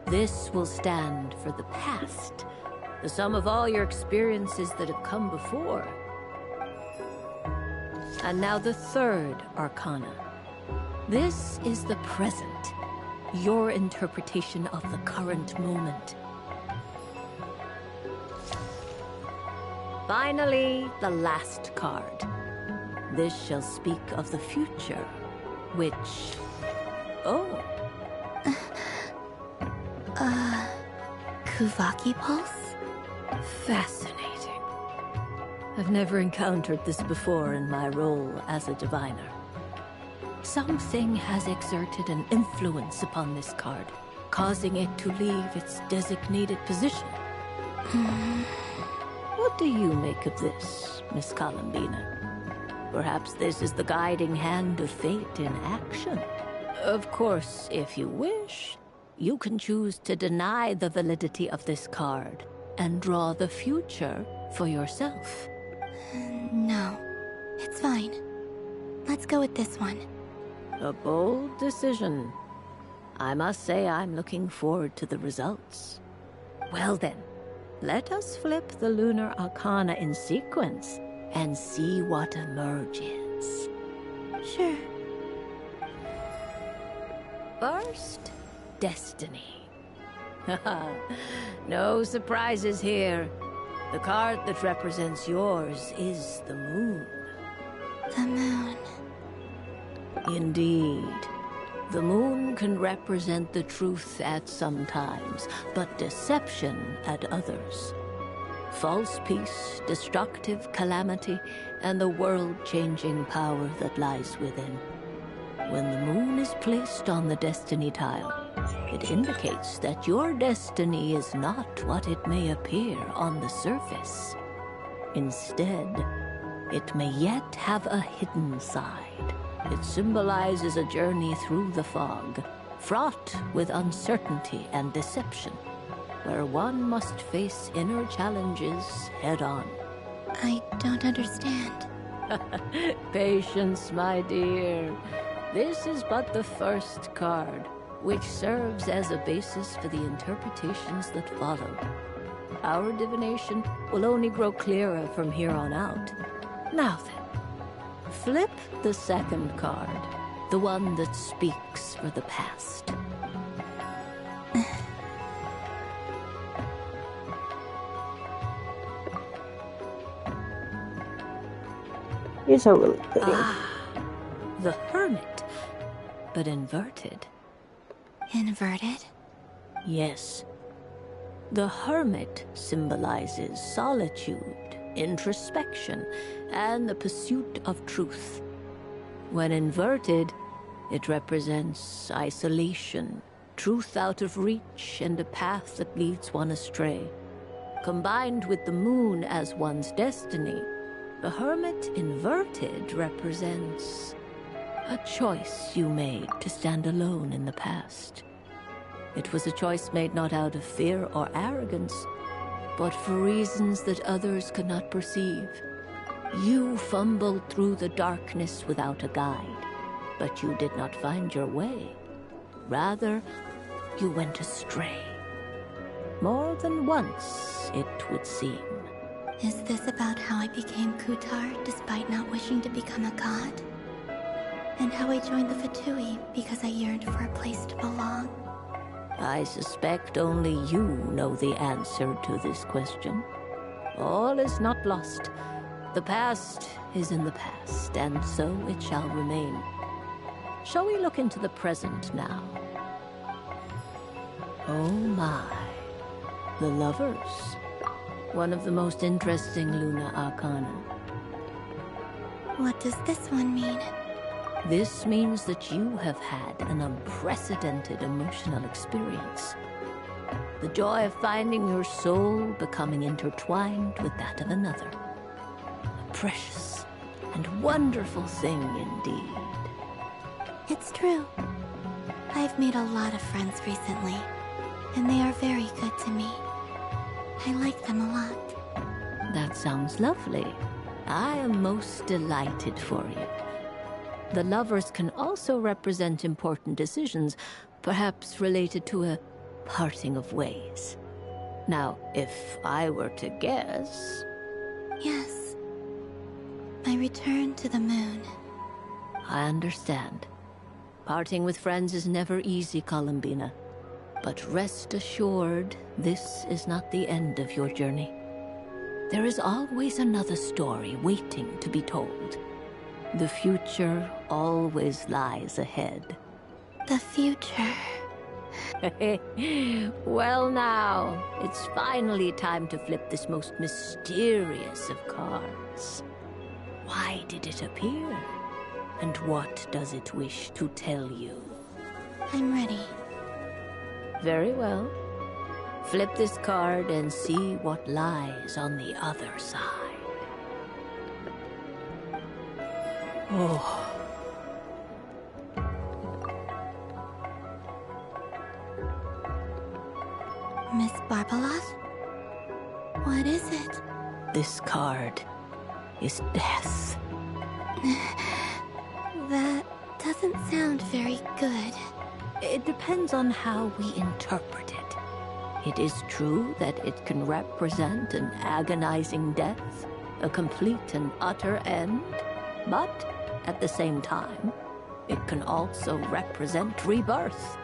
This will stand for the past, the sum of all your experiences that have come before. And now the third Arcana. This is the present, your interpretation of the current moment. Finally, the last card. This shall speak of the future, which... Oh. Kuvaki Pulse? Fascinating. I've never encountered this before in my role as a diviner. Something has exerted an influence upon this card, causing it to leave its designated position. What do you make of this, Miss Columbina? Perhaps this is the guiding hand of fate in action. Of course, if you wish, you can choose to deny the validity of this card and draw the future for yourself. No, it's fine. Let's go with this one. A bold decision. I must say I'm looking forward to the results. Well then, let us flip the Lunar Arcana in sequence and see what emerges. Sure. First, Destiny. No surprises here. The card that represents yours is the moon. The moon. Indeed. The moon can represent the truth at some times, but deception at others. False peace, destructive calamity, and the world-changing power that lies within. When the moon is placed on the destiny tile, it indicates that your destiny is not what it may appear on the surface. Instead, it may yet have a hidden side. It symbolizes a journey through the fog, fraught with uncertainty and deception, where one must face inner challenges head-on. I don't understand. Patience, my dear. This is but the first card, which serves as a basis for the interpretations that follow. Our divination will only grow clearer from here on out. Now then, flip the second card, the one that speaks for the past. These are really pretty. The Hermit, but inverted. Inverted? Yes. The Hermit symbolizes solitude, introspection, and the pursuit of truth. When inverted, It represents isolation, truth out of reach, and a path that leads one astray. Combined with the moon as one's destiny, the hermit inverted represents a choice you made to stand alone in the past. It was a choice made not out of fear or arrogance, but for reasons that others could not perceive. You fumbled through the darkness without a guide, but you did not find your way. Rather, you went astray. More than once, it would seem. Is this about how I became Kutar despite not wishing to become a god? And how I joined the Fatui because I yearned for a place to belong? I suspect only you know the answer to this question. All is not lost. The past is in the past, and so it shall remain. Shall we look into the present now? Oh my. The lovers. One of the most interesting Luna Arcana. What does this one mean? This means that you have had an unprecedented emotional experience. The joy of finding your soul becoming intertwined with that of another. A precious and wonderful thing indeed. It's true. I've made a lot of friends recently, and they are very good to me. I like them a lot. That sounds lovely. I am most delighted for you. The lovers can also represent important decisions, perhaps related to a parting of ways. Now, if I were to guess... Yes. My return to the moon. I understand. Parting with friends is never easy, Columbina. But rest assured, this is not the end of your journey. There is always another story waiting to be told. The future always lies ahead. The future. Well now, it's finally time to flip this most mysterious of cards. Why did it appear? And what does it wish to tell you? I'm ready. Very well. Flip this card and see what lies on the other side. Oh. Miss Barbeloth? What is it? This card is death. That doesn't sound very good. It depends on how we interpret it. It is true that it can represent an agonizing death, a complete and utter end, but at the same time, it can also represent rebirth.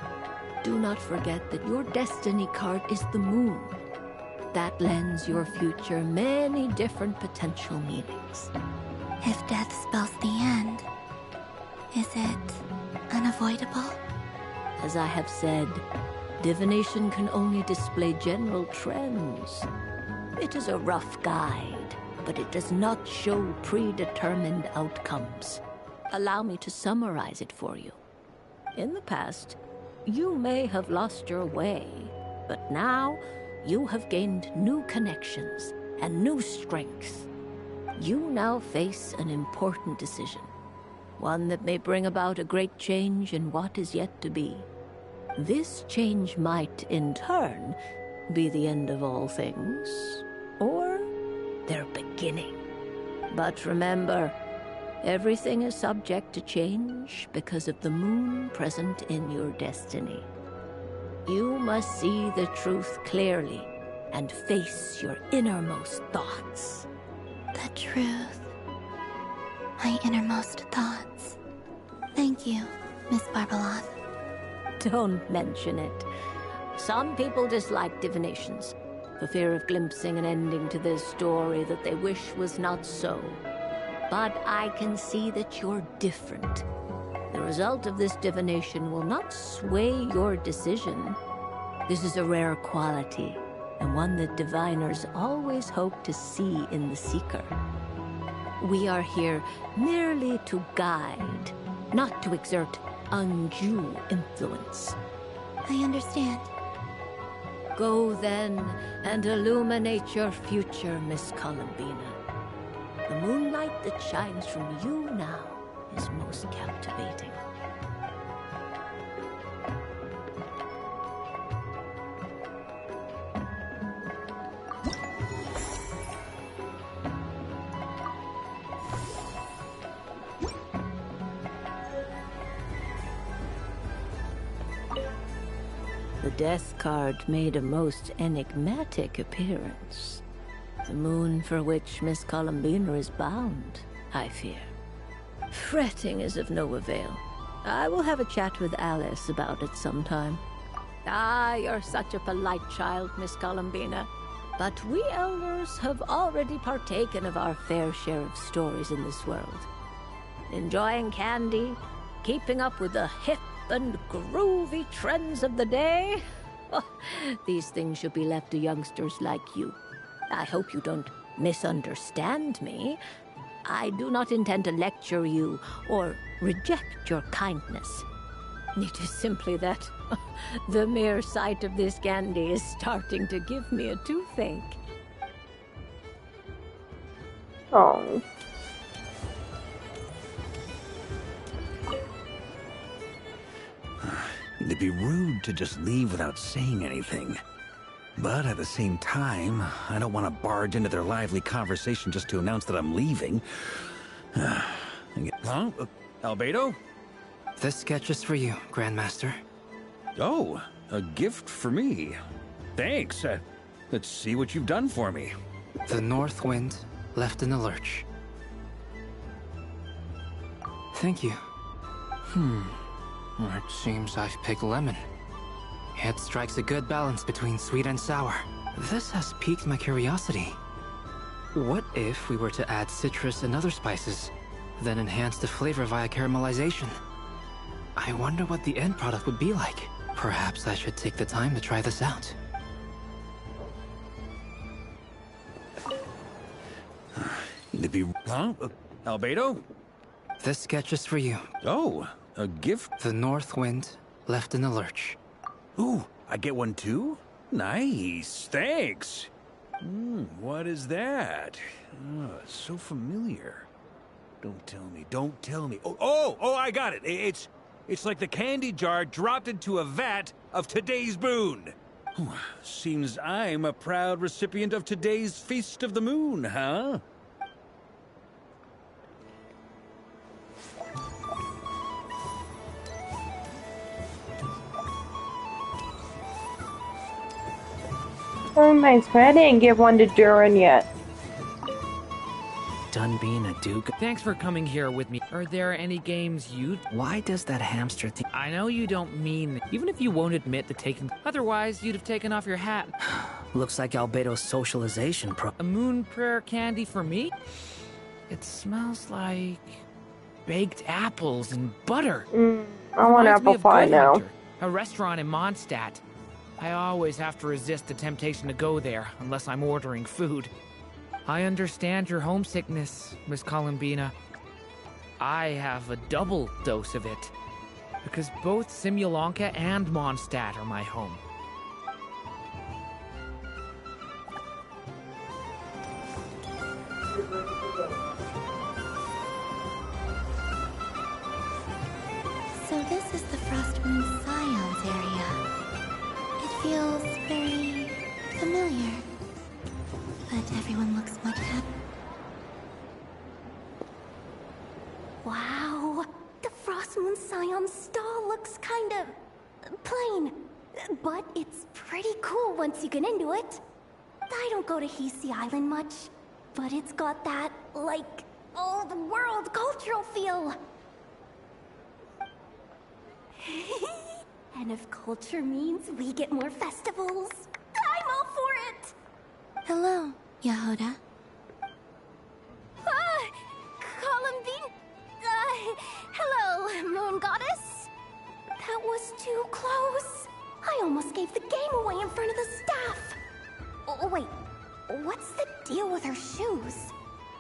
Do not forget that your destiny card is the moon. That lends your future many different potential meanings. If death spells the end, is it unavoidable? As I have said, divination can only display general trends. It is a rough guide, but it does not show predetermined outcomes. Allow me to summarize it for you. In the past, you may have lost your way, but now you have gained new connections and new strength. You now face an important decision, one that may bring about a great change in what is yet to be. This change might, in turn, be the end of all things, or their beginning. But remember, everything is subject to change because of the moon present in your destiny. You must see the truth clearly and face your innermost thoughts. The truth. My innermost thoughts. Thank you, Miss Barbeloth. Don't mention it. Some people dislike divinations, for fear of glimpsing an ending to their story that they wish was not so. But I can see that you're different. The result of this divination will not sway your decision. This is a rare quality, and one that diviners always hope to see in the seeker. We are here merely to guide, not to exert undue influence. I understand. Go then and illuminate your future, Miss Columbina. The moonlight that shines from you now is most captivating. The death card made a most enigmatic appearance. The moon for which Miss Columbina is bound, I fear. Fretting is of no avail. I will have a chat with Alice about it sometime. Ah, you're such a polite child, Miss Columbina. But we elders have already partaken of our fair share of stories in this world. Enjoying candy, keeping up with the hip and groovy trends of the day. Oh, these things should be left to youngsters like you. I hope you don't misunderstand me. I do not intend to lecture you or reject your kindness. It is simply that the mere sight of this candy is starting to give me a toothache. Oh. It'd be rude to just leave without saying anything. But at the same time, I don't want to barge into their lively conversation just to announce that I'm leaving. Huh? Albedo? This sketch is for you, Grandmaster. Oh, a gift for me. Thanks. Let's see what you've done for me. The north wind left in the lurch. Thank you. It seems I've picked lemon. It strikes a good balance between sweet and sour. This has piqued my curiosity. What if we were to add citrus and other spices, then enhance the flavor via caramelization? I wonder what the end product would be like. Perhaps I should take the time to try this out. It'd be... Huh? Albedo? This sketch is for you. Oh, a gift? The north wind left in the lurch. Ooh, I get one too? Nice, thanks. What is that? Oh, it's so familiar. Don't tell me. Oh, I got it. It's like the candy jar dropped into a vat of today's boon. Seems I'm a proud recipient of today's Feast of the Moon, huh? Oh, nice, but I didn't give one to Duran yet. Done being a duke. Thanks for coming here with me. Are there any games you'd... Why does that hamster think... I know you don't mean... Even if you won't admit to taking... Otherwise, you'd have taken off your hat. Looks like Albedo's socialization A moon prayer candy for me? It smells like... baked apples and butter. I want apple pie now. Hunter, a restaurant in Mondstadt. I always have to resist the temptation to go there, unless I'm ordering food. I understand your homesickness, Miss Columbina. I have a double dose of it, because both Simulanka and Mondstadt are my home. So this is the Frostmoon Scions area. It feels very familiar. But everyone looks much happier. Wow, the Frostmoon Scion stall looks kind of plain, but it's pretty cool once you get into it. I don't go to Hisi Island much, but it's got that, like, old world cultural feel. And if culture means we get more festivals, I'm all for it! Hello, Yahoda. Columbine... hello, Moon Goddess. That was too close. I almost gave the game away in front of the staff. Oh, wait, what's the deal with her shoes?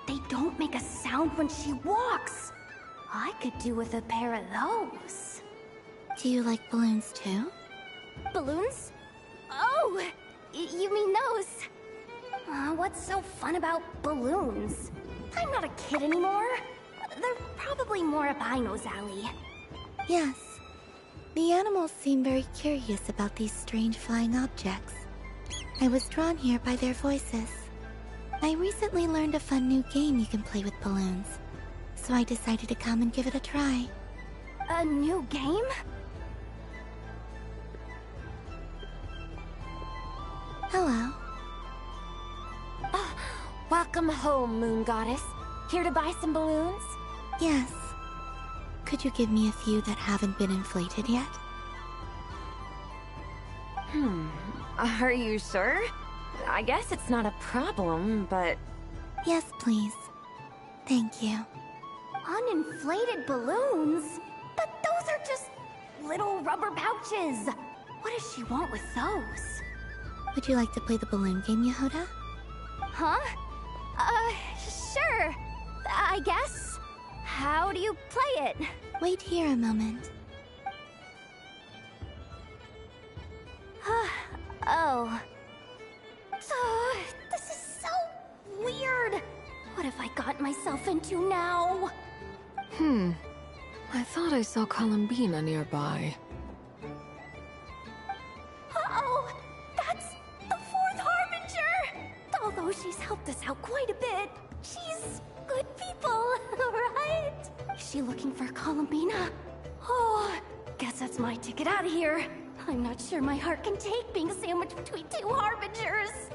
They don't make a sound when she walks. I could do with a pair of those. Do you like balloons too? Balloons? Oh, you mean those? What's so fun about balloons? I'm not a kid anymore. They're probably more up Aino's alley. Yes. The animals seem very curious about these strange flying objects. I was drawn here by their voices. I recently learned a fun new game you can play with balloons, so I decided to come and give it a try. A new game? Hello. Welcome home, Moon Goddess. Here to buy some balloons? Yes. Could you give me a few that haven't been inflated yet? Are you sure? I guess it's not a problem, but... Yes, please. Thank you. Uninflated balloons? But those are just little rubber pouches. What does she want with those? Would you like to play the balloon game, Yehoda? Huh? Sure. I guess. How do you play it? Wait here a moment. Oh. So, this is so weird. What have I got myself into now? I thought I saw Columbina nearby. Uh-oh! That's the fourth Harbinger! Although she's helped us out quite a bit, she's good people, right? Is she looking for Columbina? Oh, guess that's my ticket out of here. I'm not sure my heart can take being sandwiched between two Harbingers.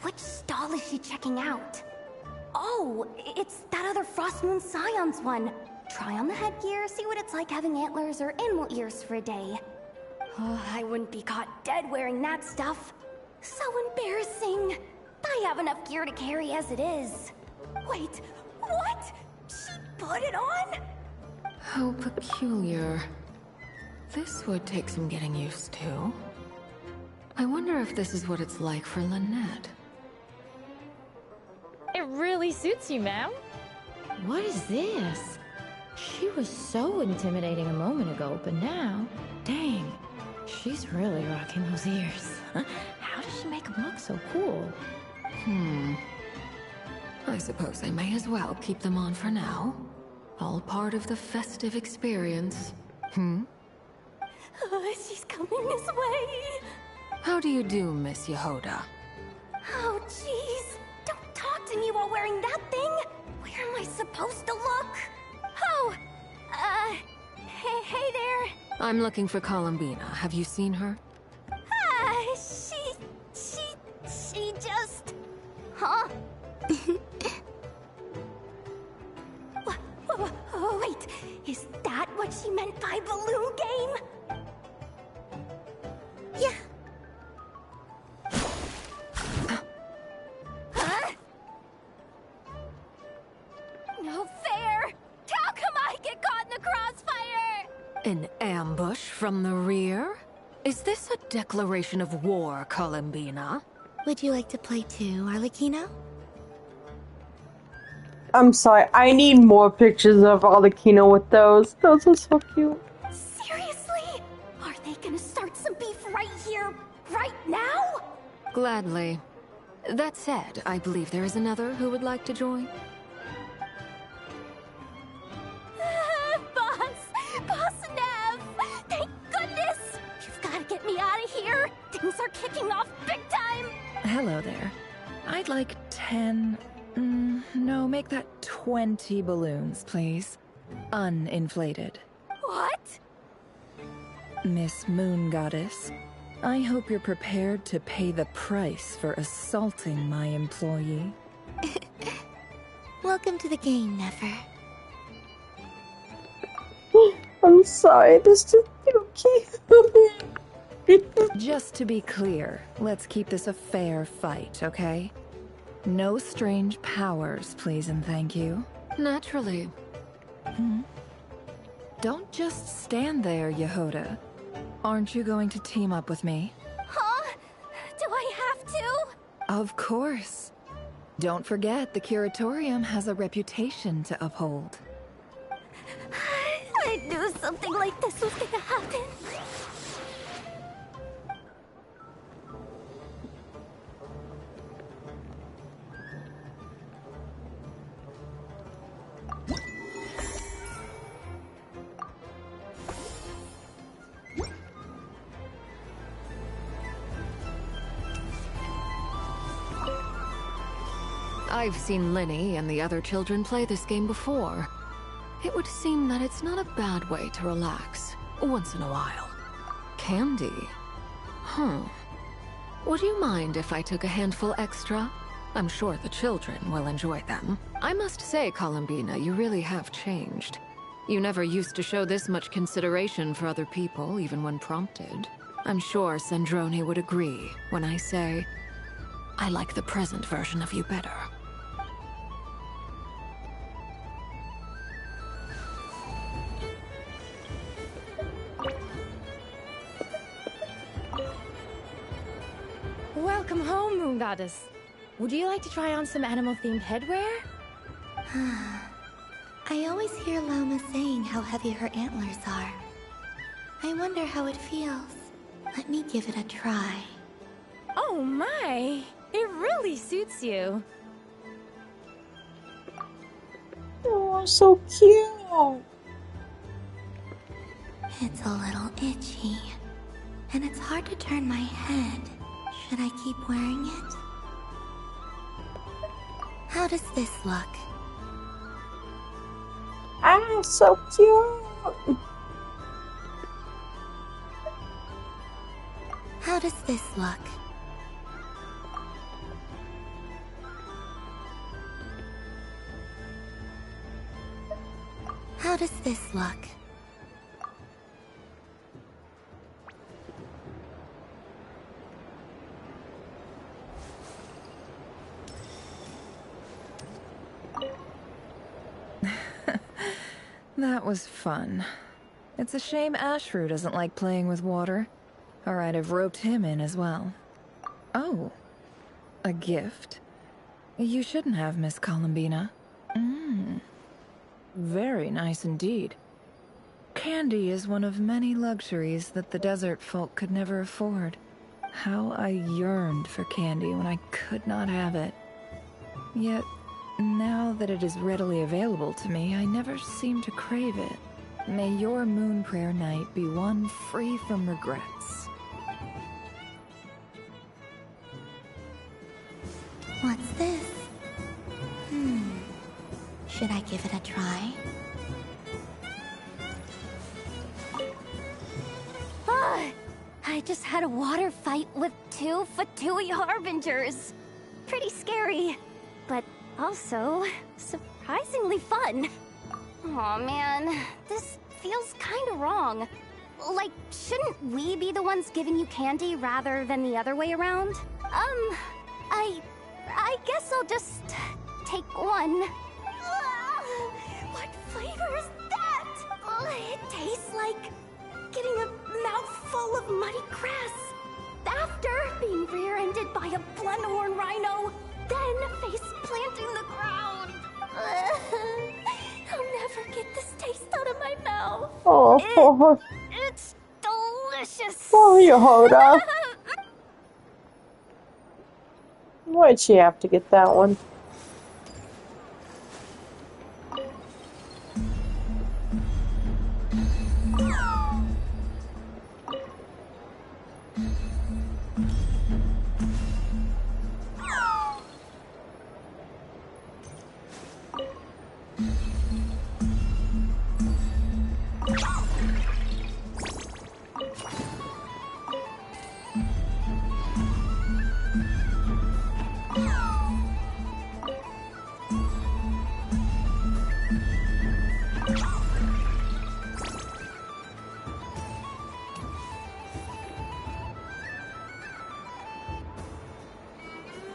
Which stall is she checking out? Oh, it's that other Frost Moon Scion's one. Try on the headgear, see what it's like having antlers or animal ears for a day. Oh, I wouldn't be caught dead wearing that stuff. So embarrassing. I have enough gear to carry as it is. Wait, what? She put it on? How peculiar. This would take some getting used to. I wonder if this is what it's like for Lynette. It really suits you, ma'am. What is this? She was so intimidating a moment ago, but now, dang, she's really rocking those ears. How does she make them look so cool? I suppose I may as well keep them on for now. All part of the festive experience. She's coming this way. How do you do, Miss Yehoda? Oh, jeez. Don't talk to me while wearing that thing. Where am I supposed to look? Oh, hey there. I'm looking for Columbina. Have you seen her? She just... Huh? Wait, is that what she meant by balloon game? Yeah. Huh? No fair! How come I get caught in the crossfire? An ambush from the rear? Is this a declaration of war, Columbina? Would you like to play too, Arlecchino? I'm sorry, I need more pictures of Arlecchino with those. Those are so cute. Seriously? Are they gonna start some beef right here, right now? Gladly. That said, I believe there is another who would like to join. Boss Nev! Thank goodness! You've gotta get me out of here! Things are kicking off big time! Hello there. I'd like 10... no, make that 20 balloons, please. Uninflated. What? Miss Moon Goddess, I hope you're prepared to pay the price for assaulting my employee. Welcome to the game, Nefer. I'm sorry, this is too cute. Just to be clear, let's keep this a fair fight, okay? No strange powers, please and thank you. Naturally. Don't just stand there, Yehoda. Aren't you going to team up with me? Huh? Do I have to? Of course. Don't forget, the curatorium has a reputation to uphold. I knew something like this was gonna happen. I've seen Linny and the other children play this game before. It would seem that it's not a bad way to relax, once in a while. Candy? Would you mind if I took a handful extra? I'm sure the children will enjoy them. I must say, Columbina, you really have changed. You never used to show this much consideration for other people, even when prompted. I'm sure Sandrone would agree when I say, I like the present version of you better. Welcome home, Moon Goddess. Would you like to try on some animal-themed headwear? I always hear Llama saying how heavy her antlers are. I wonder how it feels. Let me give it a try. Oh my! It really suits you. Oh, so cute. It's a little itchy, and it's hard to turn my head. Should I keep wearing it? How does this look? Ah, so cute. How does this look? How does this look? That was fun. It's a shame Ashru doesn't like playing with water, or I'd have roped him in as well. Oh, a gift? You shouldn't have, Miss Columbina. Very nice indeed. Candy is one of many luxuries that the desert folk could never afford. How I yearned for candy when I could not have it. Yet, now that it is readily available to me, I never seem to crave it. May your moon prayer night be one free from regrets. What's this? Should I give it a try? I just had a water fight with 2 Fatui Harbingers. Pretty scary, but also surprisingly fun. Aw, man, this feels kinda wrong. Like, shouldn't we be the ones giving you candy rather than the other way around? I guess I'll just take one. What flavor is that? It tastes like getting a mouthful of muddy grass. After being rear-ended by a blunt-horn rhino, then face-planting the ground. I'll never get this taste out of my mouth. Oh, It's delicious. oh, you Hoda. Why'd she have to get that one?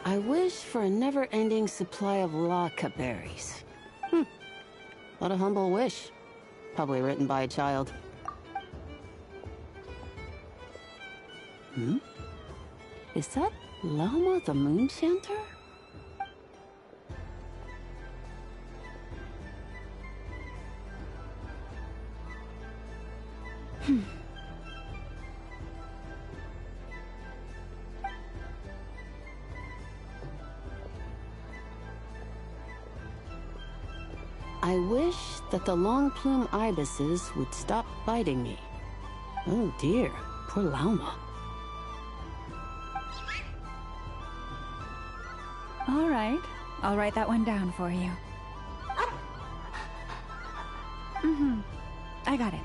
I wish for a never-ending supply of laka berries. What a humble wish. Probably written by a child. Is that Lama the Moon Chanter? I wish that the long plume ibises would stop biting me. Oh dear, poor Lauma. All right, I'll write that one down for you. I got it.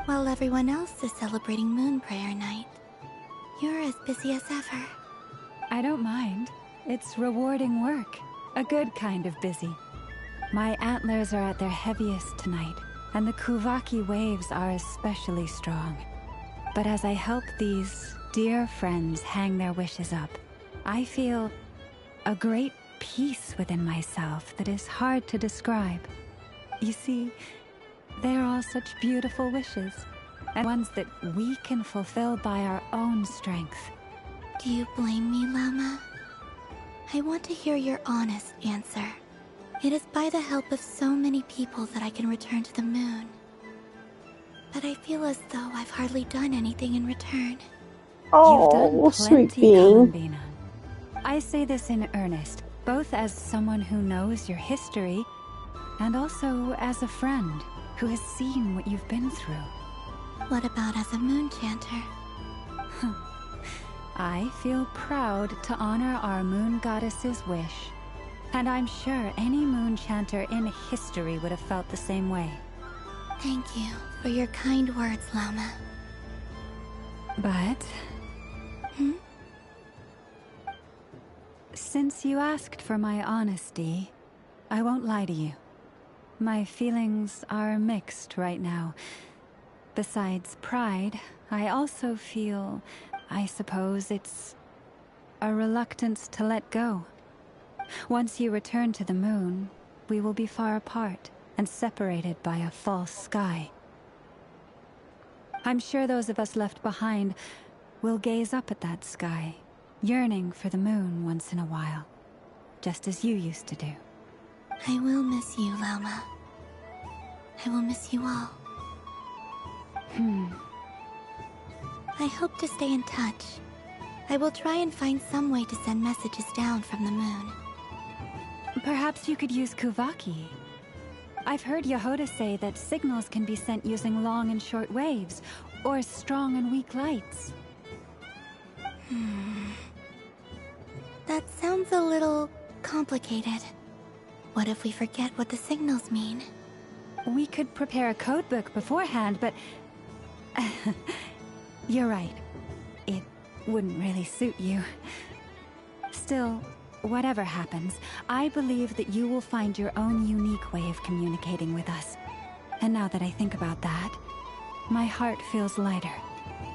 While everyone else is celebrating Moon Prayer Night, you're as busy as ever. I don't mind. It's rewarding work. A good kind of busy. My antlers are at their heaviest tonight, and the Kuvaki waves are especially strong. But as I help these dear friends hang their wishes up, I feel a great peace within myself that is hard to describe. You see, they are all such beautiful wishes, and ones that we can fulfill by our own strength. Do you blame me, Llama? I want to hear your honest answer. It is by the help of so many people that I can return to the moon. But I feel as though I've hardly done anything in return. You've done sweet plenty, being. Columbina. I say this in earnest, both as someone who knows your history, and also as a friend who has seen what you've been through. What about as a moon chanter? I feel proud to honor our moon goddess's wish, and I'm sure any moon chanter in history would have felt the same way. Thank you for your kind words, Llama. But... Since you asked for my honesty, I won't lie to you. My feelings are mixed right now. Besides pride, I also feel, I suppose it's a reluctance to let go. Once you return to the moon, we will be far apart and separated by a false sky. I'm sure those of us left behind will gaze up at that sky, yearning for the moon once in a while, just as you used to do. I will miss you, Llama. I will miss you all. I hope to stay in touch. I will try and find some way to send messages down from the moon. Perhaps you could use Kuvaki. I've heard Yehoda say that signals can be sent using long and short waves, or strong and weak lights. That sounds a little complicated. What if we forget what the signals mean? We could prepare a codebook beforehand, but... You're right. It wouldn't really suit you. Still, whatever happens, I believe that you will find your own unique way of communicating with us. And now that I think about that, my heart feels lighter.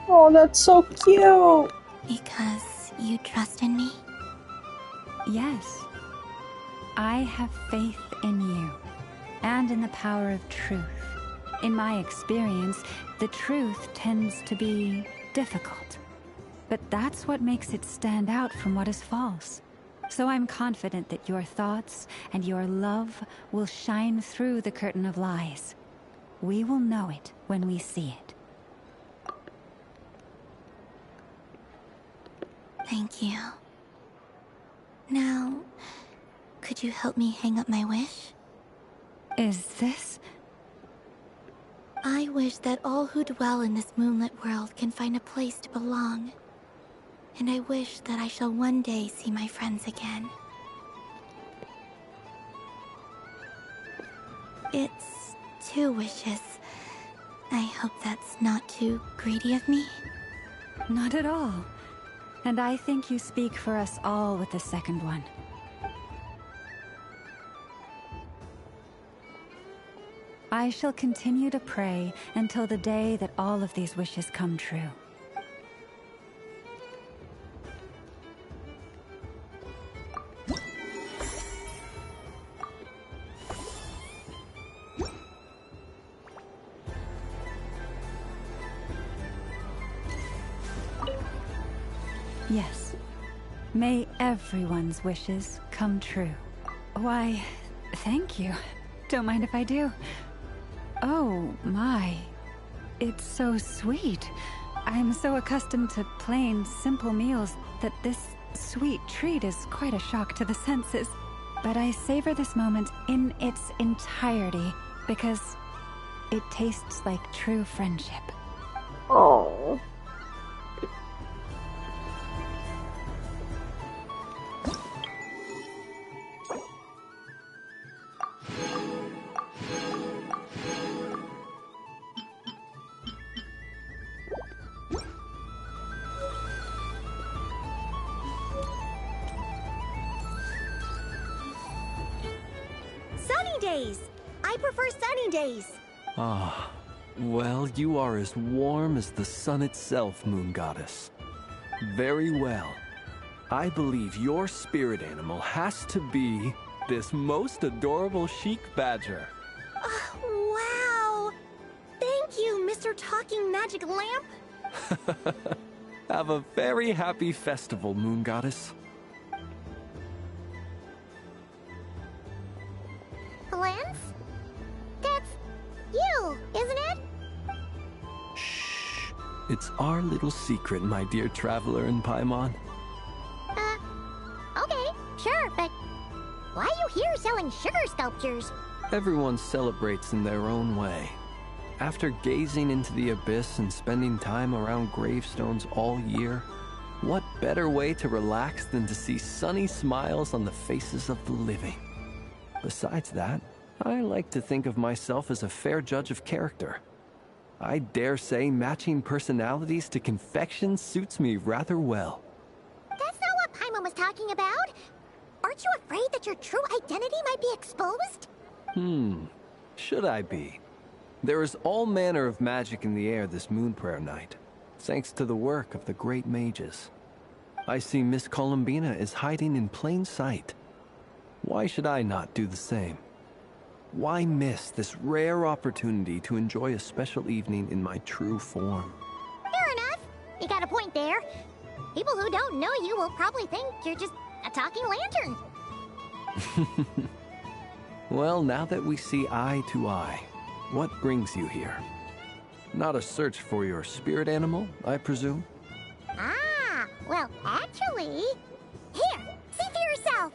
Oh, that's so cute! Because you trust in me? Yes. I have faith in you, and in the power of truth. In my experience, the truth tends to be difficult. But that's what makes it stand out from what is false. So I'm confident that your thoughts and your love will shine through the curtain of lies. We will know it when we see it. Thank you. Now, could you help me hang up my wish? Is this? I wish that all who dwell in this moonlit world can find a place to belong. And I wish that I shall one day see my friends again. It's 2 wishes. I hope that's not too greedy of me. Not at all. And I think you speak for us all with the second one. I shall continue to pray until the day that all of these wishes come true. Yes. May everyone's wishes come true. Why, thank you. Don't mind if I do. Oh, my. It's so sweet. I'm so accustomed to plain, simple meals that this sweet treat is quite a shock to the senses. But I savor this moment in its entirety because it tastes like true friendship. Oh. Sunny days! I prefer sunny days. Ah, well, you are as warm as the sun itself, Moon Goddess. Very well. I believe your spirit animal has to be this most adorable chic badger. Wow! Thank you, Mr. Talking Magic Lamp. Have a very happy festival, Moon Goddess. Lance? That's you, isn't it? It's our little secret, my dear traveler in Paimon. Okay, sure, but why are you here selling sugar sculptures? Everyone celebrates in their own way. After gazing into the abyss and spending time around gravestones all year, what better way to relax than to see sunny smiles on the faces of the living? Besides that, I like to think of myself as a fair judge of character. I dare say matching personalities to confection suits me rather well. That's not what Paimon was talking about. Aren't you afraid that your true identity might be exposed? Should I be? There is all manner of magic in the air this moon prayer night, thanks to the work of the great mages. I see Miss Columbina is hiding in plain sight. Why should I not do the same? Why miss this rare opportunity to enjoy a special evening in my true form? Fair enough. You got a point there. People who don't know you will probably think you're just a talking lantern. Well, now that we see eye to eye, what brings you here? Not a search for your spirit animal, I presume? Ah, well, actually... Here, see for yourself.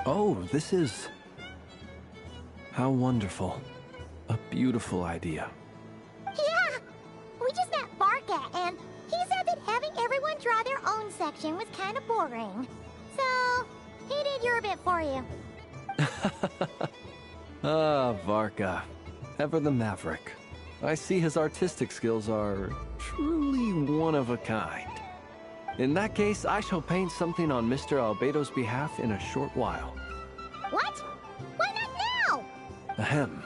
Oh, this is... How wonderful. A beautiful idea. Yeah, we just met Barca, and he said that having everyone draw their own section was kind of boring. So, he did your bit for you. Ah, Varka. Ever the maverick. I see his artistic skills are truly one of a kind. In that case, I shall paint something on Mr. Albedo's behalf in a short while. What? Why not now? Ahem.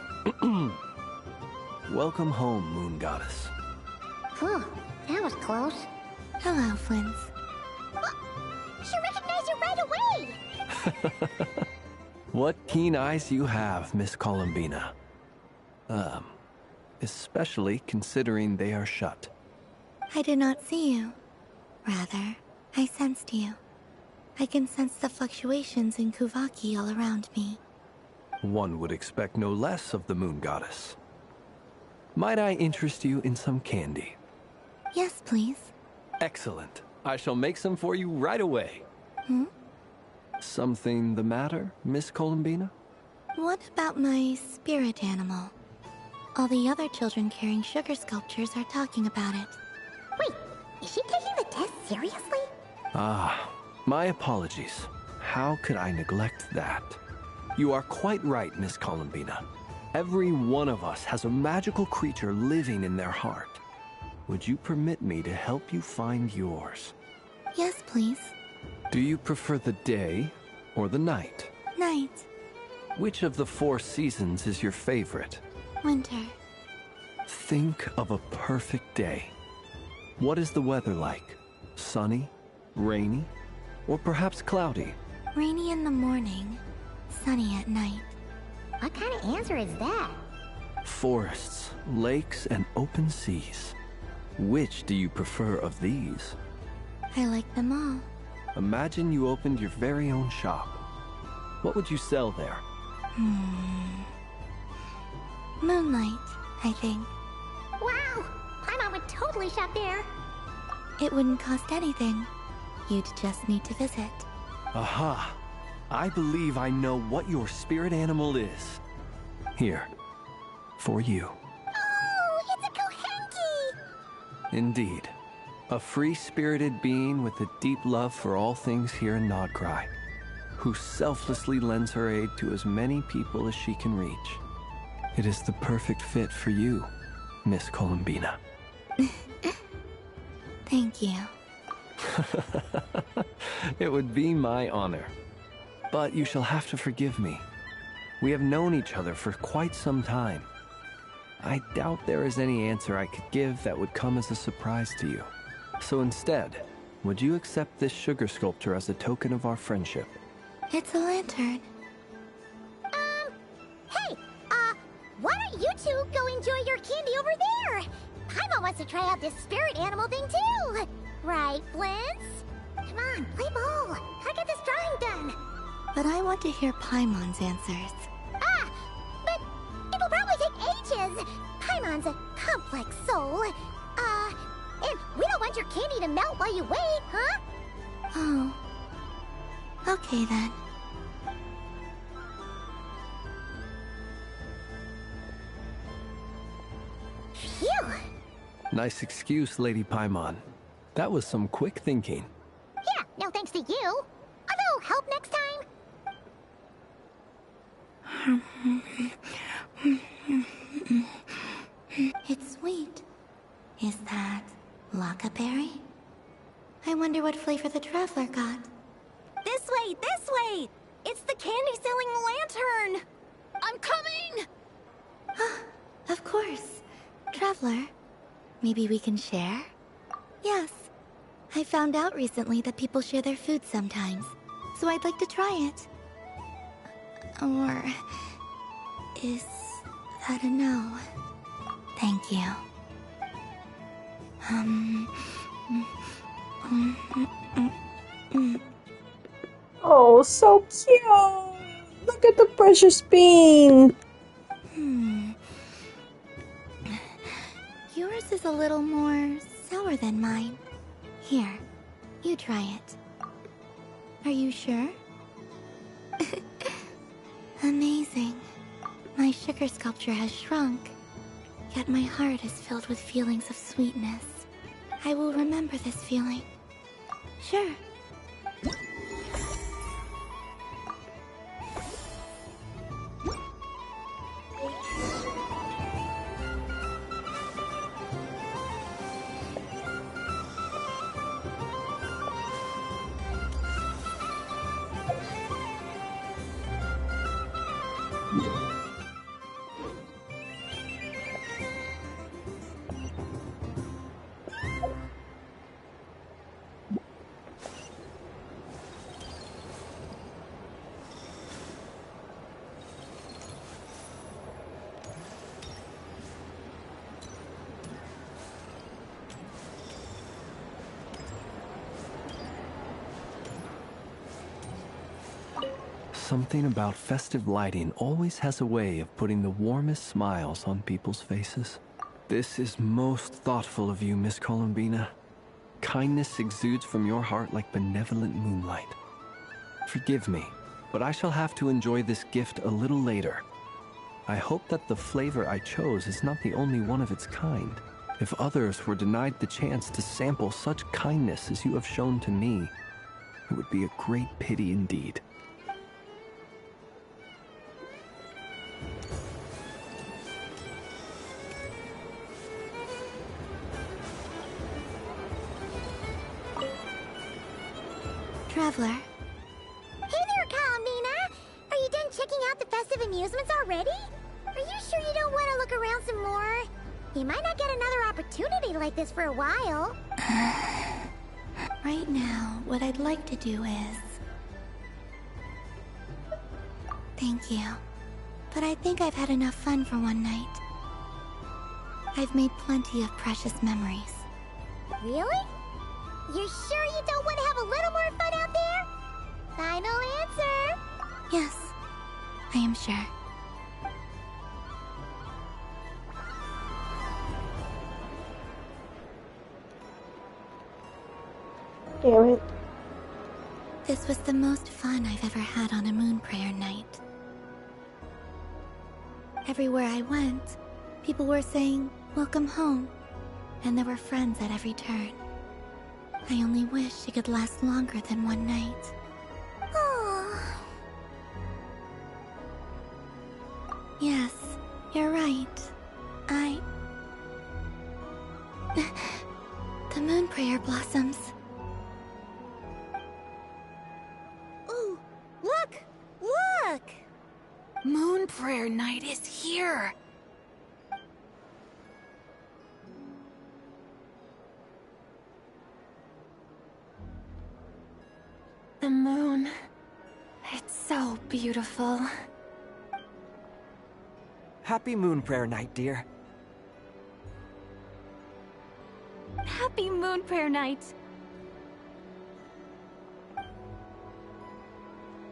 Welcome home, Moon Goddess. Phew, that was close. Hello, Flins. She recognized you right away! What keen eyes you have, Miss Columbina. Especially considering they are shut. I did not see you. Rather, I sensed you. I can sense the fluctuations in Kuvaki all around me. One would expect no less of the Moon Goddess. Might I interest you in some candy? Yes, please. Excellent. I shall make some for you right away. Something the matter, Miss Columbina? What about my spirit animal? All the other children carrying sugar sculptures are talking about it. Wait, is she taking the test seriously? Ah, my apologies. How could I neglect that? You are quite right, Miss Columbina. Every one of us has a magical creature living in their heart. Would you permit me to help you find yours? Yes, please. Do you prefer the day or the night? Night. Which of the 4 seasons is your favorite? Winter. Think of a perfect day. What is the weather like? Sunny? Rainy? Or perhaps cloudy? Rainy in the morning, sunny at night. What kind of answer is that? Forests, lakes, and open seas. Which do you prefer of these? I like them all. Imagine you opened your very own shop. What would you sell there? Moonlight, I think. Wow! would totally shop there. It wouldn't cost anything. You'd just need to visit. Aha! I believe I know what your spirit animal is. Here, for you. Oh, it's a Kohenki! Indeed. A free-spirited being with a deep love for all things here in Nod-krai, who selflessly lends her aid to as many people as she can reach. It is the perfect fit for you, Miss Columbina. Thank you. It would be my honor. But you shall have to forgive me. We have known each other for quite some time. I doubt there is any answer I could give that would come as a surprise to you. So instead, would you accept this sugar sculpture as a token of our friendship? It's a lantern. Hey, why don't you two go enjoy your candy over there? Paimon wants to try out this spirit animal thing too. Right, Flint's? Come on, play ball. I get this drawing done. But I want to hear Paimon's answers. Ah, but it'll probably take ages. Paimon's a complex soul. And we don't want your candy to melt while you wait, huh? Oh. Okay then. Phew. Nice excuse, Lady Paimon. That was some quick thinking. Yeah, no thanks to you. A little help next time. It's sweet. Is that Laka berry? I wonder what flavor the traveler got. This way, this way! It's the candy-selling lantern! I'm coming! Of course. Traveler, maybe we can share? Yes. I found out recently that people share their food sometimes, so I'd like to try it. Or... is that a no? Thank you. Oh, so cute! Look at the precious bean! Yours is a little more sour than mine. Here, you try it. Are you sure? Amazing. My sugar sculpture has shrunk, yet my heart is filled with feelings of sweetness. I will remember this feeling. Sure. Something about festive lighting always has a way of putting the warmest smiles on people's faces. This is most thoughtful of you, Miss Columbina. Kindness exudes from your heart like benevolent moonlight. Forgive me, but I shall have to enjoy this gift a little later. I hope that the flavor I chose is not the only one of its kind. If others were denied the chance to sample such kindness as you have shown to me, it would be a great pity indeed. Traveler. Hey there, Columbina! Are you done checking out the festive amusements already? Are you sure you don't want to look around some more? You might not get another opportunity like this for a while. Right now, what I'd like to do is... Thank you. But I think I've had enough fun for one night. I've made plenty of precious memories. Really? You sure you don't want to have a little more fun out there? Final answer? Yes, I am sure. Damn it. This was the most fun I've ever had on a moon prayer night. Everywhere I went, people were saying, "Welcome home," and there were friends at every turn. I only wish it could last longer than one night. Oh. Yes, you're right. The moon prayer blossoms. Ooh, look! Look! Moon prayer night is here. The moon. It's so beautiful. Happy moon prayer night, dear. Happy moon prayer night.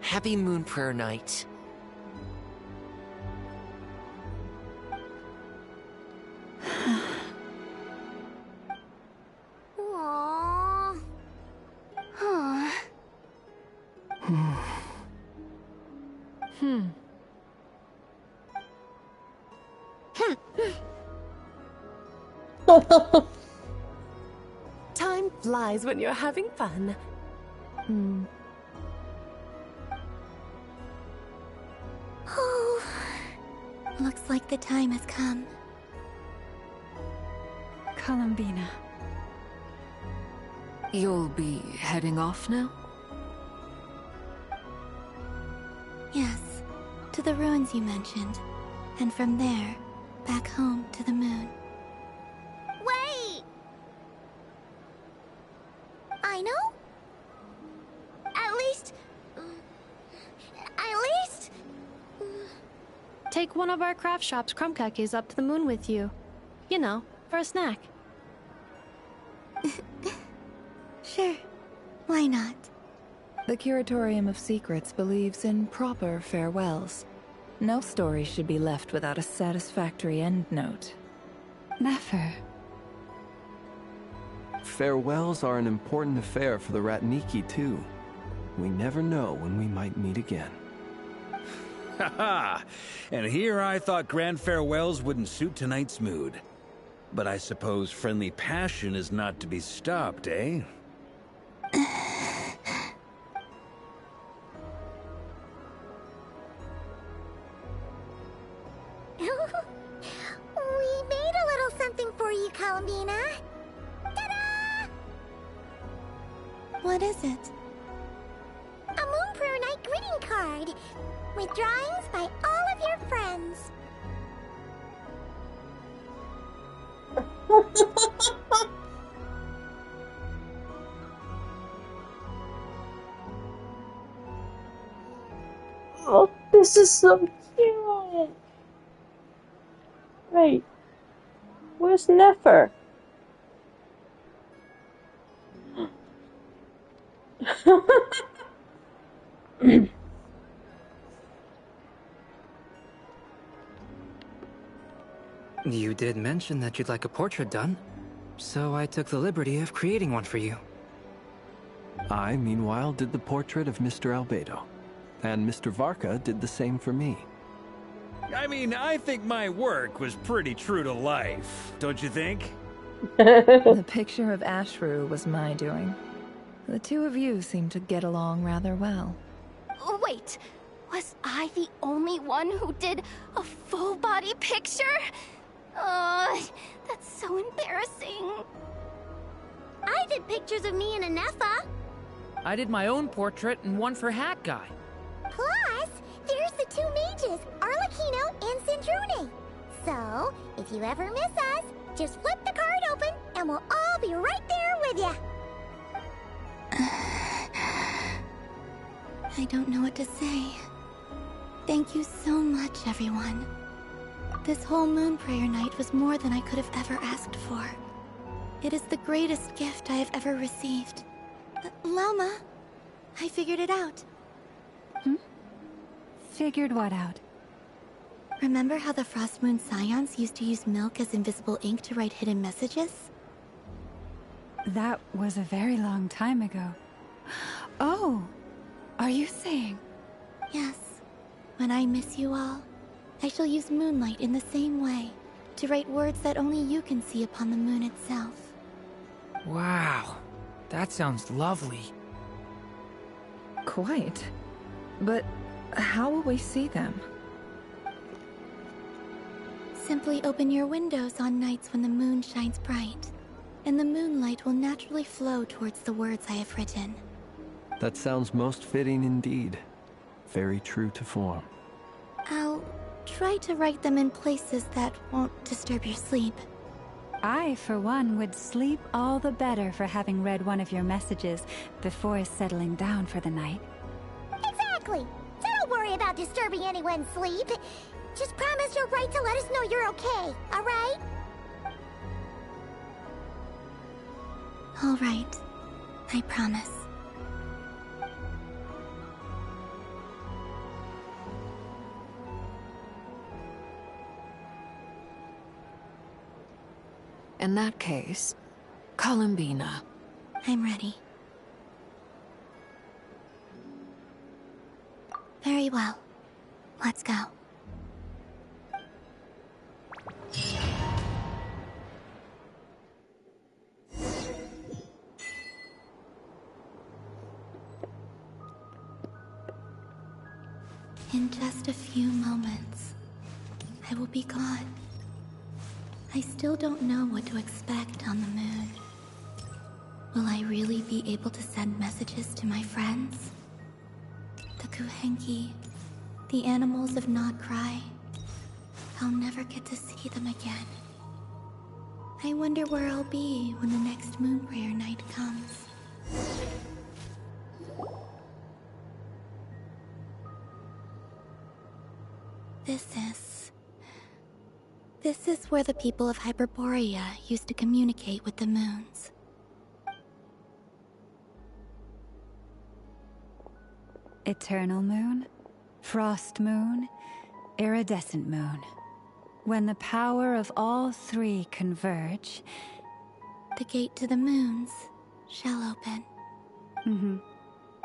Happy moon prayer night. Aww. Huh. Time flies when you're having fun. Oh, looks like the time has come. Columbina. You'll be heading off now? Yes, to the ruins you mentioned. And from there, back home to the moon. Wait! I know? At least... Take one of our craft shop's crumb cookies up to the moon with you. You know, for a snack. Sure, why not? The Curatorium of Secrets believes in proper farewells. No story should be left without a satisfactory endnote. Never. Farewells are an important affair for the Ratniki, too. We never know when we might meet again. Haha! And here I thought grand farewells wouldn't suit tonight's mood. But I suppose friendly passion is not to be stopped, eh? We made a little something for you, Columbina. Ta-da! What is it? A Moon Prayer Night greeting card with drawings by all of your friends. Oh, this is so cute. Wait, where's Nefer? You did mention that you'd like a portrait done, so I took the liberty of creating one for you. I, meanwhile, did the portrait of Mr. Albedo, and Mr. Varka did the same for me. I mean, I think my work was pretty true to life, don't you think? The picture of Ashru was my doing. The two of you seem to get along rather well. Wait, was I the only one who did a full body picture? That's so embarrassing. I did pictures of me and Anefa. I did my own portrait and one for Hat Guy. Plus, there's the two mages, Arlecchino and Sindrune. So, if you ever miss us, just flip the card open and we'll all be right there with you. I don't know what to say. Thank you so much, everyone. This whole moon prayer night was more than I could have ever asked for. It is the greatest gift I have ever received. Lama, I figured it out. Figured what out? Remember how the Frost Moon Scions used to use milk as invisible ink to write hidden messages? That was a very long time ago. Oh, are you saying? Yes. When I miss you all, I shall use moonlight in the same way to write words that only you can see upon the moon itself. Wow, that sounds lovely. Quite. But how will we see them? Simply open your windows on nights when the moon shines bright, and the moonlight will naturally flow towards the words I have written. That sounds most fitting indeed. Very true to form. I'll try to write them in places that won't disturb your sleep. I, for one, would sleep all the better for having read one of your messages before settling down for the night. Exactly! So don't worry about disturbing anyone's sleep. Just promise you'll write to let us know you're okay, alright? Alright. I promise. In that case, Columbina. I'm ready. Very well. Let's go. In just a few moments, I will be gone. I still don't know what to expect on the moon. Will I really be able to send messages to my friends? The Kuhenki, the animals of Nod-krai. I'll never get to see them again. I wonder where I'll be when the next moon prayer night comes. This is where the people of Hyperborea used to communicate with the moons. Eternal moon, frost moon, iridescent moon. When the power of all three converge... The gate to the moons shall open.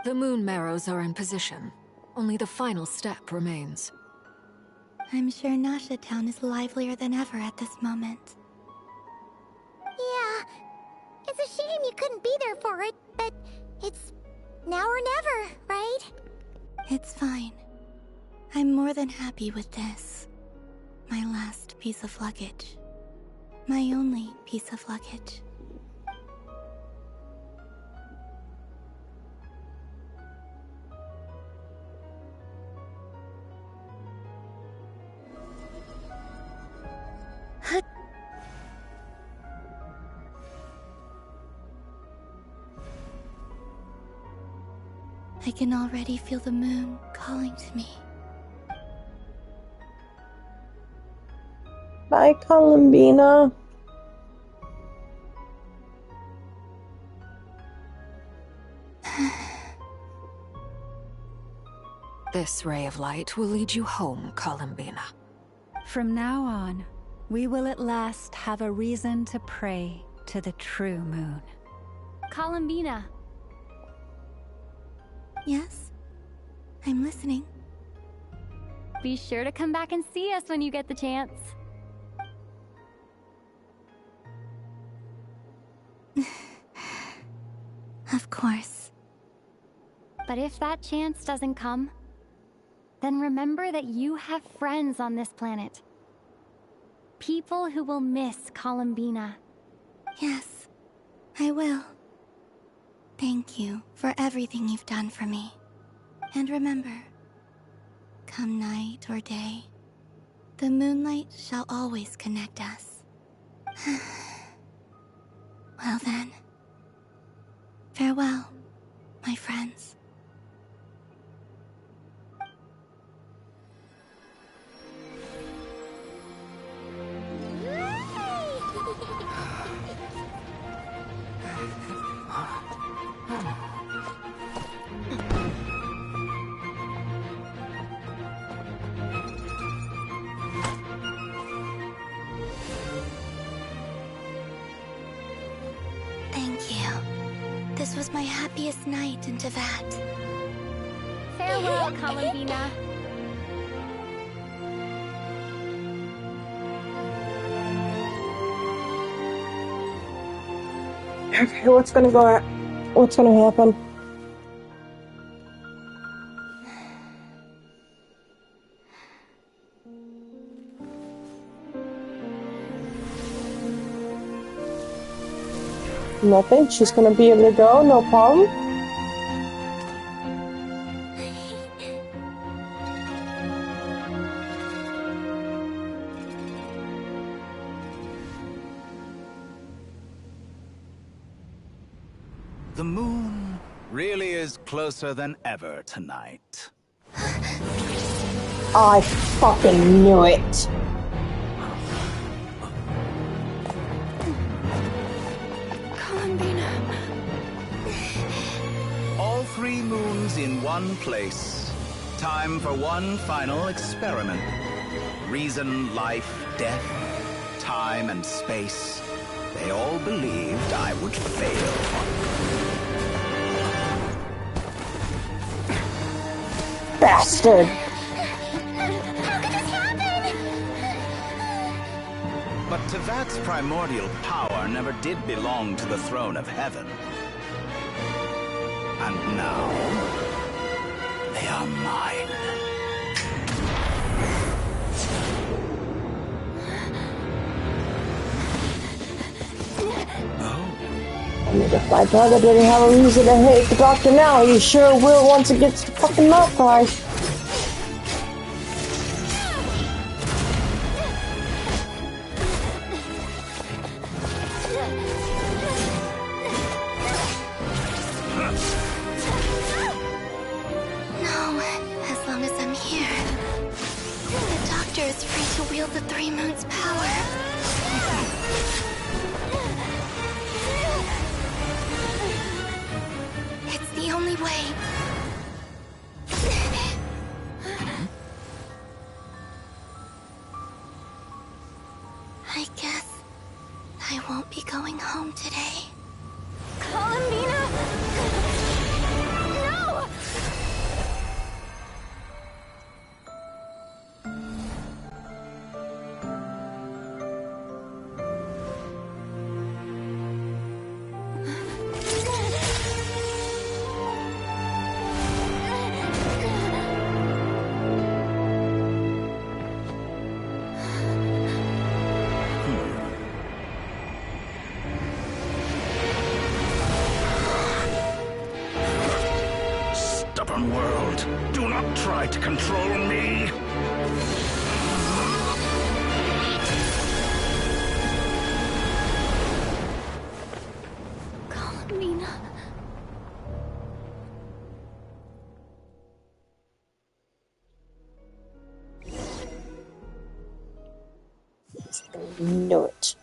The moon marrows are in position. Only the final step remains. I'm sure Nasha Town is livelier than ever at this moment. Yeah, it's a shame you couldn't be there for it, but it's now or never, right? It's fine. I'm more than happy with this. My last piece of luggage. My only piece of luggage. I can already feel the moon calling to me. Bye, Columbina. This ray of light will lead you home, Columbina. From now on, we will at last have a reason to pray to the true moon. Columbina. Yes? I'm listening. Be sure to come back and see us when you get the chance. Of course. But if that chance doesn't come, then remember that you have friends on this planet. People who will miss Columbina. Yes, I will. Thank you for everything you've done for me. And remember, come night or day, the moonlight shall always connect us. Well then, farewell, my friends. Thank you. This was my happiest night in Tevat. Farewell, Columbina. Okay, what's gonna happen? Nothing. She's gonna be able to go, no problem. The moon really is closer than ever tonight. I fucking knew it. Columbina. All 3 moons in one place. Time for one final experiment. Reason, life, death, time and space. They all believed I would fail. Bastard! How could this happen? But Tevat's primordial power never did belong to the throne of heaven. And now, they are mine. I mean, if my brother didn't have a reason to hate the doctor now, he sure will once it gets to fucking Nod-krai. No, as long as I'm here. The doctor is free to wield the 3 moons' power. It's the only way. I guess I won't be going home today. Columbina! No! Stubborn world, do not try to control me. Columbina. Knew it.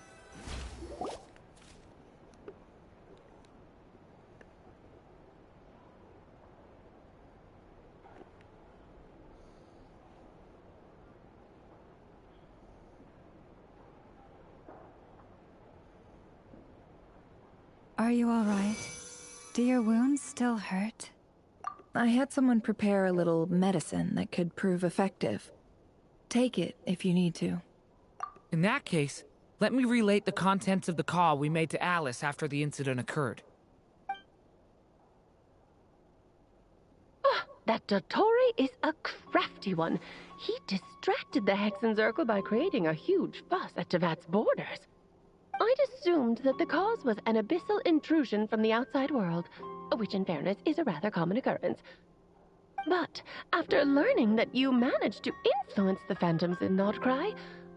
Are you all right? Do your wounds still hurt? I had someone prepare a little medicine that could prove effective. Take it if you need to. In that case, let me relate the contents of the call we made to Alice after the incident occurred. That Dottore is a crafty one. He distracted the Hexenzirkel by creating a huge fuss at Tevat's borders. I'd assumed that the cause was an abyssal intrusion from the outside world, which in fairness is a rather common occurrence. But after learning that you managed to influence the phantoms in Nod-krai,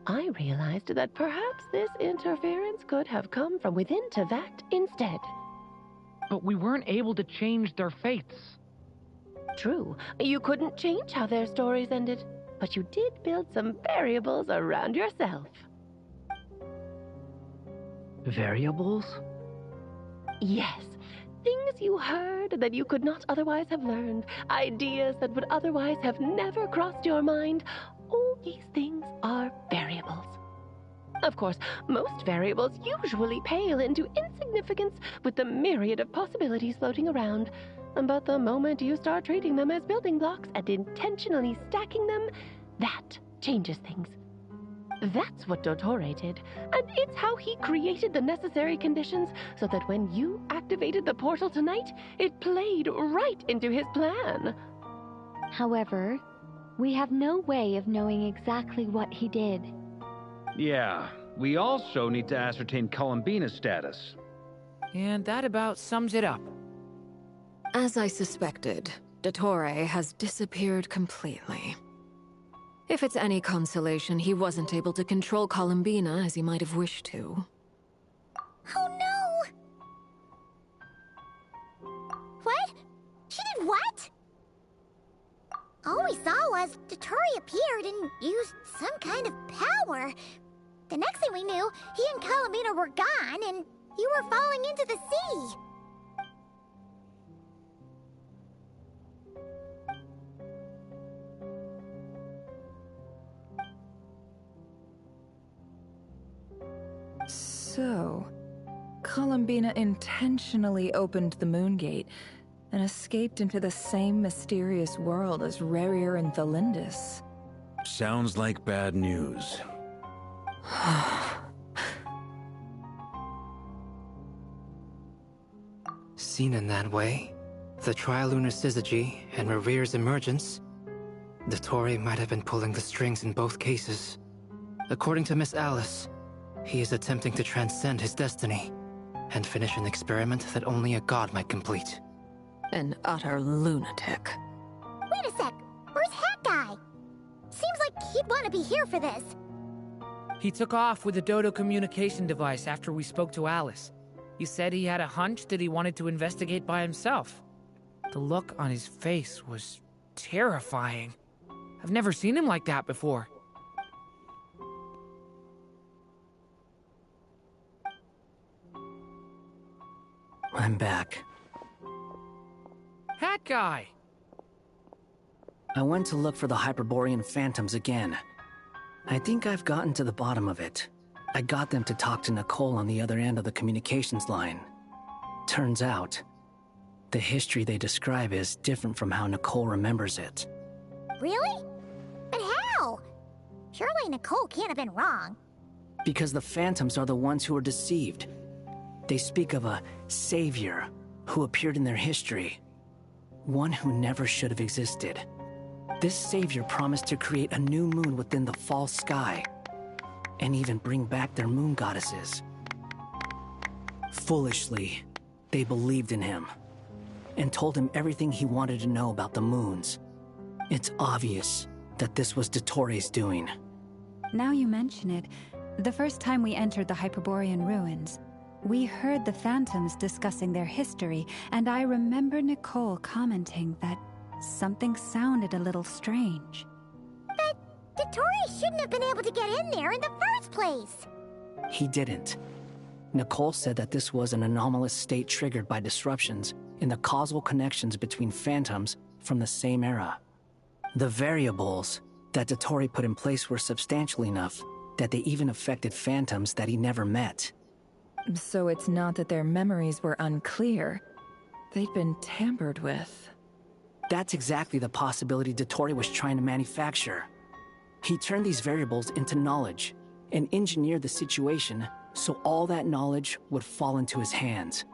I realized that perhaps this interference could have come from within Tevat instead. But we weren't able to change their fates. True, you couldn't change how their stories ended, but you did build some variables around yourself. Variables? Yes, things you heard that you could not otherwise have learned, ideas that would otherwise have never crossed your mind. All these things are variables. Of course, most variables usually pale into insignificance with the myriad of possibilities floating around. But the moment you start treating them as building blocks and intentionally stacking them, that changes things. That's what Dottore did, and it's how he created the necessary conditions so that when you activated the portal tonight, it played right into his plan. However, we have no way of knowing exactly what he did. Yeah, we also need to ascertain Columbina's status. And that about sums it up. As I suspected, Dottore has disappeared completely. If it's any consolation, he wasn't able to control Columbina as he might have wished to. Oh no! What? She did what? All we saw was Dottore appeared and used some kind of power. The next thing we knew, he and Columbina were gone and you were falling into the sea. So, Columbina intentionally opened the moon gate and escaped into the same mysterious world as Rerir and Thalindis. Sounds like bad news. Seen in that way, the trilunar syzygy and Rerir's emergence, Dottore might have been pulling the strings in both cases. According to Miss Alice, he is attempting to transcend his destiny and finish an experiment that only a god might complete. An utter lunatic. Wait a sec, where's Hat Guy? Seems like he'd want to be here for this. He took off with the Dodo communication device after we spoke to Alice. He said he had a hunch that he wanted to investigate by himself. The look on his face was terrifying. I've never seen him like that before. I'm back. Hat Guy! I went to look for the Hyperborean phantoms again. I think I've gotten to the bottom of it. I got them to talk to Nicole on the other end of the communications line. Turns out, the history they describe is different from how Nicole remembers it. Really? But how? Surely Nicole can't have been wrong. Because the phantoms are the ones who are deceived. They speak of a savior who appeared in their history. One who never should have existed. This savior promised to create a new moon within the false sky, and even bring back their moon goddesses. Foolishly, they believed in him, and told him everything he wanted to know about the moons. It's obvious that this was Dottore's doing. Now you mention it, the first time we entered the Hyperborean ruins, we heard the phantoms discussing their history, and I remember Nicole commenting that something sounded a little strange. But Dottore shouldn't have been able to get in there in the first place. He didn't. Nicole said that this was an anomalous state triggered by disruptions in the causal connections between phantoms from the same era. The variables that Dottore put in place were substantial enough that they even affected phantoms that he never met. So it's not that their memories were unclear. They'd been tampered with. That's exactly the possibility Dottore was trying to manufacture. He turned these variables into knowledge and engineered the situation so all that knowledge would fall into his hands.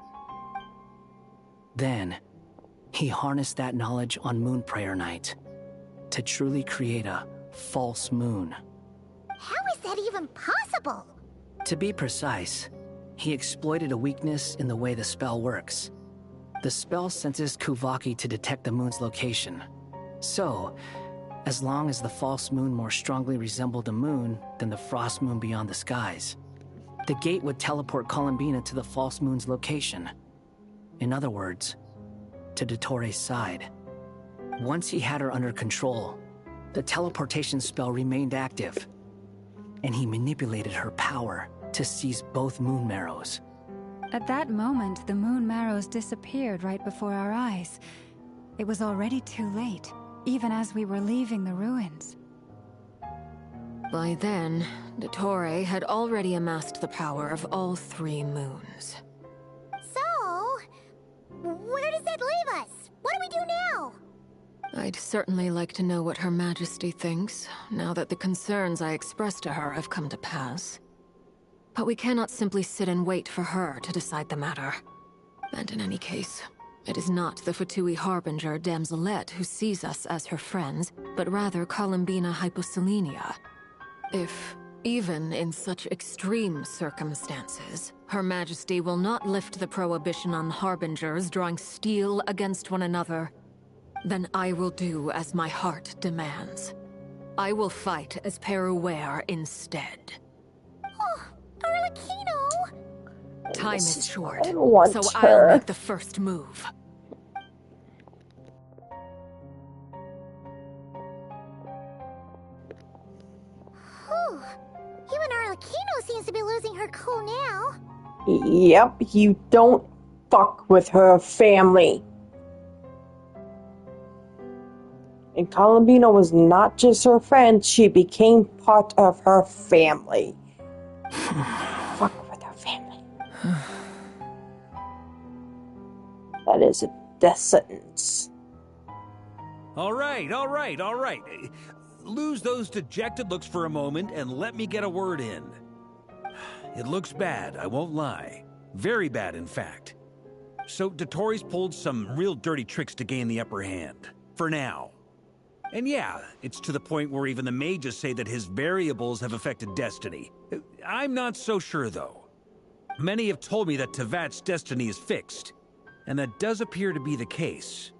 Then, he harnessed that knowledge on Moon Prayer Night to truly create a false moon. How is that even possible? To be precise, he exploited a weakness in the way the spell works. The spell senses Kuvaki to detect the moon's location. So, as long as the false moon more strongly resembled the moon than the frost moon beyond the skies, the gate would teleport Columbina to the false moon's location. In other words, to Dottore's side. Once he had her under control, the teleportation spell remained active, and he manipulated her power to seize both moon marrows. At that moment, the moon marrows disappeared right before our eyes. It was already too late, even as we were leaving the ruins. By then, Dottore had already amassed the power of all 3 moons. So, where does that leave us? What do we do now? I'd certainly like to know what Her Majesty thinks, now that the concerns I expressed to her have come to pass. But we cannot simply sit and wait for her to decide the matter. And in any case, it is not the Fatui Harbinger Damselette who sees us as her friends, but rather Columbina Hyposelenia. If, even in such extreme circumstances, Her Majesty will not lift the prohibition on Harbingers drawing steel against one another, then I will do as my heart demands. I will fight as Peruware instead. Oh, Arlecchino! Time is short, so her. I'll make the first move. Whew. Even Arlecchino seems to be losing her cool now. Yep, you don't fuck with her family. And Columbina was not just her friend, she became part of her family. Fuck with her family. That is a death sentence. All right. Lose those dejected looks for a moment and let me get a word in. It looks bad, I won't lie. Very bad, in fact. So Dottore's pulled some real dirty tricks to gain the upper hand. For now. And yeah, it's to the point where even the mages say that his variables have affected destiny. I'm not so sure, though. Many have told me that Tevat's destiny is fixed, and that does appear to be the case.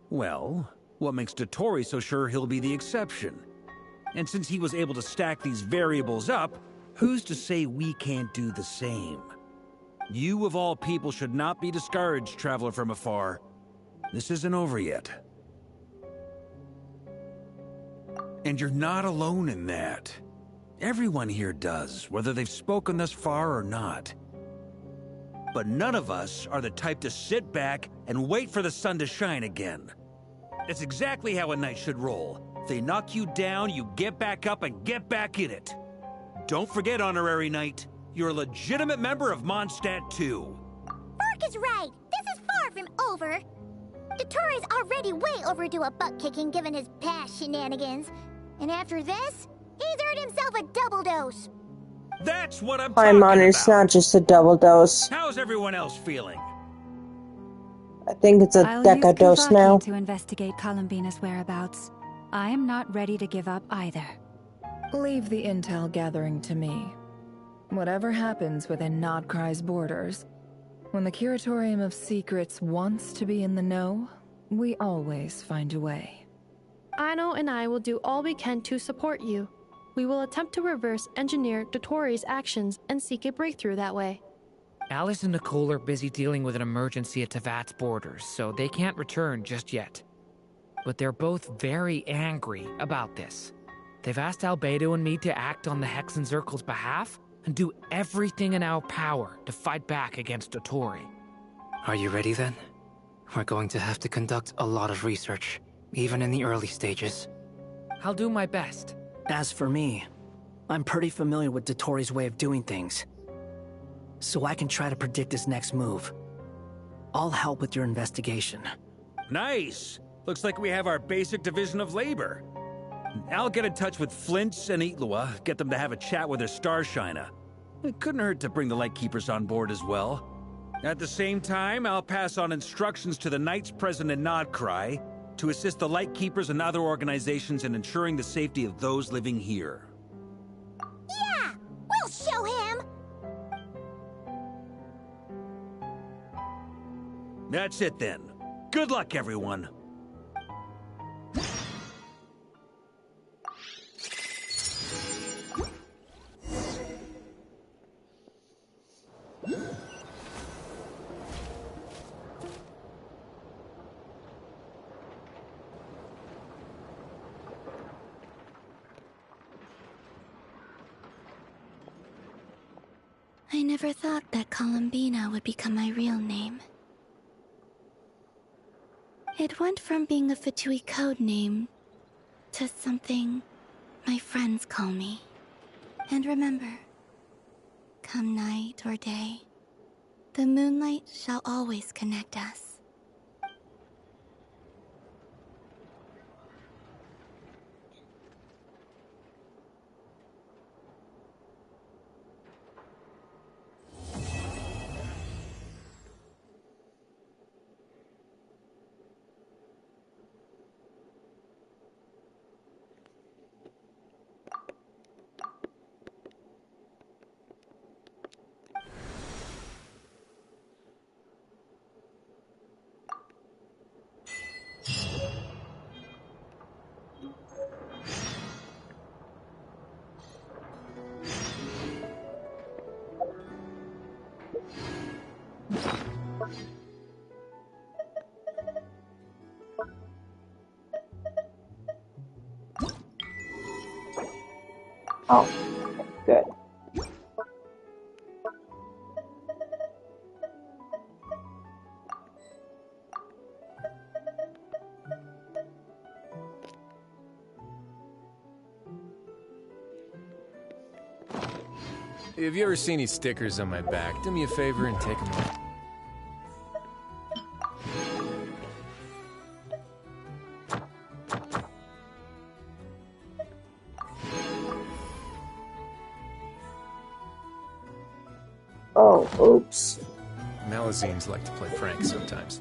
Well, what makes Dottore so sure he'll be the exception? And since he was able to stack these variables up, who's to say we can't do the same? You of all people should not be discouraged, traveler from afar. This isn't over yet. And you're not alone in that. Everyone here does, whether they've spoken thus far or not. But none of us are the type to sit back and wait for the sun to shine again. That's exactly how a knight should roll. If they knock you down, you get back up and get back in it. Don't forget, Honorary Knight, you're a legitimate member of Mondstadt too. Mark is right. This is far from over. Dottore's already way overdue a butt-kicking given his past shenanigans. And after this, he's earned himself a double dose. That's what I'm Hi, talking Mon, about. it's not just a double dose. How's everyone else feeling? I think it's a I'll deca use dose Kuvaki now. to investigate Columbina's whereabouts. I am not ready to give up either. Leave the intel gathering to me. Whatever happens within Nod-krai's borders, when the Curatorium of Secrets wants to be in the know, we always find a way. Aino and I will do all we can to support you. We will attempt to reverse engineer Dottore's actions and seek a breakthrough that way. Alice and Nicole are busy dealing with an emergency at Tevat's borders, so they can't return just yet. But they're both very angry about this. They've asked Albedo and me to act on the Hexenzirkel's behalf and do everything in our power to fight back against Dottore. Are you ready then? We're going to have to conduct a lot of research, even in the early stages. I'll do my best. As for me, I'm pretty familiar with Dottore's way of doing things, so I can try to predict his next move. I'll help with your investigation. Nice! Looks like we have our basic division of labor. I'll get in touch with Flints and Itlua, get them to have a chat with their Starshiner. It couldn't hurt to bring the Lightkeepers on board as well. At the same time, I'll pass on instructions to the Knights present in Nod-krai to assist the Lightkeepers and other organizations in ensuring the safety of those living here. Yeah! We'll show him! That's it then. Good luck, everyone. I never thought that Columbina would become my real name. It went from being a Fatui code name to something my friends call me. And remember, come night or day, the moonlight shall always connect us. Oh, good. If you ever see any stickers on my back, do me a favor and take them off. Oh, oops. Malazines like to play pranks sometimes.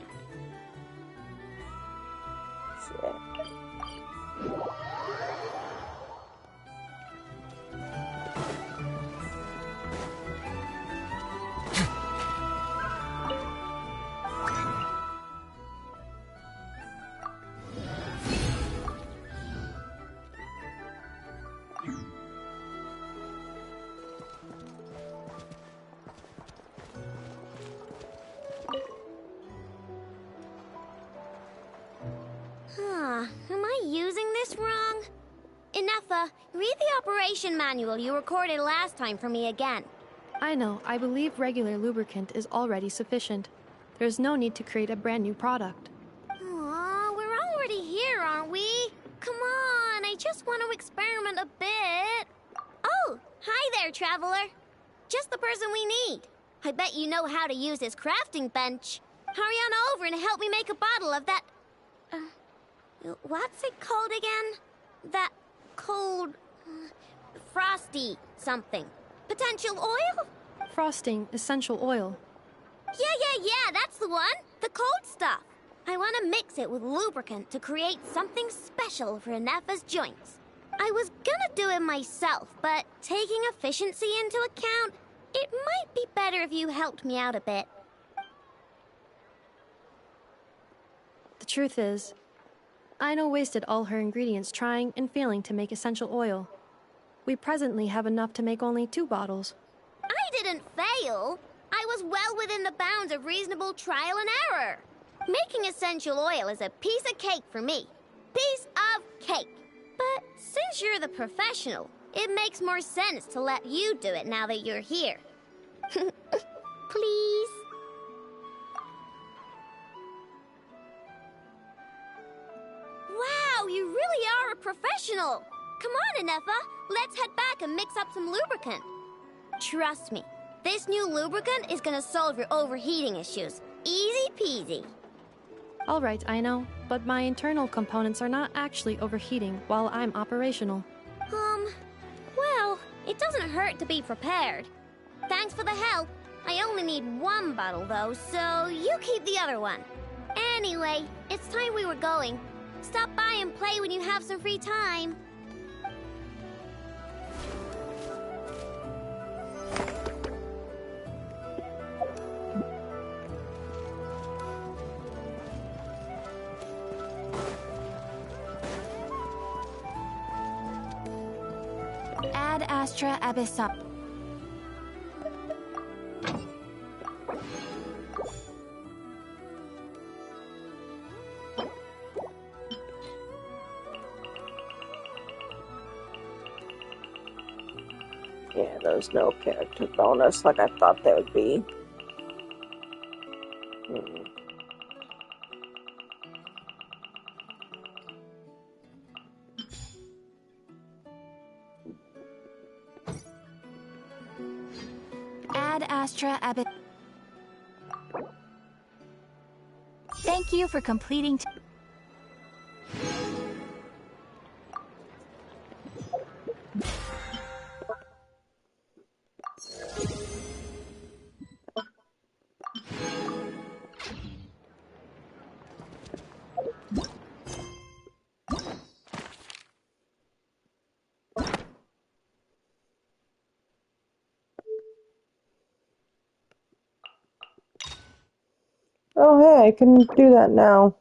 Am I using this wrong? Ineffa, read the operation manual you recorded last time for me again. I know. I believe regular lubricant is already sufficient. There's no need to create a brand new product. Aw, we're already here, aren't we? Come on, I just want to experiment a bit. Oh, hi there, traveler. Just the person we need. I bet you know how to use this crafting bench. Hurry on over and help me make a bottle of that... what's it called again? That cold... frosty something. Potential oil? Frosting essential oil. Yeah, that's the one. The cold stuff. I want to mix it with lubricant to create something special for Ineffa's joints. I was gonna do it myself, but taking efficiency into account, it might be better if you helped me out a bit. The truth is, Aino wasted all her ingredients trying and failing to make essential oil. We presently have enough to make only 2 bottles. I didn't fail. I was well within the bounds of reasonable trial and error. Making essential oil is a piece of cake for me. Piece of cake. But since you're the professional, it makes more sense to let you do it now that you're here. Please? Wow, you really are a professional. Come on, Ineffa. Let's head back and mix up some lubricant. Trust me, this new lubricant is gonna solve your overheating issues. Easy peasy. All right, Aino, but my internal components are not actually overheating while I'm operational. Well, it doesn't hurt to be prepared. Thanks for the help. I only need 1 bottle though, so you keep the other one. Anyway, it's time we were going. Stop by and play when you have some free time. Ad Astra Abyssum. Yeah, there's no character bonus like I thought there would be. Ad Astra Abbot. Thank you for completing. Oh, hey, I can do that now.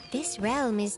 This realm is...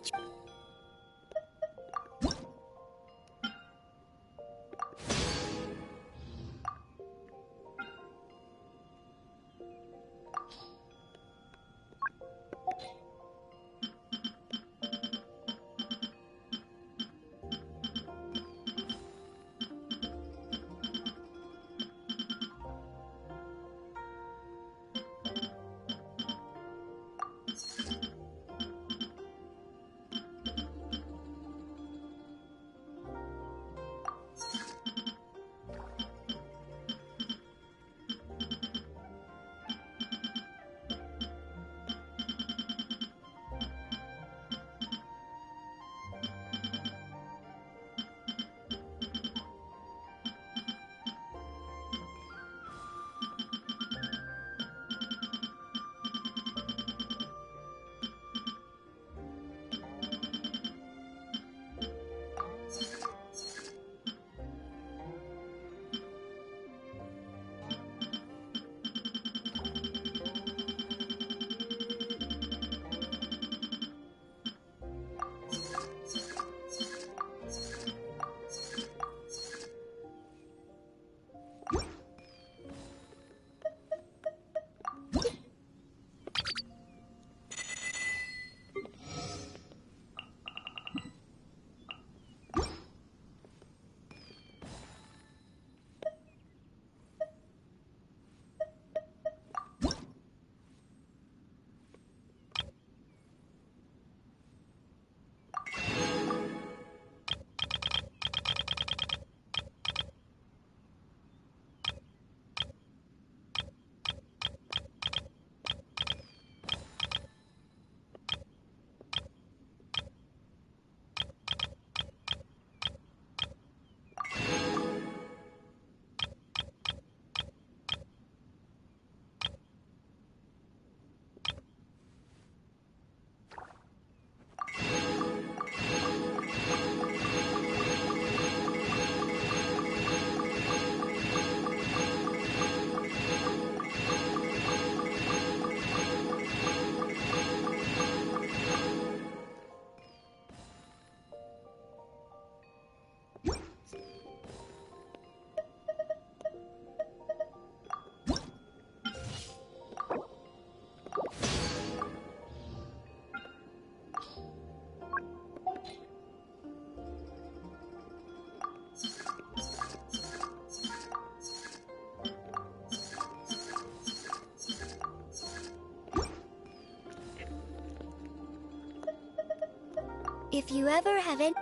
If you ever have any...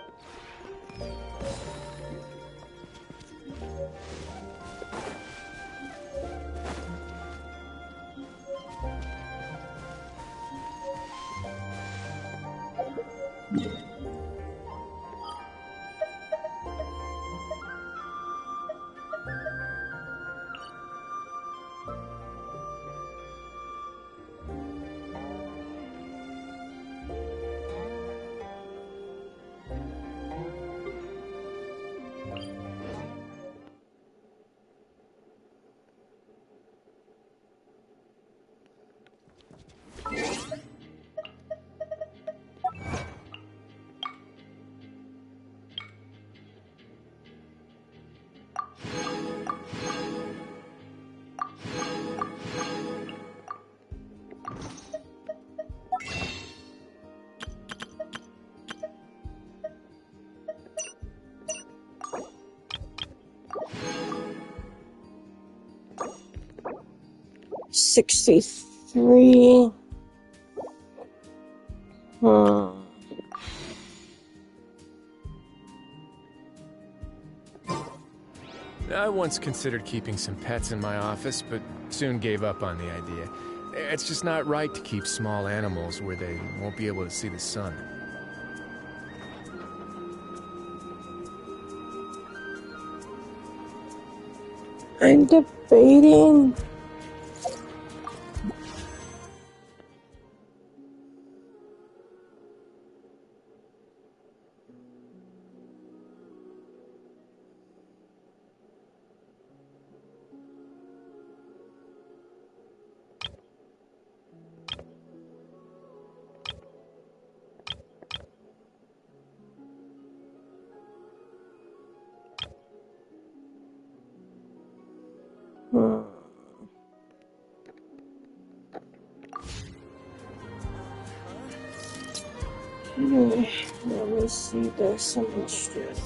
$63. I once considered keeping some pets in my office, but soon gave up on the idea. It's just not right to keep small animals where they won't be able to see the sun. I'm debating. Let me see, there's some extras.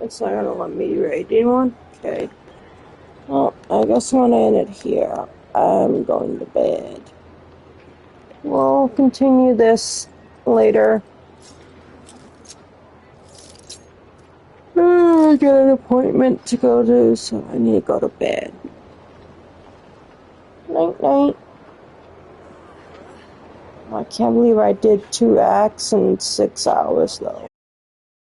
It's not gonna let me raid anyone? Okay. Well, I guess I'm gonna end it here. I'm going to bed. We'll continue this later. I got an appointment to go to, so I need to go to bed. Night, night. I can't believe I did 2 acts in 6 hours, though.